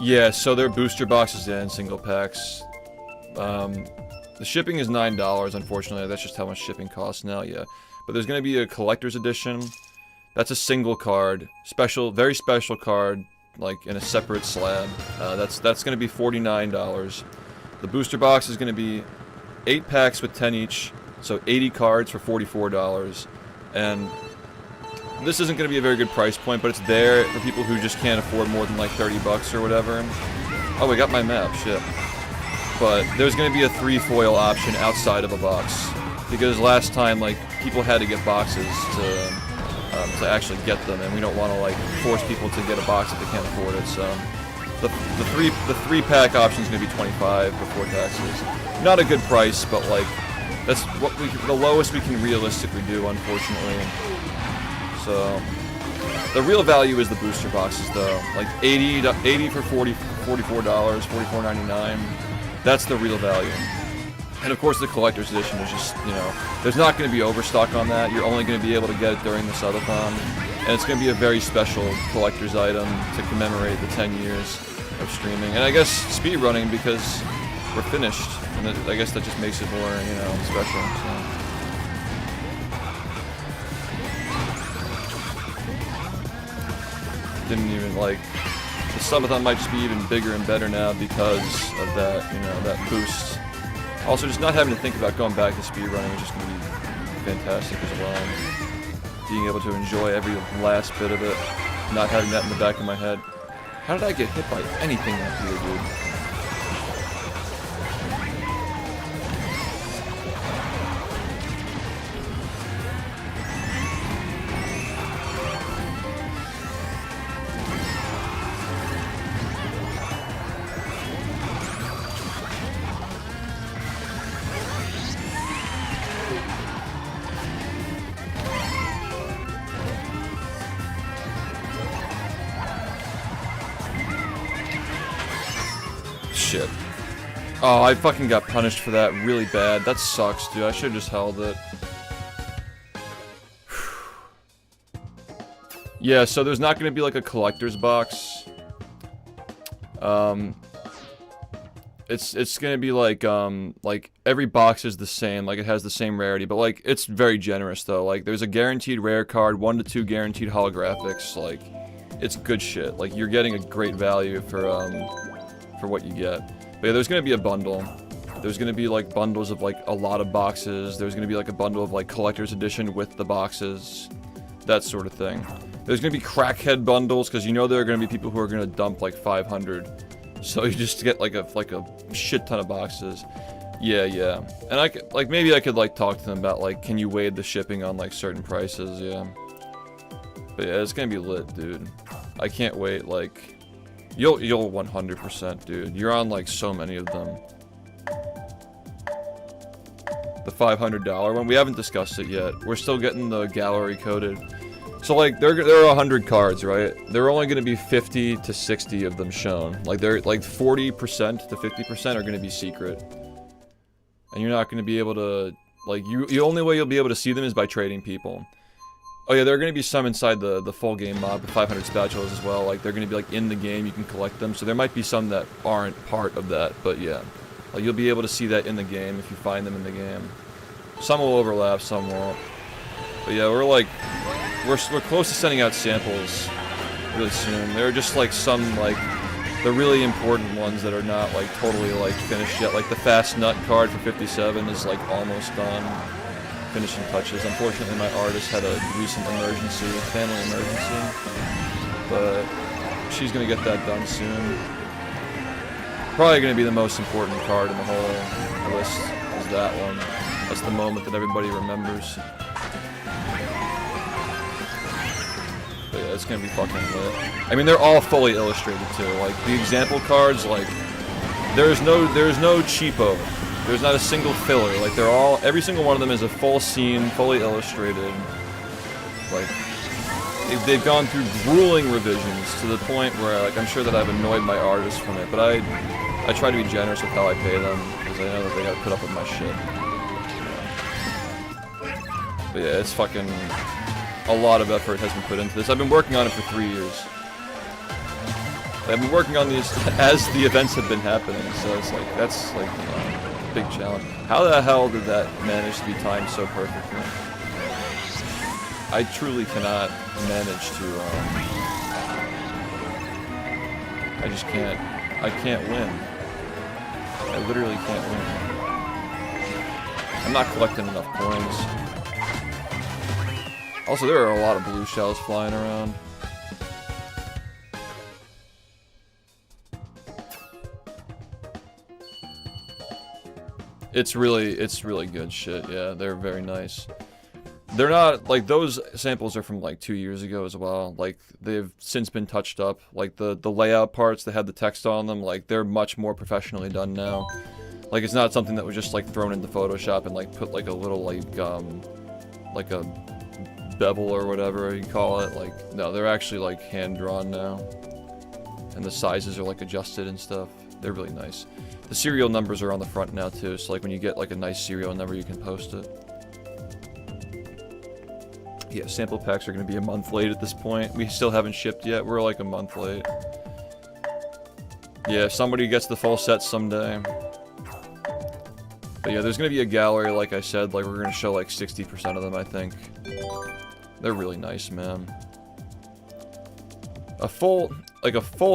Yeah, so they're booster boxes and single packs. The shipping is $9, unfortunately. That's just how much shipping costs now, yeah. But there's gonna be a collector's edition. That's a single card. Special, very special card, like, in a separate slab. That's gonna be $49. The booster box is gonna be 8 packs with 10 each, so 80 cards for $44. And this isn't gonna be a very good price point, but it's there for people who just can't afford more than, like, 30 bucks or whatever. Oh, we got my map, shit. But there's going to be a 3 foil option outside of a box. Because last time, like, people had to get boxes to actually get them, and we don't want to, like, force people to get a box if they can't afford it, so... The 3-pack option is going to be $25 before taxes. Not a good price, but, like, that's what the lowest we can realistically do, unfortunately. So... The real value is the booster boxes, though. Like, 80 for $44, $44.99. That's the real value. And of course the collector's edition is just, you know, there's not going to be overstock on that. You're only going to be able to get it during the subathon. And it's going to be a very special collector's item to commemorate the 10 years of streaming. And I guess speedrunning because we're finished. And I guess that just makes it more, you know, special. So. Didn't even, like... The subathon might just be even bigger and better now because of that, you know, that boost. Also, just not having to think about going back to speedrunning is just going to be fantastic as well. Being able to enjoy every last bit of it, not having that in the back of my head. How did I get hit by anything up here, dude? Shit. Oh, I fucking got punished for that really bad. That sucks, dude. I should've just held it. Yeah, so there's not gonna be like a collector's box. It's gonna be like every box is the same, like it has the same rarity, but like it's very generous though. Like there's a guaranteed rare card, 1 to 2 guaranteed holographics. Like it's good shit. Like you're getting a great value for what you get. But yeah, there's gonna be a bundle. There's gonna be like bundles of like a lot of boxes. There's gonna be like a bundle of like collector's edition with the boxes, that sort of thing. There's gonna be crackhead bundles because you know there are gonna be people who are gonna dump like 500. So you just get like a shit ton of boxes. Yeah. And I could, like, maybe I could like talk to them about like, can you waive the shipping on like certain prices? Yeah. But yeah, it's gonna be lit, dude. I can't wait. Like, you'll 100%, dude. You're on like so many of them. The $500 one, we haven't discussed it yet. We're still getting the gallery coded. So like there are 100 cards, right? There are only going to be 50 to 60 of them shown. Like they're like 40% to 50% are going to be secret. And you're not going to be able to, like, the only way you'll be able to see them is by trading people. Oh yeah, there are going to be some inside the full game mob with 500 spatulas as well. Like they're going to be like in the game, you can collect them. So there might be some that aren't part of that, but yeah. Like you'll be able to see that in the game if you find them in the game. Some will overlap, some won't. But yeah, we're close to sending out samples really soon. There are just like some like the really important ones that are not like totally like finished yet. Like the Fast Nut card for 57 is like almost done. Finishing touches. Unfortunately, my artist had a recent emergency, family emergency, but she's gonna get that done soon. Probably gonna be the most important card in the whole list is that one. That's the moment that everybody remembers. But yeah, it's gonna be fucking lit. I mean, they're all fully illustrated too. Like the example cards, like there's no cheapo. There's not a single filler. Like they're all, every single one of them is a full scene, fully illustrated. Like, they've gone through grueling revisions to the point where, like, I'm sure that I've annoyed my artists from it, but I try to be generous with how I pay them, because I know that they gotta put up with my shit. But yeah, it's fucking... a lot of effort has been put into this. I've been working on it for 3 years. I've been working on these as the events have been happening, so it's like, that's like, you know, a big challenge. How the hell did that manage to be timed so perfectly? I truly cannot manage to, I just can't, I can't win. I literally can't win. I'm not collecting enough coins. Also, there are a lot of blue shells flying around. It's really good shit, yeah, they're very nice. They're not, like, those samples are from, like, 2 years ago as well. Like, they've since been touched up. Like, the layout parts that had the text on them, like, they're much more professionally done now. Like, it's not something that was just, like, thrown into Photoshop and, like, put, like, a little, like a bevel or whatever you call it. Like, no, they're actually, like, hand-drawn now. And the sizes are, like, adjusted and stuff. They're really nice. The serial numbers are on the front now, too, so, like, when you get, like, a nice serial number, you can post it. Yeah, sample packs are going to be a month late at this point. We still haven't shipped yet. We're, like, a month late. Yeah, if somebody gets the full set someday. But yeah, there's going to be a gallery, like I said. Like, we're going to show, like, 60% of them, I think. They're really nice, man. A full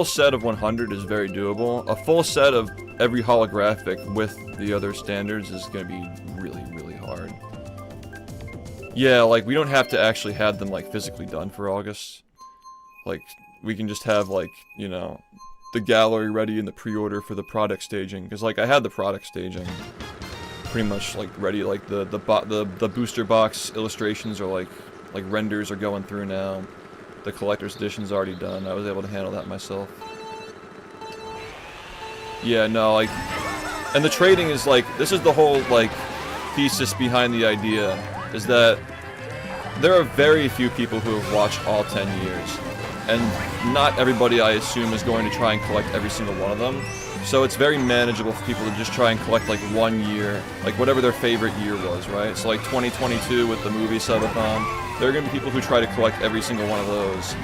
set of 100 is very doable. A full set of every holographic with the other standards is going to be really, really hard. Yeah, like, we don't have to actually have them, like, physically done for August. Like, we can just have, like, you know, the gallery ready in the pre-order for the product staging. Because, like, I had the product staging pretty much, like, ready. Like, the booster box illustrations are, like renders are going through now. The collector's edition's already done. I was able to handle that myself. Yeah, no, like... And the trading is, like... This is the whole, like, thesis behind the idea. Is that there are very few people who have watched all 10 years. And not everybody, I assume, is going to try and collect every single one of them. So it's very manageable for people to just try and collect, like, 1 year. Like, whatever their favorite year was, right? So, like, 2022 with the movie subathon. There are going to be people who try to collect every single one of those.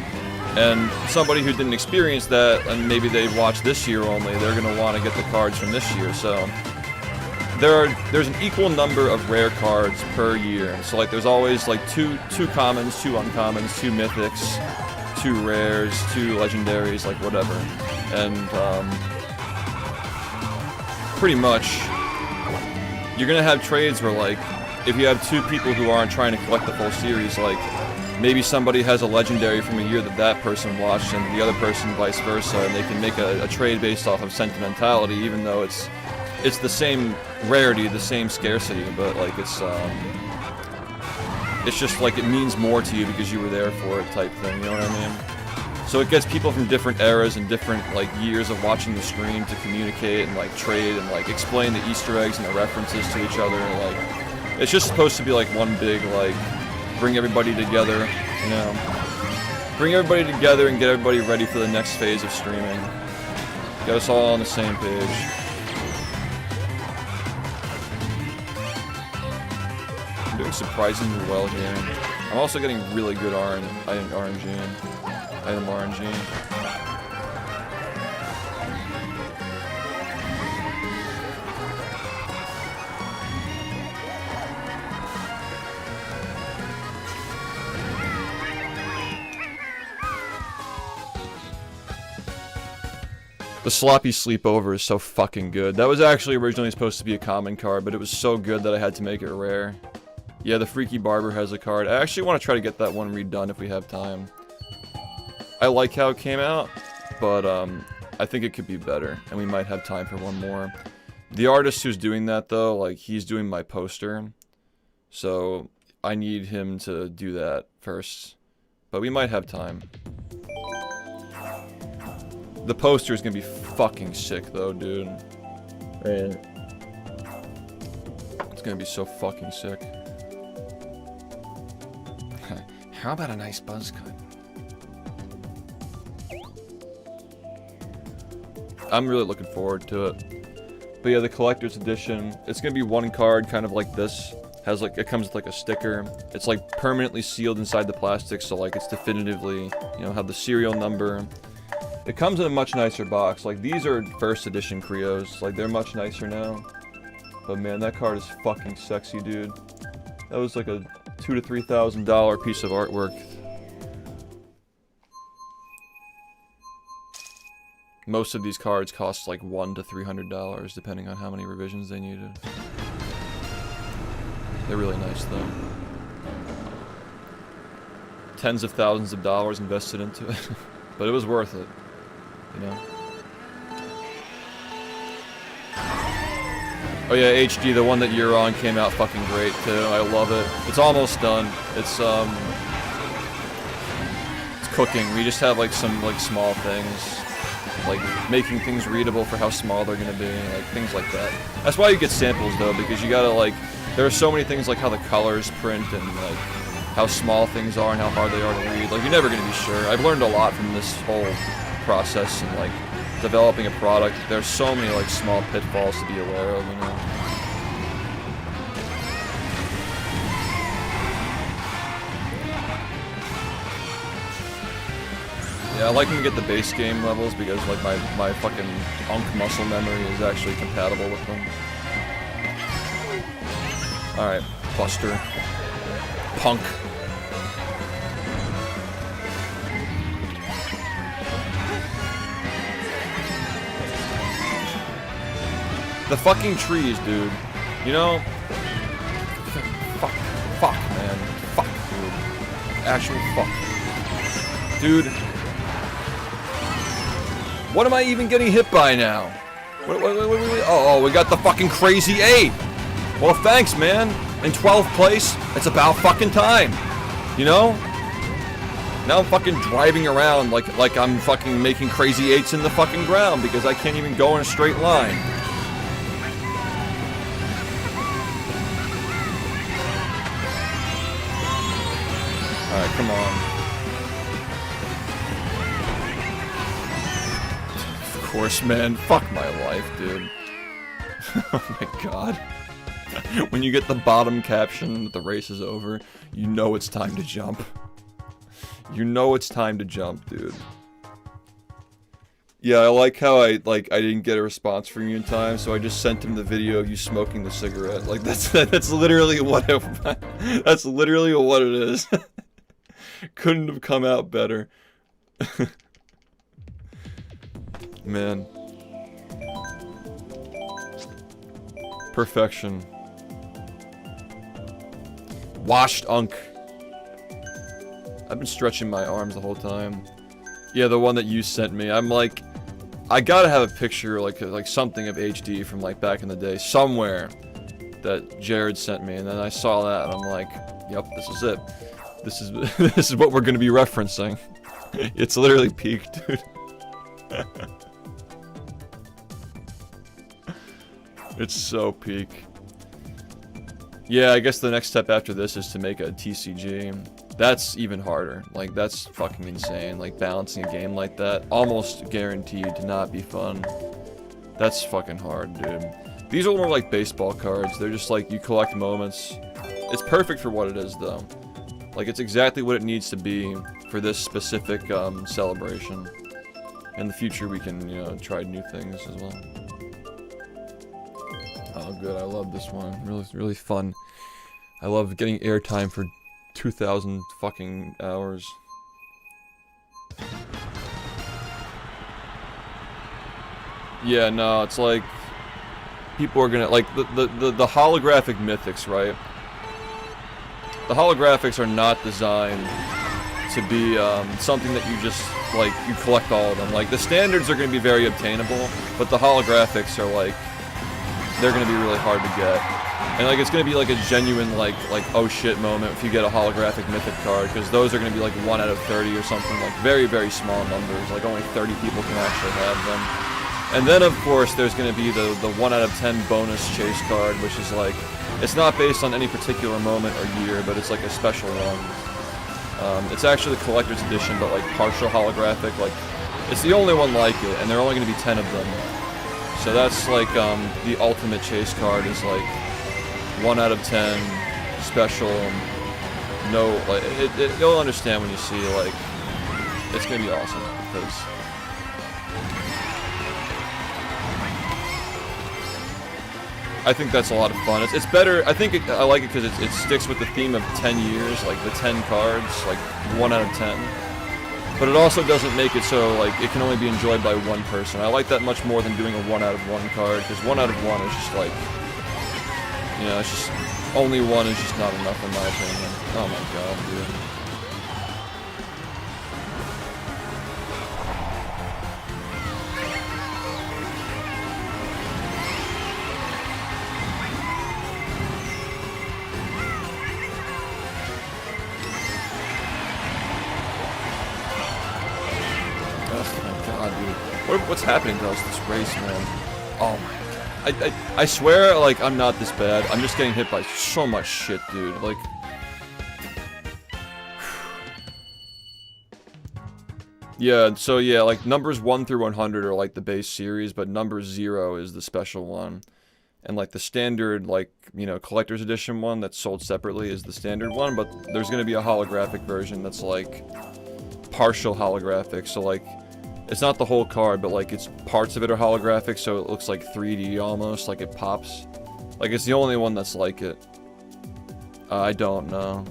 And somebody who didn't experience that, and maybe they watched this year only, they're going to want to get the cards from this year, so... There's an equal number of rare cards per year. So, like, there's always, like, two commons, 2 uncommons, 2 mythics, 2 rares, 2 legendaries, like, whatever. And, pretty much, you're gonna have trades where, like, if you have 2 people who aren't trying to collect the full series, like, maybe somebody has a legendary from a year that that person watched and the other person vice versa, and they can make a trade based off of sentimentality, even though it's the same rarity, the same scarcity, but, like, it's just, like, it means more to you because you were there for it type thing, you know what I mean? So it gets people from different eras and different, like, years of watching the stream to communicate and, like, trade and, like, explain the Easter eggs and the references to each other, and, like, it's just supposed to be, like, one big, like, bring everybody together, you know? Bring everybody together and get everybody ready for the next phase of streaming. Get us all on the same page. I'm doing surprisingly well here. I'm also getting really good RNG. Item RNG. The Sloppy Sleepover is so fucking good. That was actually originally supposed to be a common card, but it was so good that I had to make it rare. Yeah, the Freaky Barber has a card. I actually want to try to get that one redone if we have time. I like how it came out, but I think it could be better, and we might have time for one more. The artist who's doing that, though, like, he's doing my poster, so I need him to do that first, but we might have time. The poster is gonna be fucking sick, though, dude. Man. It's gonna be so fucking sick. How about a nice buzz cut? I'm really looking forward to it. But yeah, the collector's edition, it's gonna be one card kind of like this. Has like, it comes with like a sticker. It's like permanently sealed inside the plastic, so like it's definitively, you know, have the serial number. It comes in a much nicer box. Like these are first edition Creos, like they're much nicer now. But man, that card is fucking sexy, dude. That was like a $2,000 to $3,000 piece of artwork. Most of these cards cost like $100 to $300, depending on how many revisions they needed. They're really nice, though. Tens of thousands of dollars invested into it, but it was worth it, you know. Oh yeah, HD, the one that you're on came out fucking great too. I love it. It's almost done. It's cooking. We just have like some like small things, like making things readable for how small they're gonna be, like things like that. That's why you get samples though, because you gotta like, there are so many things like how the colors print and like how small things are and how hard they are to read. Like you're never gonna be sure. I've learned a lot from this whole process and like developing a product. There's so many like small pitfalls to be aware of, you know. Yeah, I like when we get the base game levels because like my fucking unk muscle memory is actually compatible with them. Alright, Buster. Punk. The fucking trees, dude. You know? Fuck, man. Fuck, dude. Actual fuck. Dude. What am I even getting hit by now? Wait. Oh, we got the fucking crazy 8. Well, thanks, man. In 12th place, it's about fucking time. You know? Now I'm fucking driving around like I'm fucking making crazy 8s in the fucking ground because I can't even go in a straight line. Alright, come on. Of course, man. Fuck my life, dude. Oh my god. When you get the bottom caption that the race is over, you know it's time to jump. You know it's time to jump, dude. Yeah, I like how I didn't get a response from you in time, so I just sent him the video of you smoking the cigarette. Like that's literally what it, that's literally what it is. Couldn't have come out better. Man. Perfection. Washed unk. I've been stretching my arms the whole time. Yeah, the one that you sent me. I'm like, I gotta have a picture, like something of HD from like back in the day, somewhere that Jared sent me, and then I saw that, and I'm like, yep, this is it. This is this is what we're gonna be referencing. It's literally peak, dude. It's so peak. Yeah, I guess the next step after this is to make a TCG. That's even harder. Like, that's fucking insane. Like, balancing a game like that, almost guaranteed to not be fun. That's fucking hard, dude. These are more like baseball cards. They're just like, you collect moments. It's perfect for what it is, though. Like, it's exactly what it needs to be for this specific celebration. In the future, we can, you know, try new things as well. Oh, good. I love this one. Really fun. I love getting airtime for 2,000 fucking hours. Yeah, no, it's like people are gonna like the holographic mythics, right? The holographics are not designed to be something that you just like you collect all of them. Like the standards are gonna be very obtainable, but the holographics are like they're gonna be really hard to get. And like it's gonna be like a genuine like oh shit moment if you get a holographic mythic card, because those are gonna be like 1 out of 30 or something, like very small numbers. Like only 30 people can actually have them. And then of course there's gonna be the 1 out of 10 bonus chase card, which is like it's not based on any particular moment or year, but it's like a special one. It's actually the collector's edition, but like partial holographic. Like, it's the only one like it, and there are only going to be 10 of them. So that's like the ultimate chase card is like 1 out of 10 special. No, like you'll understand when you see like it's going to be awesome because. I think that's a lot of fun. It's better. I think I like it because it sticks with the theme of 10 years, like the 10 cards, like 1 out of 10. But it also doesn't make it so like it can only be enjoyed by one person. I like that much more than doing a 1 out of 1 card because 1 out of 1 is just like, you know, it's just only 1 is just not enough in my opinion. Oh my god, dude. What's happening to us this race, man? Oh my god. I swear, like, I'm not this bad. I'm just getting hit by so much shit, dude. Like... yeah, so yeah, like, numbers 1 through 100 are, like, the base series, but number 0 is the special one. And, like, the standard, like, you know, collector's edition one that's sold separately is the standard one, but there's gonna be a holographic version that's, like, partial holographic, so, like... it's not the whole card, but like it's parts of it are holographic, so it looks like 3D almost, like it pops. Like it's the only one that's like it. I don't know.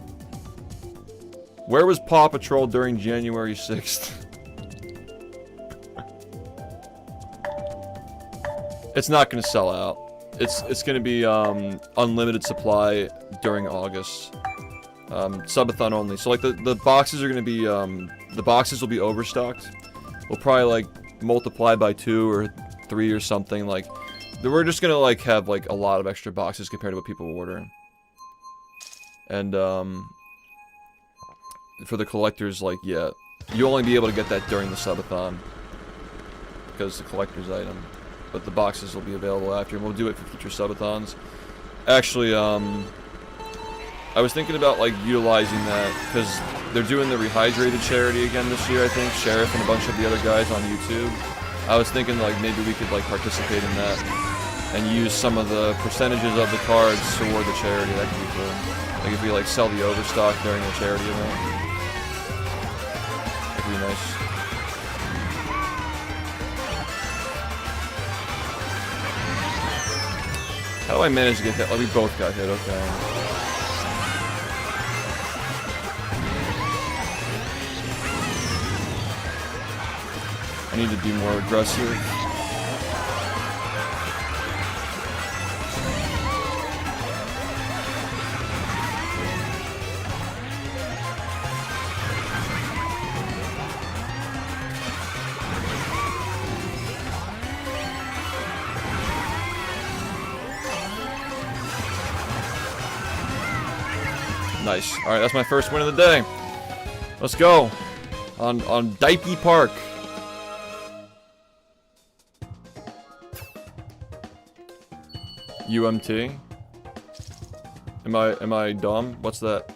Where was Paw Patrol during January 6th? It's not gonna sell out. It's gonna be unlimited supply during August. Subathon only. So like the boxes are gonna be the boxes will be overstocked. We'll probably like multiply by 2 or 3 or something. Like we're just gonna like have like a lot of extra boxes compared to what people order. And for the collectors, like yeah, you'll only be able to get that during the subathon because it's a collector's item. But the boxes will be available after, and we'll do it for future subathons. Actually, I was thinking about like utilizing that because they're doing the Rehydrated charity again this year, I think. Sheriff and a bunch of the other guys on YouTube. I was thinking like maybe we could like participate in that and use some of the percentages of the cards toward the charity. That could be cool. Like if we like sell the overstock during the charity event. That could be nice. How do I manage to get hit? Oh, we both got hit, okay. I need to be more aggressive. Nice. Alright, that's my first win of the day. Let's go. On Dipey Park. UMT? Am I dumb? What's that?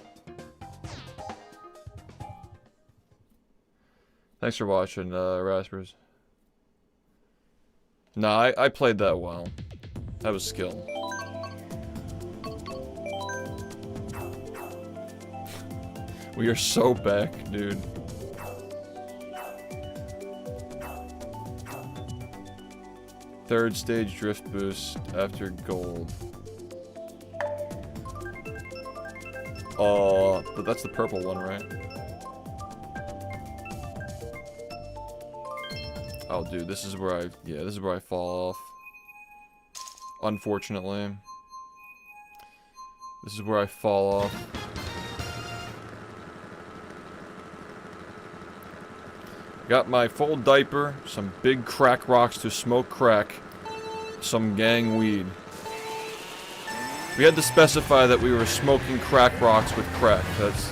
Thanks for watching, Raspers. Nah, I played that well. That was skill. We are so back, dude. Third stage drift boost after gold. But that's the purple one, right? Oh, dude, this is where this is where I fall off. Unfortunately. This is where I fall off. Got my full diaper, some big crack rocks to smoke crack, some gang weed. We had to specify that we were smoking crack rocks with crack. That's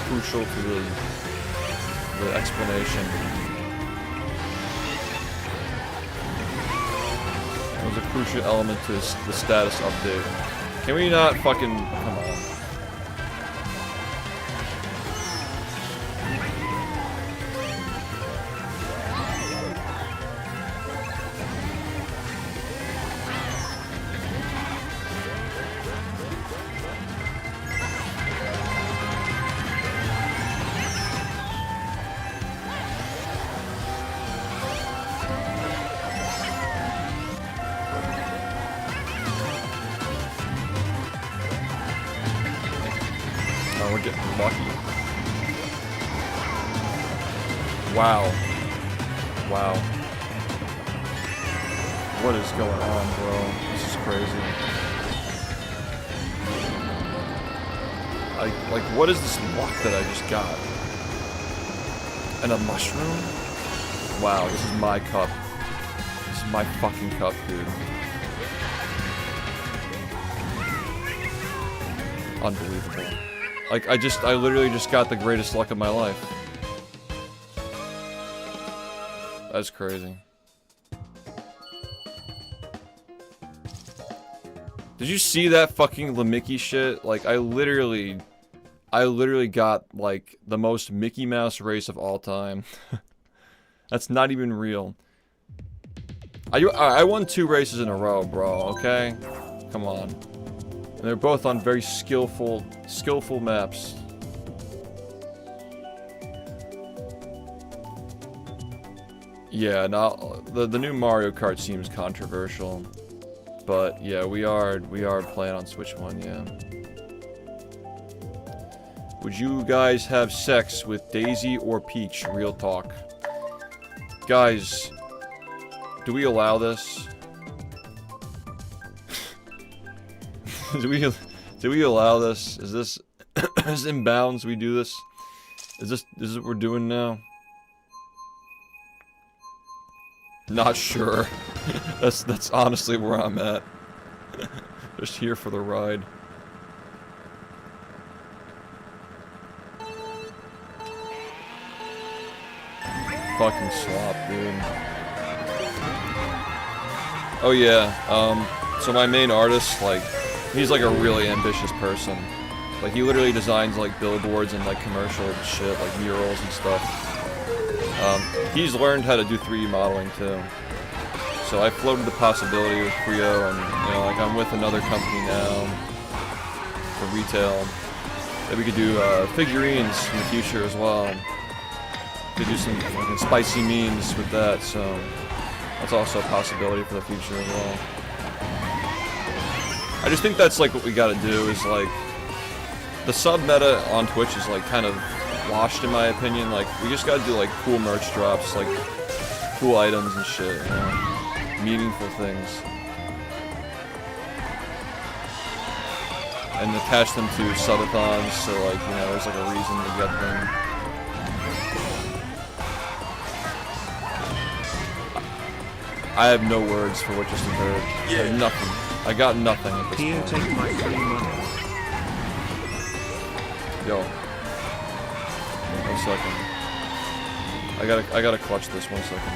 crucial to the explanation. That was a crucial element to the status update. Can we not fucking come on? getting lucky. Wow. Wow. What is going on, bro? This is crazy. Like, what is this luck that I just got? And a mushroom? Wow, this is my cup. This is my fucking cup, dude. Unbelievable. Like, I literally just got the greatest luck of my life. That's crazy. Did you see that fucking Mickey shit? Like, I literally got, like, the most Mickey Mouse race of all time. That's not even real. I won 2 races in a row, bro, okay? Come on. And they're both on very skillful maps. Yeah, now the new Mario Kart seems controversial. But yeah, we are playing on Switch 1, yeah. Would you guys have sex with Daisy or Peach? Real talk. Guys, do we allow this? do we allow this? Is this is in bounds? We do this? Is this what we're doing now? Not sure. That's honestly where I'm at. Just here for the ride. Fucking slop, dude. Oh yeah, so my main artist, like, he's like a really ambitious person. Like, he literally designs like billboards and like commercial shit, like murals and stuff. He's learned how to do 3D modeling too. So I floated the possibility with Creo, and you know, like, I'm with another company now for retail that we could do figurines in the future as well. Could do some fucking spicy memes with that, so that's also a possibility for the future as well. I just think that's like what we gotta do is like the sub meta on Twitch is like kind of washed in my opinion. Like, we just gotta do like cool merch drops, like cool items and shit, you know, meaningful things, and attach them to subathons, so like, you know, there's like a reason to get them. I have no words for what just occurred. Yeah. I have nothing. I got nothing at this point. Take my free money. Yo. 1 second. I gotta clutch this 1 second.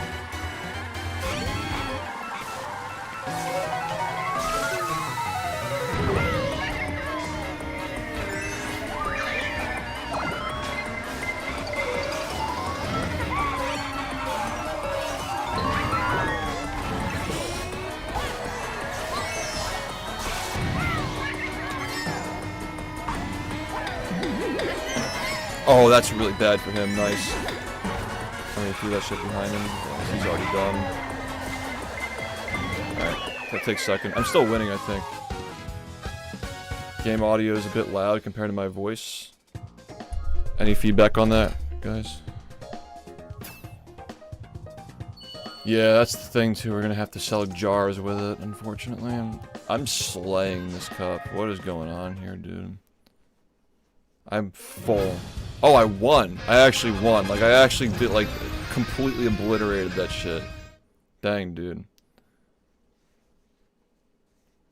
Oh, that's really bad for him. Nice. He threw that shit behind him. He's already done. Alright, that takes a second. I'm still winning, I think. Game audio is a bit loud compared to my voice. Any feedback on that, guys? Yeah, that's the thing too. We're gonna have to sell jars with it, unfortunately. I'm slaying this cup. What is going on here, dude? I'm full. Oh, I won. I actually won. Like, I actually did, like, completely obliterated that shit. Dang, dude.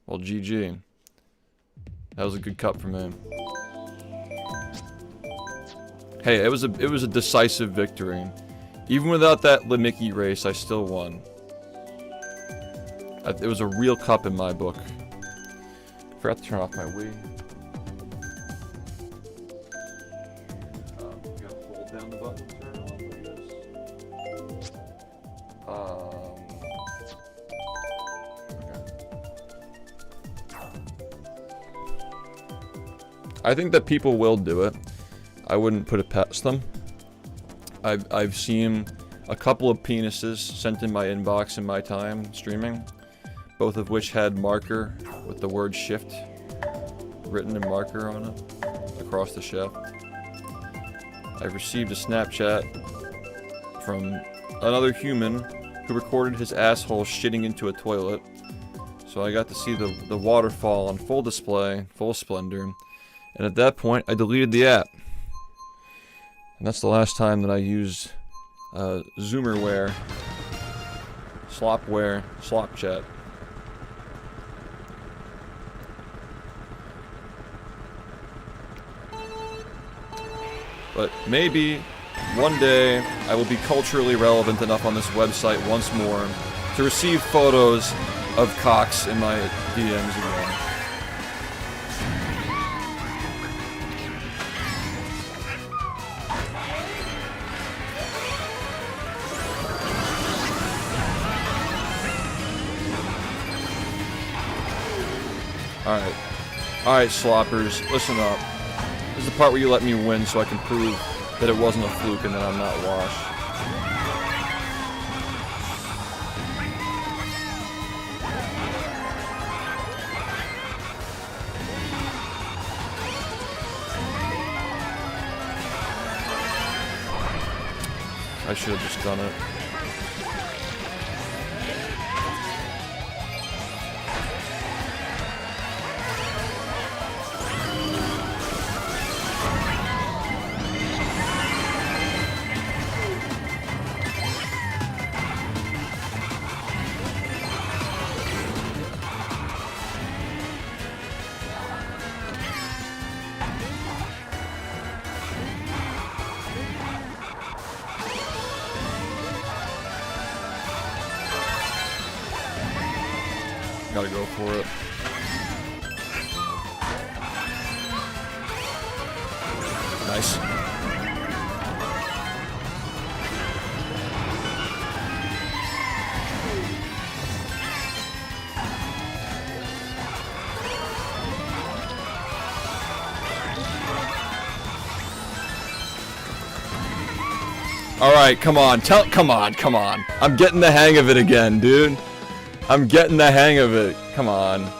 Well, GG. That was a good cup for me. Hey, it was a decisive victory. Even without that Mickey race, I still won. It was a real cup in my book. Forgot to turn off my Wii. Down the button, turn it off, okay. I think that people will do it. I wouldn't put it past them. I've seen a couple of penises sent in my inbox in my time streaming, both of which had marker with the word shift written in marker on it across the shaft. I've received a Snapchat from another human who recorded his asshole shitting into a toilet. So I got to see the waterfall on full display, full splendor. And at that point, I deleted the app. And that's the last time that I used Zoomerware, Slopware, Slopchat. But maybe one day I will be culturally relevant enough on this website once more to receive photos of cocks in my DMs again. Alright, sloppers, listen up. This is the part where you let me win so I can prove that it wasn't a fluke and that I'm not washed. I should have just done it. Gotta go for it. Nice. Alright, come on. Come on. I'm getting the hang of it again, dude. I'm getting the hang of it. Come on.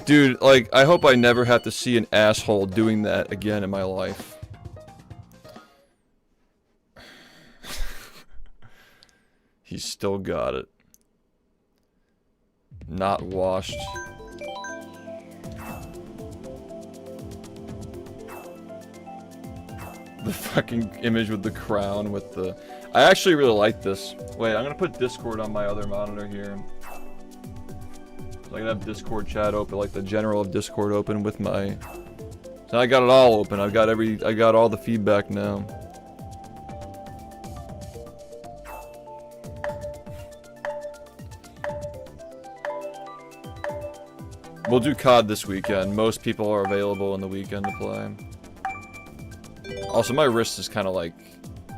Dude, like, I hope I never have to see an asshole doing that again in my life. He's still got it. Not washed. The fucking image with the crown with the... I actually really like this. Wait, I'm gonna put Discord on my other monitor here. So I can have Discord chat open, like the general of Discord open with my... So I got it all open. I got all the feedback now. We'll do COD this weekend. Most people are available in the weekend to play. Also, my wrist is kind of like...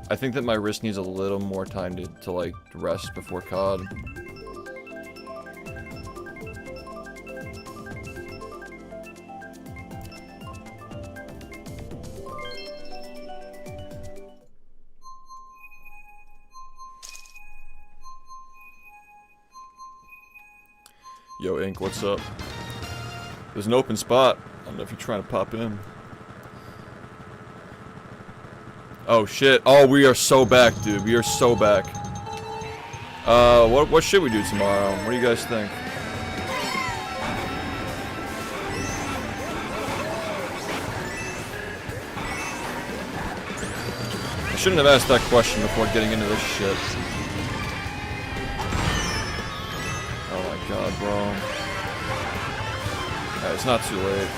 I think that my wrist needs a little more time to like, rest before COD. Yo, Ink, what's up? There's an open spot. I don't know if you're trying to pop in. Oh shit. Oh, we are so back, dude. We are so back. What should we do tomorrow? What do you guys think? I shouldn't have asked that question before getting into this shit. Oh my god, bro. Yeah, it's not too late.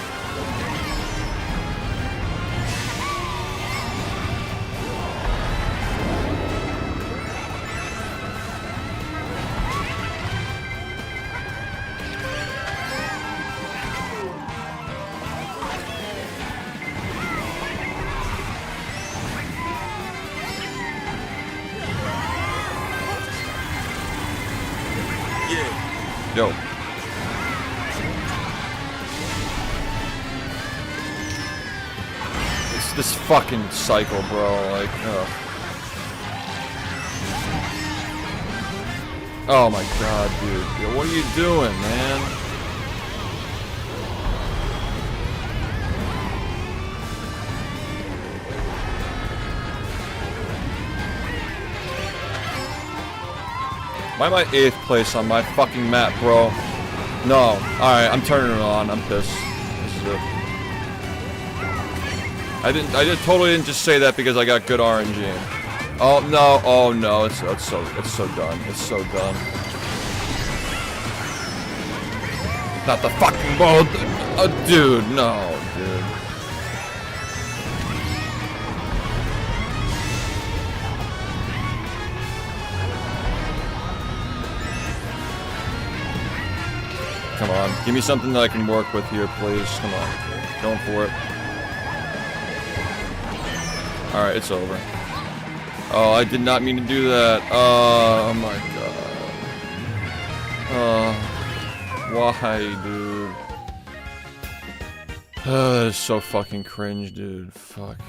Yo. It's this fucking cycle, bro. Like, ugh. Oh my god, dude. Yo, what are you doing, man? Why am I 8th place on my fucking map, bro? No. Alright, I'm turning it on. I'm pissed. This is it. I totally didn't just say that because I got good RNG. Oh no, oh no, it's so done. It's so done. Not the fucking ball. Dude, no, dude. Come on, give me something that I can work with here, please. Come on, going for it. Alright, it's over. Oh, I did not mean to do that. Oh my god. Why, dude? That is so fucking cringe, dude. Fuck.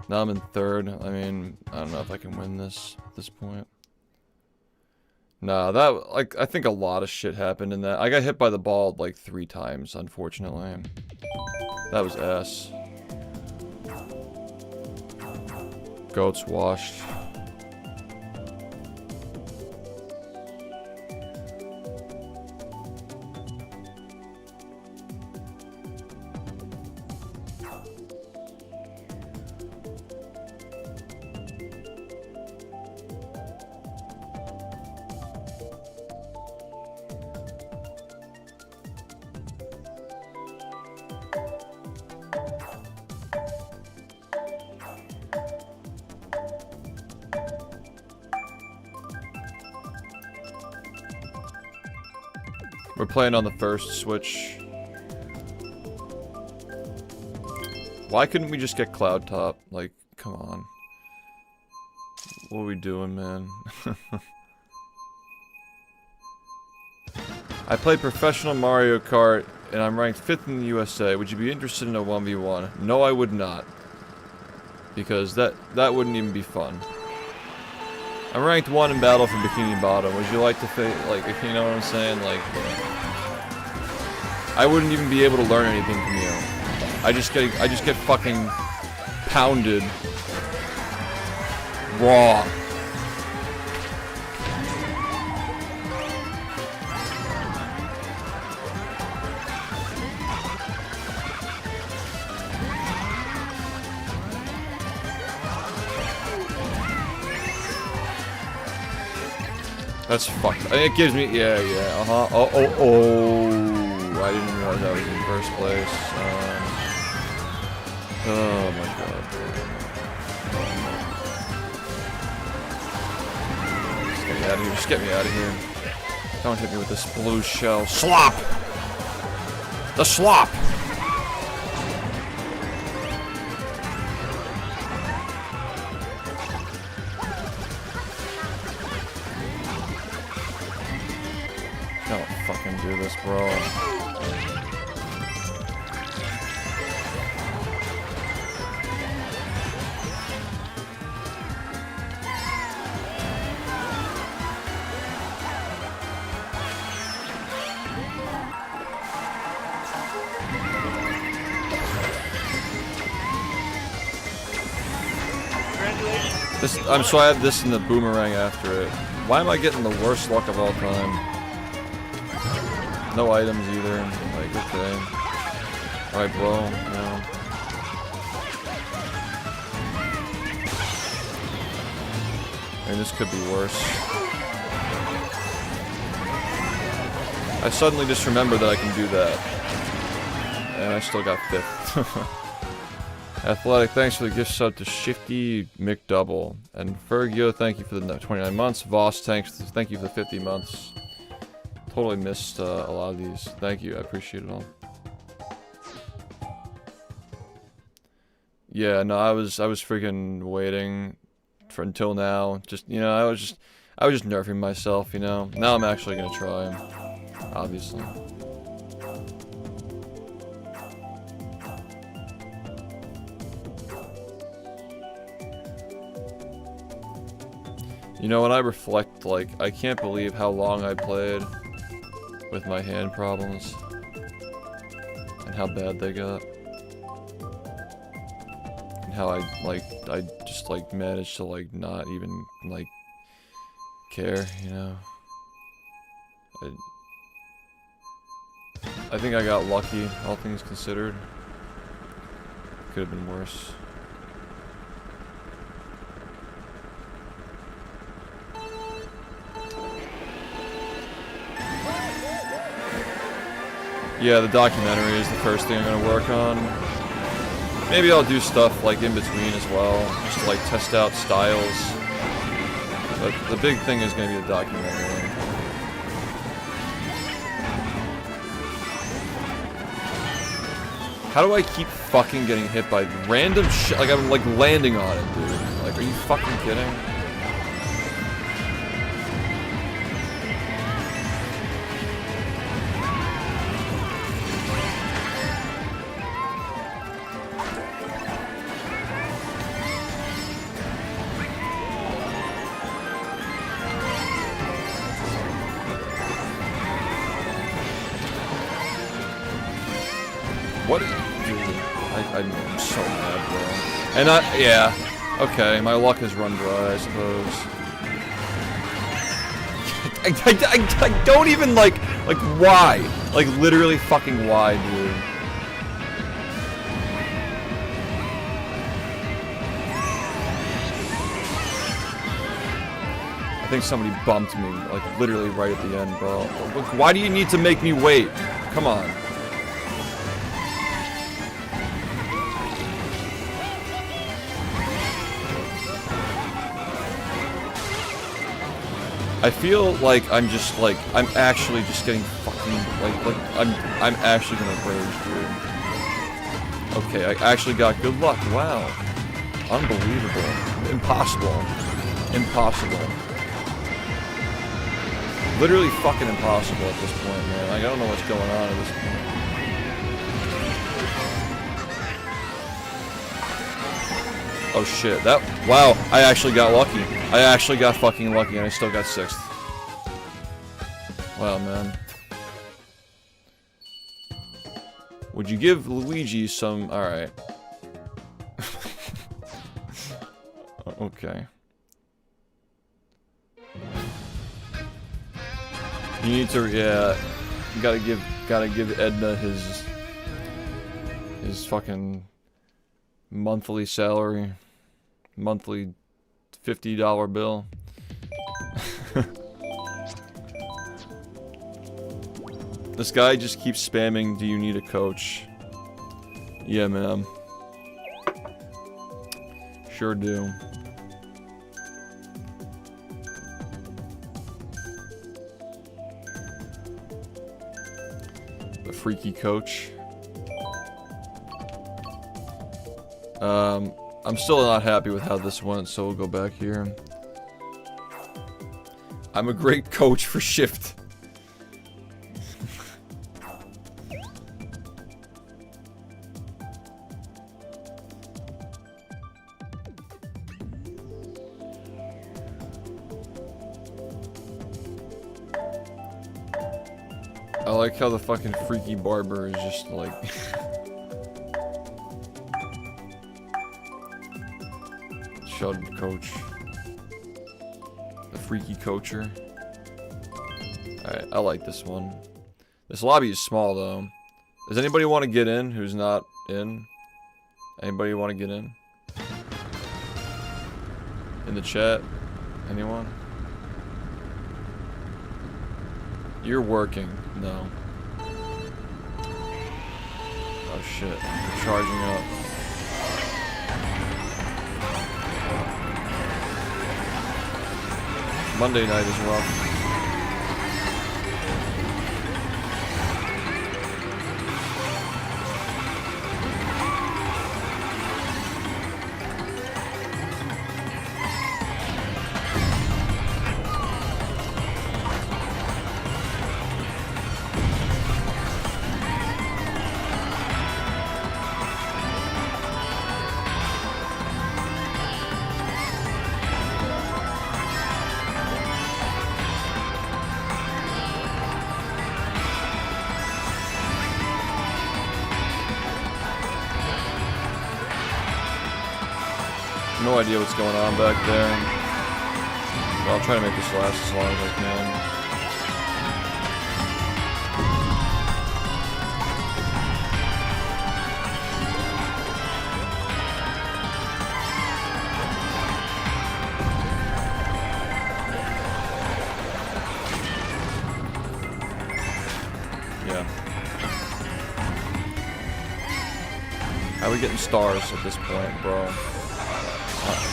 Now I'm in 3rd. I mean, I don't know if I can win this at this point. Nah, that, like, I think a lot of shit happened in that. I got hit by the ball, like, 3 times, unfortunately. That was ass. Goats washed. We're playing on the first Switch. Why couldn't we just get Cloud Top? Like, come on. What are we doing, man? I play professional Mario Kart, and I'm ranked 5th in the USA. Would you be interested in a 1v1? No, I would not. Because that wouldn't even be fun. I'm ranked 1 in Battle for Bikini Bottom. Would you like to like, if you know what I'm saying? Like, I wouldn't even be able to learn anything from you. I just get fucking pounded raw. That's fucked. It gives me, yeah, oh, I didn't realize I was in first place. Oh my god. Just get me out of here, just get me out of here. Don't hit me with this blue shell. Slop! The slop! Do this, bro. So I have this in the boomerang after it. Why am I getting the worst luck of all time? No items either. Like, okay. Alright, bro. No. I mean, this could be worse. I suddenly just remembered that I can do that. And I still got 5th. Athletic, thanks for the gift sub to Shifty McDouble. And Fergio, thank you for the 29 months. Voss, thank you for the 50 months. Totally missed a lot of these. Thank you, I appreciate it all. Yeah, no, I was freaking waiting for until now. Just, you know, I was just nerfing myself, you know. Now I'm actually gonna try, obviously. You know, when I reflect, like, I can't believe how long I played with my hand problems and how bad they got. And how I just, like, managed to, like, not even, like, care, you know. I think I got lucky, all things considered. Could have been worse. Yeah, the documentary is the first thing I'm gonna work on. Maybe I'll do stuff like in between as well, just to like test out styles. But the big thing is gonna be the documentary. How do I keep fucking getting hit by random shit? Like I'm like landing on it, dude. Like, are you fucking kidding? What? I'm so mad, bro. And yeah. Okay, my luck has run dry, I suppose. I don't even like why? Like literally fucking why, dude? I think somebody bumped me, like literally right at the end, bro. Why do you need to make me wait? Come on. I feel like I'm just like I'm actually just getting fucking like I'm actually gonna rage, dude. Okay, I actually got good luck. Wow, unbelievable, impossible, impossible, literally fucking impossible at this point, man. Like, I don't know what's going on at this point. Oh shit, wow, I actually got lucky. I actually got fucking lucky and I still got 6th. Wow, man. Would you give Luigi some... Alright. Okay. You need to, yeah, gotta give Edna his fucking monthly salary. Monthly $50 bill. This guy just keeps spamming, do you need a coach? Yeah, ma'am. Sure do. The freaky coach. I'm still not happy with how this went, so we'll go back here. I'm a great coach for shift. I like how the fucking freaky barber is just like... Shut coach. The freaky coacher. Alright, I like this one. This lobby is small though. Does anybody want to get in who's not in? Anybody want to get in? In the chat? Anyone? You're working. No. Oh shit. They're charging up. Monday night as well. No idea what's going on back there. I'll try to make this last as long as I can. Yeah. How are we getting stars at this point, bro?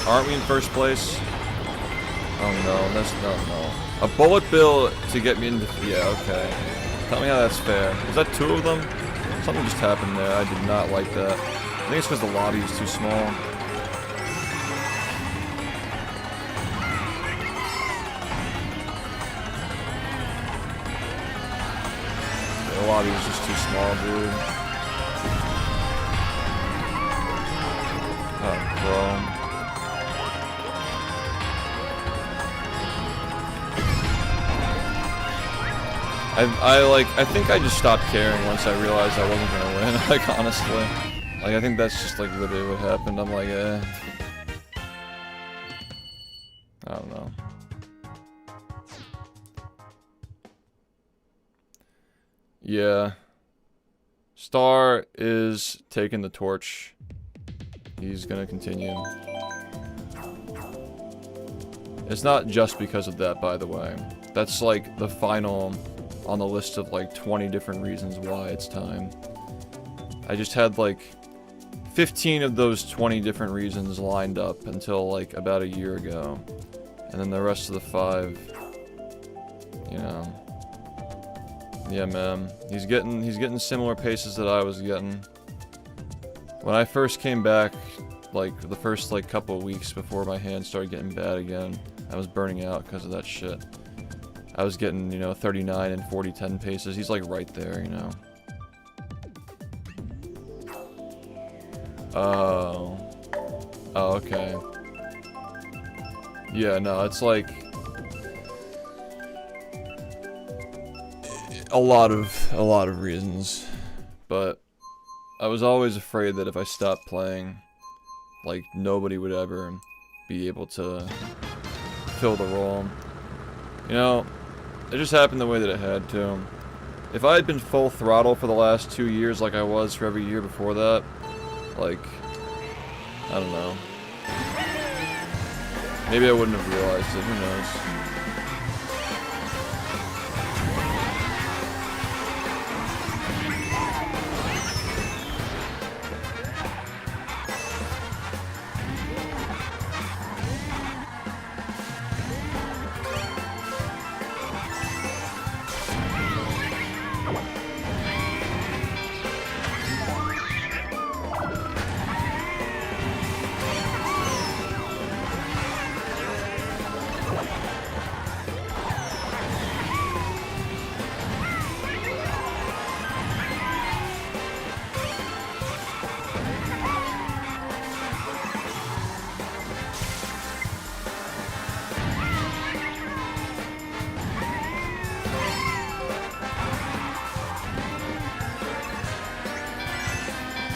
Aren't we in first place? Oh no, that's no. A bullet bill to get me into. Yeah, okay. Tell me how that's fair. Was that 2 of them? Something just happened there. I did not like that. I think it's because the lobby is too small. The lobby is just too small, dude. Oh, bro. I think I just stopped caring once I realized I wasn't gonna win, like, honestly. Like, I think that's just, like, literally what happened. I'm like, eh. I don't know. Yeah. Star is taking the torch. He's gonna continue. It's not just because of that, by the way. That's, like, the final on the list of like 20 different reasons why it's time. I just had like 15 of those 20 different reasons lined up until like about a year ago. And then the rest of the 5, you know. Yeah, man. He's getting similar paces that I was getting. When I first came back, like the first like couple of weeks before my hand started getting bad again, I was burning out because of that shit. I was getting, you know, 39 and 40-10 paces. He's like right there, you know. Oh, okay. Yeah, no, it's like a lot of reasons, but I was always afraid that if I stopped playing, like nobody would ever be able to fill the role. You know, it just happened the way that it had to. If I had been full throttle for the last 2 years like I was for every year before that, like, I don't know. Maybe I wouldn't have realized it, who knows.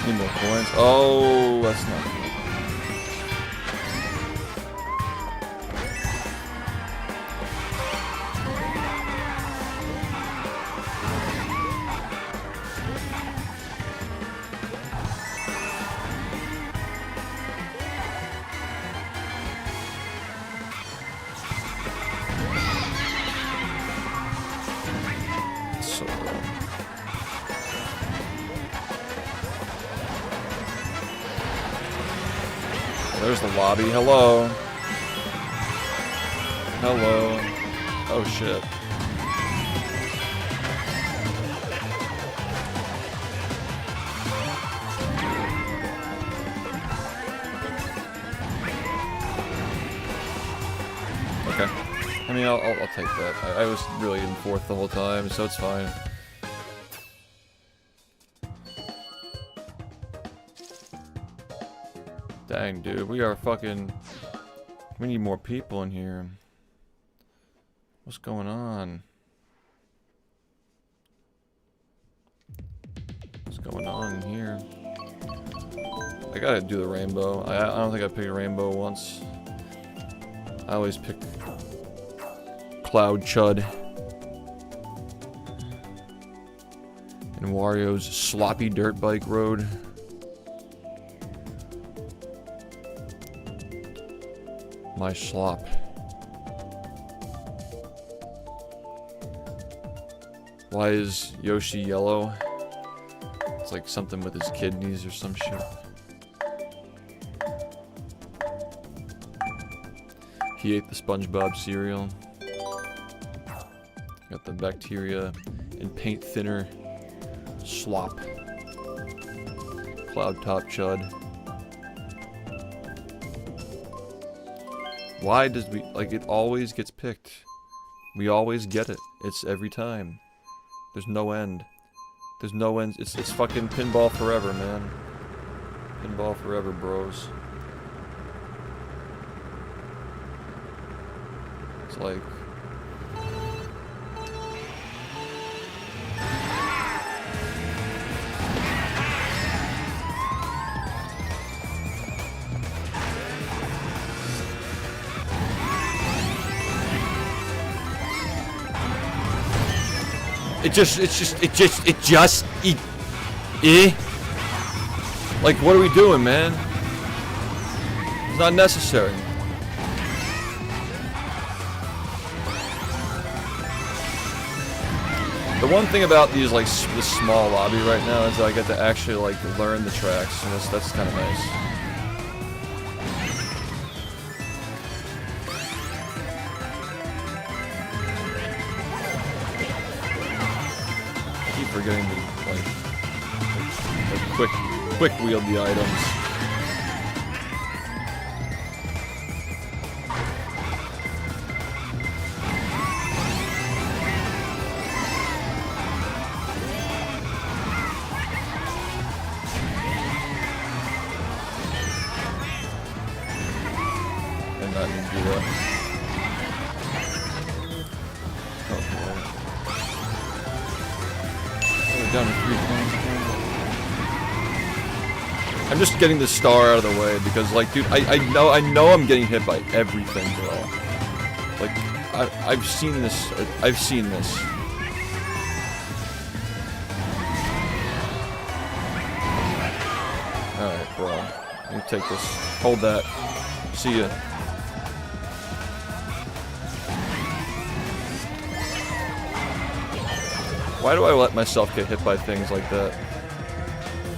Need more coins. Oh, that's not good. So low. There's the lobby. Hello. Hello. Oh shit. Okay. I mean, I'll take that. I was really in 4th the whole time, so it's fine. Dang, dude, we are fucking... We need more people in here. What's going on? What's going on in here? I gotta do the rainbow. I don't think I picked a rainbow once. I always pick Cloud Chud. And Wario's Sloppy Dirt Bike Road. My slop. Why is Yoshi yellow? It's like something with his kidneys or some shit. He ate the SpongeBob cereal. Got the bacteria and paint thinner slop. Cloud Top Chud. Why does we, like, it always gets picked. We always get it. It's every time. There's no end. There's no end. It's fucking pinball forever, man. Pinball forever, bros. It's like... Like, what are we doing, man? It's not necessary. The one thing about these, like, this small lobby right now is that I get to actually, like, learn the tracks, and that's kind of nice. Forgetting to like quick wield the items. And I didn't do that. Down to 3 points. I'm just getting the star out of the way because, like, dude, I know I'm getting hit by everything, bro. Like, I've seen this. I've seen this. All right, bro. Let me take this. Hold that. See ya. Why do I let myself get hit by things like that?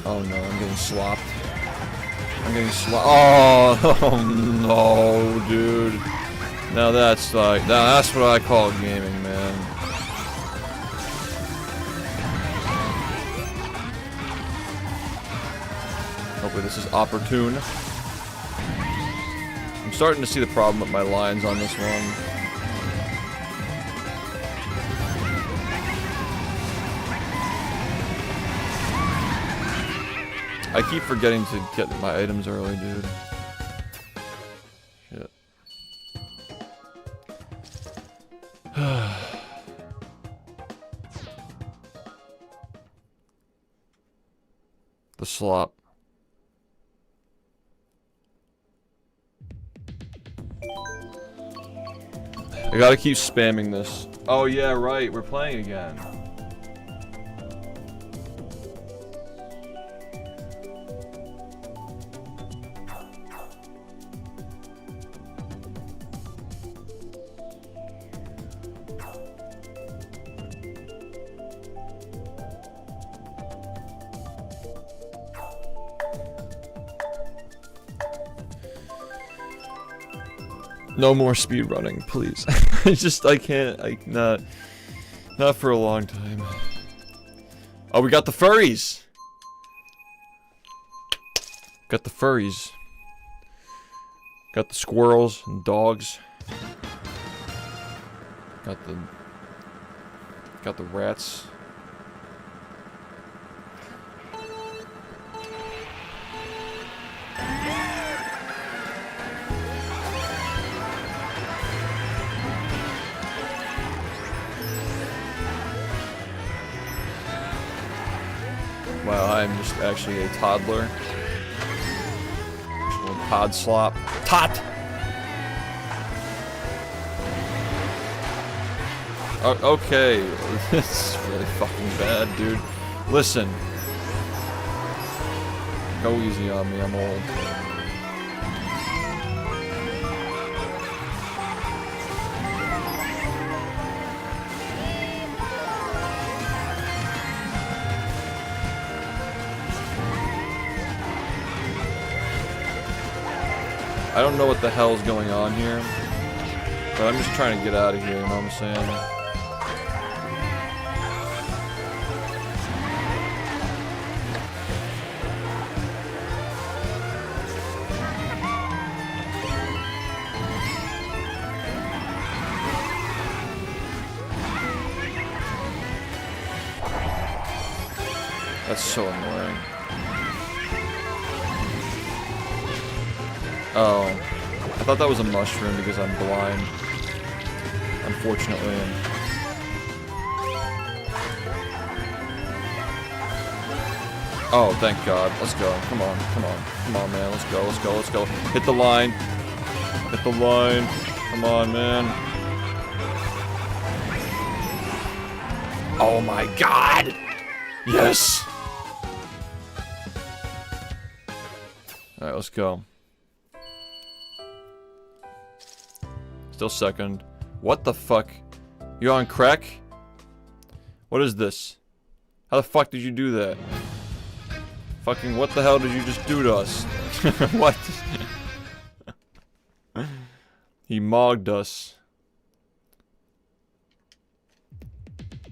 Oh no, I'm getting slopped. I'm getting slopped. Oh no, dude. Now that's like, now that's what I call gaming, man. Hopefully this is opportune. I'm starting to see the problem with my lines on this one. I keep forgetting to get my items early, dude. Shit. The slop. I gotta keep spamming this. Oh yeah, right, we're playing again. No more speed running, please. I can't, not for a long time. Oh, we got the furries! Got the furries. Got the squirrels and dogs. Got the rats. Wow, I'm just actually a toddler. Actual pod slop. Tot! Okay, this is really fucking bad, dude. Listen. Go easy on me, I'm old. I don't know what the hell's going on here, but I'm just trying to get out of here, you know what I'm saying? That's so annoying. Oh, I thought that was a mushroom because I'm blind. Unfortunately. Oh, thank God. Let's go. Come on, come on. Come on, man. Let's go, let's go, let's go. Hit the line. Hit the line. Come on, man. Oh my God! Yes! Alright, let's go. Still second. What the fuck? You on crack? What is this? How the fuck did you do that? Fucking what the hell did you just do to us? What? He mogged us.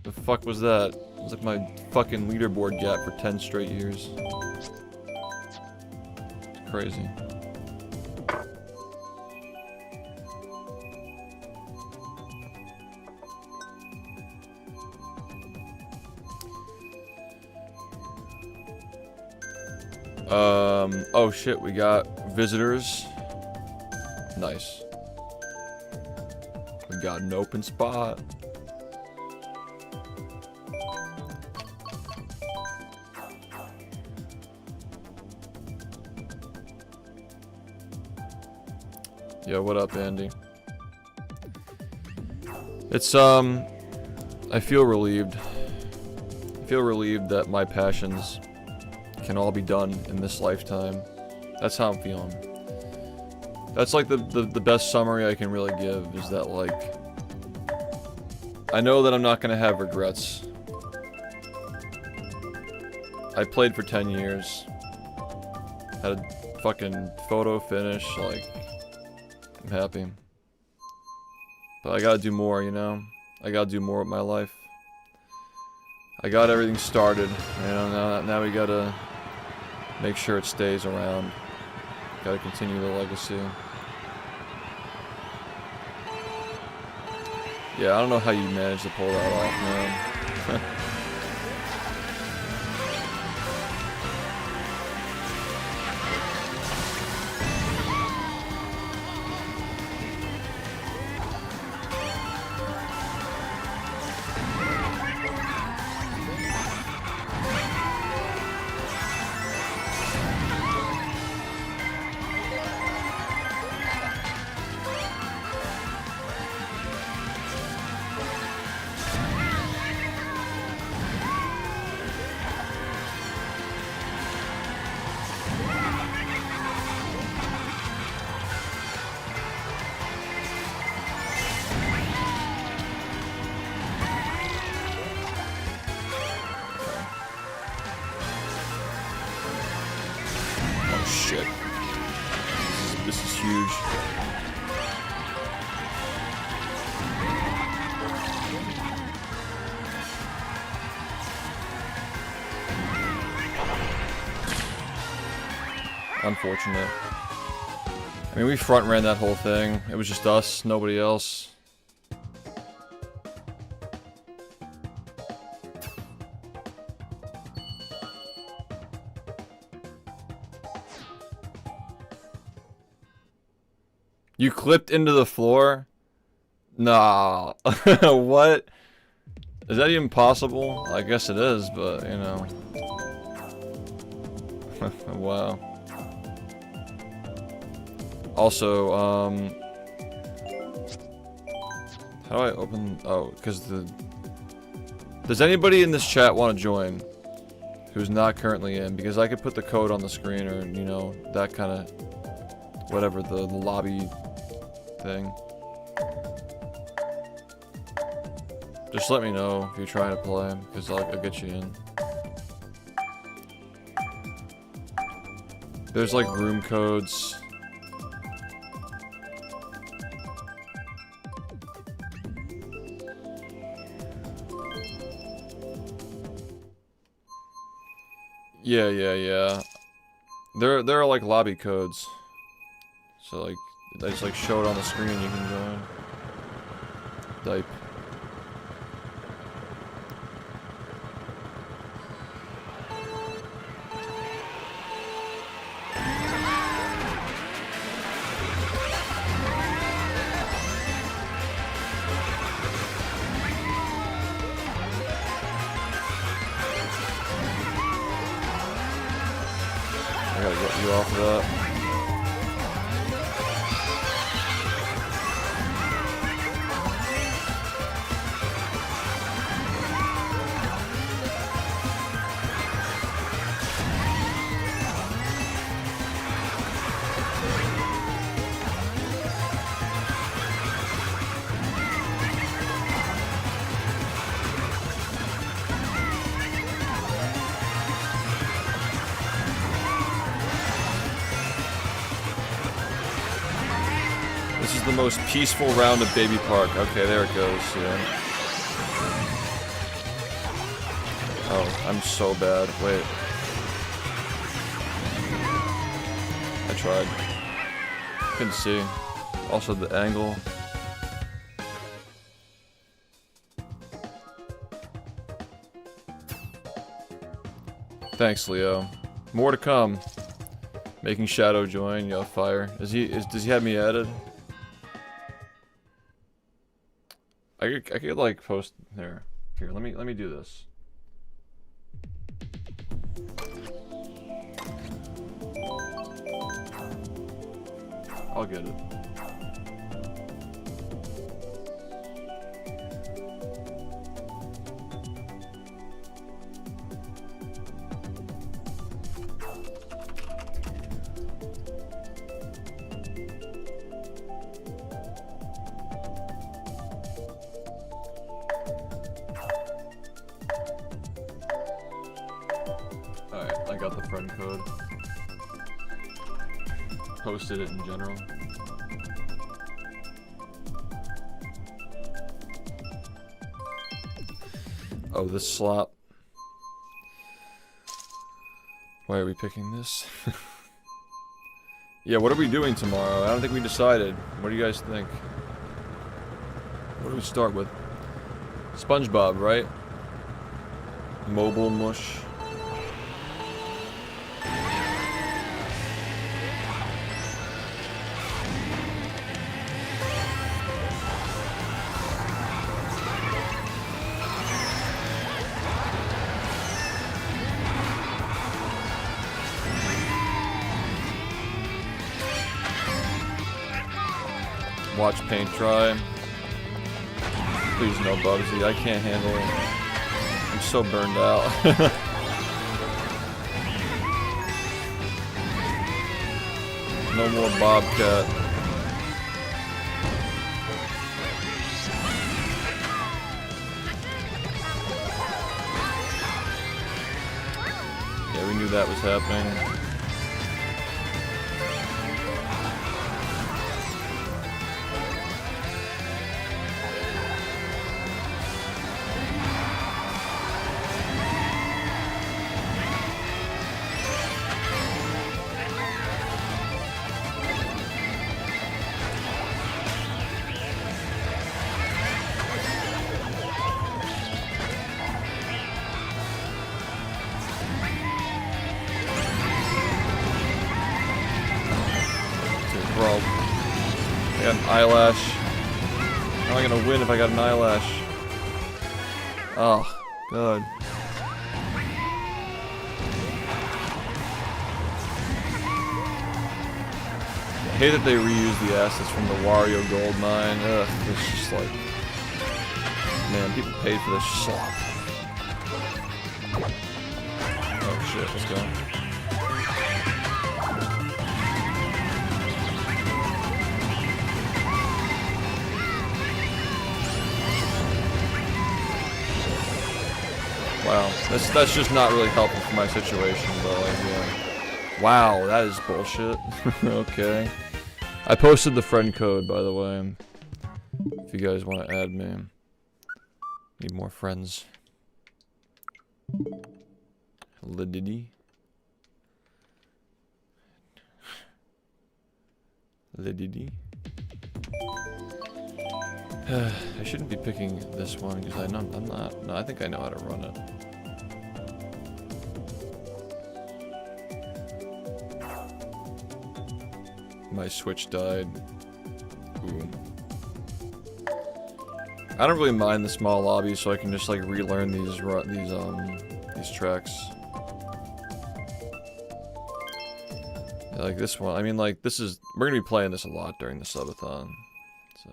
The fuck was that? It was like my fucking leaderboard gap for 10 straight years. It's crazy. Oh shit, we got visitors. Nice. We got an open spot. Yo, what up, Andy? It's, I feel relieved. I feel relieved that my passions can all be done in this lifetime. That's how I'm feeling. That's like the best summary I can really give, is that like, I know that I'm not gonna have regrets. I played for 10 years. Had a fucking photo finish, like, I'm happy. But I gotta do more, you know? I gotta do more with my life. I got everything started, you know, now we gotta make sure it stays around. Gotta continue the legacy. Yeah, I don't know how you managed to pull that off, man. Shit. This is huge. Unfortunate. I mean, we front ran that whole thing. It was just us, nobody else. You clipped into the floor? Nah. What? Is that even possible? I guess it is, but, you know. Wow. Also, How do I open? Oh, because the. Does anybody in this chat want to join? Who's not currently in? Because I could put the code on the screen, or you know that kind of whatever the lobby thing. Just let me know if you're trying to play, because I'll get you in. There's like room codes. Yeah. There are like lobby codes. So like, I just like show it on the screen, you can join. Type. I gotta get you off of that. This is the most peaceful round of Baby Park. Okay, there it goes, yeah. Oh, I'm so bad. Wait. I tried. Couldn't see. Also the angle. Thanks, Leo. More to come. Making Shadow join, yo, fire. Does he have me added? I could like post there. Here, let me do this. I'll get it. Alright, I got the friend code. Posted it in general. Oh, this slot. Why are we picking this? Yeah, what are we doing tomorrow? I don't think we decided. What do you guys think? What do we start with? SpongeBob, right? Mobile mush. Watch paint dry. Please no Bubsy, I can't handle it. I'm so burned out. No more Bobcat. Yeah, we knew that was happening. Bro, I got an eyelash. How am I gonna win if I got an eyelash? Oh, God. I hate that they reuse the assets from the Wario Gold Mine. Ugh, it's just like... man. People paid for this slop. Oh shit, let's go. Wow, that's just not really helpful for my situation, but like, yeah. Wow, that is bullshit. Okay. I posted the friend code, by the way. If you guys want to add me. Need more friends. Liddy. Liddy. I shouldn't be picking this one because I'm not. No, I think I know how to run it. My Switch died. Ooh. I don't really mind the small lobbies, so I can just like relearn these tracks. Yeah, like this one. I mean, like this is we're gonna be playing this a lot during the subathon, so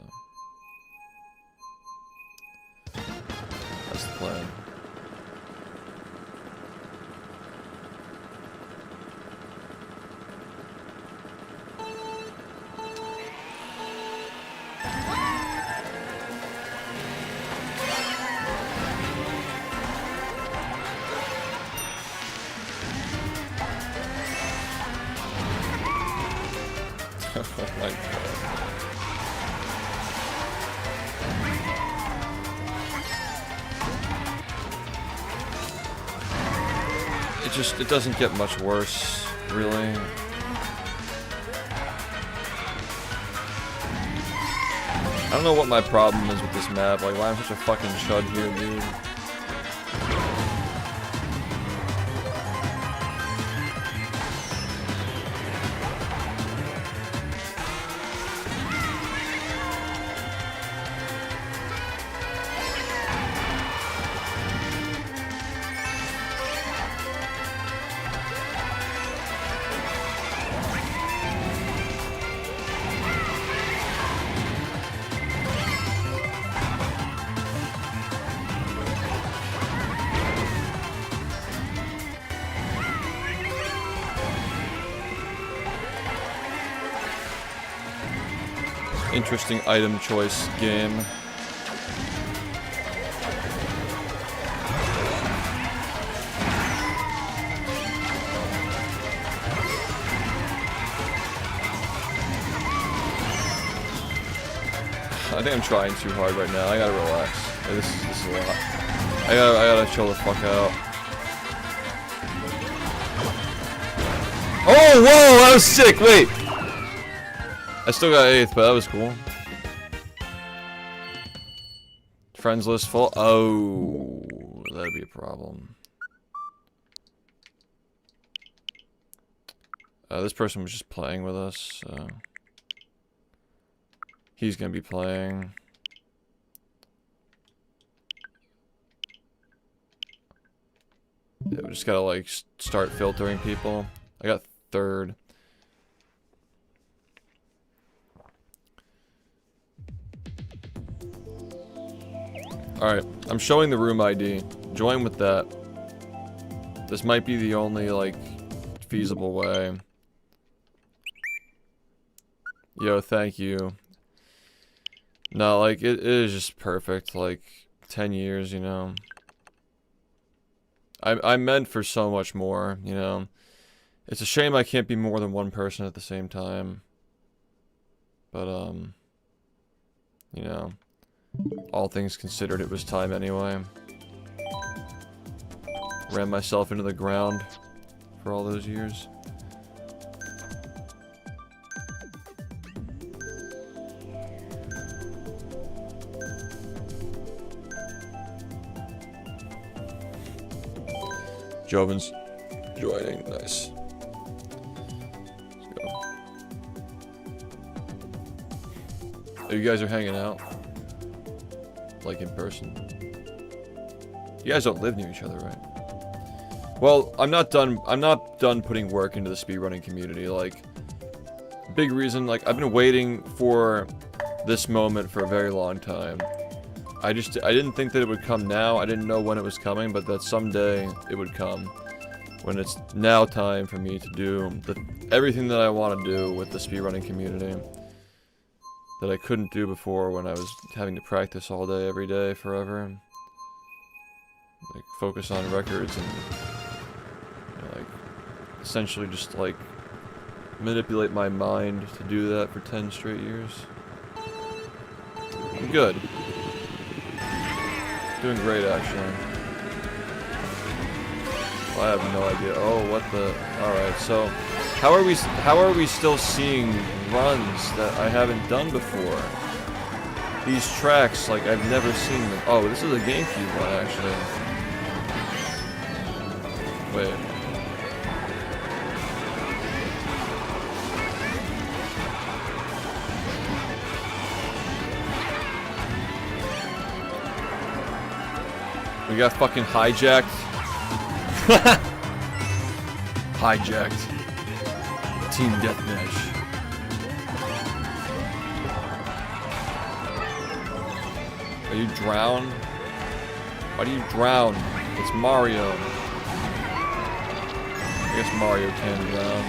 that's the plan. Oh my god. It doesn't get much worse, really. I don't know what my problem is with this map, like why I'm such a fucking chud here, dude. Interesting item choice game. I think I'm trying too hard right now. I gotta relax. This is a lot. I gotta chill the fuck out. Oh, whoa! That was sick. Wait. I still got 8th, but that was cool. Friends list full. Oh, that'd be a problem. This person was just playing with us, so he's gonna be playing. Yeah, we just gotta like start filtering people. I got 3rd. Alright, I'm showing the room ID. Join with that. This might be the only, like, feasible way. Yo, thank you. No, like, it is just perfect. Like, 10 years, you know. I'm meant for so much more, you know. It's a shame I can't be more than one person at the same time. But, you know. All things considered, it was time anyway. Ran myself into the ground for all those years. Jovin's joining, nice. Let's go. Oh, you guys are hanging out? Like in person. You guys don't live near each other, right? Well, I'm not done putting work into the speedrunning community. Like, big reason, like, I've been waiting for this moment for a very long time. I didn't think that it would come now. I didn't know when it was coming, but that someday it would come. When it's now time for me to do everything that I want to do with the speedrunning community. That I couldn't do before when I was having to practice all day, every day, forever. Like, focus on records and, you know, like, essentially just, like, manipulate my mind to do that for 10 straight years. I'm good. Doing great, actually. Well, I have no idea. Oh, what the... Alright, so... How are we still seeing runs that I haven't done before? These tracks, like, I've never seen them. Oh, this is a GameCube one, actually. Wait. We got fucking hijacked. Hijacked. Team Deathmatch. Are you drown? Why do you drown? It's Mario. I guess Mario can drown.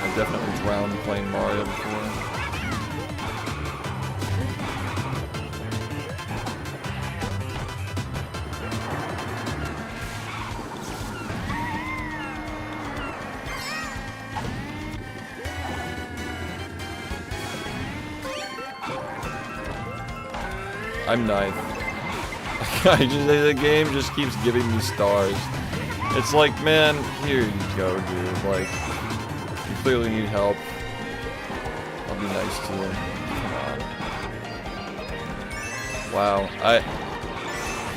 I've definitely drowned playing Mario before. I'm ninth. The game just keeps giving me stars. It's like, man, here you go, dude. Like, you clearly need help. I'll be nice to you. Come on. Wow,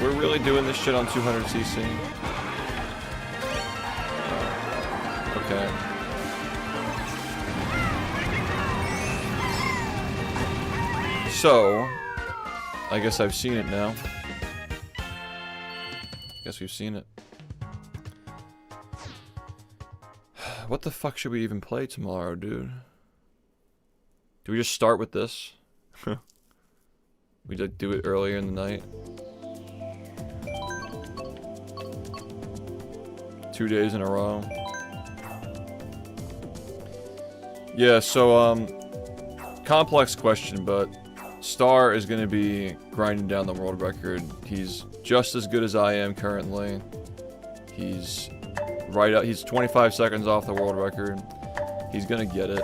we're really doing this shit on 200cc. Okay. So, I guess I've seen it now. Guess we've seen it. What the fuck should we even play tomorrow, dude? Do we just start with this? We did do it earlier in the night. 2 days in a row. Yeah, so, complex question, but Star is going to be grinding down the world record. He's just as good as I am currently. He's right up. He's 25 seconds off the world record. He's going to get it.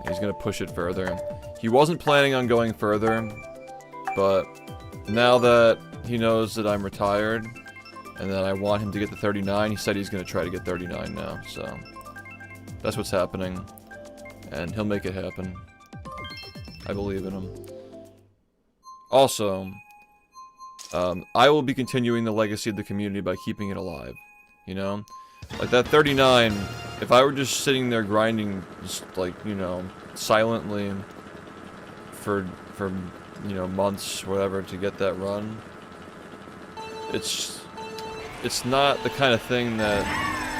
He's going to push it further. He wasn't planning on going further, but now that he knows that I'm retired and that I want him to get to 39, he said he's going to try to get 39 now. So that's what's happening, and he'll make it happen. I believe in him. Also, I will be continuing the legacy of the community by keeping it alive, you know? Like that 39, if I were just sitting there grinding, just like, you know, silently for you know, months, whatever, to get that run, it's not the kind of thing that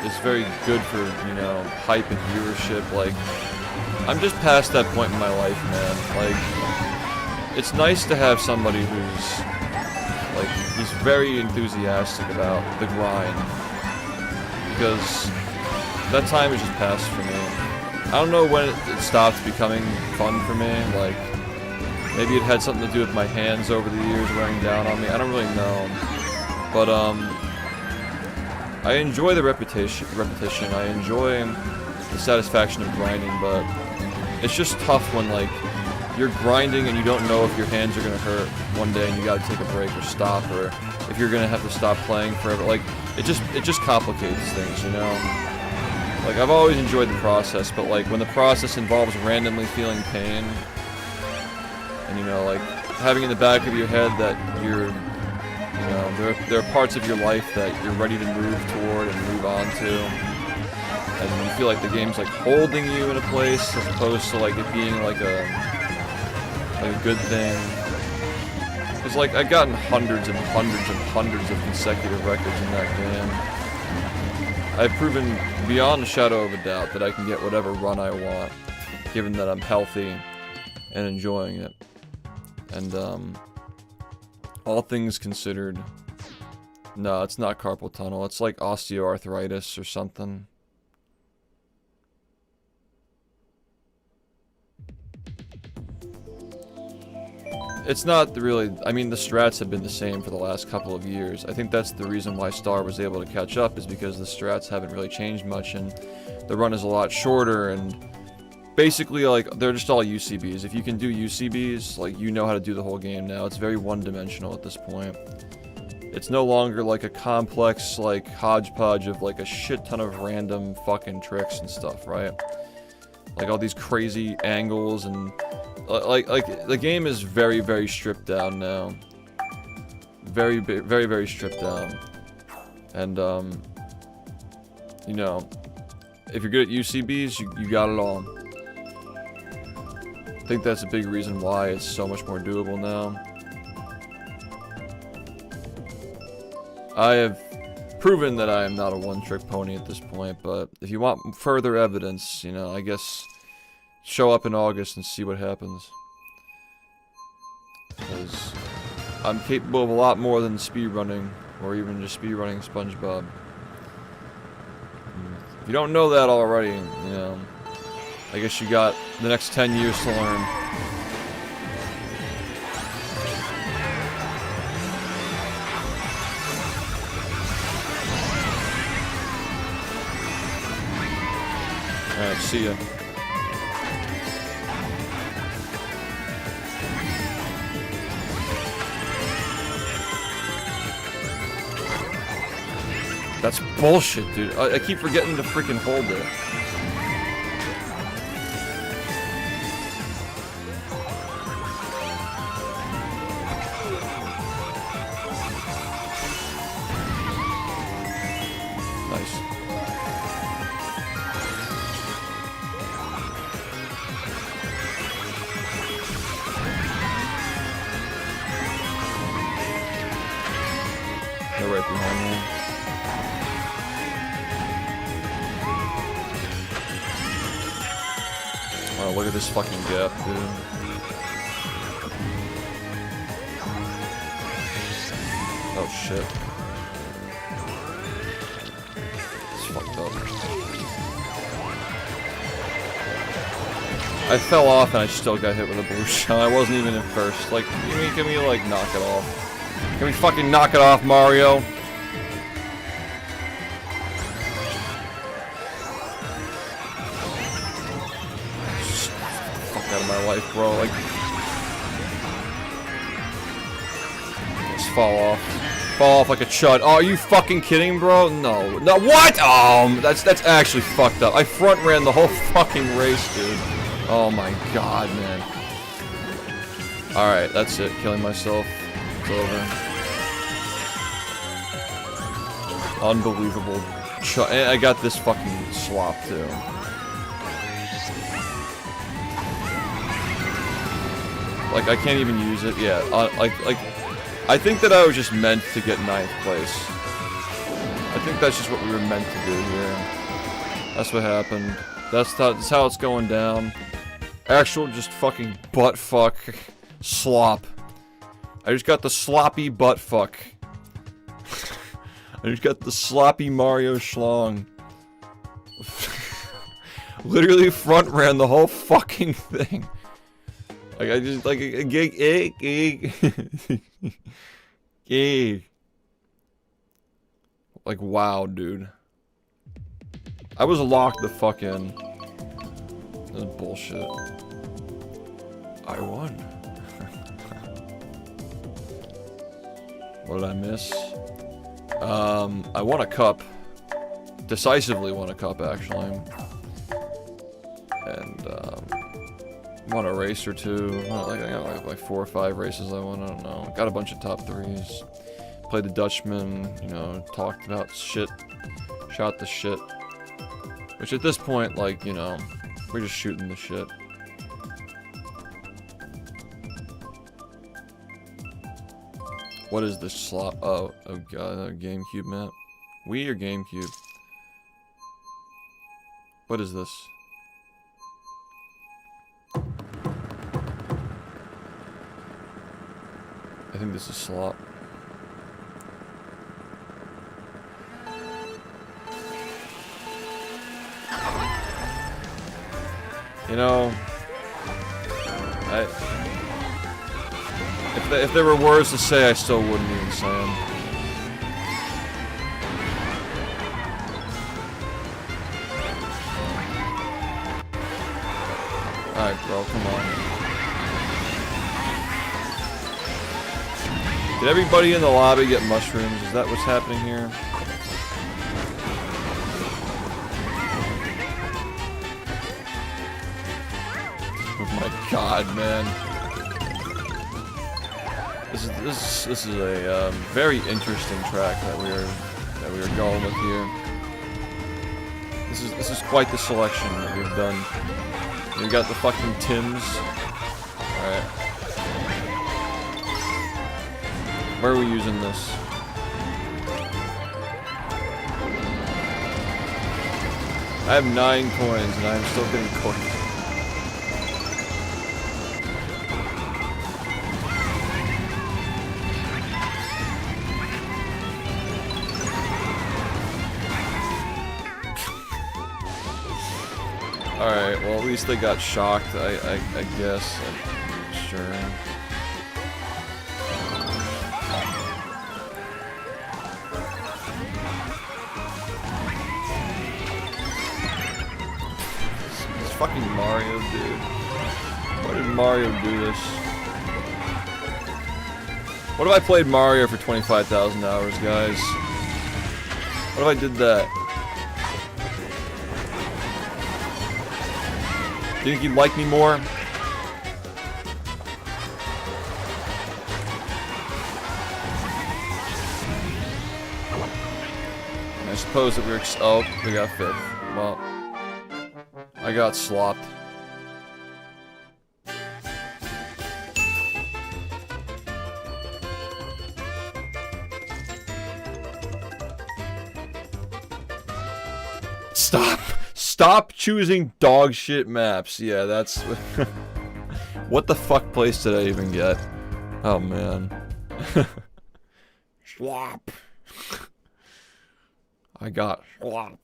is very good for, you know, hype and viewership. Like, I'm just past that point in my life, man. Like, it's nice to have somebody who's, like, he's very enthusiastic about the grind, because that time is just past for me. I don't know when it stopped becoming fun for me. Like, maybe it had something to do with my hands over the years wearing down on me. I don't really know. But, I enjoy the repetition. I enjoy the satisfaction of grinding, but it's just tough when, like, you're grinding and you don't know if your hands are gonna hurt one day and you gotta take a break or stop, or if you're gonna have to stop playing forever. Like, it just complicates things, you know? Like, I've always enjoyed the process, but, like, when the process involves randomly feeling pain, and, you know, like, having in the back of your head that you're, you know, there are parts of your life that you're ready to move toward and move on to, and you feel like the game's, like, holding you in a place as opposed to, like, it being, like a good thing. Because, like, I've gotten hundreds and hundreds and hundreds of consecutive records in that game. I've proven beyond a shadow of a doubt that I can get whatever run I want, given that I'm healthy and enjoying it. And, all things considered, no, it's not carpal tunnel. It's like osteoarthritis or something. It's not really, I mean, the strats have been the same for the last couple of years. I think that's the reason why Star was able to catch up, is because the strats haven't really changed much, and the run is a lot shorter, and basically, like, they're just all UCBs. If you can do UCBs, like, you know how to do the whole game now. It's very one-dimensional at this point. It's no longer, like, a complex, like, hodgepodge of, like, a shit ton of random fucking tricks and stuff, right? Like, all these crazy angles and... Like, the game is very, very stripped down now. Very, very stripped down. And, you know, if you're good at UCBs, you got it all. I think that's a big reason why it's so much more doable now. I have proven that I am not a one-trick pony at this point, but if you want further evidence, you know, I guess... show up in August and see what happens. Because I'm capable of a lot more than speedrunning, or even just speedrunning SpongeBob. If you don't know that already, you know, I guess you got the next 10 years to learn. Alright, see ya. That's bullshit, dude. I keep forgetting to freaking hold it. Nice. They're right behind me. Oh, look at this fucking gap, dude. Oh shit. It's fucked up. I fell off and I still got hit with a blue shell. I wasn't even in first. Like, can we like knock it off? Can we fucking knock it off, Mario? Out of my life, bro. Like, just fall off like a chud. Oh, are you fucking kidding, bro? No, what? That's actually fucked up. I front ran the whole fucking race, dude. Oh my god, man. All right, that's it. Killing myself. It's over. Unbelievable. And I got this fucking slop too. Like, I can't even use it. Yeah, like, I think that I was just meant to get 9th place. I think that's just what we were meant to do here. That's what happened. That's how it's going down. Actual just fucking butt fuck slop. I just got the sloppy butt fuck. I just got the sloppy Mario schlong. Literally front ran the whole fucking thing. Like, I just, like, like, wow, dude. I was locked the fuck in. This is bullshit. I won. What did I miss? I won a cup. Decisively won a cup, actually. And, won a race or two. I got like 4 or 5 races I won, I don't know. Got a bunch of top 3s. Played the Dutchman, you know, talked about shit. Shot the shit. Which at this point, like, you know, we're just shooting the shit. What is this slot? Oh god, GameCube map. Wii or GameCube? What is this? I think this is slop. You know, if there were words to say, I still wouldn't even say them. Alright, bro, come on. Did everybody in the lobby get mushrooms? Is that what's happening here? Oh my god, man. This is a very interesting track that we are going with here. This is quite the selection that we've done. We got the fucking Tims. Alright. Where are we using this? I have 9 coins and I'm still getting cooked. Alright, well at least they got shocked, I guess. Sure. This fucking Mario, dude. Why did Mario do this? What if I played Mario for 25,000 hours, guys? What if I did that? Do you think he'd like me more? I suppose that we were oh, we got 5th. Well, I got slopped. Stop! Stop choosing dog shit maps. Yeah, that's... What the fuck place did I even get? Oh, man. Slop. I got slop.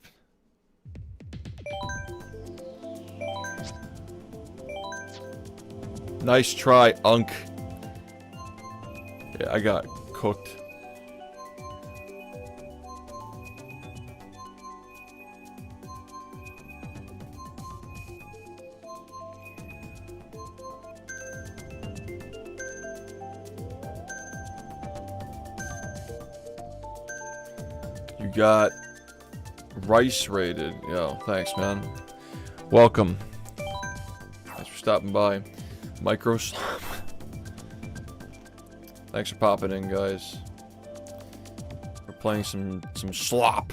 Nice try, Unk. Yeah, I got cooked. You got rice rated. Yo, thanks, man. Welcome. Thanks for stopping by. Micro slop. Thanks for popping in, guys. We're playing some slop.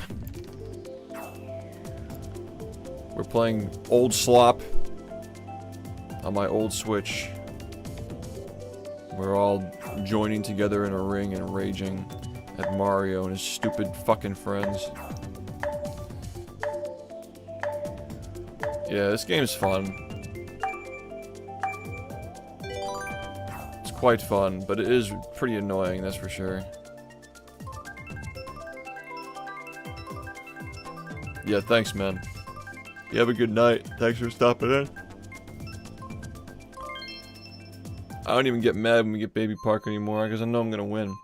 We're playing old slop on my old Switch. We're all joining together in a ring and raging at Mario and his stupid fucking friends. Yeah, this game's fun. It's quite fun, but it is pretty annoying, that's for sure. Yeah, thanks, man. You have a good night. Thanks for stopping in. I don't even get mad when we get Baby Park anymore, because I know I'm gonna win.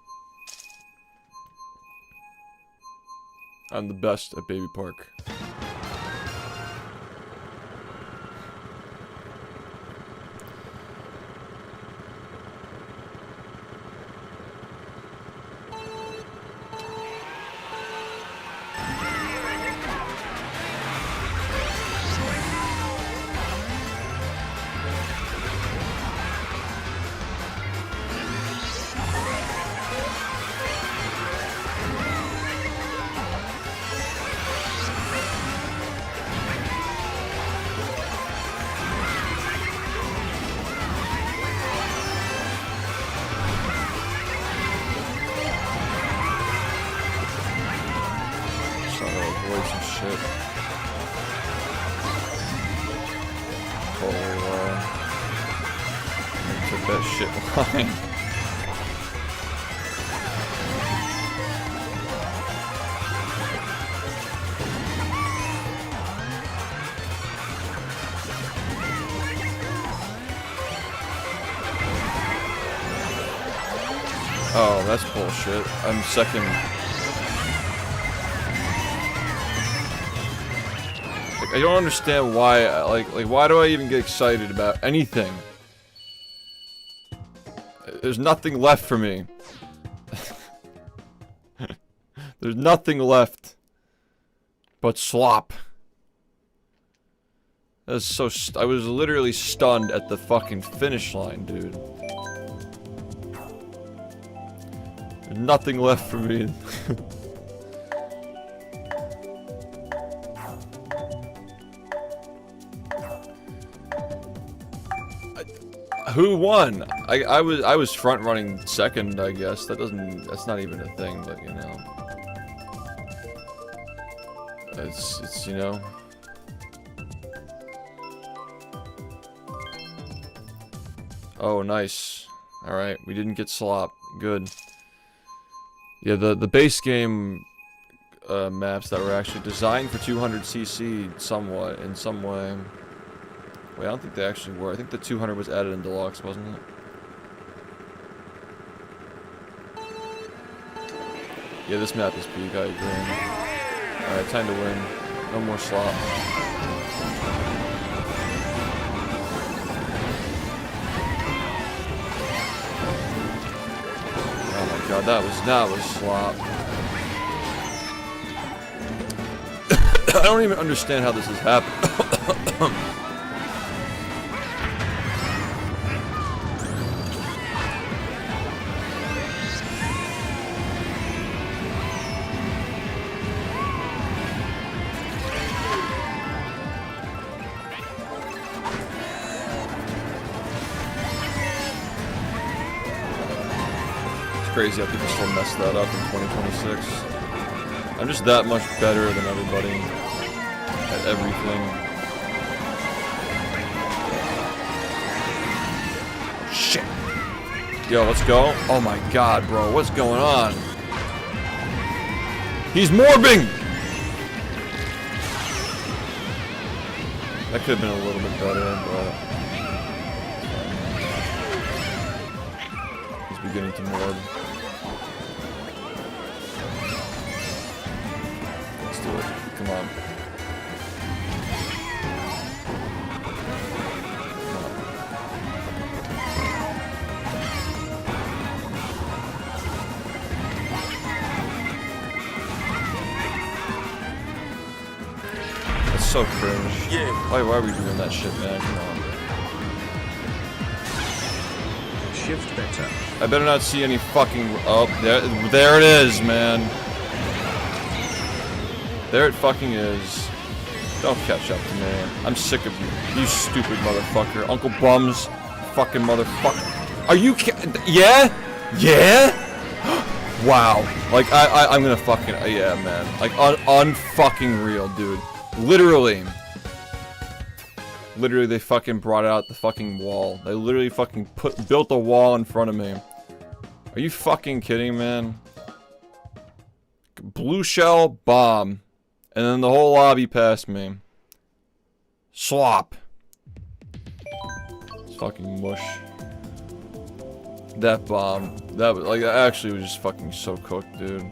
I'm the best at Baby Park. Took that shit line. Oh, that's bullshit. I'm second. Like, I don't understand why. Like, why do I even get excited about anything? There's nothing left for me. There's nothing left but slop. That's so. I was literally stunned at the fucking finish line, dude. There's nothing left for me. Who won? I was front running second, I guess. That's not even a thing, but you know. It's you know. Oh, nice. Alright, we didn't get slop. Good. Yeah, the base game maps that were actually designed for 200cc somewhat, in some way. Wait, I don't think they actually were. I think the 200 was added in Deluxe, wasn't it? Yeah, this map is peak, I agree. Alright, time to win. No more slop. God, that was slop. I don't even understand how this has happened. Crazy how people still mess that up in 2026. I'm just that much better than everybody at everything. Shit. Yo, let's go. Oh my god, bro. What's going on? He's morbing! That could have been a little bit better, but he's beginning to morb. Come on. That's so cringe. Yeah. Why are we doing that shit, man? Come on. Shift better. I better not see any fucking. Oh, there it is, man. There it fucking is. Don't catch up to me. I'm sick of you. You stupid motherfucker. Uncle Bums. Fucking motherfucker. Are you yeah? Yeah? Wow. Like, I'm gonna fucking... yeah, man. Like, unfucking real, dude. Literally. Literally, they fucking brought out the fucking wall. They literally fucking built a wall in front of me. Are you fucking kidding, man? Blue shell, bomb. And then the whole lobby passed me. Slop. It's fucking mush. That bomb. That was like that actually was just fucking so cooked, dude.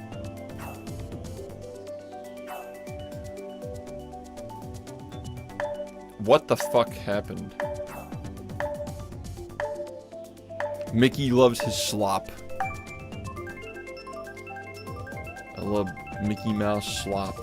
What the fuck happened? Mickey loves his slop. I love Mickey Mouse slop.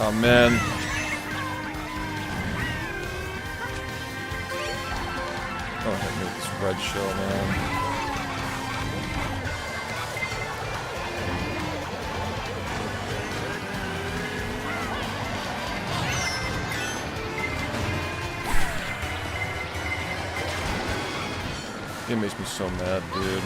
Oh man. Oh, I hit this red shell, man. It makes me so mad, dude.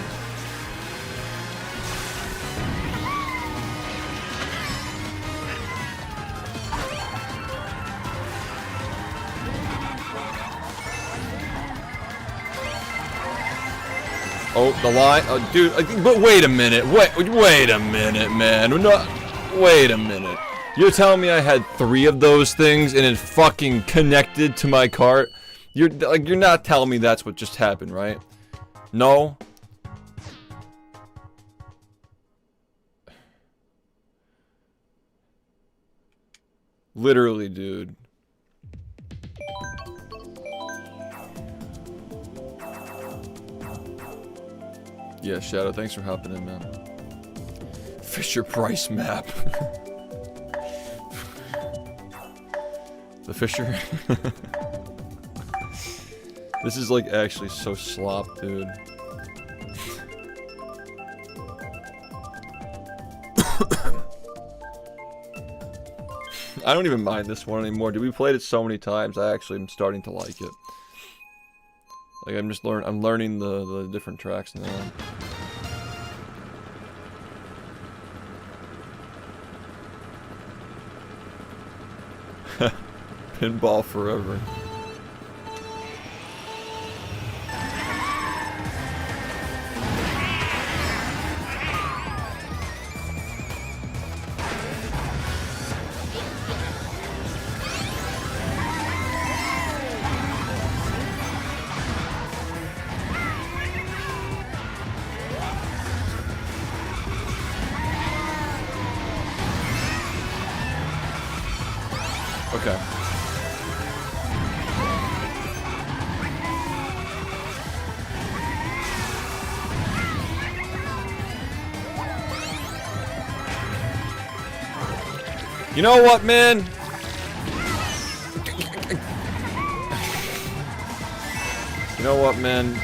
Oh, the line. Oh, dude. But wait a minute. Wait a minute, man. No, wait a minute. You're telling me I had 3 of those things and it fucking connected to my cart? You're not telling me that's what just happened, right? No. Literally, dude. Yeah, Shadow, thanks for hopping in, man. Fisher Price map. The Fisher. This is like actually so slop, dude. I don't even mind this one anymore. Dude, we played it so many times. I actually am starting to like it. Like I'm learning the different tracks now. Pinball forever. Okay. You know what, man? You know what, man?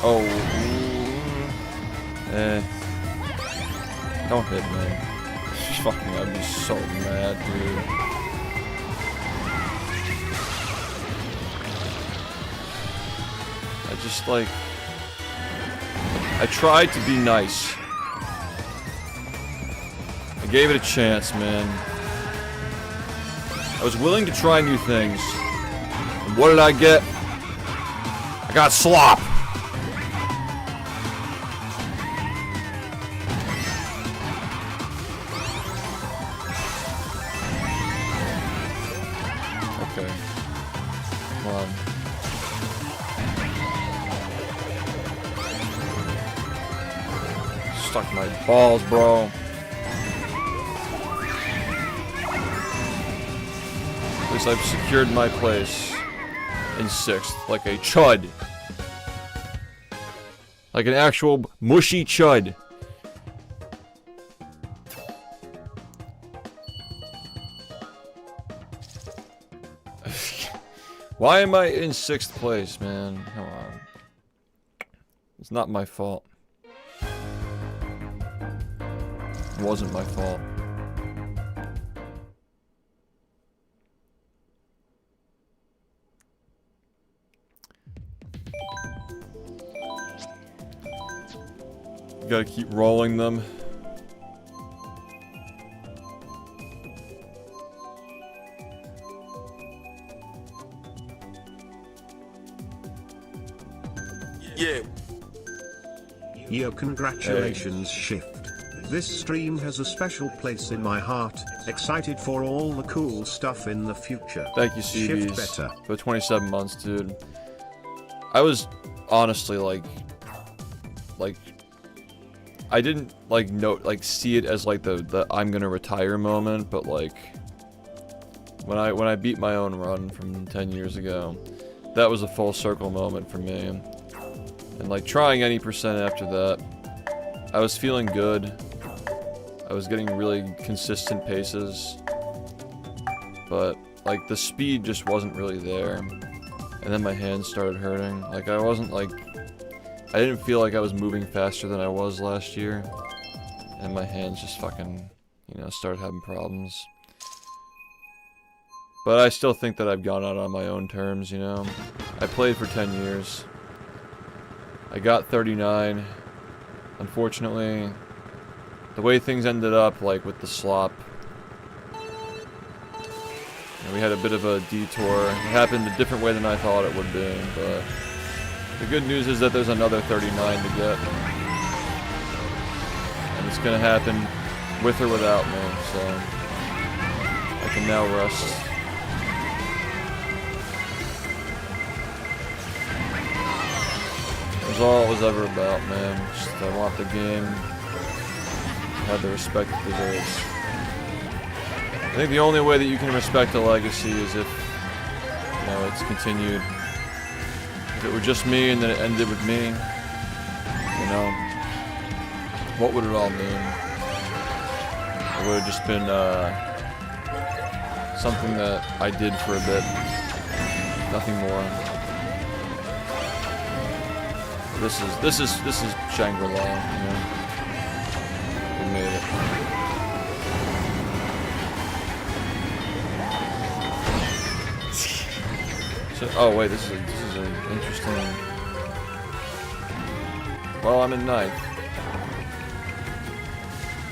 Oh, don't hit me. Fucking, I'd be so mad, dude. I just like, I tried to be nice. I gave it a chance, man. I was willing to try new things. And what did I get? I got slop. Okay. Come on. Stuck my balls, bro. At least I've secured my place in 6th, like a chud. Like an actual mushy chud. Why am I in 6th place, man? Come on. It's not my fault. It wasn't my fault. You gotta keep rolling them. Yeah. Yo, congratulations, Shift. This stream has a special place in my heart. Excited for all the cool stuff in the future. Thank you, Shift CBs, better. for 27 months, dude. I was honestly like I didn't like see it as like the I'm gonna retire moment, but like when I beat my own run from 10 years ago, that was a full circle moment for me. And like trying any percent after that, I was feeling good. I was getting really consistent paces, but like the speed just wasn't really there. And then my hands started hurting. Like I didn't feel like I was moving faster than I was last year. And my hands just fucking, you know, started having problems. But I still think that I've gone out on my own terms, you know. I played for 10 years. I got 39. Unfortunately, the way things ended up, like with the slop, and we had a bit of a detour. It happened a different way than I thought it would be, but the good news is that there's another 39 to get. And it's gonna happen with or without me, so I can now rest. That's all it was ever about, man. Just, I want the game to have the respect it deserves. I think the only way that you can respect a legacy is if, you know, it's continued. If it were just me and then it ended with me, you know, what would it all mean? It would have just been something that I did for a bit, nothing more. This is Shangri-La, you know. We made it. So, oh wait, this is an interesting. Well, I'm in ninth.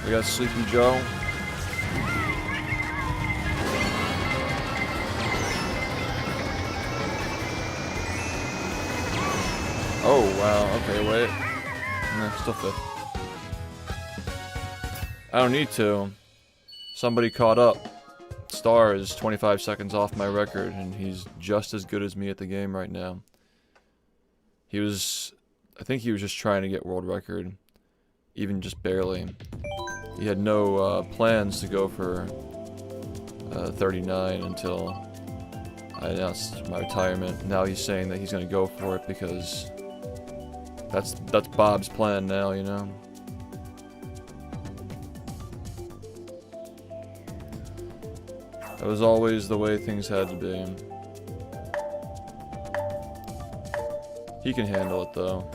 We got Sleepy Joe. Oh wow, okay, wait. No, still fifth. I don't need to. Somebody caught up. Star is 25 seconds off my record, and he's just as good as me at the game right now. I think he was just trying to get world record, even just barely. He had no plans to go for 39 until I announced my retirement. Now he's saying that he's going to go for it because that's Bob's plan now, you know. That was always the way things had to be. He can handle it though.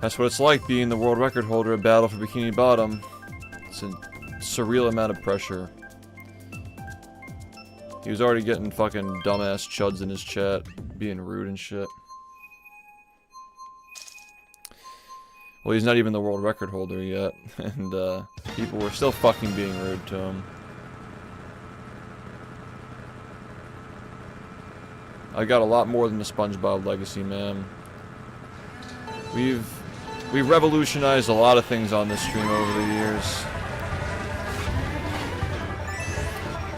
That's what it's like being the world record holder at Battle for Bikini Bottom. It's a surreal amount of pressure. He was already getting fucking dumbass chuds in his chat, being rude and shit. Well, he's not even the world record holder yet, and people were still fucking being rude to him. I got a lot more than the SpongeBob legacy, man. We've revolutionized a lot of things on this stream over the years.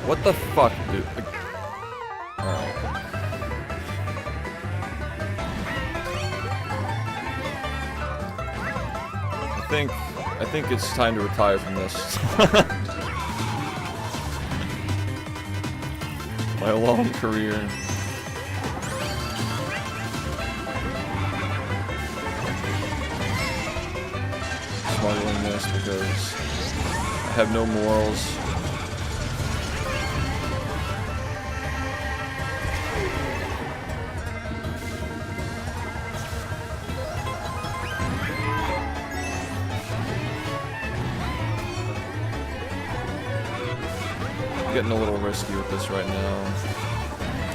What the fuck, dude? Alright. I think it's time to retire from this. My long career. Smuggling this because I have no morals. Getting a little risky with this right now.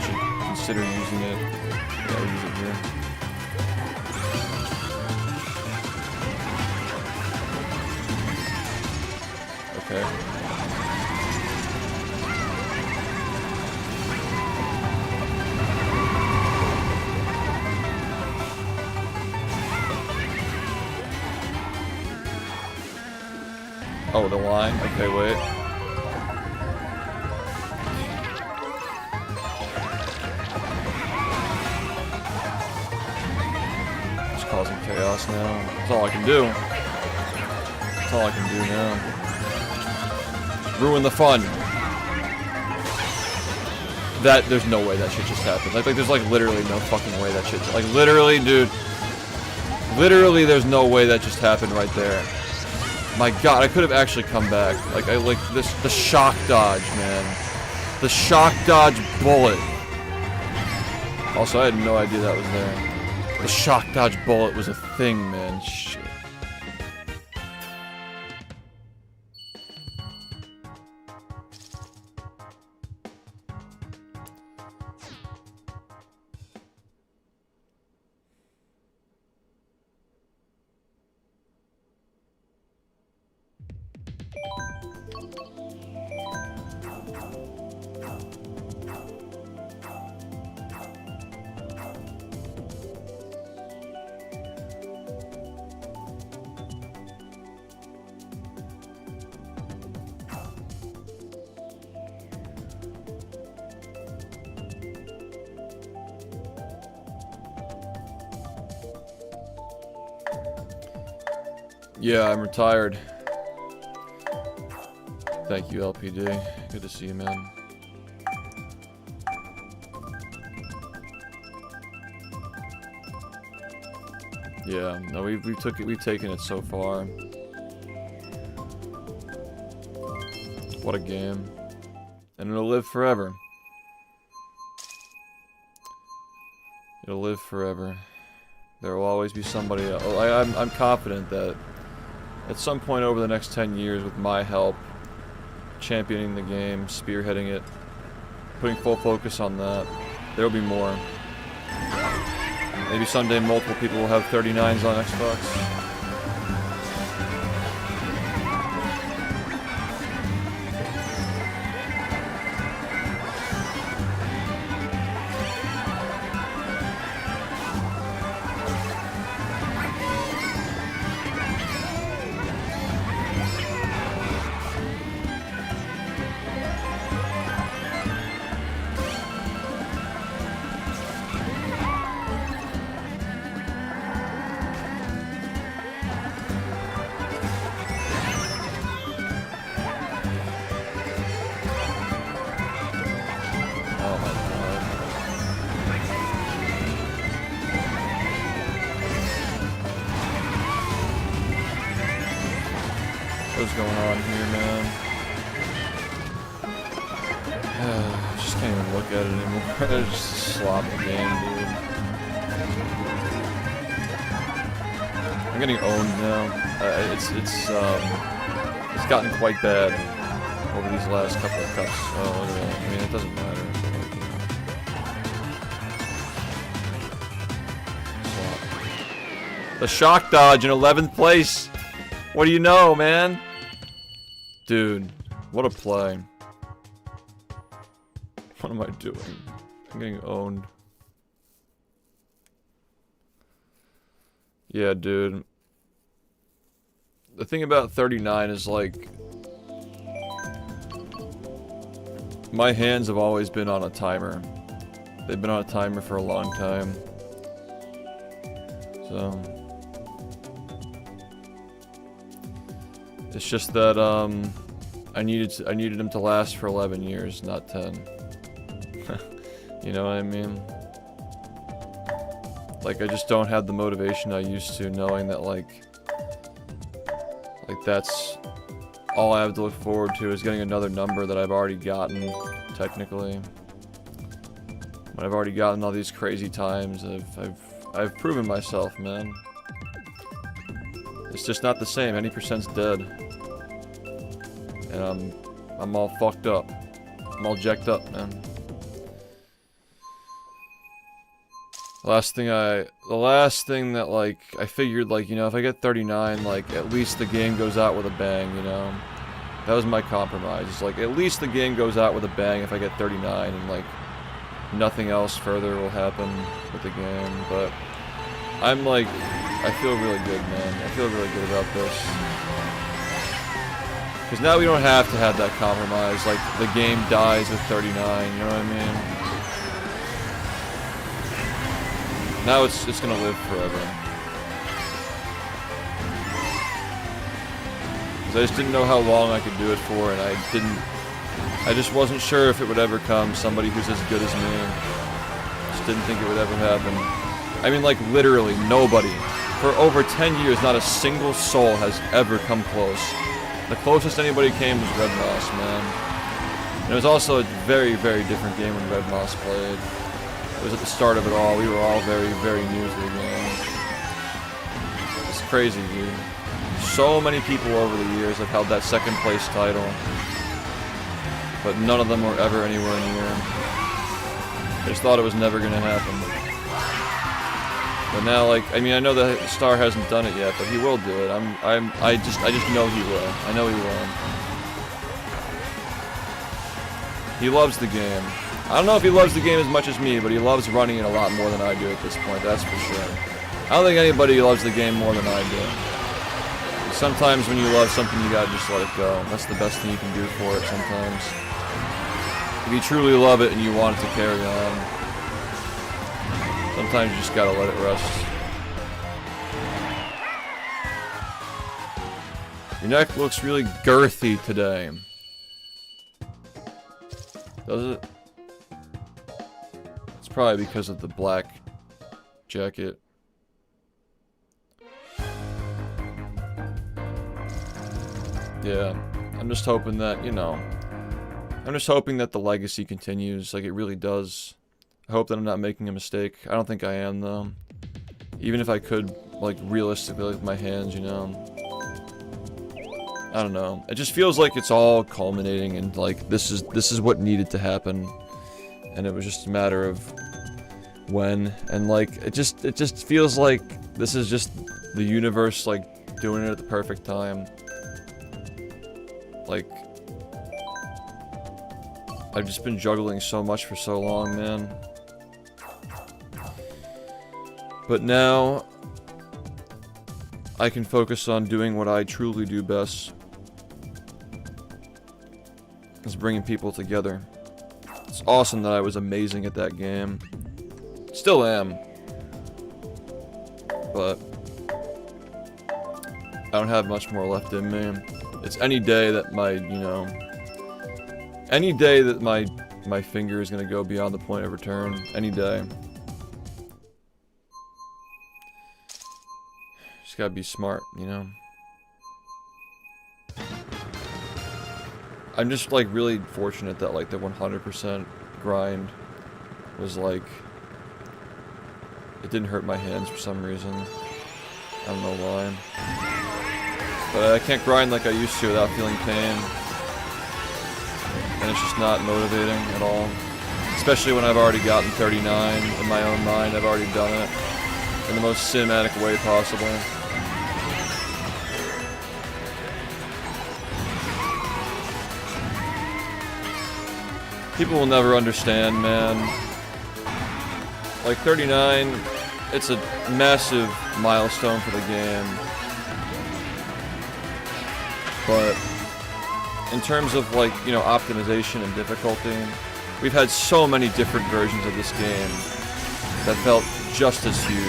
Should consider using it. Yeah, use it here. Okay. Oh, the line? Okay, wait. Just causing chaos now. That's all I can do. That's all I can do now. Ruin the fun. There's no way that shit just happened. Like there's like literally no fucking way that shit. Like literally, dude. Literally, there's no way that just happened right there. My God, I could have actually come back. Like the shock dodge, man. The shock dodge bullet. Also, I had no idea that was there. The shock dodge bullet was a thing, man. Shit. Yeah, I'm retired. Thank you, LPD. Good to see you, man. Yeah, no, we've taken it so far. What a game. And it'll live forever. It'll live forever. There will always be somebody else. I'm confident that at some point over the next 10 years, with my help, championing the game, spearheading it, putting full focus on that, there will be more. Maybe someday multiple people will have 39s on Xbox. What's going on here, man? I just can't even look at it anymore. It's just a sloppy game, dude. I'm getting owned now. It's gotten quite bad over these last couple of cuts. Oh, look at that. I mean, it doesn't matter. The shock dodge in 11th place. What do you know, man? Dude, what a play. What am I doing? I'm getting owned. Yeah, dude. The thing about 39 is, like, my hands have always been on a timer. They've been on a timer for a long time. So it's just that I needed him to last for 11 years, not 10. You know what I mean? Like, I just don't have the motivation I used to, knowing that like that's all I have to look forward to is getting another number that I've already gotten, technically. When I've already gotten all these crazy times, I've proven myself, man. It's just not the same. Any percent's dead. And I'm all fucked up. I'm all jacked up, man. The last thing that, like, I figured, like, you know, if I get 39, like, at least the game goes out with a bang, you know? That was my compromise. It's like, at least the game goes out with a bang if I get 39, and, like, nothing else further will happen with the game. But I'm, like, I feel really good, man. I feel really good about this. Because now we don't have to have that compromise. Like, the game dies with 39, you know what I mean? Now it's gonna live forever. Because I just didn't know how long I could do it for, and I just wasn't sure if it would ever come, somebody who's as good as me. Just didn't think it would ever happen. I mean, like, literally, nobody. For over 10 years, not a single soul has ever come close. The closest anybody came was Red Moss, man. And it was also a very, very different game when Red Moss played. It was at the start of it all. We were all very, very new to the game. It's crazy, dude. So many people over the years have held that second place title. But none of them were ever anywhere near. I just thought it was never going to happen. But now, like, I mean, I know the Star hasn't done it yet, but he will do it. I just know he will. I know he will. He loves the game. I don't know if he loves the game as much as me, but he loves running it a lot more than I do at this point, that's for sure. I don't think anybody loves the game more than I do. Sometimes when you love something, you gotta just let it go. That's the best thing you can do for it sometimes. If you truly love it and you want it to carry on, sometimes you just gotta let it rest. Your neck looks really girthy today. Does it? It's probably because of the black jacket. Yeah, I'm just hoping that, you know, I'm just hoping that the legacy continues, like it really does. I hope that I'm not making a mistake. I don't think I am, though. Even if I could, like, realistically, with my hands, you know. I don't know. It just feels like it's all culminating, and like this is what needed to happen, and it was just a matter of when. And like it just feels like this is just the universe, like, doing it at the perfect time. Like, I've just been juggling so much for so long, man. But now, I can focus on doing what I truly do best. It's bringing people together. It's awesome that I was amazing at that game. Still am. But I don't have much more left in me. It's any day that my, you know, any day that my finger is gonna go beyond the point of return. Any day. Just gotta be smart, you know? I'm just, like, really fortunate that, like, the 100% grind was, like, it didn't hurt my hands for some reason. I don't know why. But I can't grind like I used to without feeling pain. And it's just not motivating at all. Especially when I've already gotten 39 in my own mind. I've already done it in the most cinematic way possible. People will never understand, man. Like, 39, it's a massive milestone for the game. But in terms of, like, you know, optimization and difficulty, we've had so many different versions of this game that felt just as huge.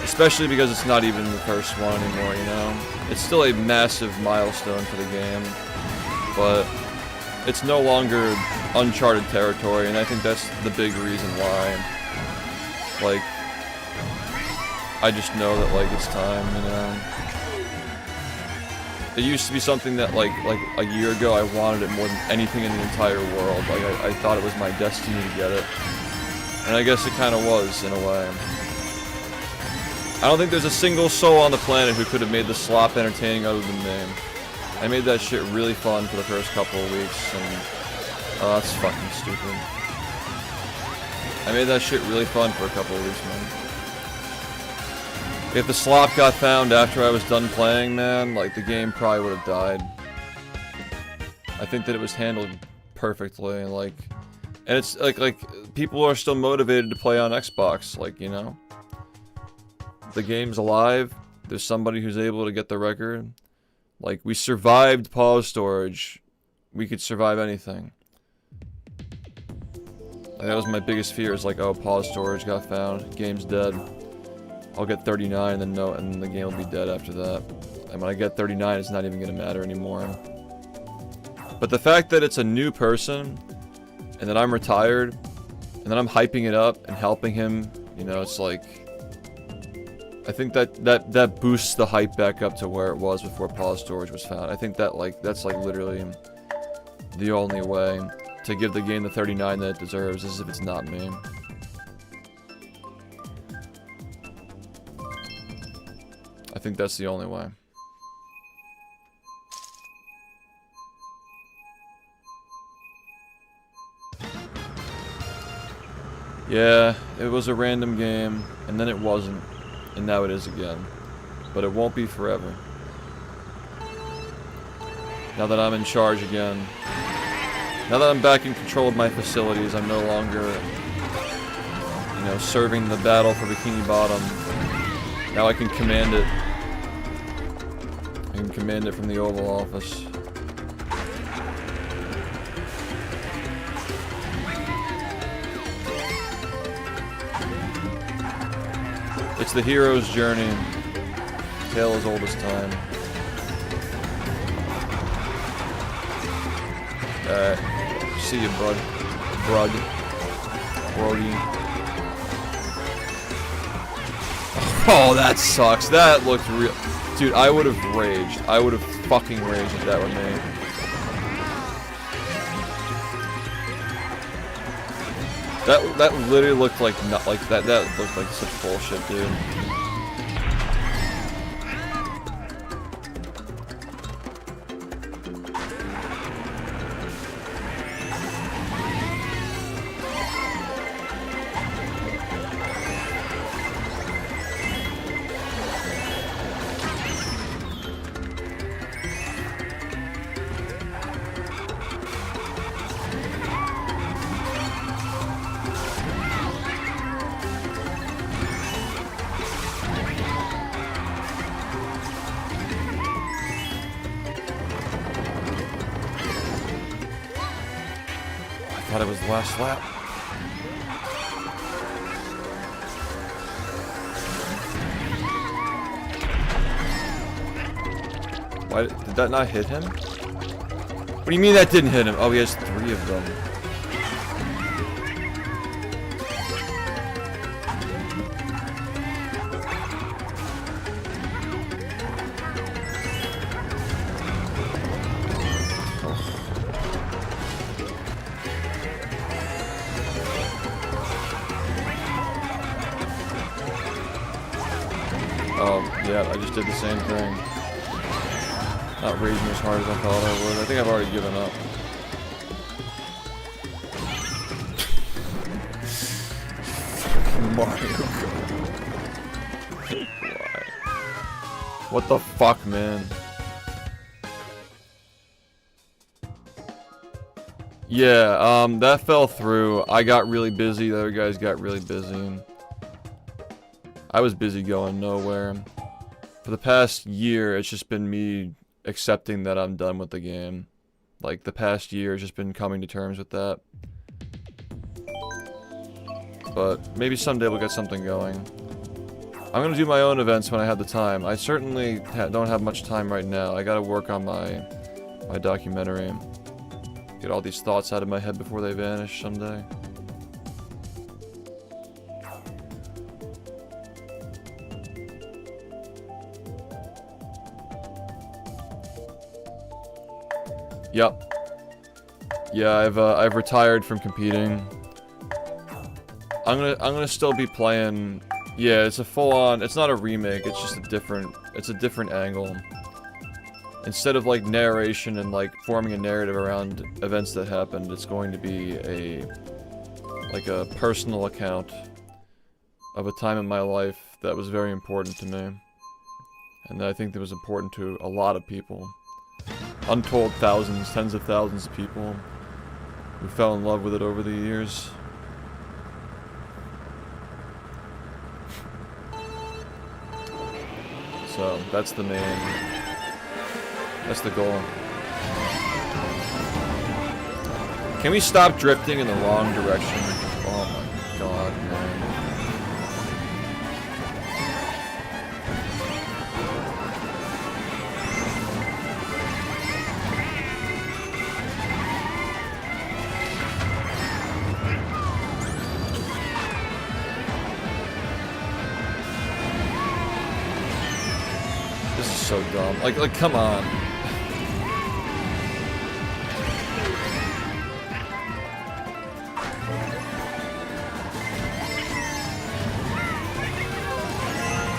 Especially because it's not even the first one anymore, you know? It's still a massive milestone for the game, but it's no longer uncharted territory, and I think that's the big reason why. Like, I just know that, like, it's time, you know? It used to be something that, like a year ago, I wanted it more than anything in the entire world. Like, I thought it was my destiny to get it. And I guess it kind of was, in a way. I don't think there's a single soul on the planet who could have made the slop entertaining other than me. I made that shit really fun for the first couple of weeks, and oh, that's fucking stupid. I made that shit really fun for a couple of weeks, man. If the slop got found after I was done playing, man, like, the game probably would have died. I think that it was handled perfectly, and like, and it's like people are still motivated to play on Xbox, like, you know? The game's alive, there's somebody who's able to get the record. Like, we survived pause storage. We could survive anything. And that was my biggest fear, is like, oh, pause storage got found, game's dead. I'll get 39, and then no, and then the game will be dead after that. And when I get 39, it's not even gonna matter anymore. But the fact that it's a new person, and that I'm retired, and then I'm hyping it up and helping him, you know, it's like, I think that boosts the hype back up to where it was before pause storage was found. I think that, like, that's like literally the only way to give the game the 39 that it deserves, is if it's not me. I think that's the only way. Yeah, it was a random game, and then it wasn't, and now it is again. But it won't be forever. Now that I'm in charge again. Now that I'm back in control of my facilities, I'm no longer, you know, serving the battle for Bikini Bottom. Now I can command it. I can command it from the Oval Office. It's the hero's journey. Tale as old as time. See you, bud. Brody. Oh, that sucks. That looked real. Dude, I would have raged. I would have fucking raged if that were me. That literally looked like not like that. That looked like such bullshit, dude. I thought it was the last lap. Why did that not hit him? What do you mean that didn't hit him? Oh, he has 3 of them. Oh, yeah, I just did the same thing. Not raging as hard as I thought I would. I think I've already given up. Mario Kart. Why? What the fuck, man? Yeah, that fell through. I got really busy. The other guys got really busy. I was busy going nowhere. For the past year, it's just been me accepting that I'm done with the game. Like, the past year has just been coming to terms with that. But maybe someday we'll get something going. I'm gonna do my own events when I have the time. I certainly don't have much time right now. I gotta work on my documentary. Get all these thoughts out of my head before they vanish someday. Yep. Yeah, I've retired from competing. I'm gonna still be playing. Yeah, it's a full-on. It's not a remake. It's just a different angle. Instead of like narration and like forming a narrative around events that happened, it's going to be a personal account of a time in my life that was very important to me, and I think that was important to a lot of people. Untold thousands, tens of thousands of people who fell in love with it over the years. So, that's the main That's the goal. Can we stop drifting in the wrong direction? Oh my god, man. This is so dumb. Like, come on.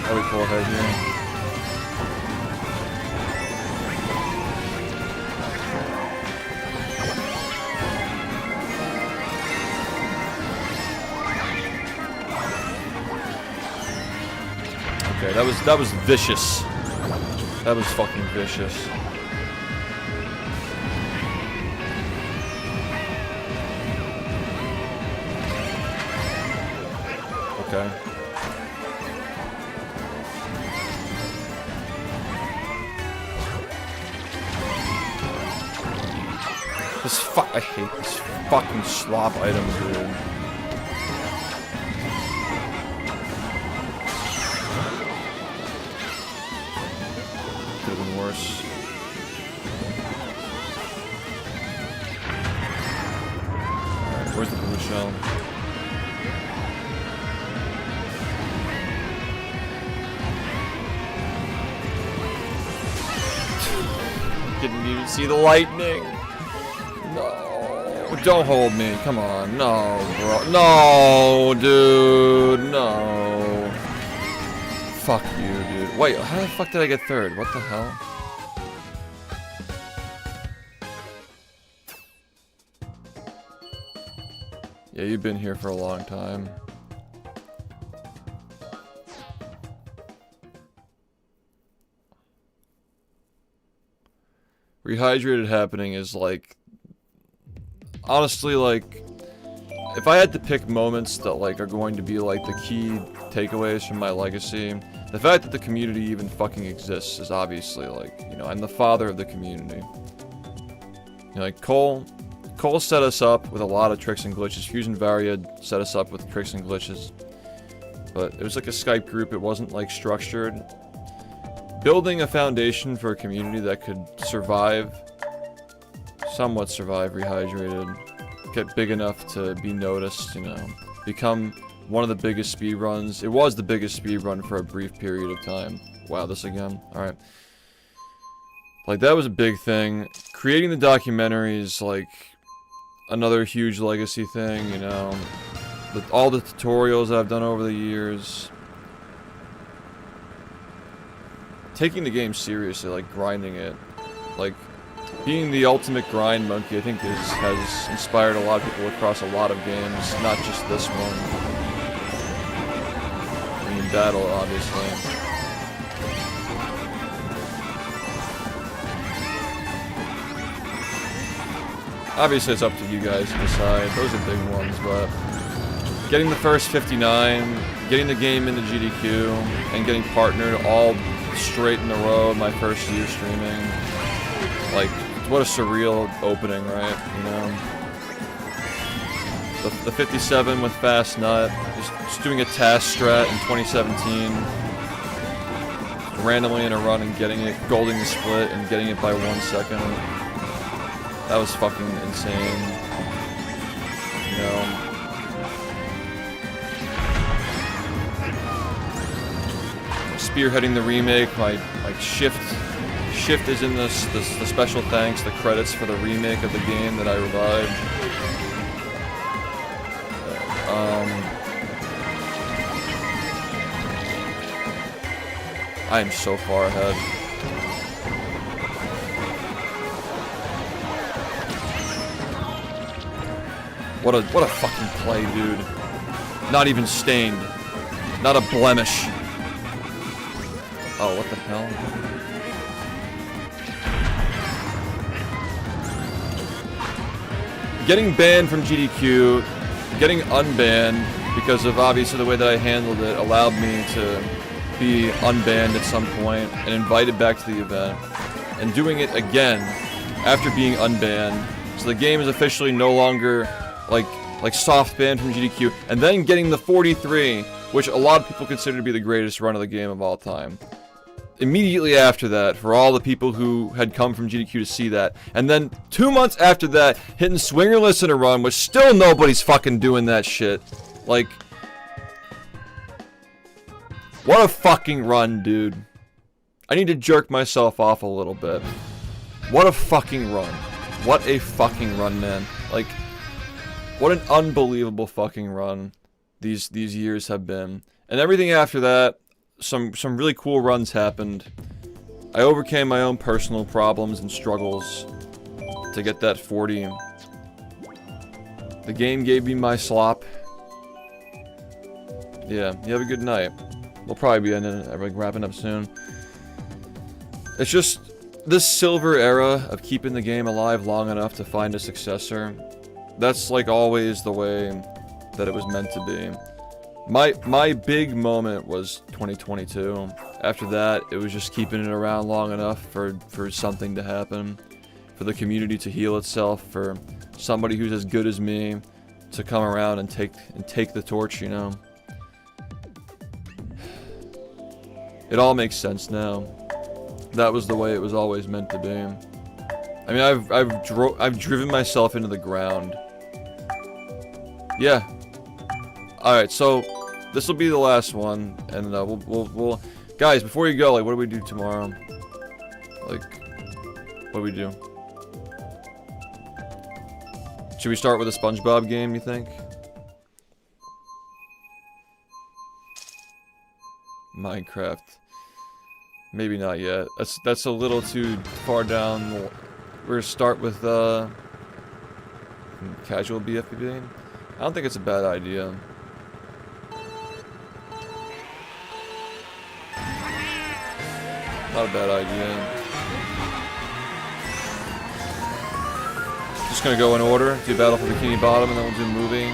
How we pull ahead here? Okay, that was vicious. That was fucking vicious. Okay. I hate this fucking slop item, dude. Could have been worse. Alright, where's the blue shell? Didn't even see the lightning. No, don't hold me. Come on. No, bro. No, dude. No. Fuck you, dude. Wait, how the fuck did I get third? What the hell? Yeah, you've been here for a long time. Rehydrated happening is like... Honestly, like, if I had to pick moments that, like, are going to be, like, the key takeaways from my legacy, the fact that the community even fucking exists is obviously, like, you know, I'm the father of the community. You know, like, Cole set us up with a lot of tricks and glitches. Fusion Varia set us up with tricks and glitches. But it was like a Skype group, it wasn't, like, structured. Building a foundation for a community that could survive... somewhat survive Rehydrated, get big enough to be noticed, you know, become one of the biggest speedruns. It was the biggest speedrun for a brief period of time. Wow, this again. Alright. Like, that was a big thing. Creating the documentary is, like, another huge legacy thing, you know. All the tutorials I've done over the years. Taking the game seriously, like, grinding it. Like, being the ultimate grind monkey, I think, has inspired a lot of people across a lot of games, not just this one. I mean, battle, obviously. Obviously, it's up to you guys to decide. Those are big ones, but getting the first 59, getting the game into GDQ, and getting partnered all straight in a row my first year streaming. Like, what a surreal opening, right? You know? The 57 with Fast Nut, just doing a task strat in 2017. Randomly in a run and getting it, golding the split and getting it by 1 second. That was fucking insane. You know? Spearheading the remake, my Shift is in the special thanks, the credits for the remake of the game that I revived. I am so far ahead. What a fucking play, dude. Not even stained. Not a blemish. Oh, what the hell? Getting banned from GDQ, getting unbanned because of obviously the way that I handled it allowed me to be unbanned at some point and invited back to the event. and doing it again after being unbanned. So the game is officially no longer like soft banned from GDQ, and then getting the 43, which a lot of people consider to be the greatest run of the game of all time. Immediately after that, for all the people who had come from GDQ to see that, and then 2 months after that, hitting swingerless in a run, which still nobody's fucking doing that shit. Like, what a fucking run, dude. I need to jerk myself off a little bit. What a fucking run. What a fucking run, man. Like, what an unbelievable fucking run these years have been. And everything after that, some really cool runs happened. I overcame my own personal problems and struggles to get that 40. The game gave me my slop. Yeah, you have a good night. We'll probably be wrapping up soon. It's just this silver era of keeping the game alive long enough to find a successor. That's like always the way that it was meant to be. My big moment was 2022. After that, it was just keeping it around long enough for something to happen, for the community to heal itself, for somebody who's as good as me to come around and take the torch, you know. It all makes sense now. That was the way it was always meant to be. I mean, I've driven myself into the ground. Yeah. All right, so this will be the last one, and we'll guys, before you go, like, what do we do tomorrow? Like, what do we do? Should we start with a SpongeBob game, you think? Minecraft. Maybe not yet. That's a little too far down. We're gonna start with casual BFBB. I don't think it's a bad idea. Not a bad idea. Just gonna go in order. Do Battle for Bikini Bottom, and then we'll do movie.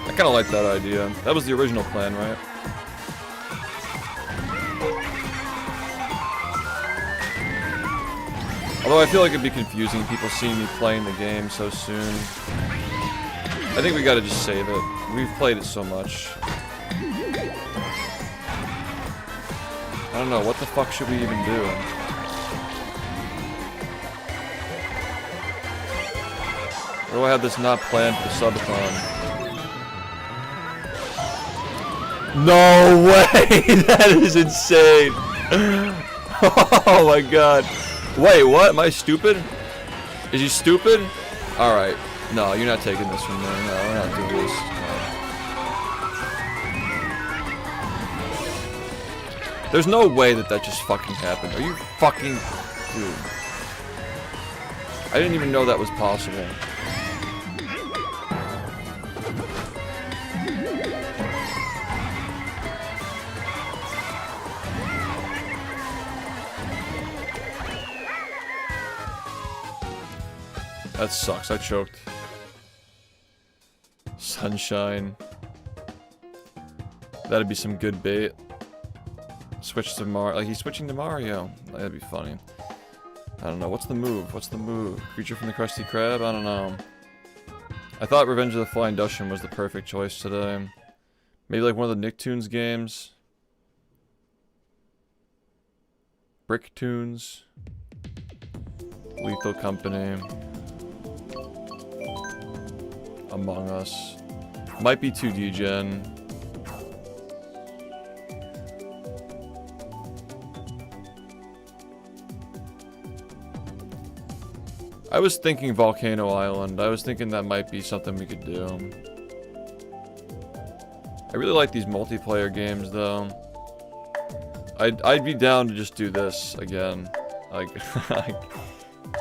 I kind of like that idea. That was the original plan, right? Although I feel like it'd be confusing, people seeing me playing the game so soon. I think we gotta just save it. We've played it so much. I don't know, what the fuck should we even do? Or do I have this not planned for the subathon? No way! That is insane! Oh my god. Wait, what? Am I stupid? Is he stupid? Alright. No, you're not taking this from me. No, we're not doing this. No. There's no way that just fucking happened. Are you fucking... Dude. I didn't even know that was possible. That sucks, I choked. Sunshine. That'd be some good bait. Switch to Mario. Like, he's switching to Mario. That'd be funny. I don't know. What's the move? What's the move? Creature from the Krusty Krab? I don't know. I thought Revenge of the Flying Dutchman was the perfect choice today. Maybe like one of the Nicktoons games. Bricktoons. Lethal Company. Among Us. Might be 2D Gen. I was thinking Volcano Island. I was thinking that might be something we could do. I really like these multiplayer games though. I'd be down to just do this again. Like,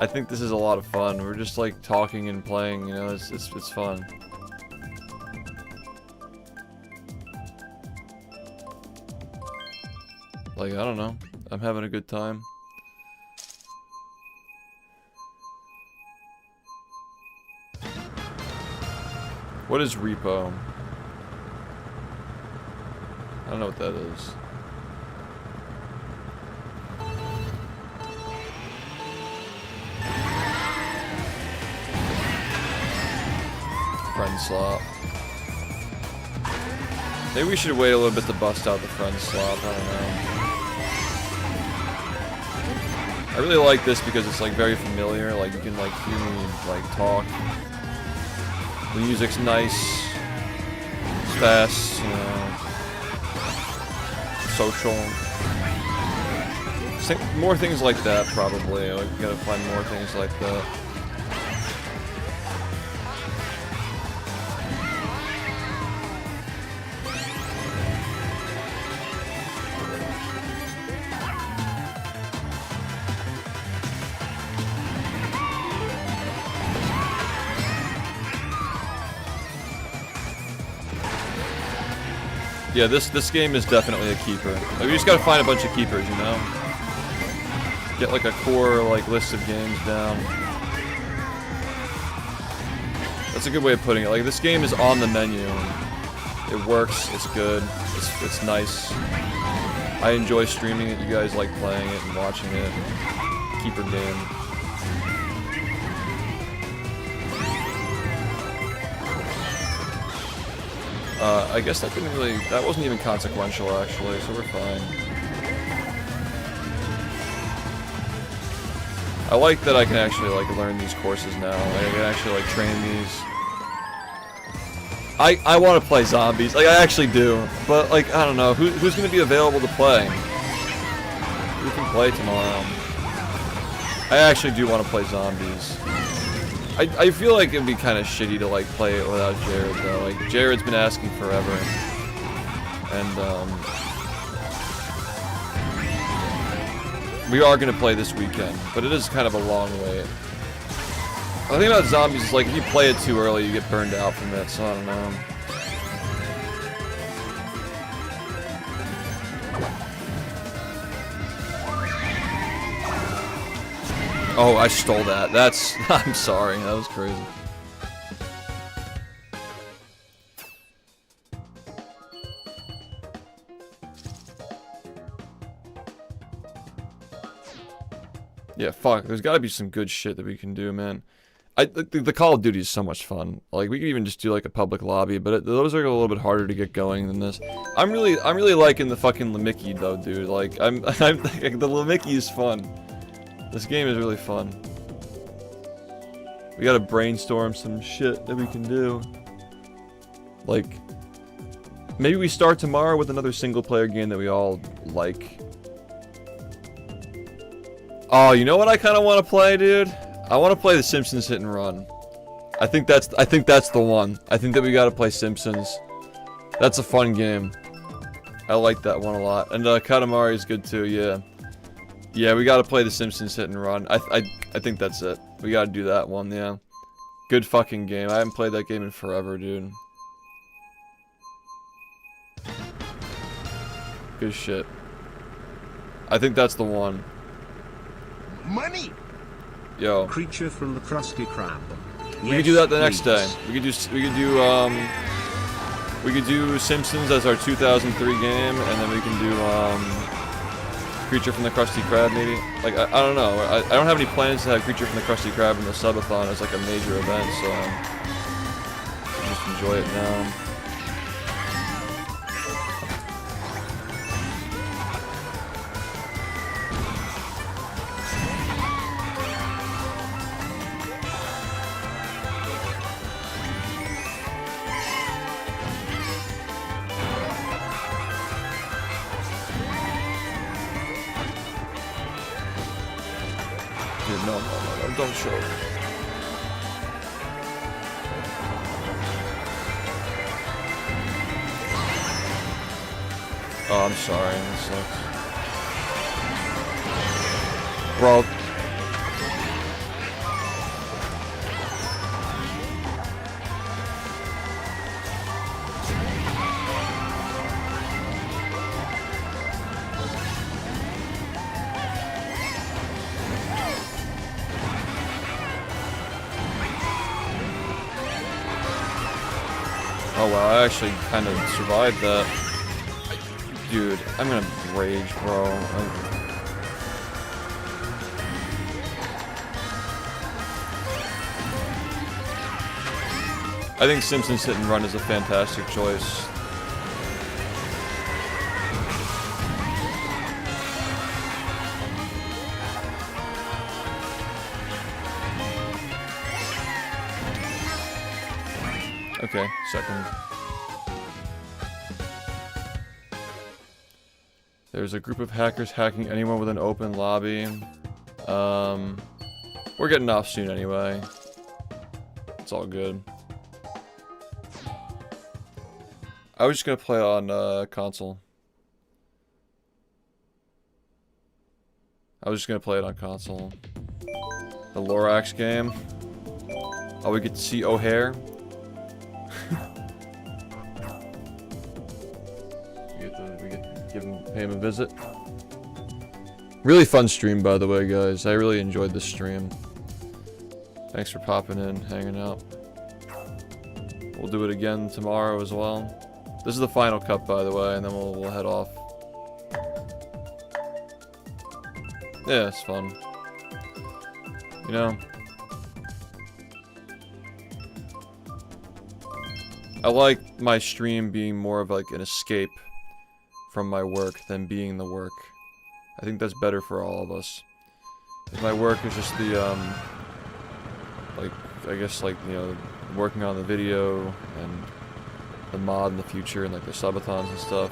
I think this is a lot of fun. We're just like talking and playing, you know, it's fun. Like, I don't know. I'm having a good time. What is repo? I don't know what that is. Friend slot. Maybe we should wait a little bit to bust out the friend slot. I don't know. I really like this because it's like very familiar. Like you can like hear me like talk. The music's nice. It's fast, you know. Social. More things like that probably. Like we gotta find more things like that. Yeah, this game is definitely a keeper. Like, we just gotta find a bunch of keepers, you know? Get like a core like list of games down. That's a good way of putting it. Like, this game is on the menu. It works, it's good, it's nice. I enjoy streaming it, you guys like playing it and watching it. Keeper game. I guess that didn't really, that wasn't even consequential actually, so we're fine. I like that I can actually like learn these courses now. Like, I can actually like train these. I want to play zombies, like I actually do, but like I don't know who's gonna be available to play. Who can play tomorrow? I actually do want to play zombies. I feel like it'd be kind of shitty to like play it without Jared though. Like Jared's been asking forever, and we are gonna play this weekend, but it is kind of a long wait. The thing about zombies is like if you play it too early, you get burned out from it. So I don't know. Oh, I stole that. That's... I'm sorry. That was crazy. Yeah, fuck. There's gotta be some good shit that we can do, man. The Call of Duty is so much fun. Like, we could even just do, like, a public lobby, but those are a little bit harder to get going than this. I'm really liking the fucking Lemmicky, though, dude. Like, the Lemmicky is fun. This game is really fun. We gotta brainstorm some shit that we can do. Like, maybe we start tomorrow with another single-player game that we all like. Oh, you know what I kind of want to play, dude? I want to play The Simpsons Hit and Run. I think that's the one. I think that we gotta play Simpsons. That's a fun game. I like that one a lot. And Katamari is good too. Yeah. Yeah, we gotta play The Simpsons Hit and Run. I think that's it. We gotta do that one, yeah. Good fucking game. I haven't played that game in forever, dude. Good shit. I think that's the one. Money! Yo. Creature from the Krusty Krab. We could do that the next day. We could do Simpsons as our 2003 game, and then we can do, Creature from the Krusty Krab, maybe? Like, I don't know. I don't have any plans to have Creature from the Krusty Krab in the subathon as like a major event, so I'll just enjoy it now. No, don't show. Oh, I'm sorry, that sucks. Bro. Oh wow, I actually kind of survived that. Dude, I'm gonna rage, bro. I think Simpsons Hit and Run is a fantastic choice. Okay, second. There's a group of hackers hacking anyone with an open lobby. We're getting off soon anyway. It's all good. I was just gonna play on console. I was just gonna play it on console. The Lorax game. Oh, we get to see O'Hare. we get to pay him a visit. Really fun stream, by the way, guys. I really enjoyed this stream. Thanks for popping in, hanging out. We'll do it again tomorrow as well. This is the final cut, by the way, and then we'll head off. Yeah, it's fun. You know? I like my stream being more of like an escape from my work than being the work. I think that's better for all of us. If my work is just the, like, I guess, like, you know, working on the video and the mod in the future and, like, the subathons and stuff,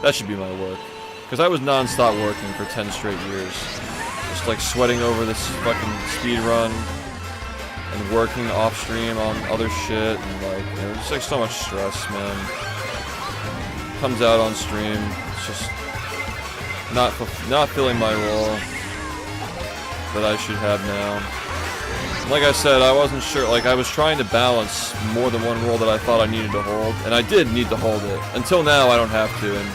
that should be my work. Because I was non-stop working for 10 straight years. Just, like, sweating over this fucking speed run and working off-stream on other shit and, like, you know, just, like, so much stress, man. Comes out on stream, it's just not filling my role that I should have now. Like I said, I wasn't sure, like I was trying to balance more than one role that I thought I needed to hold, and I did need to hold it. Until now, I don't have to, and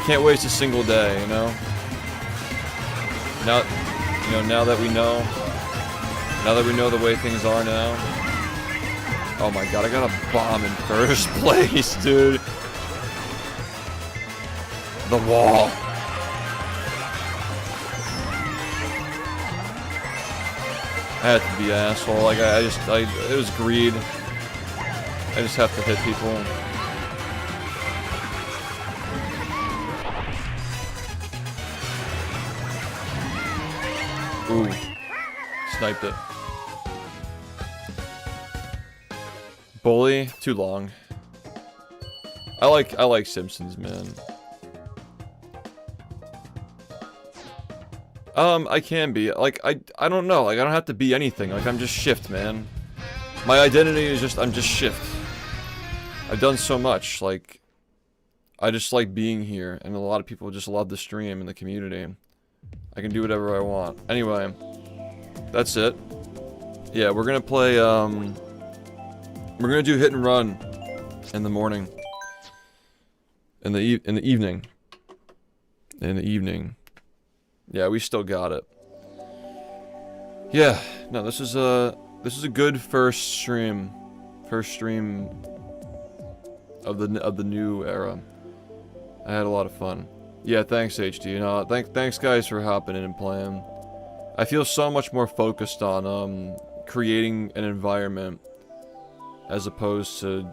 can't waste a single day, you know? Now that we know the way things are now. Oh my god, I got a bomb in first place, dude. The wall. I had to be an asshole. Like it was greed. I just have to hit people. Ooh, sniped it. Bully, too long. I like Simpsons, man. I can be. Like, I don't know. Like, I don't have to be anything. Like, I'm just Shift, man. My identity is just, I'm just Shift. I've done so much. Like, I just like being here. And a lot of people just love the stream and the community. I can do whatever I want. Anyway, that's it. Yeah, we're gonna play, we're gonna do Hit and Run in the morning. In the evening. In the evening. Yeah, we still got it. Yeah, no, this is a good first stream of the new era. I had a lot of fun. Yeah, thanks HD. You know, thanks guys for hopping in and playing. I feel so much more focused on creating an environment as opposed to,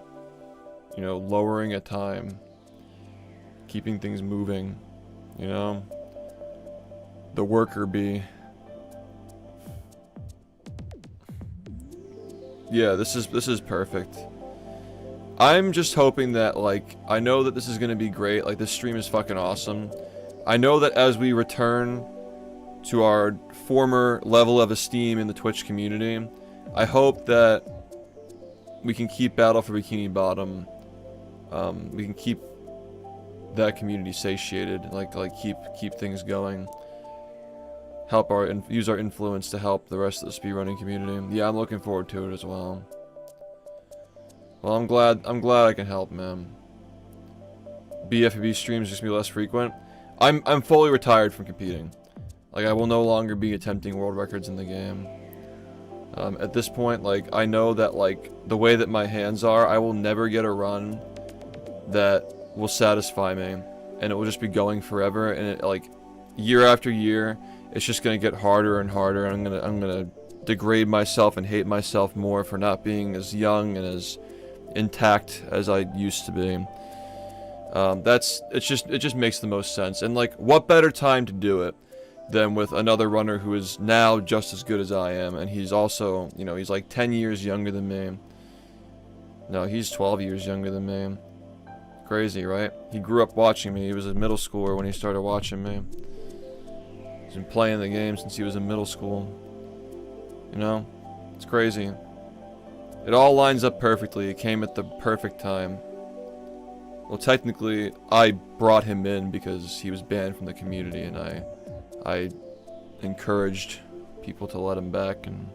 you know, lowering a time, keeping things moving, you know. The worker bee. Yeah, this is perfect. I'm just hoping that, like, I know that this is gonna be great. Like, this stream is fucking awesome. I know that as we return to our former level of esteem in the Twitch community, I hope that we can keep Battle for Bikini Bottom. We can keep that community satiated. Like keep things going. use our influence to help the rest of the speedrunning community. Yeah, I'm looking forward to it as well. Well, I'm glad I can help, man. BFB streams just gonna be less frequent. I'm fully retired from competing. Like, I will no longer be attempting world records in the game. At this point, like, I know that, like, the way that my hands are, I will never get a run that will satisfy me, and it will just be going forever. And it, like, year after year, it's just gonna get harder and harder. And I'm gonna degrade myself and hate myself more for not being as young and as intact as I used to be. It just makes the most sense. And, like, what better time to do it than with another runner who is now just as good as I am, and he's also, you know, he's like 10 years younger than me. No, he's 12 years younger than me. Crazy, right? He grew up watching me. He was a middle schooler when he started watching me. He's been playing the game since he was in middle school. You know? It's crazy. It all lines up perfectly. It came at the perfect time. Well, technically, I brought him in because he was banned from the community, and I encouraged people to let him back, and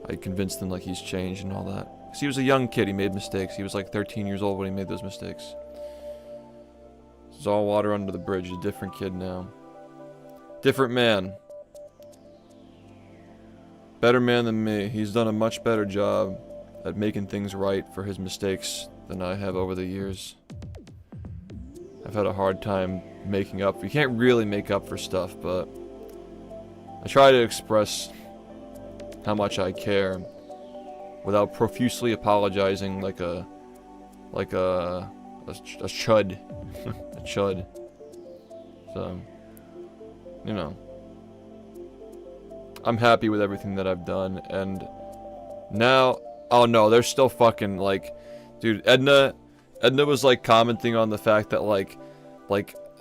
I convinced them, like, he's changed and all that. Because he was a young kid, he made mistakes. He was like 13 years old when he made those mistakes. It's all water under the bridge. He's a different kid now. Different man. Better man than me. He's done a much better job at making things right for his mistakes than I have over the years. I've had a hard time making up. You can't really make up for stuff, but I try to express how much I care without profusely apologizing like a chud. A chud. So, you know, I'm happy with everything that I've done, and now, oh no, they're still fucking, like, dude, Edna was, like, commenting on the fact that, like,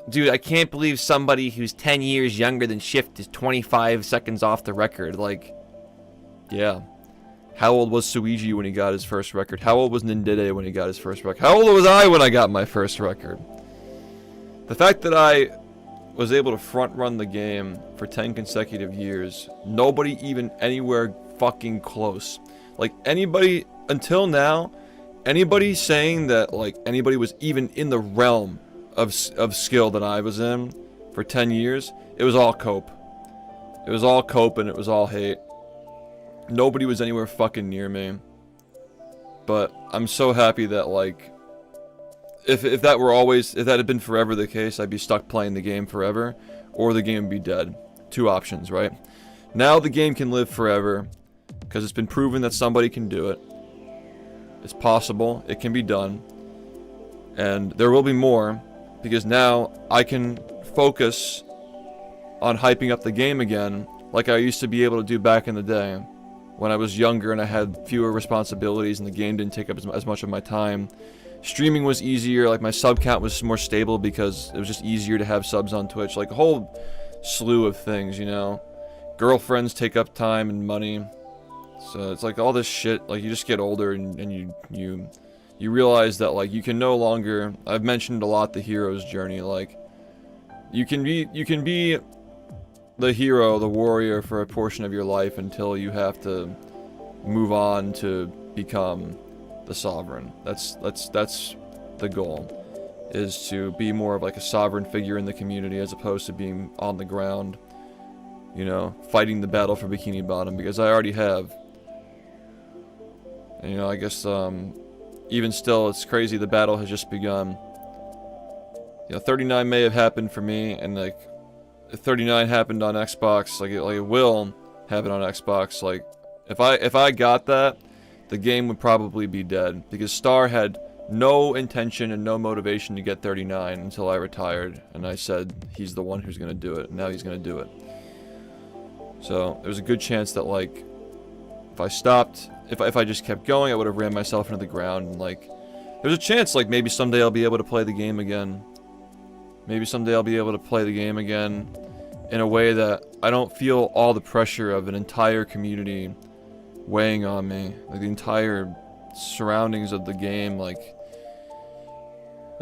dude, I can't believe somebody who's 10 years younger than Shift is 25 seconds off the record. Like, yeah. How old was Suiji when he got his first record? How old was Nindide when he got his first record? How old was I when I got my first record? The fact that I was able to front run the game for 10 consecutive years, nobody even anywhere fucking close. Like, anybody, until now, anybody saying that, like, anybody was even in the realm of skill that I was in for 10 years, it was all cope. It was all cope and it was all hate. Nobody was anywhere fucking near me. But I'm so happy that, like, if that had been forever the case, I'd be stuck playing the game forever, or the game would be dead. Two options, right? Now the game can live forever, because it's been proven that somebody can do it. It's possible, it can be done, and there will be more, because now I can focus on hyping up the game again, like I used to be able to do back in the day, when I was younger and I had fewer responsibilities and the game didn't take up as much of my time. Streaming was easier, like my sub count was more stable because it was just easier to have subs on Twitch, like a whole slew of things, you know. Girlfriends take up time and money. So it's like all this shit, like you just get older and you realize that, like, you can no longer, I've mentioned a lot the hero's journey, like you can be the hero, the warrior for a portion of your life until you have to move on to become the sovereign. That's the goal, is to be more of like a sovereign figure in the community as opposed to being on the ground, you know, fighting the battle for Bikini Bottom, because I already have. And, you know, I guess, even still, it's crazy, the battle has just begun. You know, 39 may have happened for me, and, like, if 39 happened on Xbox, like it will happen on Xbox. Like, if I got that, the game would probably be dead, because Star had no intention and no motivation to get 39 until I retired, and I said he's the one who's gonna do it, and now he's gonna do it. So, there's a good chance that, like, if I stopped, if I just kept going, I would have ran myself into the ground, and, like, there's a chance, like, maybe someday I'll be able to play the game again. Maybe someday I'll be able to play the game again in a way that I don't feel all the pressure of an entire community weighing on me. Like, the entire surroundings of the game, like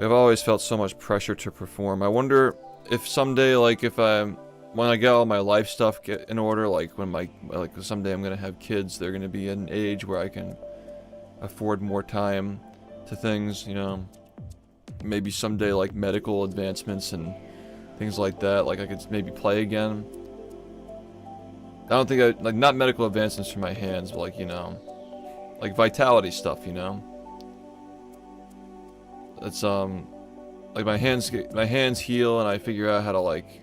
I've always felt so much pressure to perform. I wonder if someday, like, if I when I get all my life stuff in order, like when like someday I'm gonna have kids, they're gonna be at an age where I can afford more time to things, you know. Maybe someday like medical advancements and things like that, like I could maybe play again. I don't think like not medical advancements for my hands, but like, you know, like vitality stuff, you know. It's like my hands heal and I figure out how to like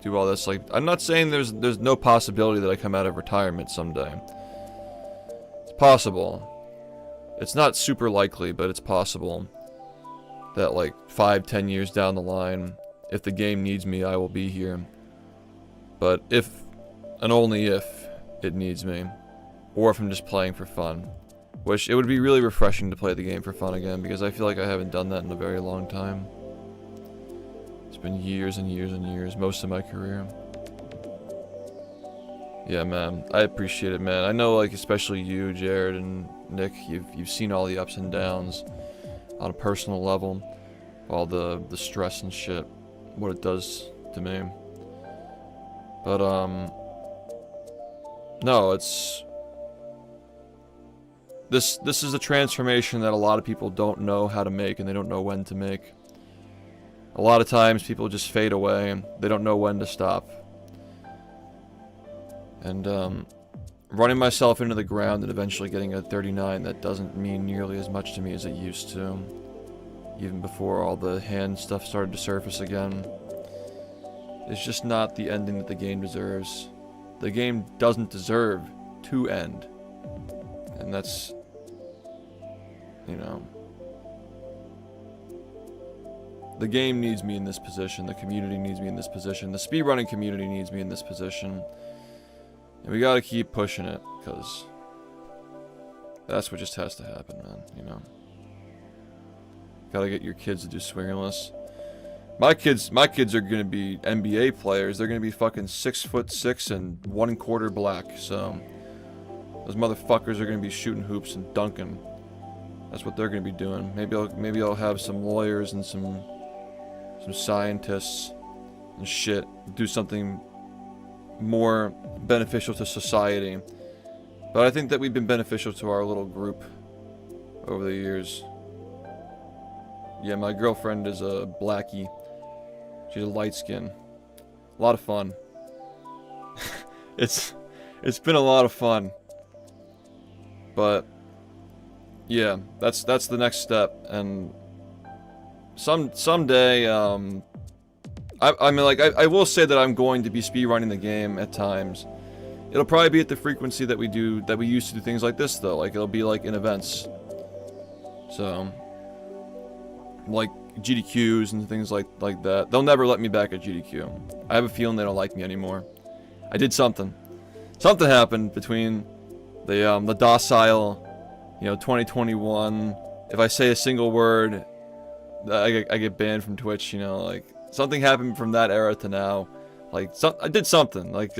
do all this. Like, I'm not saying there's no possibility that I come out of retirement someday. It's possible. It's not super likely, but it's possible that like 5-10 years down the line, if the game needs me, I will be here. But if, and only if, it needs me, or if I'm just playing for fun. Which, it would be really refreshing to play the game for fun again, because I feel like I haven't done that in a very long time. It's been years and years and years, most of my career. Yeah, man, I appreciate it, man. I know, like, especially you, Jared, and Nick, you've seen all the ups and downs on a personal level, all the stress and shit, what it does to me. But, no, it's... This is a transformation that a lot of people don't know how to make, and they don't know when to make. A lot of times, people just fade away, and they don't know when to stop. And, running myself into the ground and eventually getting a 39, that doesn't mean nearly as much to me as it used to. Even before all the hand stuff started to surface again. It's just not the ending that the game deserves. The game doesn't deserve to end. And that's, you know, the game needs me in this position, the community needs me in this position, the speedrunning community needs me in this position, and we gotta keep pushing it, because that's what just has to happen, man, you know. Gotta get your kids to do swingerless. My kids are gonna be NBA players. They're gonna be fucking 6'6" and 1/4 black, so those motherfuckers are gonna be shooting hoops and dunking. That's what they're gonna be doing. Maybe I'll have some lawyers and some scientists and shit do something more beneficial to society. But I think that we've been beneficial to our little group over the years. Yeah, my girlfriend is a blackie. She's a light skin. A lot of fun. It's been a lot of fun. But yeah, that's the next step, and someday, I mean, like, I will say that I'm going to be speedrunning the game at times. It'll probably be at the frequency that we used to do things like this, though. Like, it'll be like in events. So, like GDQs and things like that. They'll never let me back at GDQ. I have a feeling they don't like me anymore. I did something. Something happened between the docile, you know, 2021. If I say a single word, I get banned from Twitch. You know, like something happened from that era to now. Like I did something. Like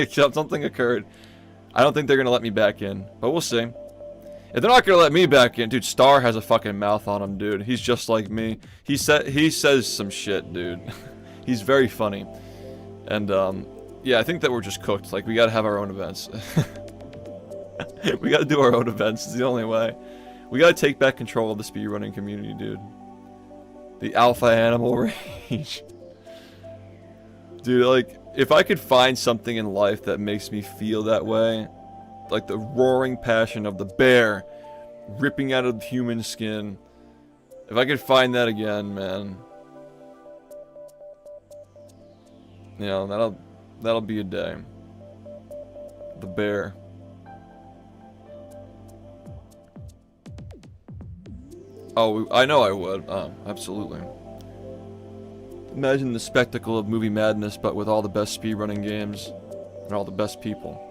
something occurred. I don't think they're gonna let me back in, but we'll see. If they're not gonna let me back in, dude, Star has a fucking mouth on him, dude. He's just like me. He says some shit, dude. He's very funny, and yeah, I think that we're just cooked. Like, we gotta have our own events. We gotta do our own events. It's the only way. We gotta take back control of the speedrunning community, dude. The alpha animal rage. Dude, like, if I could find something in life that makes me feel that way, like the roaring passion of the bear ripping out of the human skin, if I could find that again, man, you know, that'll be a day. The bear. Oh, I know I would. Absolutely. Imagine the spectacle of movie madness, but with all the best speedrunning games and all the best people.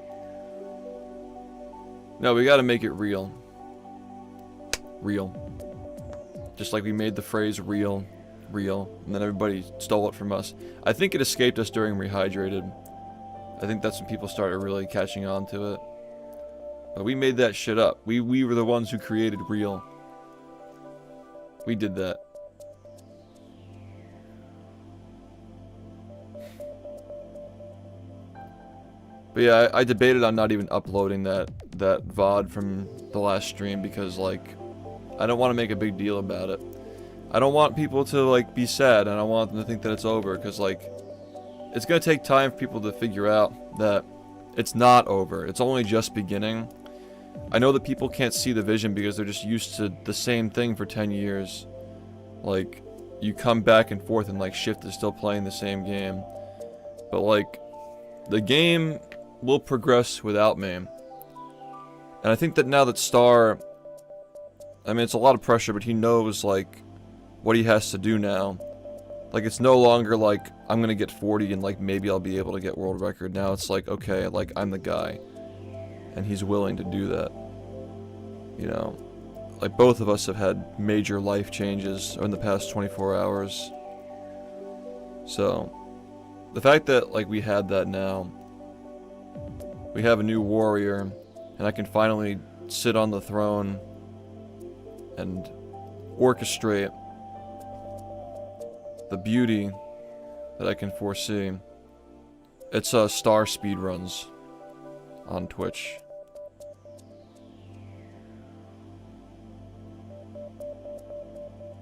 No, we gotta make it real. Real. Just like we made the phrase real, and then everybody stole it from us. I think it escaped us during Rehydrated. I think that's when people started really catching on to it. But we made that shit up. We were the ones who created real. We did that. But yeah, I debated on not even uploading that VOD from the last stream because, like, I don't want to make a big deal about it. I don't want people to, like, be sad, and I want them to think that it's over, because, like, it's gonna take time for people to figure out that it's not over. It's only just beginning. I know that people can't see the vision because they're just used to the same thing for 10 years. Like, you come back and forth and, like, Shift is still playing the same game. But, like, the game will progress without me. And I think that now that Star... I mean, it's a lot of pressure, but he knows, like, what he has to do now. Like, it's no longer like, I'm gonna get 40 and, like, maybe I'll be able to get world record. Now it's like, okay, like, I'm the guy. And he's willing to do that. You know? Like, both of us have had major life changes in the past 24 hours. So, the fact that, like, we had that now, we have a new warrior, and I can finally sit on the throne and orchestrate the beauty that I can foresee. It's Star Speedruns on Twitch.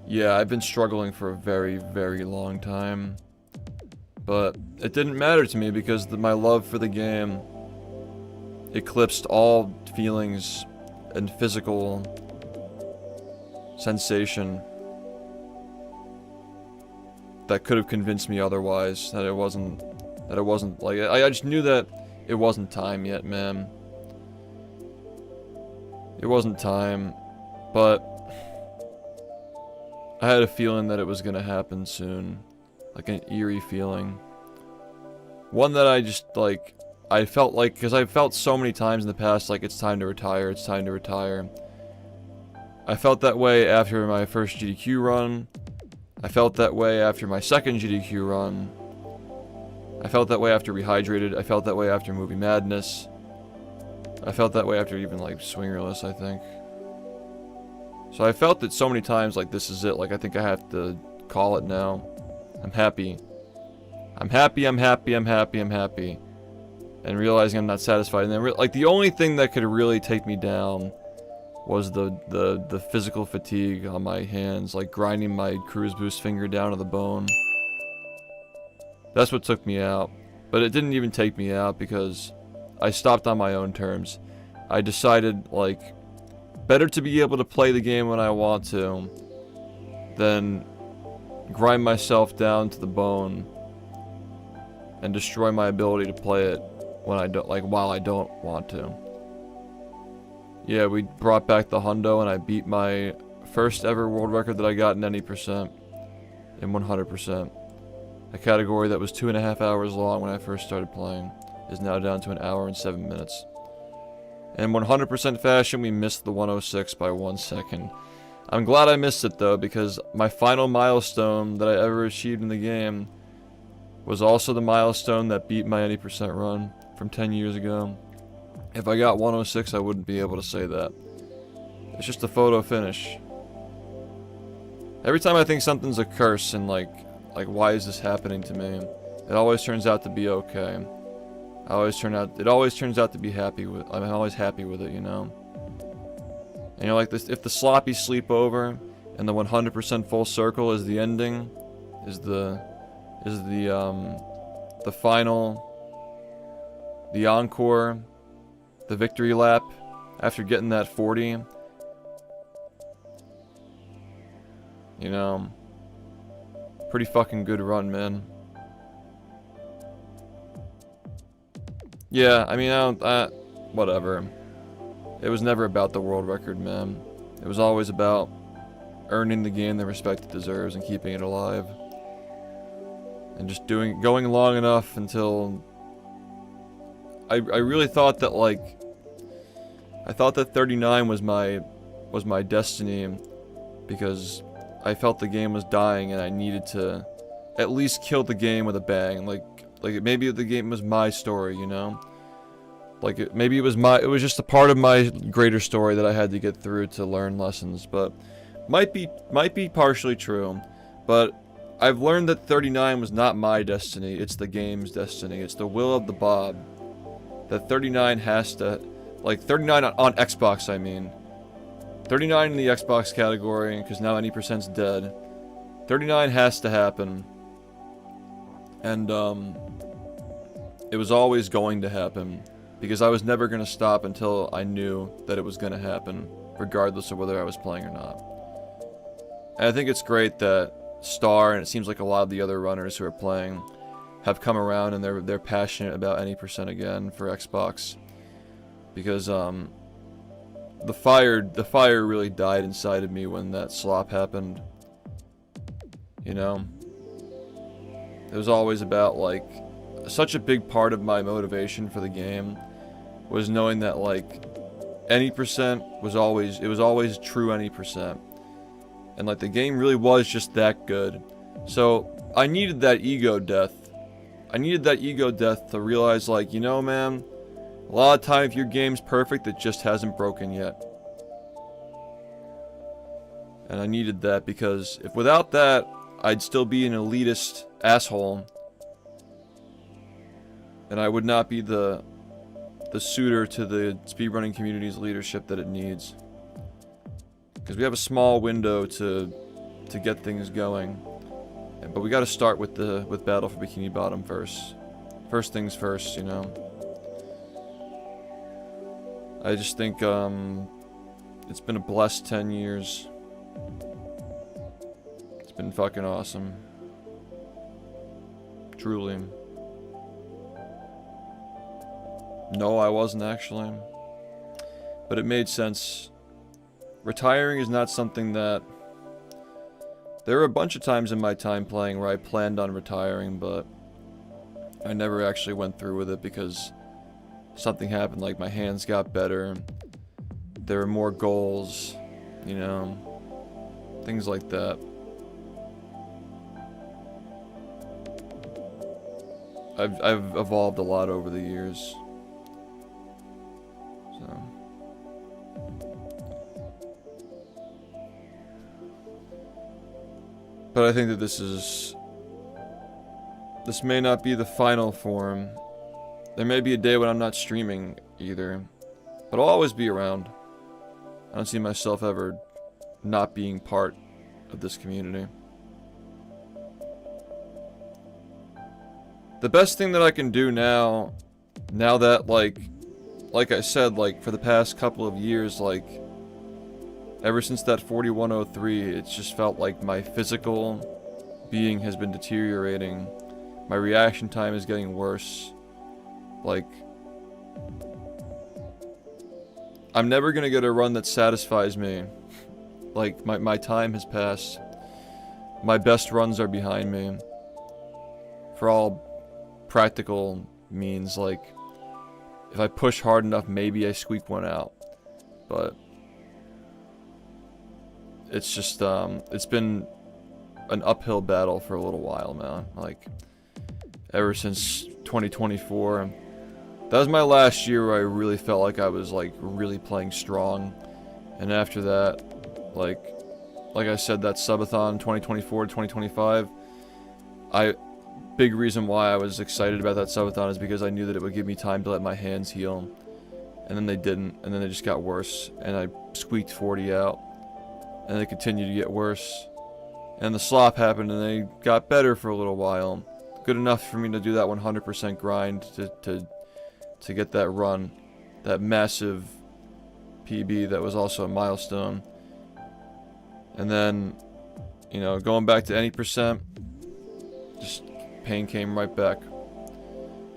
Yeah, I've been struggling for a very, very long time. But it didn't matter to me because my love for the game eclipsed all feelings and physical sensation that could have convinced me otherwise, that it wasn't like, I just knew that it wasn't time yet, man. It wasn't time, but I had a feeling that it was gonna happen soon. Like an eerie feeling. One that I just, like, I felt like, because I've felt so many times in the past, like, it's time to retire, it's time to retire. I felt that way after my first GDQ run. I felt that way after my second GDQ run. I felt that way after Rehydrated. I felt that way after Movie Madness. I felt that way after even, like, Swingerless, I think. So I felt it so many times, like, this is it. Like, I think I have to call it now. I'm happy. I'm happy, I'm happy, I'm happy, I'm happy. And realizing I'm not satisfied. And then, like, the only thing that could really take me down was the physical fatigue on my hands, like grinding my cruise boost finger down to the bone. That's what took me out. But it didn't even take me out because I stopped on my own terms. I decided, like, better to be able to play the game when I want to than grind myself down to the bone and destroy my ability to play it when I don't, like, while I don't want to. Yeah, we brought back the hundo and I beat my first ever world record that I got in any percent, in 100%. A category that was 2.5 hours long when I first started playing is now down to 1 hour and 7 minutes. In 100% fashion, we missed the 106 by 1 second. I'm glad I missed it though, because my final milestone that I ever achieved in the game was also the milestone that beat my 80% run from 10 years ago. If I got 106, I wouldn't be able to say that. It's just a photo finish. Every time I think something's a curse and like why is this happening to me, it always turns out to be okay. It always turns out to be happy with. I'm always happy with it, you know. And you're like this. If the sloppy sleepover and the 100% full circle is the ending, is the final, the encore, the victory lap after getting that 40. You know, pretty fucking good run, man. Yeah, I mean, whatever. It was never about the world record, man. It was always about earning the game the respect it deserves and keeping it alive. And just going long enough until I really thought that, like, I thought that 39 was my destiny, because I felt the game was dying and I needed to at least kill the game with a bang. Like maybe the game was my story, you know? Like, maybe it was just a part of my greater story that I had to get through to learn lessons, but might be partially true. But I've learned that 39 was not my destiny, it's the game's destiny. It's the will of the Bob that 39 has to, like 39 on Xbox, I mean. 39 in the Xbox category, because now any percent's dead. 39 has to happen. And, it was always going to happen, because I was never going to stop until I knew that it was going to happen, regardless of whether I was playing or not. And I think it's great that Star, and it seems like a lot of the other runners who are playing, have come around and they're passionate about any percent again for Xbox, because the fire really died inside of me when that slop happened. You know, it was always about, like, such a big part of my motivation for the game was knowing that, like, any percent was always, it was always true any percent, and like the game really was just that good. So I needed that ego death. I needed that ego death to realize, like, you know, man, a lot of time if your game's perfect, it just hasn't broken yet. And I needed that, because if without that, I'd still be an elitist asshole. And I would not be the suitor to the speedrunning community's leadership that it needs. Because we have a small window to get things going. But we gotta start with Battle for Bikini Bottom first. First things first, you know. I just think it's been a blessed 10 years. It's been fucking awesome. Truly. No, I wasn't actually. But it made sense. Retiring is not something that... There were a bunch of times in my time playing where I planned on retiring, but I never actually went through with it because something happened, like my hands got better, there were more goals, you know, things like that. I've evolved a lot over the years. So. But I think that this may not be the final form. There may be a day when I'm not streaming either, but I'll always be around. I don't see myself ever not being part of this community. The best thing that I can do now that, like I said, like, for the past couple of years, like, ever since that 4103, it's just felt like my physical being has been deteriorating. My reaction time is getting worse. Like, I'm never gonna get a run that satisfies me. Like, my time has passed. My best runs are behind me. For all practical means, like, if I push hard enough, maybe I squeak one out. But it's just, it's been an uphill battle for a little while, man. Like, ever since 2024. That was my last year where I really felt like I was, like, really playing strong. And after that, like I said, that subathon 2024 to 2025, big reason why I was excited about that subathon is because I knew that it would give me time to let my hands heal. And then they didn't, and then they just got worse, and I squeaked 40 out. And they continued to get worse. And the slop happened, and they got better for a little while. Good enough for me to do that 100% grind to get that run. That massive PB that was also a milestone. And then, you know, going back to any percent, just pain came right back.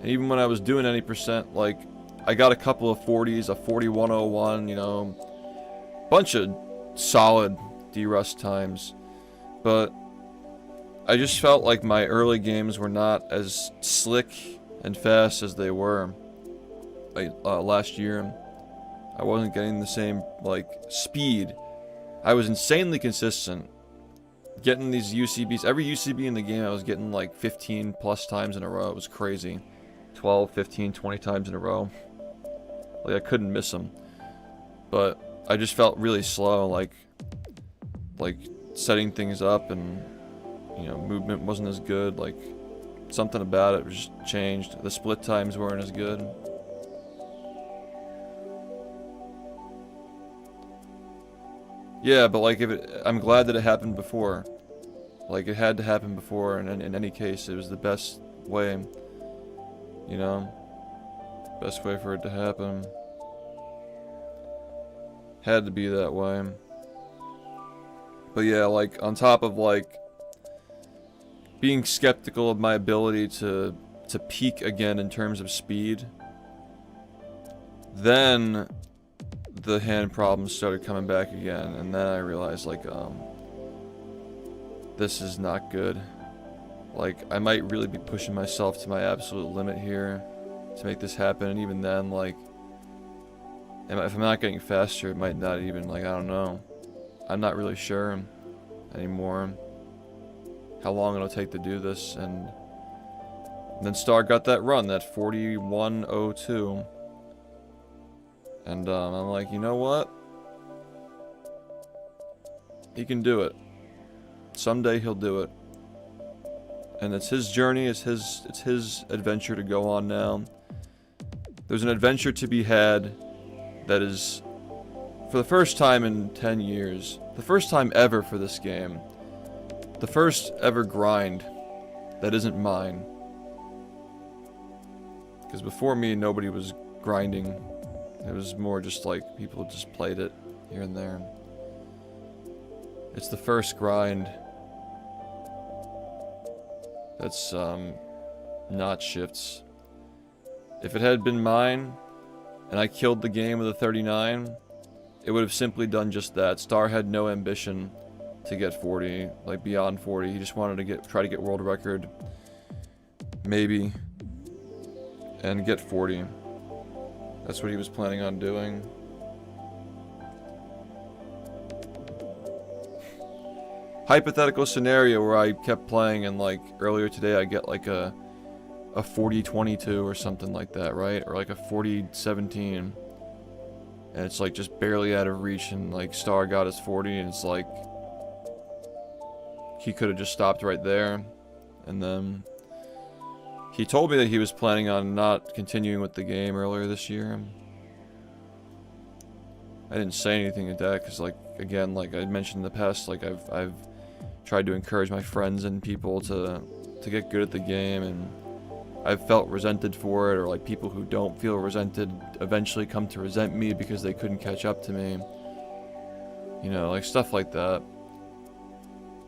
And even when I was doing any percent, like, I got a couple of 40s, a 4101, you know, bunch of solid D-Rust times. But I just felt like my early games were not as slick and fast as they were last year. I wasn't getting the same, like, speed. I was insanely consistent. Getting these UCBs, every UCB in the game I was getting like 15 plus times in a row. It was crazy. 12, 15, 20 times in a row. Like, I couldn't miss them. But I just felt really slow, like setting things up, and, you know, movement wasn't as good. Like, something about it was just changed. The split times weren't as good. Yeah, but like I'm glad that it happened before. Like it had to happen before, and in any case, it was the best way. You know, best way for it to happen. Had to be that way. But yeah, like on top of like being skeptical of my ability to peak again in terms of speed, then the hand problems started coming back again, and then I realized like this is not good. Like I might really be pushing myself to my absolute limit here to make this happen, and even then, like if I'm not getting faster, it might not even, like, I don't know. I'm not really sure anymore how long it'll take to do this, and then Star got that run, that 41:02. And I'm like, you know what? He can do it. Someday he'll do it. And it's his journey, it's his adventure to go on now. There's an adventure to be had that is, for the first time in 10 years, the first time ever for this game, the first ever grind that isn't mine. Because before me, nobody was grinding. It was more just like people just played it here and there. It's the first grind that's not shifts. If it had been mine, and I killed the game with a 39, it would have simply done just that. Star had no ambition to get 40, like beyond 40. He just wanted to try to get world record, maybe, and get 40. That's what he was planning on doing. Hypothetical scenario where I kept playing, and like earlier today I get like a 40-22 or something like that, right? Or like a 40-17. And it's like just barely out of reach, and like Star got his 40, and it's like he could have just stopped right there. And then he told me that he was planning on not continuing with the game earlier this year. I didn't say anything at that because, like, again, like I mentioned in the past, like I've tried to encourage my friends and people to get good at the game, and I've felt resented for it, or like people who don't feel resented eventually come to resent me because they couldn't catch up to me. You know, like stuff like that.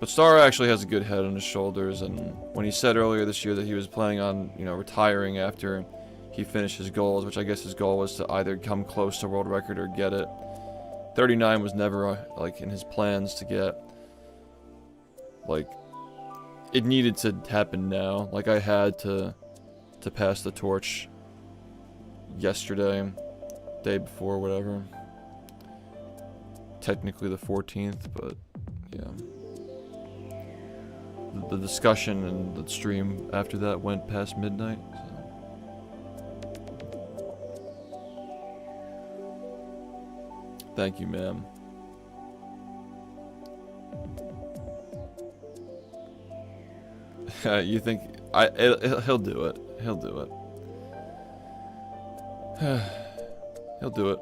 But Star actually has a good head on his shoulders, and when he said earlier this year that he was planning on, you know, retiring after he finished his goals, which I guess his goal was to either come close to world record or get it. 39 was never like in his plans to get. Like, it needed to happen now. Like, I had to pass the torch yesterday, day before, whatever. Technically the 14th, but yeah. The discussion and the stream after that went past midnight. So. Thank you, ma'am. You think he'll do it? He'll do it. He'll do it.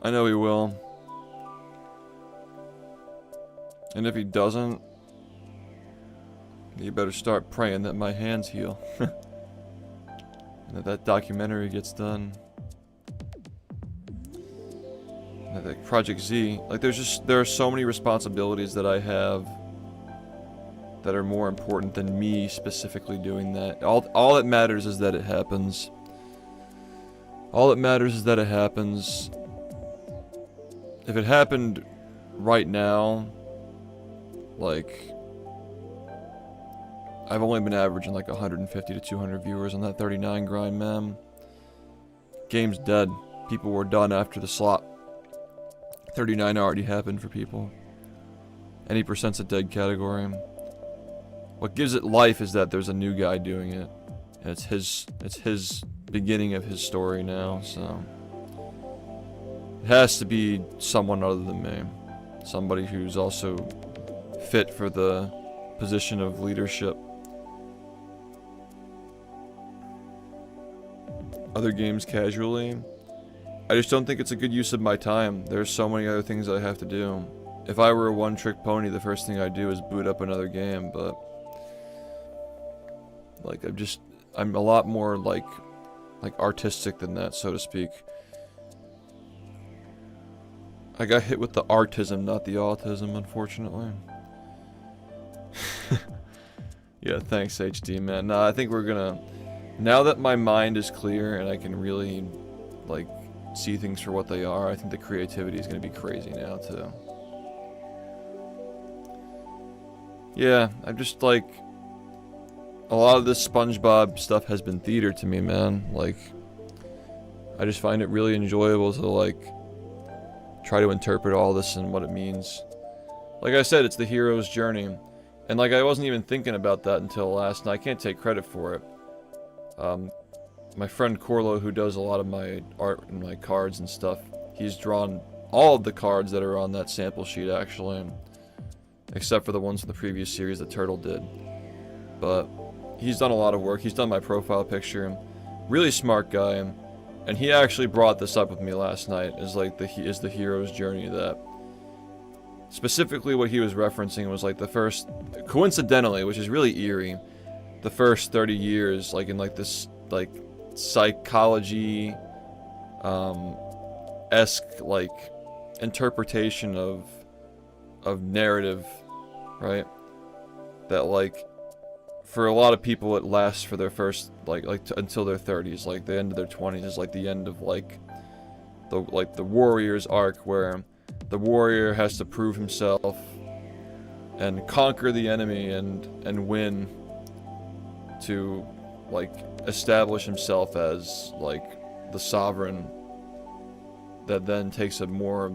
I know he will. And if he doesn't, you better start praying that my hands heal. And that documentary gets done. And that Project Z, like there are so many responsibilities that I have that are more important than me specifically doing that. All that matters is that it happens. All that matters is that it happens. If it happened right now, like, I've only been averaging like 150 to 200 viewers on that 39 grind, man. Game's dead. People were done after the slot. 39 already happened for people. Any percent's a dead category. What gives it life is that there's a new guy doing it. And it's his beginning of his story now, so. It has to be someone other than me. Somebody who's also fit for the position of leadership. Other games casually, I just don't think it's a good use of my time. There's so many other things I have to do. If I were a one-trick pony, the first thing I'd do is boot up another game, but... like, I'm a lot more, like artistic than that, so to speak. I got hit with the artism, not the autism, unfortunately. Yeah, thanks, HD, man. Nah, I think we're gonna... now that my mind is clear and I can really, like, see things for what they are, I think the creativity is gonna be crazy now, too. Yeah, I'm just, like... a lot of this SpongeBob stuff has been theater to me, man. Like, I just find it really enjoyable to, like, try to interpret all this and what it means. Like I said, it's the hero's journey. And, like, I wasn't even thinking about that until last night. I can't take credit for it. My friend Corlo, who does a lot of my art and my cards and stuff, he's drawn all of the cards that are on that sample sheet, actually. Except for the ones from the previous series that Turtle did. But he's done a lot of work. He's done my profile picture. Really smart guy. And he actually brought this up with me last night as, like, the hero's journey. That specifically what he was referencing was, like, the first, coincidentally, which is really eerie, the first 30 years, like, in, like, this, like, psychology esque, like, interpretation of narrative, right? That, like, for a lot of people it lasts for their first, until their 30s, like, the end of their 20s is, like, the end of, like, the warrior's arc, where the warrior has to prove himself and conquer the enemy and win to, like, establish himself as, like, the sovereign that then takes a more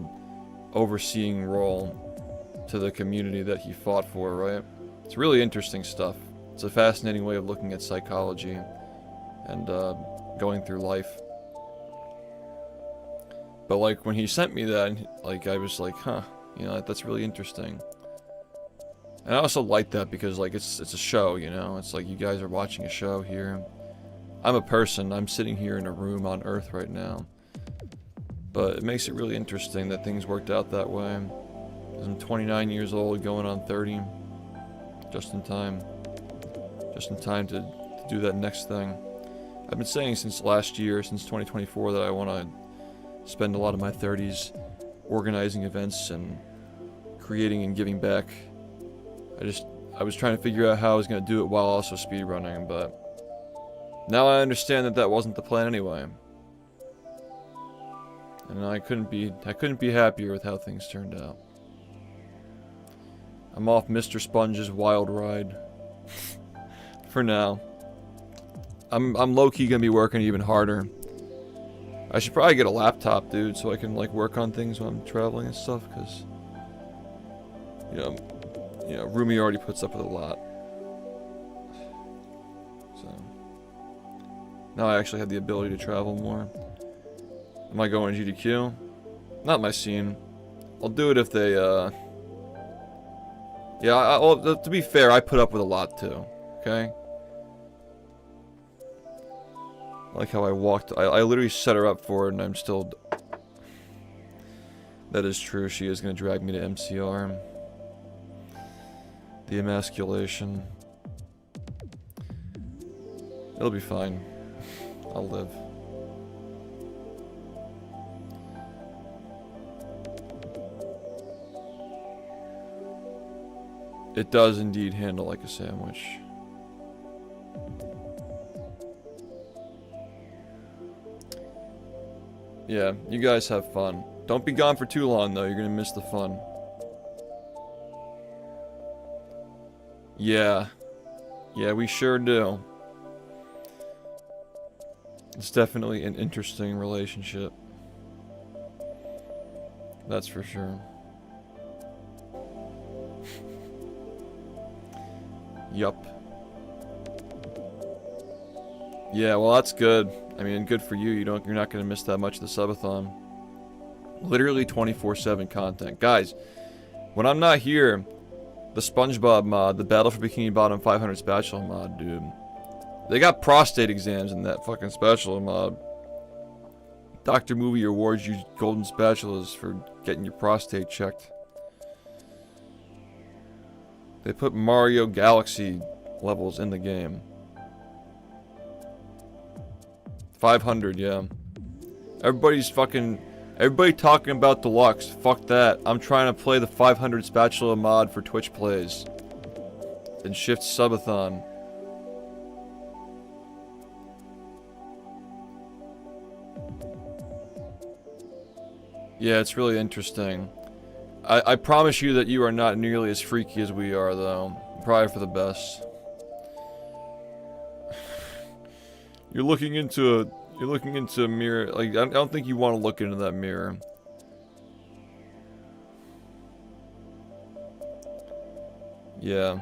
overseeing role to the community that he fought for, right? It's really interesting stuff. It's a fascinating way of looking at psychology and going through life. But, like, when he sent me that, like, I was like, huh, you know, that's really interesting. And I also like that because, like, it's a show, you know? It's like you guys are watching a show here. I'm a person. I'm sitting here in a room on Earth right now. But it makes it really interesting that things worked out that way. I'm 29 years old, going on 30. Just in time. Just in time to do that next thing. I've been saying since last year, since 2024, that I want to spend a lot of my 30s organizing events and creating and giving back. I was trying to figure out how I was going to do it while also speedrunning, but now I understand that that wasn't the plan anyway. And I couldn't be happier with how things turned out. I'm off Mr. Sponge's wild ride. For now. I'm low-key gonna be working even harder. I should probably get a laptop, dude, so I can, like, work on things when I'm traveling and stuff, because you know, Rumi already puts up with a lot. So now I actually have the ability to travel more. Am I going GDQ? Not my scene. I'll do it if they, yeah, well, to be fair, I put up with a lot, too. Okay? I like how I walked. I literally set her up for it, and I'm still... That is true. She is going to drag me to MCR. The emasculation. It'll be fine. I'll live. It does indeed handle like a sandwich. Yeah, you guys have fun. Don't be gone for too long, though. You're gonna miss the fun. Yeah. Yeah, we sure do. It's definitely an interesting relationship. That's for sure. Yup. Yeah, well, that's good. I mean, good for you. You're not gonna miss that much of the subathon. Literally 24/7 content, guys. When I'm not here, the SpongeBob mod, the Battle for Bikini Bottom 500 Spatula mod, dude. They got prostate exams in that fucking spatula mod. Dr. Movie awards you golden spatulas for getting your prostate checked. They put Mario Galaxy levels in the game. 500, yeah. Everybody talking about deluxe. Fuck that. I'm trying to play the 500 spatula mod for Twitch plays. And shift subathon. Yeah, it's really interesting. I promise you that you are not nearly as freaky as we are, though. Probably for the best. You're looking into a mirror. Like, I don't think you want to look into that mirror. Yeah.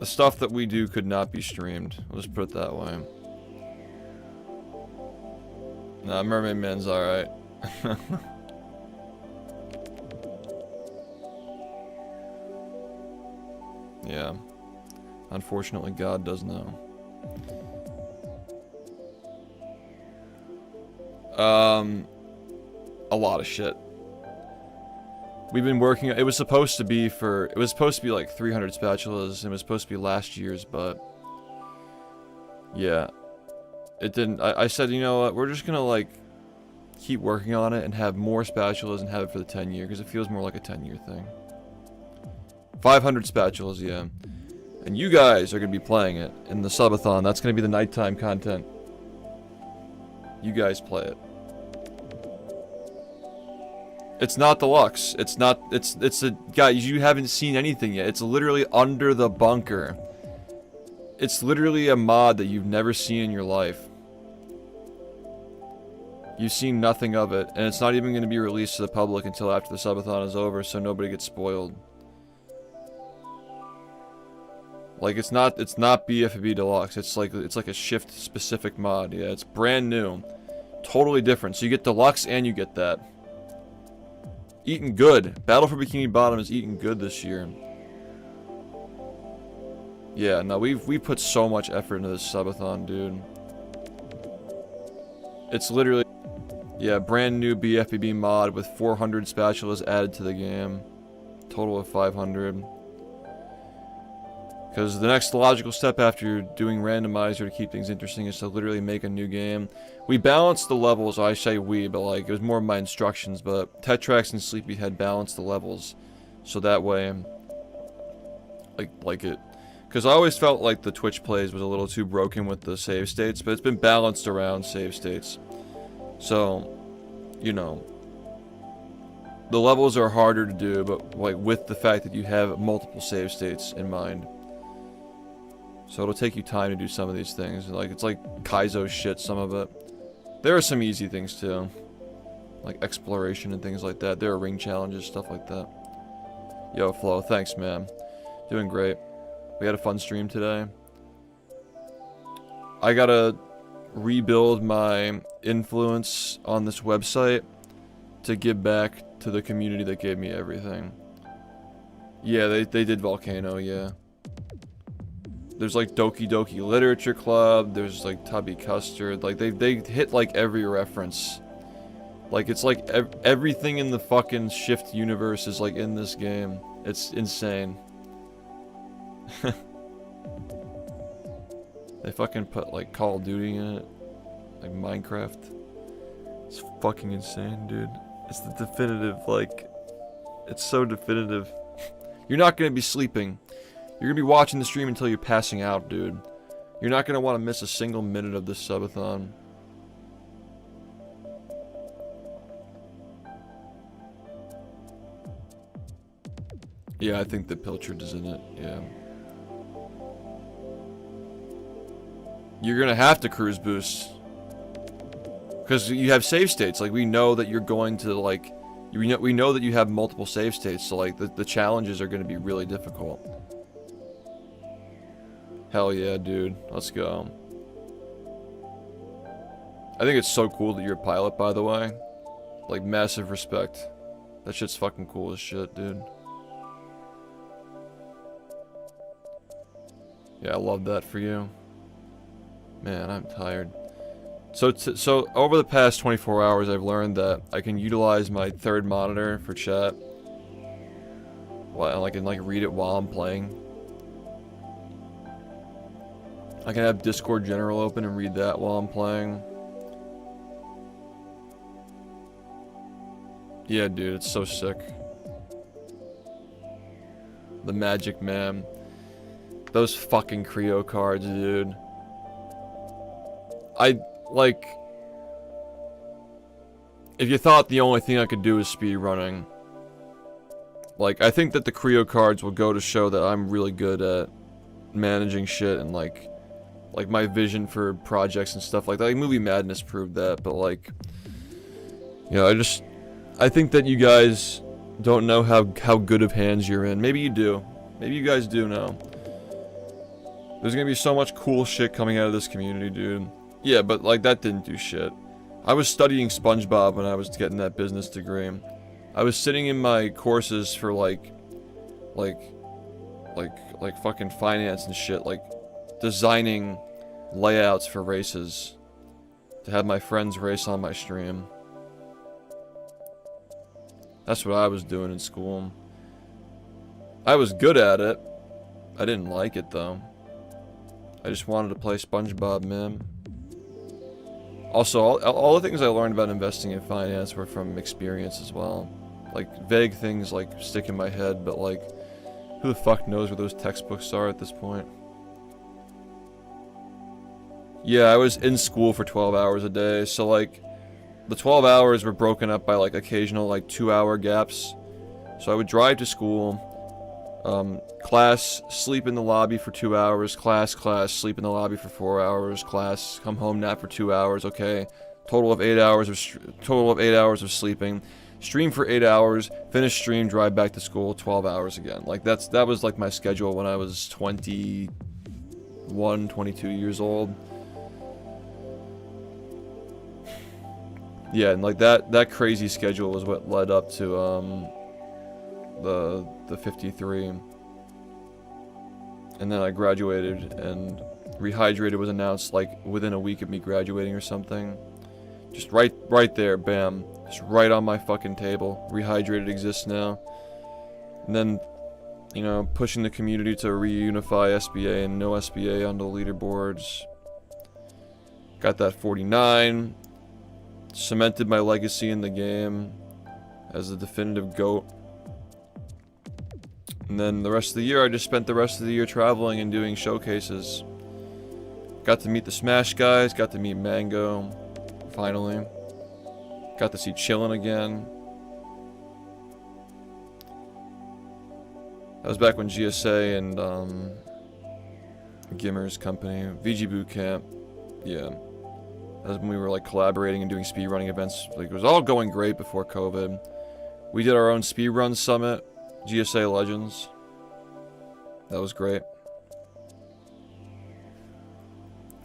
The stuff that we do could not be streamed. Let's put it that way. Nah, Mermaid Man's alright. Yeah. Unfortunately, God does know. A lot of shit. We've been working. It was supposed to be like 300 spatulas. It was supposed to be last year's, but yeah, it didn't. I said, you know what? We're just gonna like keep working on it and have more spatulas and have it for the 10-year because it feels more like a 10-year thing. 500 spatulas, yeah. And you guys are gonna be playing it in the subathon. That's gonna be the nighttime content. You guys play it. It's not deluxe. It's a guys, you haven't seen anything yet. It's literally under the bunker. It's literally a mod that you've never seen in your life. You've seen nothing of it, and it's not even going to be released to the public until after the subathon is over, so nobody gets spoiled. Like it's not BFB Deluxe. It's like a shift specific mod. Yeah, it's brand new. Totally different. So you get deluxe and you get that. Eating good. Battle for Bikini Bottom is eating good this year. Yeah, no, we put so much effort into this subathon, dude. It's literally, yeah, brand new BFBB mod with 400 spatulas added to the game. Total of 500. Because the next logical step after doing randomizer to keep things interesting is to literally make a new game. We balanced the levels, I say we, but like, it was more of my instructions, but Tetrax and Sleepyhead balanced the levels. So that way, like it. Because I always felt like the Twitch plays was a little too broken with the save states, but it's been balanced around save states. So, you know, the levels are harder to do, but like with the fact that you have multiple save states in mind. So it'll take you time to do some of these things. Like, it's like Kaizo shit, some of it. There are some easy things too. Like exploration and things like that. There are ring challenges, stuff like that. Yo, Flo, thanks, man. Doing great. We had a fun stream today. I gotta rebuild my influence on this website to give back to the community that gave me everything. Yeah, they did Volcano, yeah. There's like Doki Doki Literature Club, there's like Tubby Custard, like they hit like every reference. Like it's like everything in the fucking Shift universe is like in this game. It's insane. They fucking put like Call of Duty in it, like Minecraft. It's fucking insane, dude. It's the definitive, like, it's so definitive. You're not gonna be sleeping. You're gonna be watching the stream until you're passing out, dude. You're not gonna want to miss a single minute of this subathon. Yeah, I think the Pilchard is in it, yeah. You're gonna have to cruise boost. Because you have save states, like we know that you're going to like, we know that you have multiple save states, so like the challenges are gonna be really difficult. Hell yeah, dude. Let's go. I think it's so cool that you're a pilot, by the way. Like, massive respect. That shit's fucking cool as shit, dude. Yeah, I love that for you. Man, I'm tired. So over the past 24 hours, I've learned that I can utilize my third monitor for chat. Well, I can like read it while I'm playing. I can have Discord General open and read that while I'm playing. Yeah, dude, it's so sick. The Magic Man. Those fucking Creo cards, dude. Like... If you thought the only thing I could do is speedrunning, like, I think that the Creo cards will go to show that I'm really good at managing shit and, like my vision for projects and stuff like that. Like, Movie Madness proved that, but, like... You know, I think that you guys don't know how good of hands you're in. Maybe you do. Maybe you guys do know. There's gonna be so much cool shit coming out of this community, dude. Yeah, but, like, that didn't do shit. I was studying SpongeBob when I was getting that business degree. I was sitting in my courses for, like fucking finance and shit, like, designing layouts for races to have my friends race on my stream. That's what I was doing in school. I was good at it. I didn't like it, though. I just wanted to play SpongeBob, man. Also, all the things I learned about investing in finance were from experience as well. Like, vague things, like, stick in my head, but, like, who the fuck knows where those textbooks are at this point? Yeah, I was in school for 12 hours a day, so, like, the 12 hours were broken up by, like, occasional, like, 2-hour gaps. So I would drive to school, class, sleep in the lobby for 2 hours, class, sleep in the lobby for 4 hours, class, come home, nap for 2 hours, okay. Total of 8 hours of sleeping. Stream for 8 hours, finish stream, drive back to school, 12 hours again. Like, that was, like, my schedule when I was 21, 22 years old. Yeah, and like that crazy schedule was what led up to the 53. And then I graduated, and Rehydrated was announced like within a week of me graduating or something. Just right there, bam. Just right on my fucking table. Rehydrated exists now. And then, you know, pushing the community to reunify SBA and no SBA on the leaderboards. Got that 49. Cemented my legacy in the game as the definitive GOAT. And then the rest of the year, I just spent the rest of the year traveling and doing showcases. Got to meet the Smash guys, got to meet Mango, finally. Got to see Chillin' again. That was back when GSA and Gimmer's company, VG Bootcamp, yeah. That was when we were like collaborating and doing speedrunning events. Like, it was all going great before COVID. We did our own speedrun summit, GSA Legends. That was great.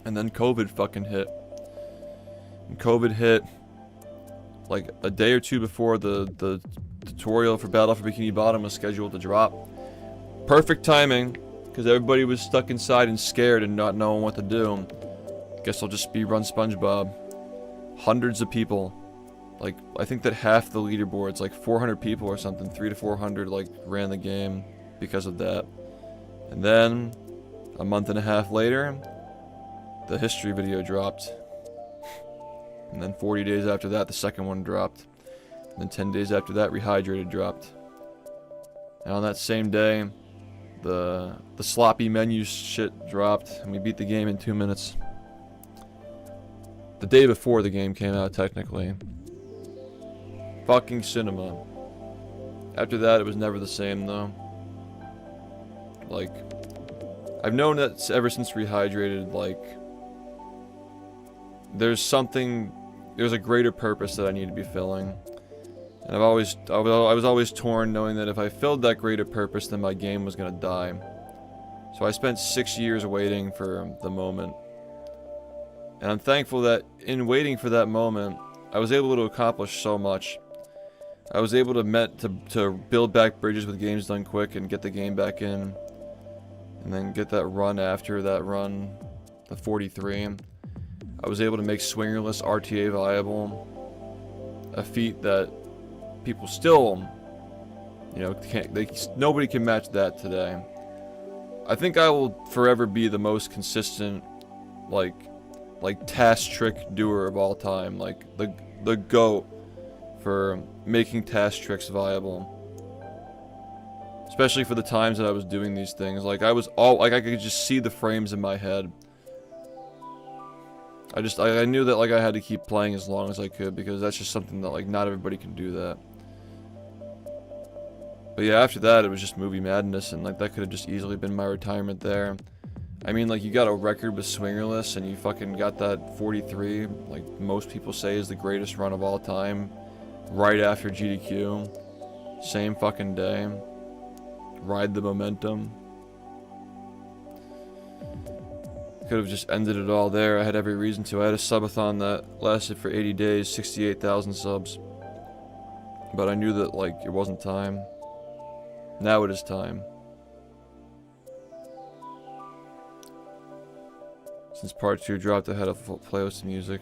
And then COVID fucking hit. And COVID hit like a day or two before the tutorial for Battle for Bikini Bottom was scheduled to drop. Perfect timing, because everybody was stuck inside and scared and not knowing what to do. Guess I'll just speedrun SpongeBob. Hundreds of people. Like, I think that half the leaderboards, like 400 people or something, 300 to 400, like, ran the game because of that. And then, a month and a half later, the history video dropped. And then 40 days after that, the second one dropped. And then 10 days after that, Rehydrated dropped. And on that same day, the sloppy menu shit dropped, and we beat the game in 2 minutes. The day before the game came out, technically. Fucking cinema. After that, it was never the same, though. Like, I've known that ever since Rehydrated, like, there's a greater purpose that I need to be filling. And I was always torn, knowing that if I filled that greater purpose, then my game was gonna die. So I spent 6 years waiting for the moment. And I'm thankful that in waiting for that moment, I was able to accomplish so much. I was able to build back bridges with games done quick and get the game back in. And then get that run after that run, the 43. I was able to make swingerless RTA viable. A feat that people still, you know, nobody can match that today. I think I will forever be the most consistent, like task trick doer of all time. Like the GOAT for making task tricks viable. Especially for the times that I was doing these things. Like I could just see the frames in my head. I knew that like I had to keep playing as long as I could, because that's just something that like not everybody can do that. But yeah, after that it was just movie madness, and like that could have just easily been my retirement there. I mean, like, you got a record with swingerless and you fucking got that 43, like most people say is the greatest run of all time, right after GDQ. Same fucking day. Ride the momentum. Could have just ended it all there. I had every reason to. I had a subathon that lasted for 80 days, 68,000 subs. But I knew that, like, it wasn't time. Now it is time. Since part 2 dropped, I had a full playlist of music.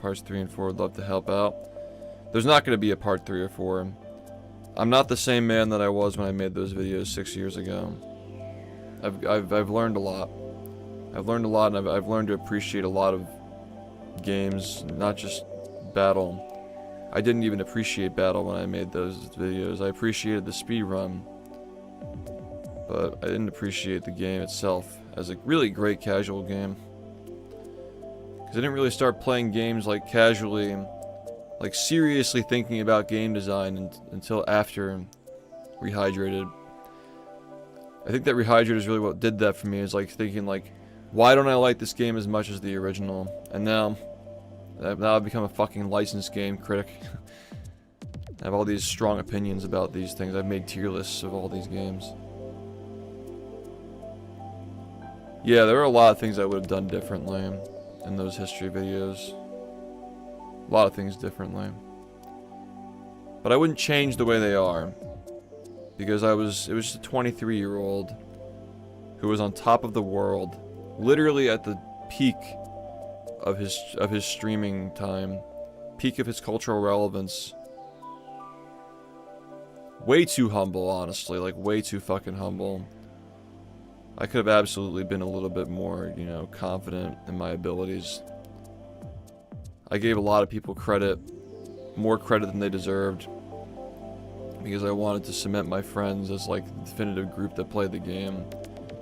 Parts 3 and 4 would love to help out. There's not going to be a part 3 or 4. I'm not the same man that I was when I made those videos 6 years ago. I've learned a lot. I've learned a lot, and I've learned to appreciate a lot of games, not just Battle. I didn't even appreciate Battle when I made those videos. I appreciated the speed run, but I didn't appreciate the game itself as a really great casual game. Because I didn't really start playing games like casually, like seriously thinking about game design until after Rehydrated. I think that Rehydrated is really what did that for me, is like thinking like, why don't I like this game as much as the original? And now I've become a fucking licensed game critic. I have all these strong opinions about these things. I've made tier lists of all these games. Yeah, there are a lot of things I would have done differently in those history videos. A lot of things differently. But I wouldn't change the way they are. Because it was just a 23-year-old who was on top of the world, literally at the peak of his streaming time, peak of his cultural relevance. Way too humble, honestly, like way too fucking humble. I could have absolutely been a little bit more, you know, confident in my abilities. I gave a lot of people credit, more credit than they deserved, because I wanted to cement my friends as like the definitive group that played the game,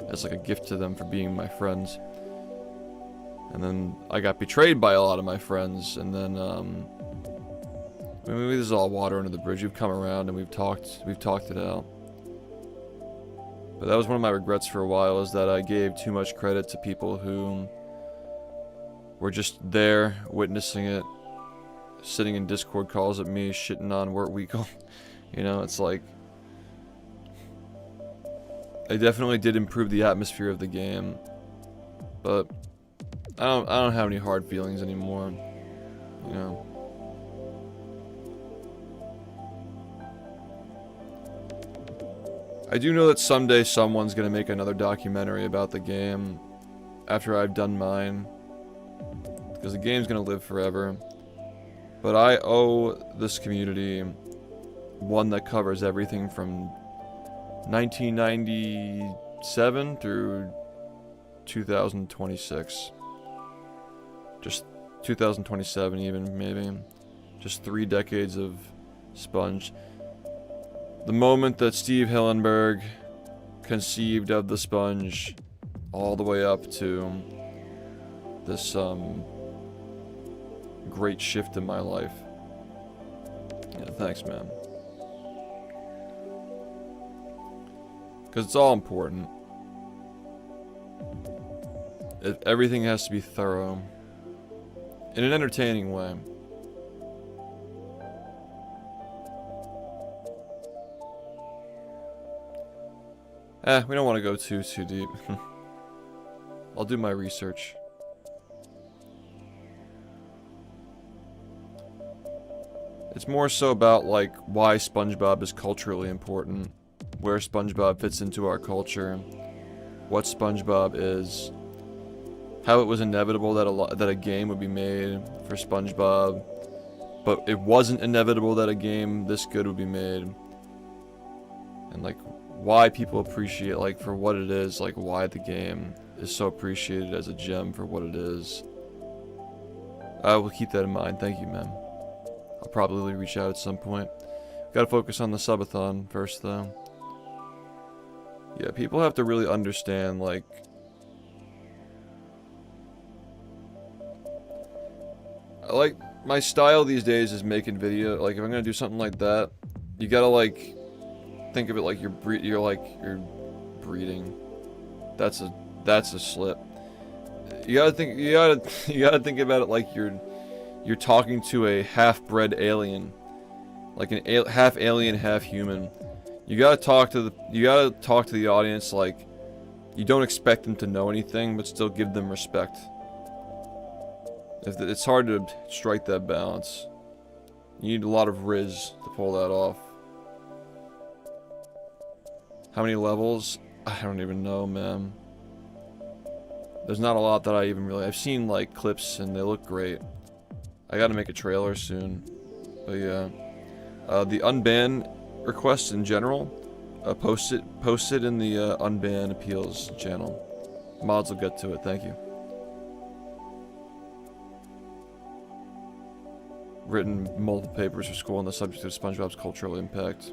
as like a gift to them for being my friends. And then I got betrayed by a lot of my friends, and then I mean, this is all water under the bridge. We've come around and we've talked it out. But that was one of my regrets for a while, is that I gave too much credit to people who were just there, witnessing it, sitting in Discord calls at me, shitting on Work Week. You know, it's like, I definitely did improve the atmosphere of the game, but I don't have any hard feelings anymore, you know. I do know that someday someone's gonna make another documentary about the game after I've done mine, because the game's gonna live forever. But I owe this community one that covers everything from 1997 through 2026. Just 2027 even, maybe. Just 3 decades of Sponge. The moment that Steve Hillenberg conceived of the Sponge, all the way up to this great shift in my life. Yeah, thanks, man. Because it's all important. Everything has to be thorough. In an entertaining way. We don't want to go too deep. I'll do my research. It's more so about, like, why SpongeBob is culturally important. Where SpongeBob fits into our culture. What SpongeBob is. how it was inevitable that a game would be made for SpongeBob, but it wasn't inevitable that a game this good would be made. And like why people appreciate like for what it is, like why the game is so appreciated as a gem for what it is. I will keep that in mind. Thank you, man. I'll probably reach out at some point. Gotta focus on the subathon first, though. Yeah, people have to really understand, like... my style these days is making video. Like, if I'm gonna do something like that, you gotta, like... think of it like you're breeding. That's a slip. You gotta think about it like you're talking to a half-bred alien, like an half alien, half human. You gotta talk to the audience like you don't expect them to know anything, but still give them respect. It's hard to strike that balance. You need a lot of riz to pull that off. How many levels? I don't even know, man. There's not a lot that I even really... I've seen, like, clips, and they look great. I gotta make a trailer soon. But, yeah. The unban requests in general, post it in the unban appeals channel. Mods will get to it, thank you. Written multiple papers for school on the subject of SpongeBob's cultural impact.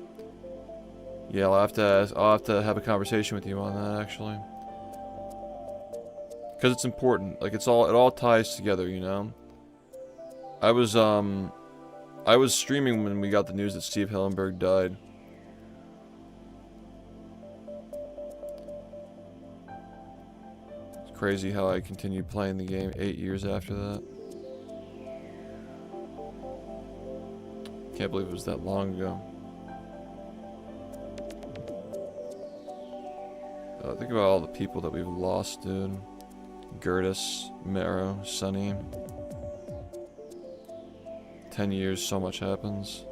Yeah, I'll have to have a conversation with you on that, actually. Because it's important. Like, it all ties together, you know? I was streaming when we got the news that Steve Hillenburg died. It's crazy how I continued playing the game 8 years after that. Can't believe it was that long ago. Think about all the people that we've lost, dude. Gertis, Marrow, Sunny. 10 years, so much happens.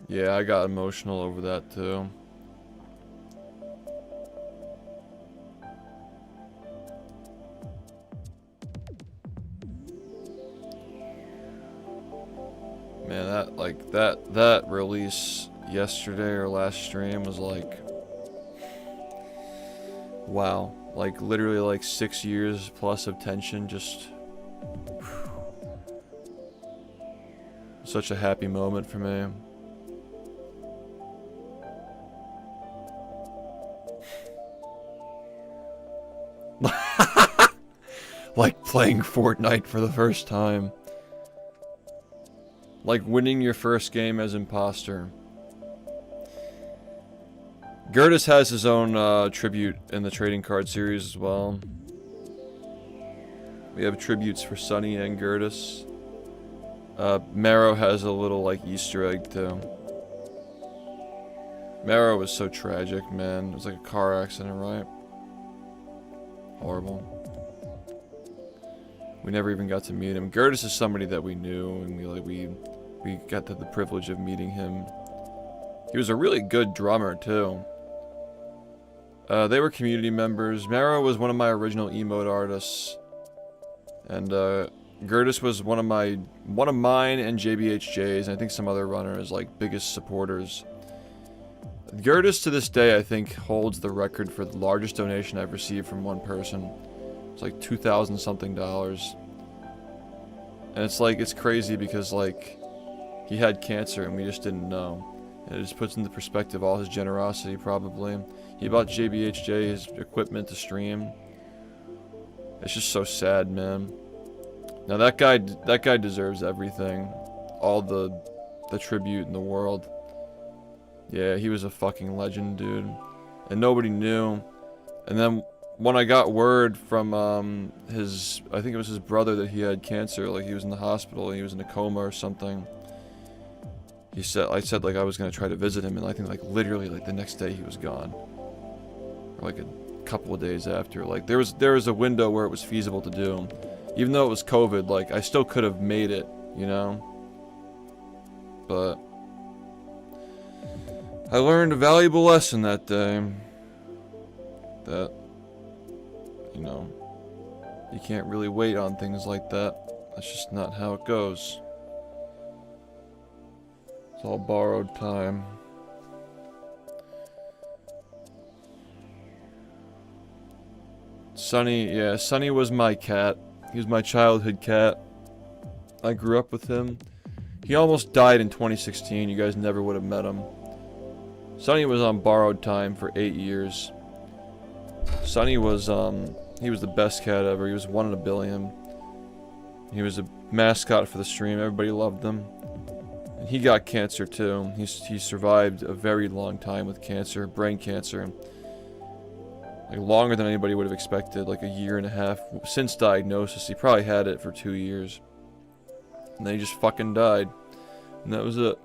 Yeah, I got emotional over that too. Man, that release yesterday or last stream was like, wow, like literally like 6 years plus of tension, just such a happy moment for me. Like playing Fortnite for the first time. Like winning your first game as imposter. Gertis has his own tribute in the trading card series as well. We have tributes for Sunny and Gertis. Marrow has a little like Easter egg too. Marrow was so tragic, man. It was like a car accident, right? Horrible. We never even got to meet him. Gertis is somebody that we knew, and we got the privilege of meeting him. He was a really good drummer too. They were community members. Marrow was one of my original emote artists, and Gertis was one of mine and JBHJ's, and I think some other runners like biggest supporters. Gertis to this day I think holds the record for the largest donation I've received from one person. It's like $2,000 something. And it's like, it's crazy because like, he had cancer and we just didn't know. And it just puts into perspective all his generosity probably. He bought JBHJ his equipment to stream. It's just so sad, man. Now that guy deserves everything. All the tribute in the world. Yeah, he was a fucking legend, dude. And nobody knew. And then when I got word from I think it was his brother that he had cancer, like he was in the hospital, he was in a coma or something. I said like I was gonna try to visit him, and I think like literally like the next day he was gone. Or like a couple of days after. Like there was a window where it was feasible to do, Even though it was COVID, like, I still could have made it, you know? But I learned a valuable lesson that day. That, you know, you can't really wait on things like that. That's just not how it goes. It's all borrowed time. Sonny, yeah, Sonny was my cat. He was my childhood cat. I grew up with him. He almost died in 2016. You guys never would have met him. Sonny was on borrowed time for 8 years. Sonny was, he was the best cat ever. He was 1 in a billion. He was a mascot for the stream. Everybody loved him. And he got cancer too. He survived a very long time with cancer, brain cancer. Like longer than anybody would have expected, like 1.5 years since diagnosis. He probably had it for 2 years. And then he just fucking died. And that was it.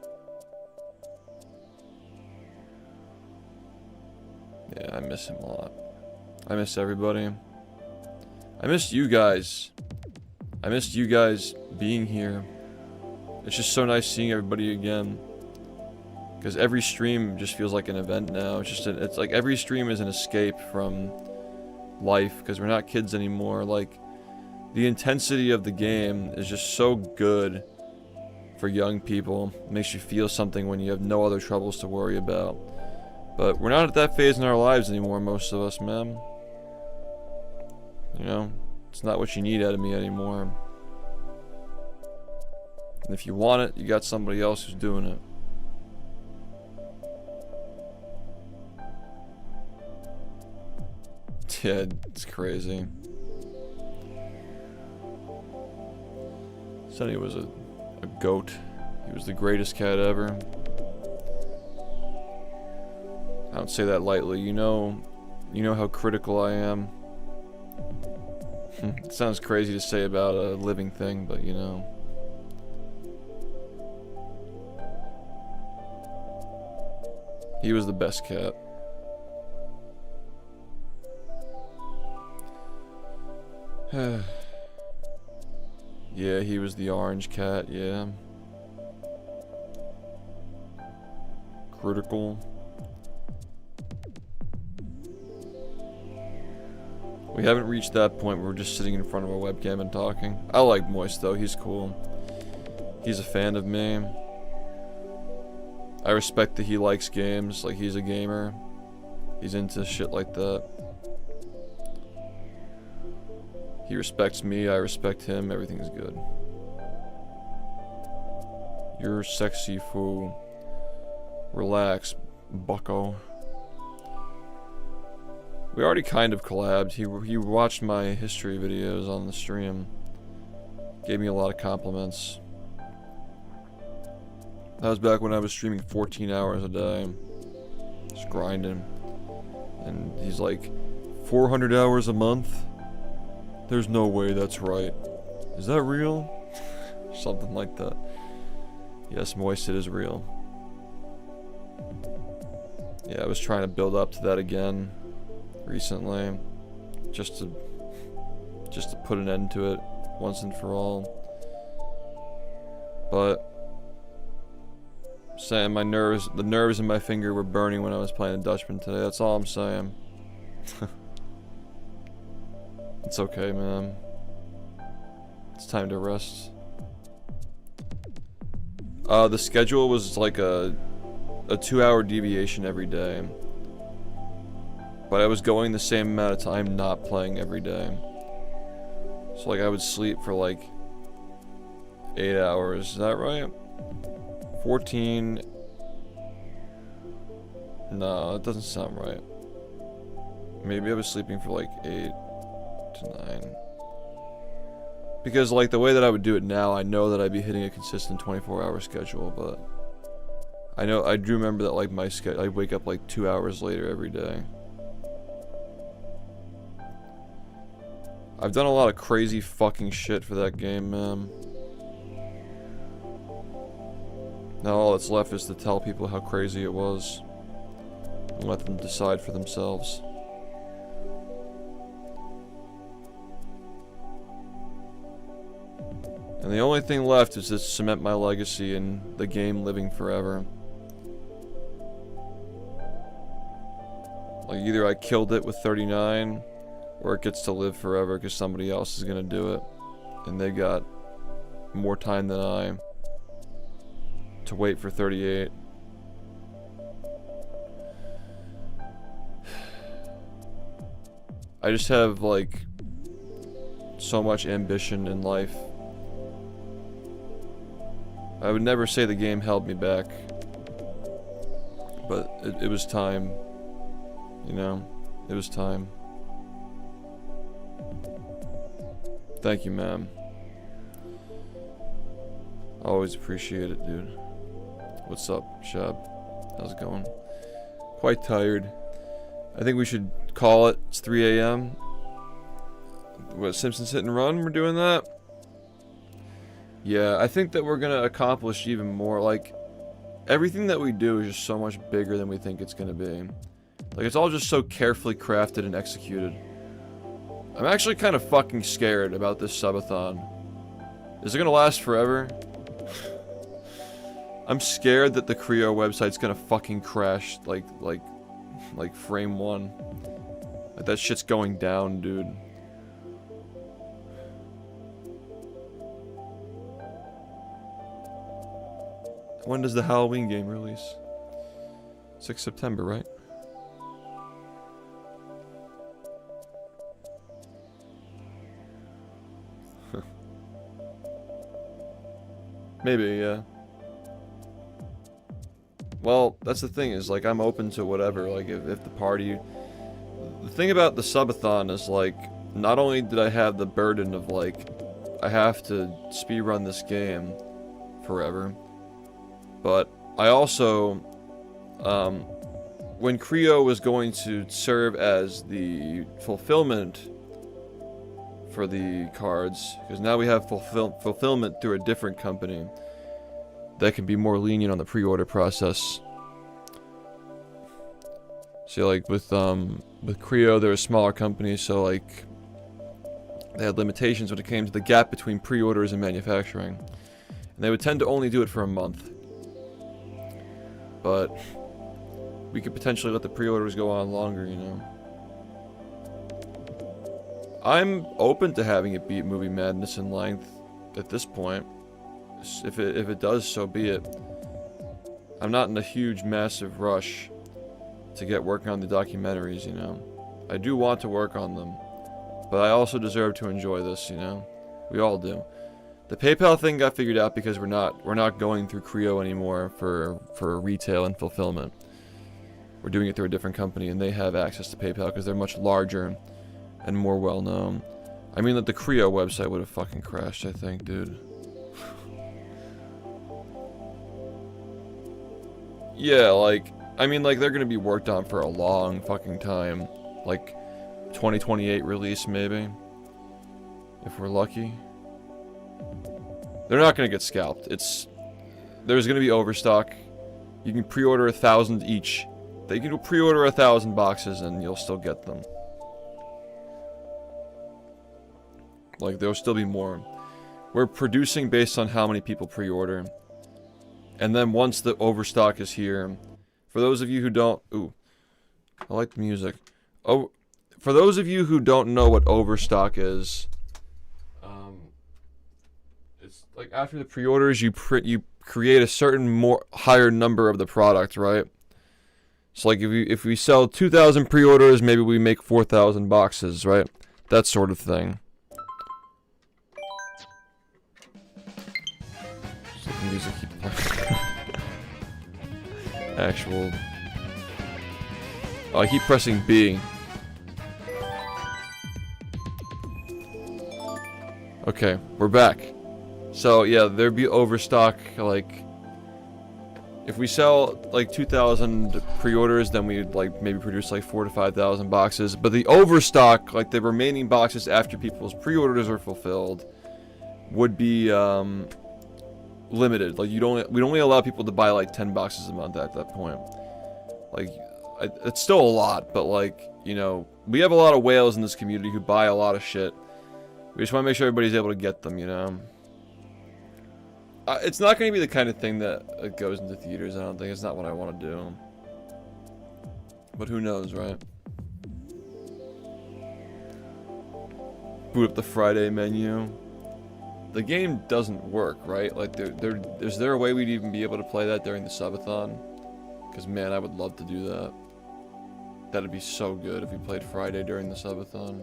Yeah, I miss him a lot. I miss everybody. I missed you guys. I missed you guys being here. It's just so nice seeing everybody again. Because every stream just feels like an event now. It's just, it's like every stream is an escape from life. Because we're not kids anymore. Like, the intensity of the game is just so good for young people. It makes you feel something when you have no other troubles to worry about. But we're not at that phase in our lives anymore, most of us, man. You know, it's not what you need out of me anymore. And if you want it, you got somebody else who's doing it. Yeah, it's crazy. Sonny was a goat. He was the greatest cat ever. I don't say that lightly. You know how critical I am. It sounds crazy to say about a living thing, but you know. He was the best cat. Yeah, he was the orange cat, yeah. Critical. We haven't reached that point where we're just sitting in front of a webcam and talking. I like Moist though, he's cool. He's a fan of me. I respect that he likes games, like he's a gamer. He's into shit like that. He respects me, I respect him, everything's good. You're sexy fool. Relax, bucko. We already kind of collabed. He watched my history videos on the stream. Gave me a lot of compliments. That was back when I was streaming 14 hours a day. Just grinding. And he's like, 400 hours a month? There's no way that's right. Is that real? Something like that. Yes, Moist, it is real. Yeah, I was trying to build up to that again recently. Just to put an end to it once and for all. But saying the nerves in my finger were burning when I was playing Dutchman today. That's all I'm saying. It's okay, man. It's time to rest. The schedule was like a 2-hour deviation every day. But I was going the same amount of time not playing every day. So like I would sleep for like 8 hours. Is that right? 14. No, that doesn't sound right. Maybe I was sleeping for like 8 to 9. Because like the way that I would do it now, I know that I'd be hitting a consistent 24-hour schedule, but I do remember that like my schedule, I'd wake up like 2 hours later every day. I've done a lot of crazy fucking shit for that game, man. Now all that's left is to tell people how crazy it was. And let them decide for themselves. And the only thing left is to cement my legacy in the game living forever. Like, either I killed it with 39, or it gets to live forever because somebody else is gonna do it. And they got more time than I to wait for 38. I just have, like, so much ambition in life. I would never say the game held me back, but it was time. You know, it was time. Thank you, ma'am. Always appreciate it, dude. What's up, Shab? How's it going? Quite tired. I think we should call it. It's 3 a.m. What, Simpsons Hit and Run? We're doing that? Yeah, I think that we're gonna accomplish even more. Like, everything that we do is just so much bigger than we think it's gonna be. Like, it's all just so carefully crafted and executed. I'm actually kind of fucking scared about this subathon. Is it gonna last forever? I'm scared that the Creo website's gonna fucking crash like frame 1. Like, that shit's going down, dude. When does the Halloween game release? 6 September, right? Maybe, yeah. Well, that's the thing, is, like, I'm open to whatever. Like, if the party... The thing about the subathon is, like, not only did I have the burden of, like, I have to speedrun this game forever, but I also, when Creo was going to serve as the fulfillment for the cards, because now we have fulfillment through a different company that can be more lenient on the pre-order process. So, like, with Creo, they're a smaller company, so, like, they had limitations when it came to the gap between pre-orders and manufacturing. And they would tend to only do it for a month. But we could potentially let the pre-orders go on longer, you know. I'm open to having it beat Movie Madness in length at this point. If it does, so be it. I'm not in a huge, massive rush to get working on the documentaries, you know. I do want to work on them, but I also deserve to enjoy this, you know. We all do. The PayPal thing got figured out because we're not going through Creo anymore for retail and fulfillment. We're doing it through a different company, and they have access to PayPal because they're much larger and more well known. I mean, that the Creo website would have fucking crashed, I think, dude. Yeah, like, I mean, like, they're gonna be worked on for a long fucking time. Like, 2028 release, maybe. If we're lucky. They're not gonna get scalped. There's gonna be overstock. You can pre-order 1,000 each. They can pre-order 1,000 boxes and you'll still get them. Like, there'll still be more. We're producing based on how many people pre-order. And then once the overstock is here, for those of you who don't... Ooh. I like the music. Oh, for those of you who don't know what overstock is, it's like after the pre-orders, you create a certain higher number of the product, right? So like if we sell 2,000 pre-orders, maybe we make 4,000 boxes, right? That sort of thing. So the music keeps playing. Actual. Oh, I keep pressing B. Okay, we're back. So yeah, there'd be overstock. Like, if we sell like 2,000 pre-orders, then we'd like maybe produce like 4,000 to 5,000 boxes. But the overstock, like the remaining boxes after people's pre-orders are fulfilled, would be limited. Like we'd only allow people to buy like 10 boxes a month at that point. Like, it's still a lot, but like, you know, we have a lot of whales in this community who buy a lot of shit. We just want to make sure everybody's able to get them, you know. It's not going to be the kind of thing that goes into theaters, I don't think. It's not what I want to do. But who knows, right? Boot up the Friday menu. The game doesn't work, right? Like, is there a way we'd even be able to play that during the subathon? Because, man, I would love to do that. That'd be so good if we played Friday during the subathon.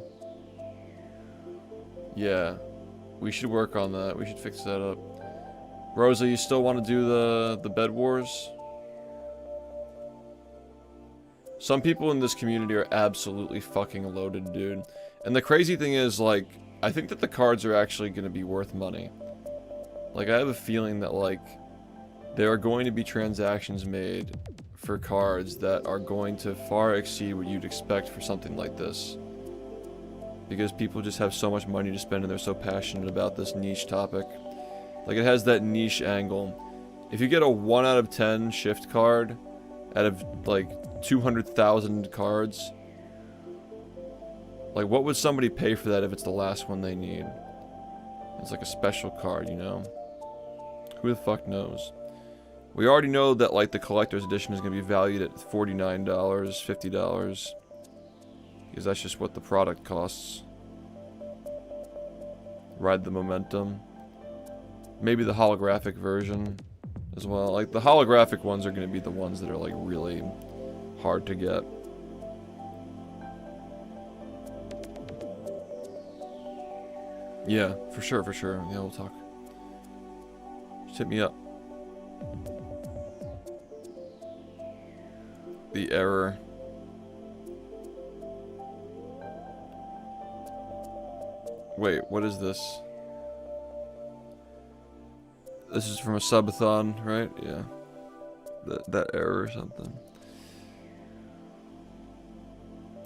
Yeah. We should work on that. We should fix that up. Rosa, you still want to do the Bed Wars? Some people in this community are absolutely fucking loaded, dude. And the crazy thing is, like, I think that the cards are actually going to be worth money. Like, I have a feeling that, like, there are going to be transactions made for cards that are going to far exceed what you'd expect for something like this. Because people just have so much money to spend and they're so passionate about this niche topic. Like, it has that niche angle. If you get a 1 out of 10 shift card out of, like, 200,000 cards, like, what would somebody pay for that if it's the last one they need? It's like a special card, you know? Who the fuck knows? We already know that, like, the collector's edition is going to be valued at $49, $50. Because that's just what the product costs. Ride the momentum. Maybe the holographic version as well. Like, the holographic ones are going to be the ones that are, like, really hard to get. Yeah, for sure, for sure. Yeah, we'll talk. Just hit me up. The error. Wait, what is this? This is from a subathon, right? Yeah. That error or something.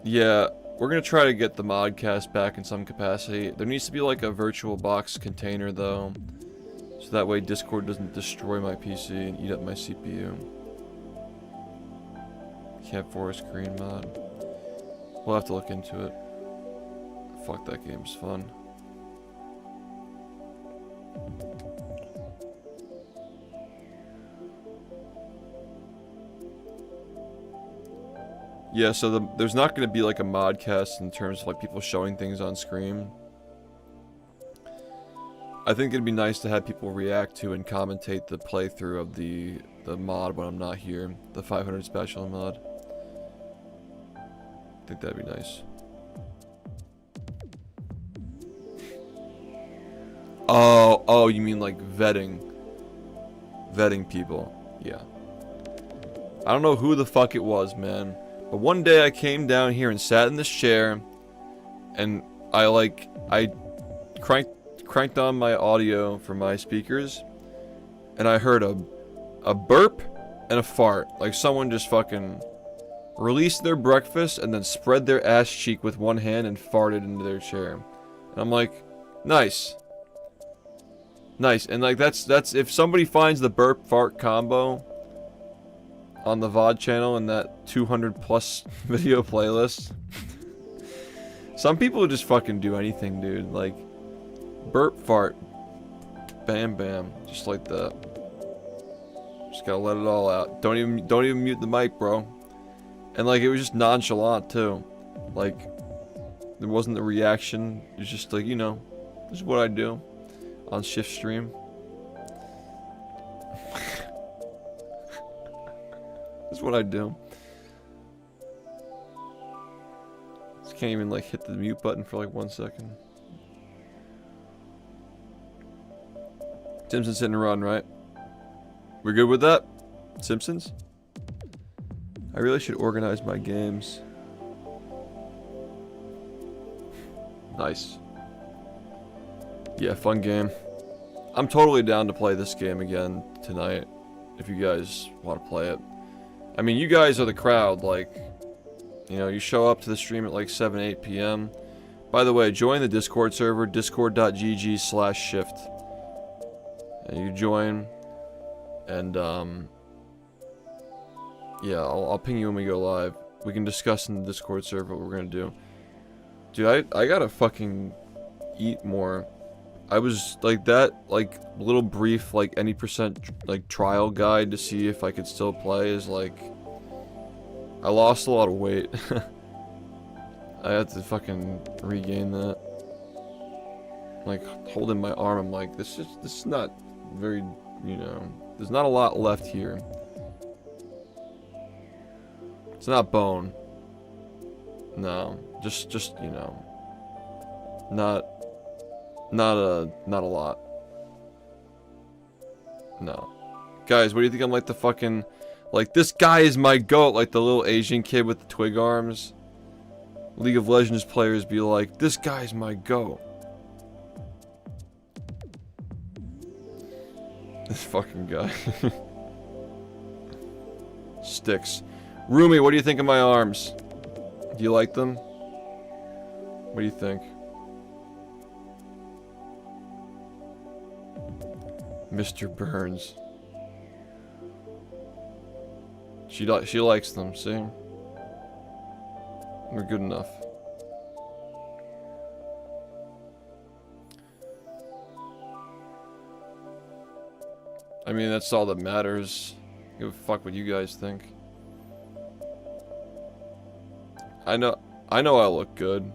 Yeah, we're gonna try to get the modcast back in some capacity. There needs to be like a virtual box container though. So that way Discord doesn't destroy my PC and eat up my CPU. Can't force screen mod. We'll have to look into it. Fuck, that game's fun. Yeah, so there's not going to be like a modcast in terms of like people showing things on screen. I think it'd be nice to have people react to and commentate the playthrough of the mod when I'm not here. The 500 special mod. I think that'd be nice. Oh, you mean like vetting people. Yeah. I don't know who the fuck it was, man. But one day I came down here and sat in this chair and I cranked on my audio for my speakers and I heard a burp and a fart. Like someone just fucking released their breakfast and then spread their ass cheek with one hand and farted into their chair. And I'm like, nice. Nice. And like that's if somebody finds the burp fart combo on the VOD channel in that 200 plus video playlist. Some people just fucking do anything, dude. Like burp fart. Bam bam. Just like that. Just gotta let it all out. Don't even mute the mic, bro. And like it was just nonchalant too. Like there wasn't the reaction. It was just like, you know, this is what I do on shift stream. This is what I do. Just can't even like hit the mute button for like 1 second. Simpsons hit and run, right? We're good with that? Simpsons? I really should organize my games. Nice. Yeah, fun game. I'm totally down to play this game again tonight, if you guys want to play it. I mean, you guys are the crowd, like, you know, you show up to the stream at like 7, 8 p.m. By the way, join the Discord server, discord.gg/shift. And you join, and, yeah, I'll ping you when we go live. We can discuss in the Discord server what we're gonna do. Dude, I gotta fucking eat more. I was like that, like little brief, like any percent like trial guide to see if I could still play is like, I lost a lot of weight. I had to fucking regain that. Like holding my arm, I'm like, this is not very, you know, there's not a lot left here. It's not bone. No, just you know, not a lot. No. Guys, what do you think I'm like the fucking, like this guy is my goat, like the little Asian kid with the twig arms? League of Legends players be like, this guy's my goat. This fucking guy. Sticks. Rumi, what do you think of my arms? Do you like them? What do you think? Mr. Burns. She likes them, see? We're good enough. I mean, that's all that matters. Give a fuck what you guys think. I know I look good.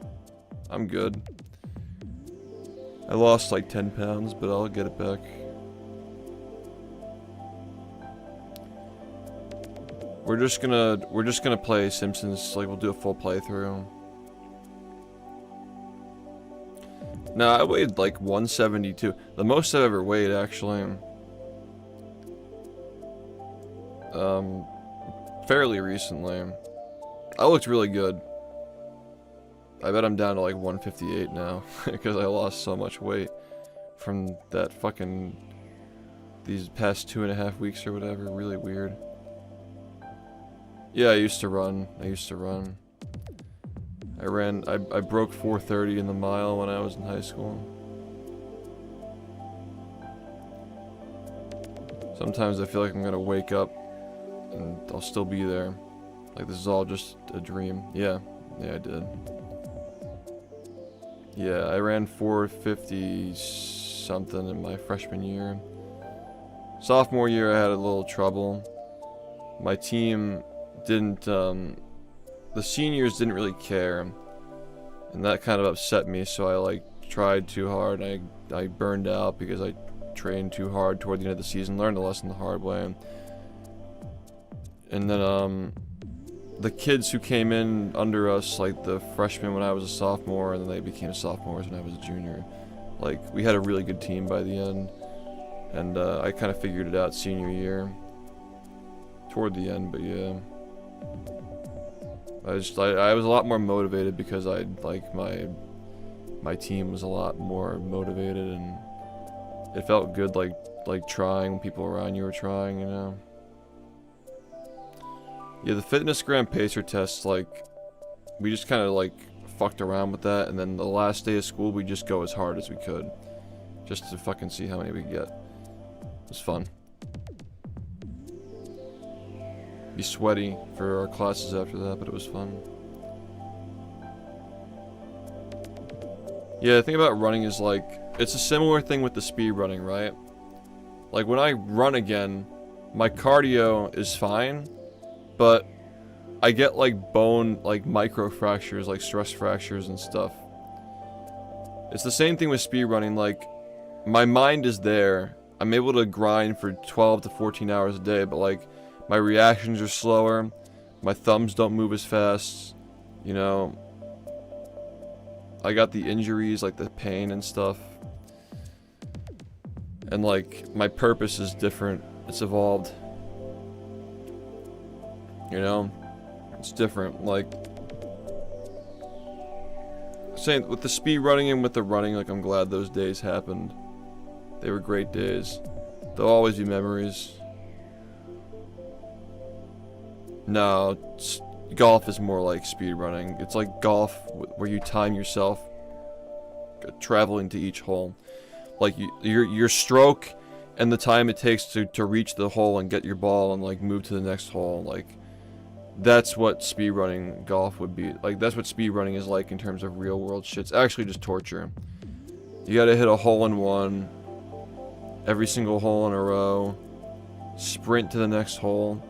I'm good. I lost like 10 pounds, but I'll get it back. We're just gonna play Simpsons, like we'll do a full playthrough. No, I weighed like 172. The most I've ever weighed, actually. Fairly recently. I looked really good. I bet I'm down to like 158 now because I lost so much weight from that fucking these past 2.5 weeks or whatever. Really weird. Yeah, I used to run. I broke 4:30 in the mile when I was in high school. Sometimes I feel like I'm gonna wake up and I'll still be there. Like this is all just a dream. Yeah, I did. Yeah, I ran 450 something in my freshman year. Sophomore year I had a little trouble. My team didn't, the seniors didn't really care. And that kind of upset me, so I like tried too hard. I burned out because I trained too hard toward the end of the season, learned a lesson the hard way. And then, the kids who came in under us, like the freshmen when I was a sophomore, and then they became sophomores when I was a junior. Like, we had a really good team by the end. And, I kind of figured it out senior year. Toward the end, but yeah. I was a lot more motivated because my team was a lot more motivated, and it felt good like trying when people around you were trying, you know. Yeah, the Fitnessgram Pacer test, like, we just kind of like fucked around with that, and then the last day of school we just go as hard as we could, just to fucking see how many we could get. It was fun. Be sweaty for our classes after that, but it was fun. Yeah, the thing about running is like, it's a similar thing with the speed running, right? Like when I run again, my cardio is fine, but I get like bone, like micro fractures, like stress fractures and stuff. It's the same thing with speed running, like my mind is there. I'm able to grind for 12 to 14 hours a day, but like my reactions are slower, my thumbs don't move as fast, you know. I got the injuries, like the pain and stuff. And like, my purpose is different. It's evolved. You know? It's different. Like, saying with the speed running and with the running, like I'm glad those days happened. They were great days. They'll always be memories. No, golf is more like speed running. It's like golf where you time yourself traveling to each hole. Like your stroke and the time it takes to reach the hole and get your ball and like move to the next hole. Like that's what speed running golf would be. Like that's what speed running is like in terms of real world shit. It's actually just torture. You gotta hit a hole-in-one. Every single hole in a row. Sprint to the next hole.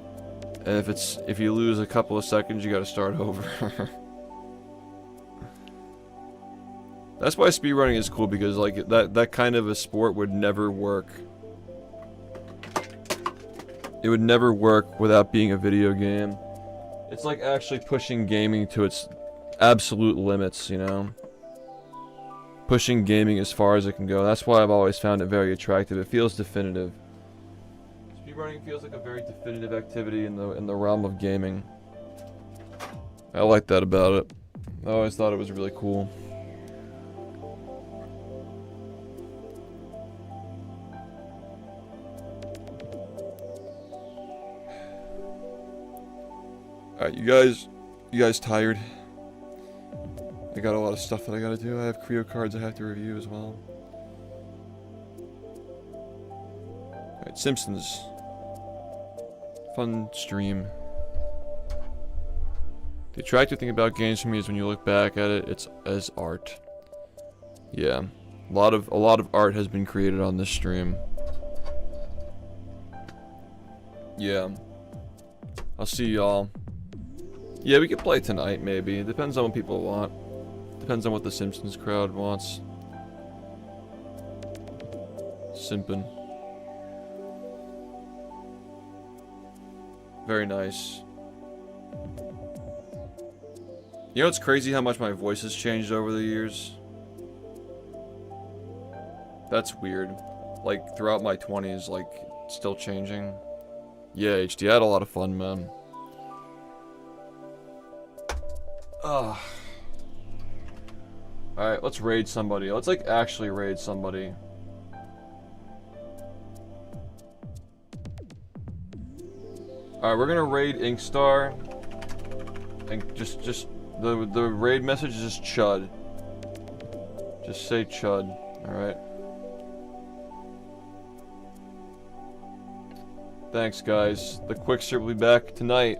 And if you lose a couple of seconds, you gotta start over. That's why speedrunning is cool, because like that kind of a sport would never work. It would never work without being a video game. It's like actually pushing gaming to its absolute limits, you know? Pushing gaming as far as it can go. That's why I've always found it very attractive. It feels definitive. Speedrunning feels like a very definitive activity in the realm of gaming. I like that about it. I always thought it was really cool. Alright, you guys tired? I got a lot of stuff that I gotta do. I have Creo cards I have to review as well. Alright, Simpsons. Fun stream. The attractive thing about games for me is when you look back at it, it's as art. Yeah. A lot of art has been created on this stream. Yeah. I'll see y'all. Yeah, we could play tonight, maybe. It depends on what people want. Depends on what the Simpsons crowd wants. Simpin'. Very nice. You know, it's crazy how much my voice has changed over the years. That's weird. Like, throughout my 20s, like, still changing. Yeah, HD, I had a lot of fun, man. Ugh. Alright, let's raid somebody. Let's, like, actually raid somebody. Alright, we're gonna raid Inkstar. And just the raid message is just Chud. Just say Chud, alright? Thanks, guys. The Quickster will be back tonight.